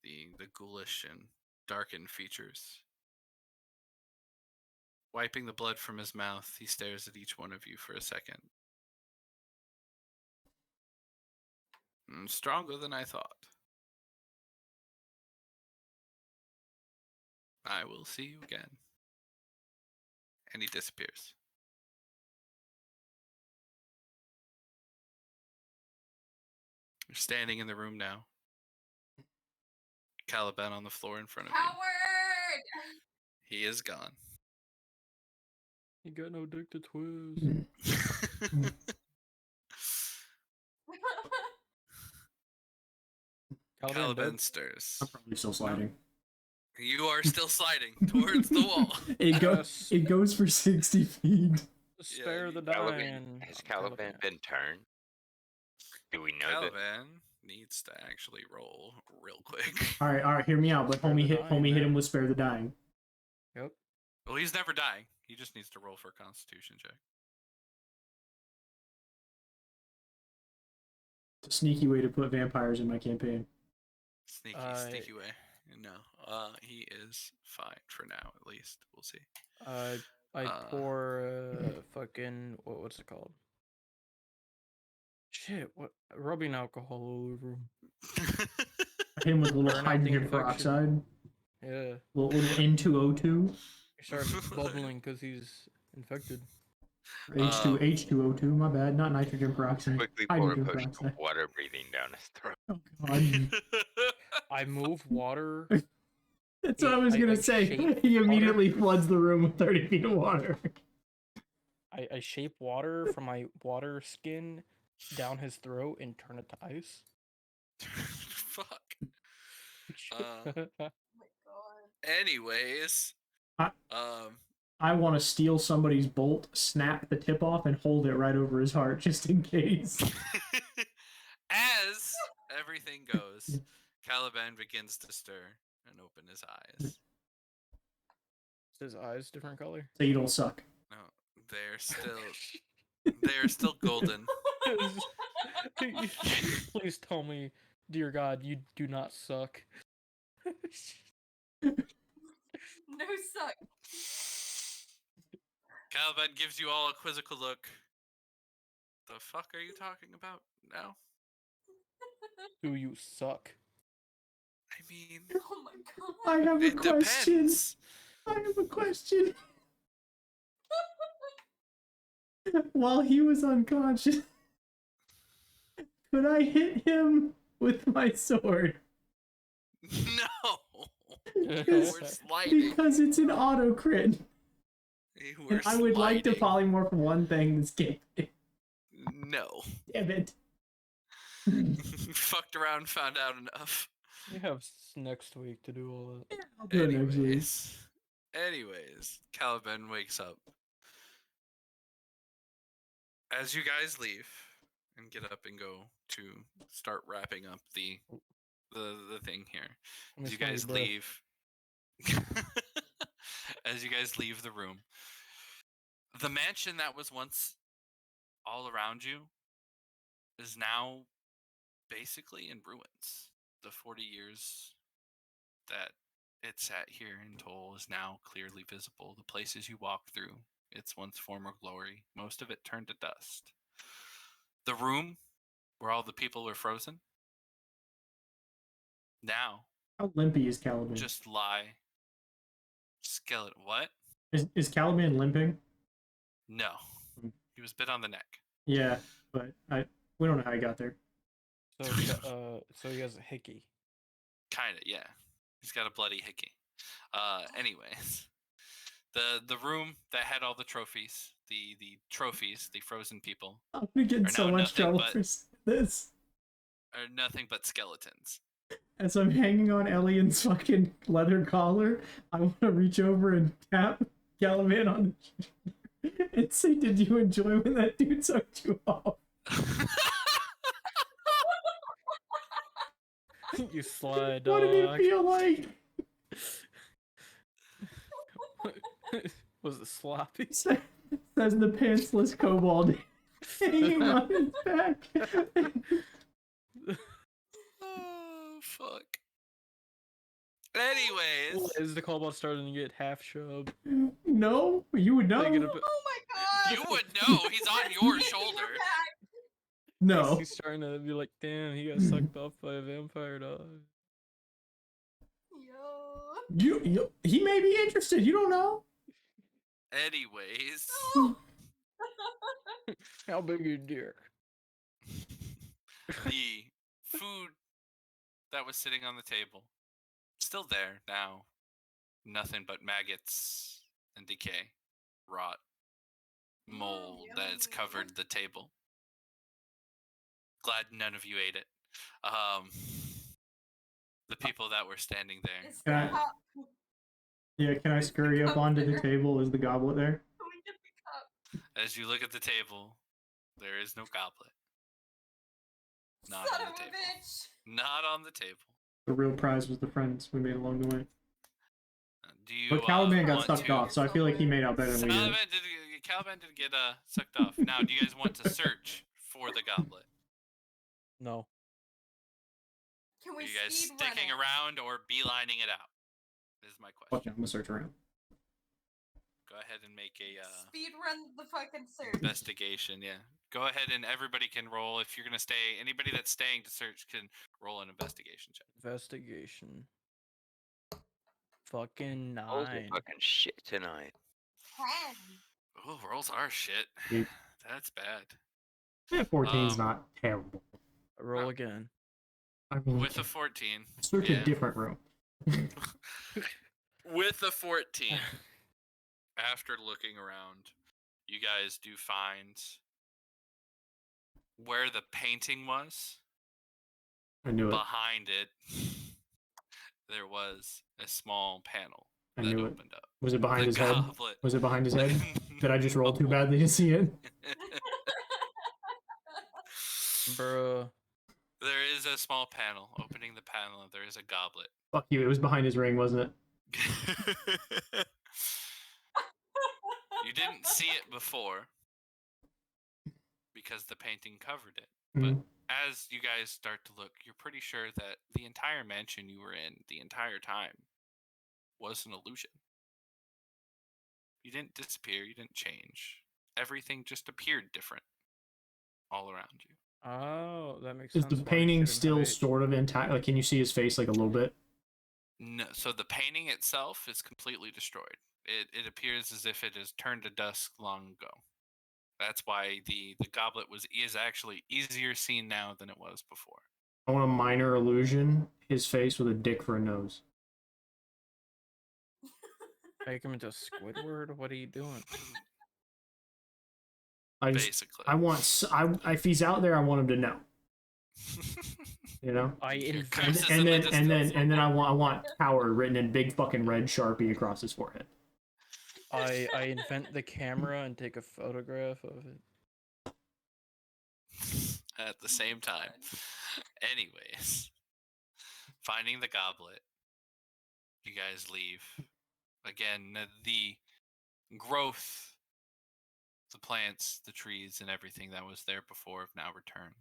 the ghoulish and darkened features. Wiping the blood from his mouth, he stares at each one of you for a second. Stronger than I thought. I will see you again. And he disappears. You're standing in the room now. Caliban on the floor in front of you. Coward! He is gone. You got no dick to twist. Caliban stirs. I'm probably still sliding. You are still sliding towards the wall. It goes for 60 feet. Spare the Caliban, dying. has Caliban been turned? Do we know that? Caliban needs to actually roll real quick. All right, hear me out. But Spare the hit dying, him man. with spare the dying. Yep. Well, he's never dying. He just needs to roll for a Constitution check. It's a sneaky way to put vampires in my campaign. Sneaky way. No, he is fine for now, at least. We'll see. I pour fucking what's it called? Shit, what rubbing alcohol all over him. I hit him with a little Burn out the hydrogen infection. peroxide. Yeah. Little N2O2. He starts bubbling because he's infected. H2O2, my bad, not nitrogen peroxide. Quickly pour a Hydrogen potion of peroxide. water breathing down his throat. Oh god. I move water. That's what I was gonna say. shape He immediately floods the room with 30 feet of water. I shape water from my water skin down his throat and turn it to ice. Fuck. Oh my god. Anyways. I want to steal somebody's bolt, snap the tip off, and hold it right over his heart just in case. As everything goes, Caliban begins to stir and open his eyes. Is his eyes different color? So you don't suck. No, they're still golden. Please tell me, dear God, you do not suck. No suck. Caliban gives you all a quizzical look. The fuck are you talking about now? Do you suck? I mean, Oh my god. I have a it question. depends. I have a question. While he was unconscious, could I hit him with my sword? No. Because- We're sliding. Because it's an auto crit. We're And I would like to sliding. polymorph one thing this game. No. Damn it. Fucked around, found out enough. We have next week to do all that. I'll do it next week. Anyways, Caliban wakes up. As you guys leave and get up and go to start wrapping up the thing here. Let me As you smell your guys breath. leave as you guys leave the room, the mansion that was once all around you is now basically in ruins. The 40 years that it sat here in Toll is now clearly visible. The places you walk through, its once former glory, most of it turned to dust. The room where all the people were frozen, now How limpy is Caliban? just lie. Skeleton. What? Is Caliban limping? No. He was bit on the neck. Yeah, but we don't know how he got there. So he has a hickey. Kinda, yeah. He's got a bloody hickey. Anyways. The room that had all the trophies, the trophies, the frozen people, I'm gonna get in Or so no, much nothing trouble but- for this. are nothing but skeletons. As I'm hanging on Elian's fucking leather collar, I want to reach over and tap Caliban on the and say, did you enjoy when that dude sucked you off? You sly What did it dog. feel like? Was it sloppy? Says the pantsless kobold hanging on his back. Oh fuck. Anyways, Is the kobold starting to get half shoved? No, you would know. Thinking about- Oh my god! you would know. He's on your shoulder. back. No. He's starting to be like, damn, he got sucked off by a vampire dog. Yo. He may be interested. You don't know. Anyways, How big your dick? the food that was sitting on the table, still there now. Nothing but maggots and decay, rot, mold that's yummy. covered the table. Glad none of you ate it. The people that were standing there. Is Can I- the cup. Yeah, can I scurry up onto the table? Is the goblet there? Can we get the cup? As you look at the table, there is no goblet. Not Son on of the a table. bitch! Not on the table. The real prize was the friends we made along the way. Do you? But Caliban got want sucked to... off, so I feel like he made out better than we did. Caliban did get sucked off. Now, do you guys want to search for the goblet? No. Can Are we you guys speed sticking run it? around or beelining it out? Is my question. Fuck yeah, I'm gonna search around. Go ahead and make a Speed run the fucking search. investigation. Yeah. Go ahead and everybody can roll. If you're gonna stay, anybody that's staying to search can roll an investigation check. Investigation. Fucking Rolls are 9. fucking shit tonight. 10. Oh, rolls are shit. Yep. That's bad. Yeah, 14's not terrible. Roll again. I mean, With a 14. search yeah. a different room. With a 14, after looking around, you guys do find where the painting was. I knew it. Behind it, there was a small panel I that knew it. opened up. Was it behind his head? goblet. Was it behind his head? Did I just roll too badly to see it? Bruh. There is a small panel. Opening the panel, there is a goblet. Fuck you, it was behind his ring, wasn't it? You didn't see it before because the painting covered it. Mhm. But as you guys start to look, you're pretty sure that the entire mansion you were in the entire time was an illusion. You didn't disappear, you didn't change. Everything just appeared different all around you. Oh, that makes Is sense. the why he painting shouldn't have still age. sort of intact? Like, can you see his face like a little bit? No, so the painting itself is completely destroyed. It appears as if it has turned to dust long ago. That's why the goblet is actually easier seen now than it was before. I want a minor illusion. His face with a dick for a nose. Make him into Squidward? What are you doing? Basically. I want. If he's out there, I want him to know. You know. I Your invent curse is And in the then distance. I want Howard written in big fucking red Sharpie across his forehead. I invent the camera and take a photograph of it. At the same time. Anyways, finding the goblet, you guys leave. Again, the growth, the plants, the trees, and everything that was there before have now returned.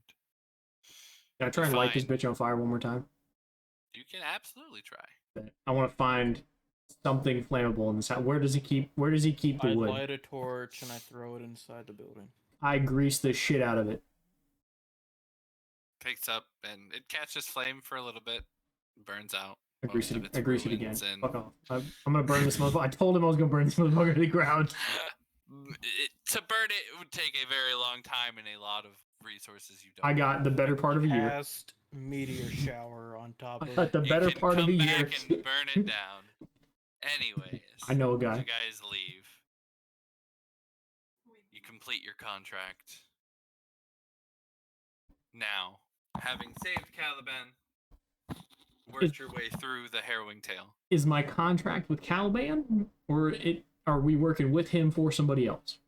Can I try and light this Fine. bitch on fire one more time? You can absolutely try. I want to find something flammable in this house. Where does he keep the I wood? light a torch and I throw it inside the building. I grease the shit out of it. Picks up and it catches flame for a little bit, burns out. I grease Most of it. its I grease it again. ruins and- Fuck off. I'm gonna burn this motherfucker. I told him I was gonna burn this motherfucker to the ground. To burn it would take a very long time and a lot of resources you don't. I got the better part of a year. Cast meteor shower on top I of got it. the You better can part of come the year. back and burn it down. Anyways, I know a as guy. you guys leave. You complete your contract. Now, having saved Caliban, worked your way through the harrowing tale. Is my contract with Caliban, or are we working with him for somebody else?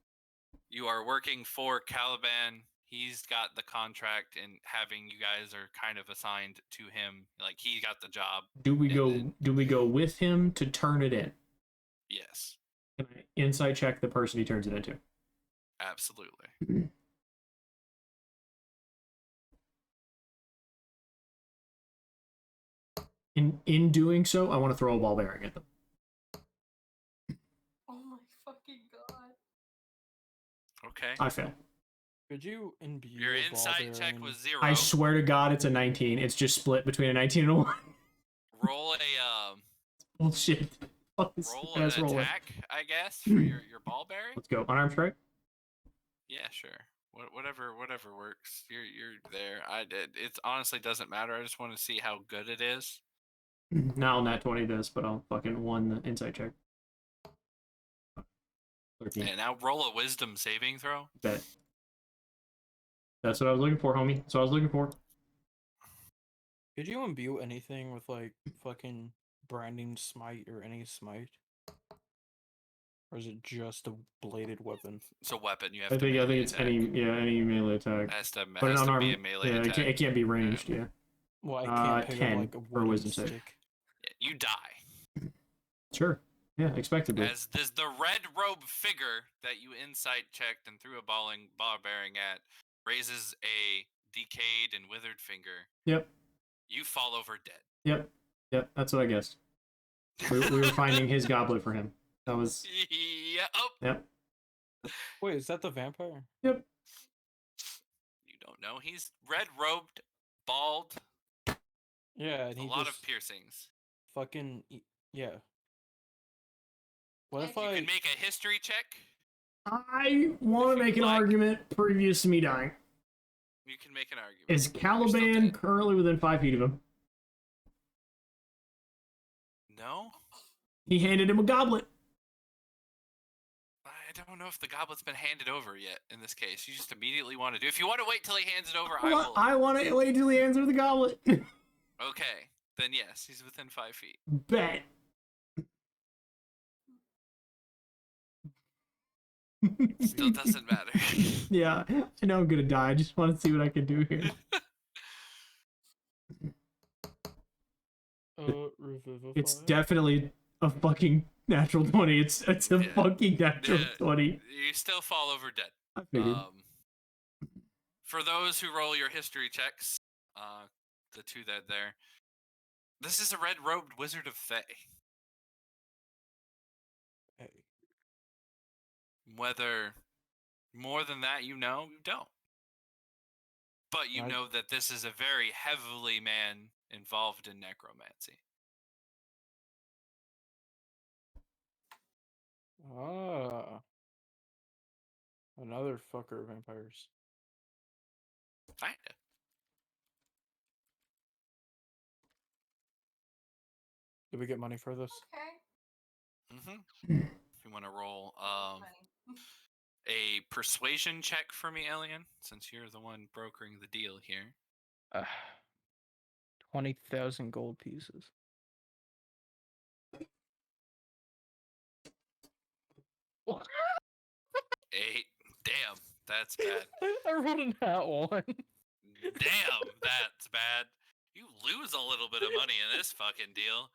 You are working for Caliban. He's got the contract, and having you guys are kind of assigned to him. Like he got the job. Do we and go? then- Do we go with him to turn it in? Yes, Can I insight check the person he turns it into? absolutely. In doing so, I want to throw a ball bearing at them. Oh my fucking god. Okay. I fail. Could you imbue Your a ball insight check bearing- was 0. I swear to God, it's a 19. It's just split between a 19 and a 1. Roll a Bullshit. Fuck this roll an ass roll. attack, I guess, for your ball bearing. Let's go. Unarmed strike. Yeah, sure. Whatever works. You're there. It honestly doesn't matter. I just want to see how good it is. Now I'll nat 20 this, but I'll fucking 1 the insight check. 13. And now roll a wisdom saving throw. Bet. That's what I was looking for, homie. That's what I was looking for. Could you imbue anything with like fucking branding smite or any smite? Or is it just a bladed weapon? It's a weapon. You have I to think melee it's attack. any melee attack. Has to But an be a unarmed, melee yeah, attack. it can't be ranged. Yeah. Well, I can't pick 10 up like a for wooden wisdom save. stick. Yeah, you die. Sure. Yeah, expectedly. As this the red robe figure that you insight checked and threw a ball bearing at raises a decayed and withered finger. Yep. You fall over dead. Yep. That's what I guessed. We were finding his goblet for him. That was. Yeah. Oh. Yep. Wait, is that the vampire? Yep. You don't know. He's red robed, bald, Yeah, and a he lot just of piercings. fucking yeah. What if You I can make a history check. I want If to make you'd an like. argument previous to me dying. You can make an argument. Is You're still Caliban dead. currently within 5 feet of him? No? He handed him a goblet. I don't know if the goblet's been handed over yet in this case. You just immediately want to do. If you want to wait till he hands it over, I will. I want to wait till he hands her the goblet. Okay. Then yes, he's within 5 feet. Bet. Still doesn't matter. Yeah, I know I'm gonna die. I just want to see what I can do here. revivify? It's definitely a fucking natural 20. It's a Yeah. fucking natural Yeah. 20. You still fall over dead. I figured. For those who roll your history checks, the two that there, this is a red-robed wizard of Thay. Hey, Whether more than that you know, you don't. But you I- know that this is a very heavily man involved in necromancy. ah, another fucker of vampires. Kinda. Did we get money for this? Okay. Mm-hmm. If you want to roll Funny. a persuasion check for me, Elian, since you're the one brokering the deal here. 20,000 gold pieces. Eight. Damn, that's bad. I rolled in that one. Damn, that's bad. You lose a little bit of money in this fucking deal.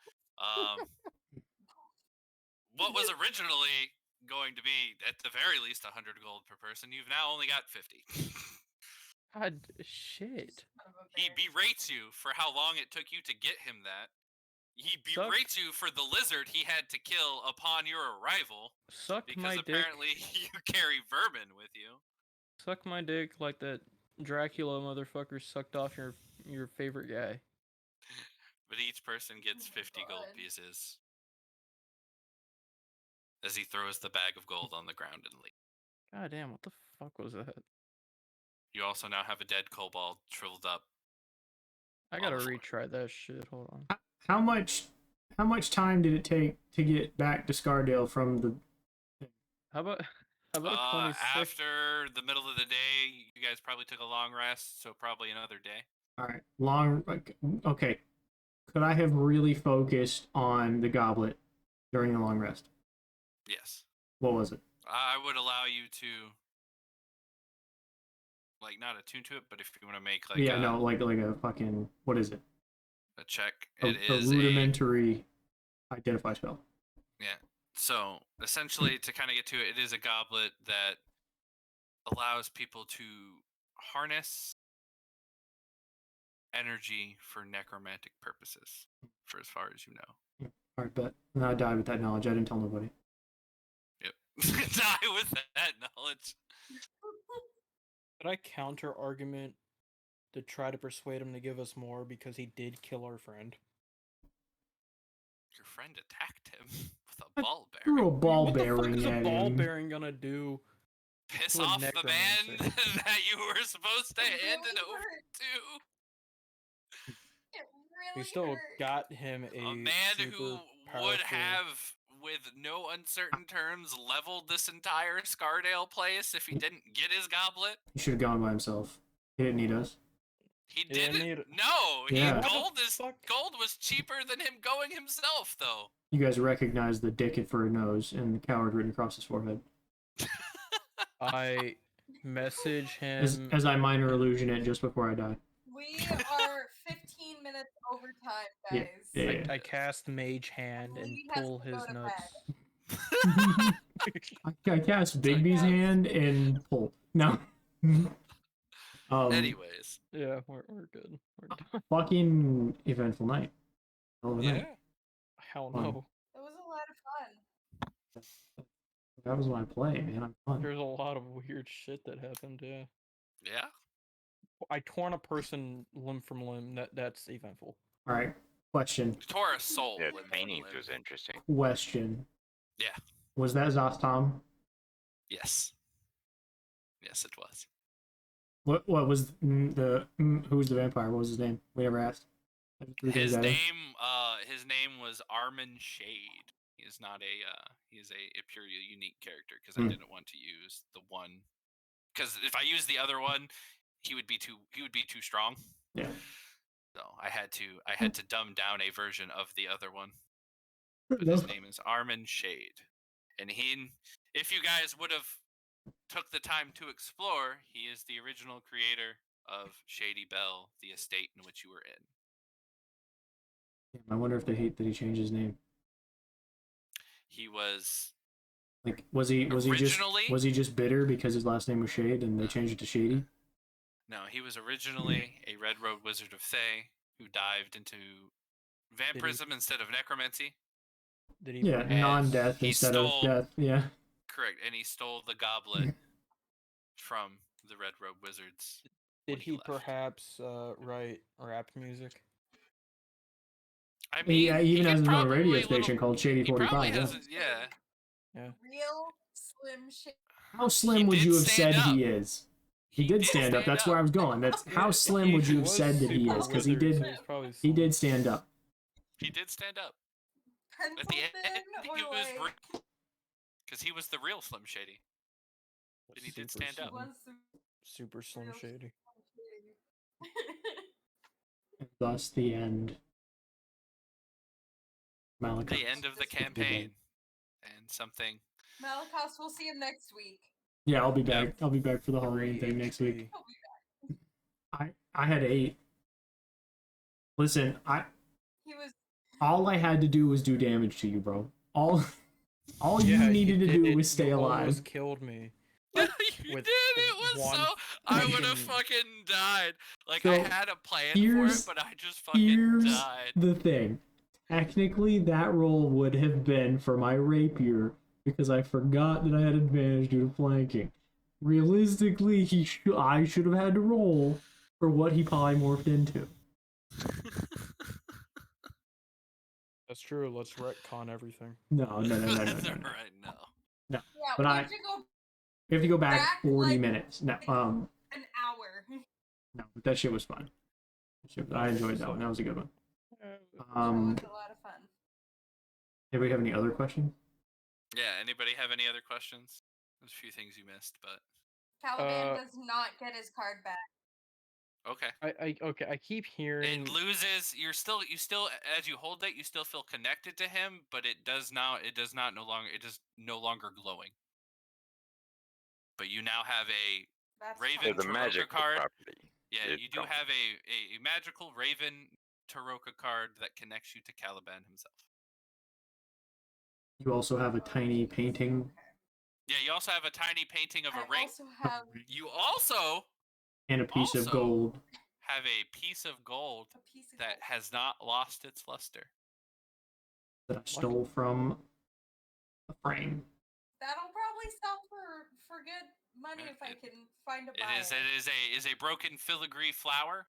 What was originally going to be, at the very least, 100 gold per person, you've now only got 50. God, shit. Son of a He bitch. berates you for how long it took you to get him that. He Suck. berates you for the lizard he had to kill upon your arrival, Suck because my dick. apparently you carry vermin with you. Suck my dick like that Dracula motherfucker sucked off your favorite guy. But each person gets Oh my 50 gold God. pieces. As he throws the bag of gold on the ground and leaves. God damn, what the fuck was that? You also now have a dead kobold shriveled up. I On gotta the floor. retry that shit. Hold on. How much time did it take to get back to Scardale from the? How about 26? After the middle of the day, you guys probably took a long rest, so probably another day. All right, long. Okay, could I have really focused on the goblet during the long rest? Yes. What was it? I would allow you to like not attuned to it, but if you want to make like yeah, no, like a fucking, what is it? a check, A, it a is rudimentary identify spell. yeah. So essentially, to kind of get to it, it is a goblet that allows people to harness energy for necromantic purposes, for as far as you know. All right, bet. And I died with that knowledge. I didn't tell nobody. Yep. Die with that knowledge. Could I counter argument to try to persuade him to give us more because he did kill our friend? Your friend attacked him with a ball Threw a bearing. ball What the fuck bearing is a at ball him. bearing gonna do? Piss to a off the man necromancer? that you were supposed to It hand really it over hurt. to. It We really still hurt. got him A man super who would powerful- have, with no uncertain terms, leveled this entire Scardale place if he didn't get his goblet. He should have gone by himself. He didn't need us. He Yeah, didn't. need- No, Yeah. What the gold fuck? was cheaper than him going himself, though. You guys recognize the dick for a nose and the coward written across his forehead. I message him. As I minor illusion it just before I die. We are 15 minutes over time, Yeah, guys. yeah. I cast Mage Hand and Lee has pull to go his to nuts. I cast Bigby's hand and pull. No. Anyways. Yeah, we're good. We're done. Fucking eventful night. Hell of a Yeah. night. Hell Fun. no. It was a lot of fun. That was when I play, man. I'm fun. There's a lot of weird shit that happened, yeah. Yeah. I torn a person limb from limb. That's eventful. All right. Question. Tore a soul. Yeah, limb from paintings limb. was interesting. Question. Yeah. Was that Zostom? Yes. Yes, it was. What was who was the vampire? What was his name? We never asked. His name was Armin Shade. He is not he is a purely unique character because I didn't want to use the one, because if I use the other one, he would be too strong. Yeah. So I had to dumb down a version of the other one. But his name is Armin Shade, and if you guys would have took the time to explore, he is the original creator of Shady Bell, the estate in which you were in. I wonder if they hate that he changed his name. He was Like, was he just bitter because his last name was Shade and they changed it to Shady? No, he was originally a Red Road Wizard of Thay who dived into vampirism instead of necromancy. Did he? Yeah, non-death he instead stole- of death. Yeah. Correct, and he stole the goblet from the Red Road Wizards. Did when he left. perhaps write rap music? I mean, Yeah, he even could has his own probably radio station called Shady He probably 45. has, Yeah. yeah. Yeah. Real Slim Shady. How slim would did you have said stand he is? He did stand up. That's where I was going. That's how slim would you have said that he is? Because he did. He did stand up. He did stand up. Pencil At the end, thin he or was like... because he was the real Slim Shady. And he did stand up. was the Super Slim real Shady. Slim Shady. And thus the end. Malachi. The end of the campaign. And something. Malakas, we'll see him next week. Yeah, I'll be back. I'll be back for the Halloween thing next week. He'll be back. I had 8. Listen, He was... all I had to do was do damage to you, bro. All you needed to do was stay you alive. almost killed me. You with did. It was one so. I would have fucking- fucking died. Like So, I had a plan for it, here's- but I just fucking Here's died. the thing. Technically, that roll would have been for my rapier because I forgot that I had advantage due to flanking. Realistically, I should have had to roll for what he polymorphed into. That's true. Let's retcon everything. No. That's right. No. Yeah, But we I- have to go We have to go back Back, 40 like- minutes. No, an hour. no, but that shit was fun. I enjoyed that one. That was a good one. That was a lot of fun. Anybody have any other questions? Yeah. Anybody have any other questions? There's a few things you missed, but Caliban does not get his card back. okay. I keep hearing. It loses. You still as you hold it, you still feel connected to him, but it is no longer glowing. But you now have a That's Raven So fine. the Taroka magical card. property. Yeah, is you do gone. have a magical Raven Taroka card that connects you to Caliban himself. You also have a tiny painting Yeah, you also have a tiny painting of a I ring. also have You also and a piece of gold. have a piece of gold a piece of that gold. has not lost its luster. That I stole from a frame. That'll probably sell for good money Yeah, if I it- can find a It buyer. is a broken filigree flower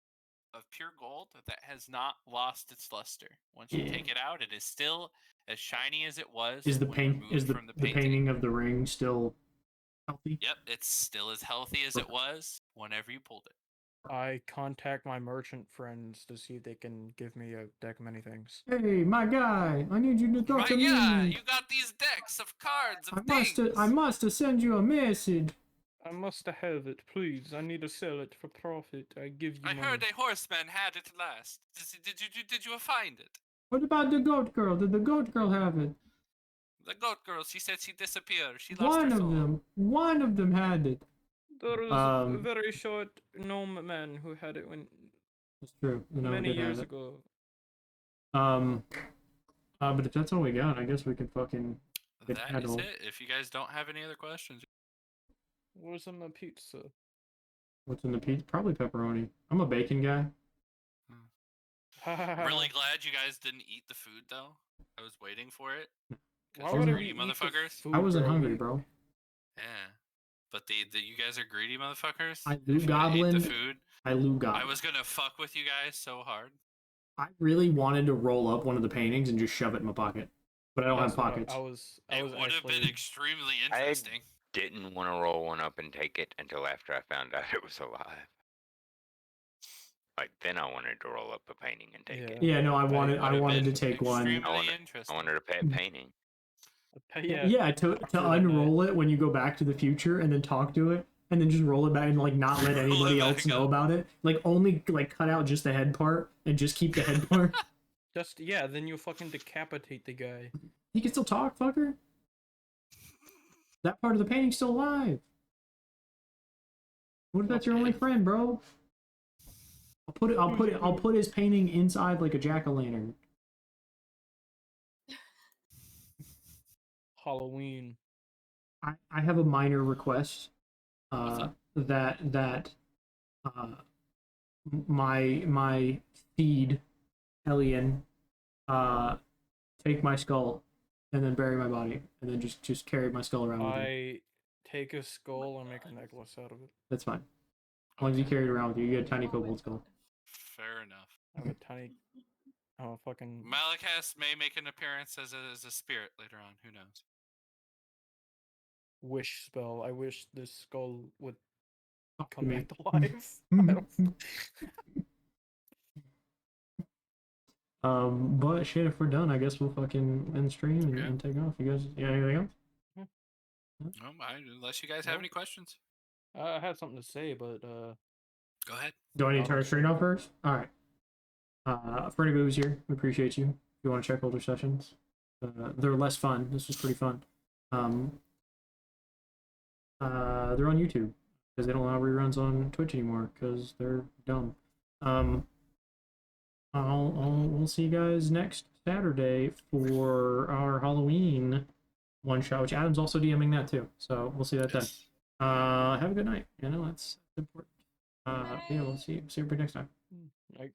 of pure gold that has not lost its luster. Once you Yeah. take it out, it is still as shiny as it was Is the when paint removed is the from the painting of the ring still healthy? Yep, it's still as healthy as it was whenever you pulled it. I contact my merchant friends to see if they can give me a deck of many things. Hey, my guy, I need you to talk My to God, me. you got these decks of cards of I must send you a message. I must have it, please. I need to sell it for profit. I give you I money. heard a horseman had it last. Did you find it? What about the goat girl? Did the goat girl have it? The goat girl, she said she disappeared. She lost her soul. One of them had it. There was a very short gnome man who had it when That's true. many years ago. But if that's all we got, I guess we can fucking get That is it. If you guys don't have any other questions. Where's my pizza? What's in the pizza? Probably pepperoni. I'm a bacon guy. I'm really glad you guys didn't eat the food though. I was waiting for it. Why would Greedy eat the motherfuckers. food, I wasn't bro? hungry, bro. Yeah. But you guys are greedy motherfuckers. I If you would've ate goblin. the food, I I was gonna fuck with you guys so hard. I really wanted to roll up one of the paintings and just shove it in my pocket, but I don't have pockets. I was would have been actually... extremely interesting. Didn't want to roll one up and take it until after I found out it was alive. Like then I wanted to roll up a painting and take it. Yeah, no, I wanted Would've to been take one. extremely I interesting. wanted to pay a painting. Yeah, to unroll it when you go back to the future and then talk to it and then just roll it back and like not let anybody else know about it. Like only like cut out just the head part and just keep the head part. Then you fucking decapitate the guy. He can still talk, fucker. That part of the painting's still alive. What if that's your only friend, bro? I'll put his painting inside like a jack-o'-lantern. Halloween. I have a minor request. What's up? That my feed alien take my skull and then bury my body and then just carry my skull around with me. I take a skull and make a necklace out of it. That's fine. As long as you carry it around with you, you get a tiny kobold skull. Fair enough. I have a tiny... fucking... Malakas may make an appearance as a spirit later on. Who knows? Wish spell. I wish this skull would Talk to come me. back to life. I don't... But shit, if we're done, I guess we'll fucking end stream and take off. You guys, anything else? Unless you guys have any questions. I had something to say, but Go ahead. Do I need to turn the screen off first? All right. For anybody who's here, we appreciate you. If you want to check older sessions, they're less fun. This was pretty fun. They're on YouTube because they don't allow reruns on Twitch anymore because they're dumb. We'll see you guys next Saturday for our Halloween one shot, which Adam's also DMing that too. So we'll see that then. Have a good night. You know, that's important. Yeah, we'll see everybody next time. night.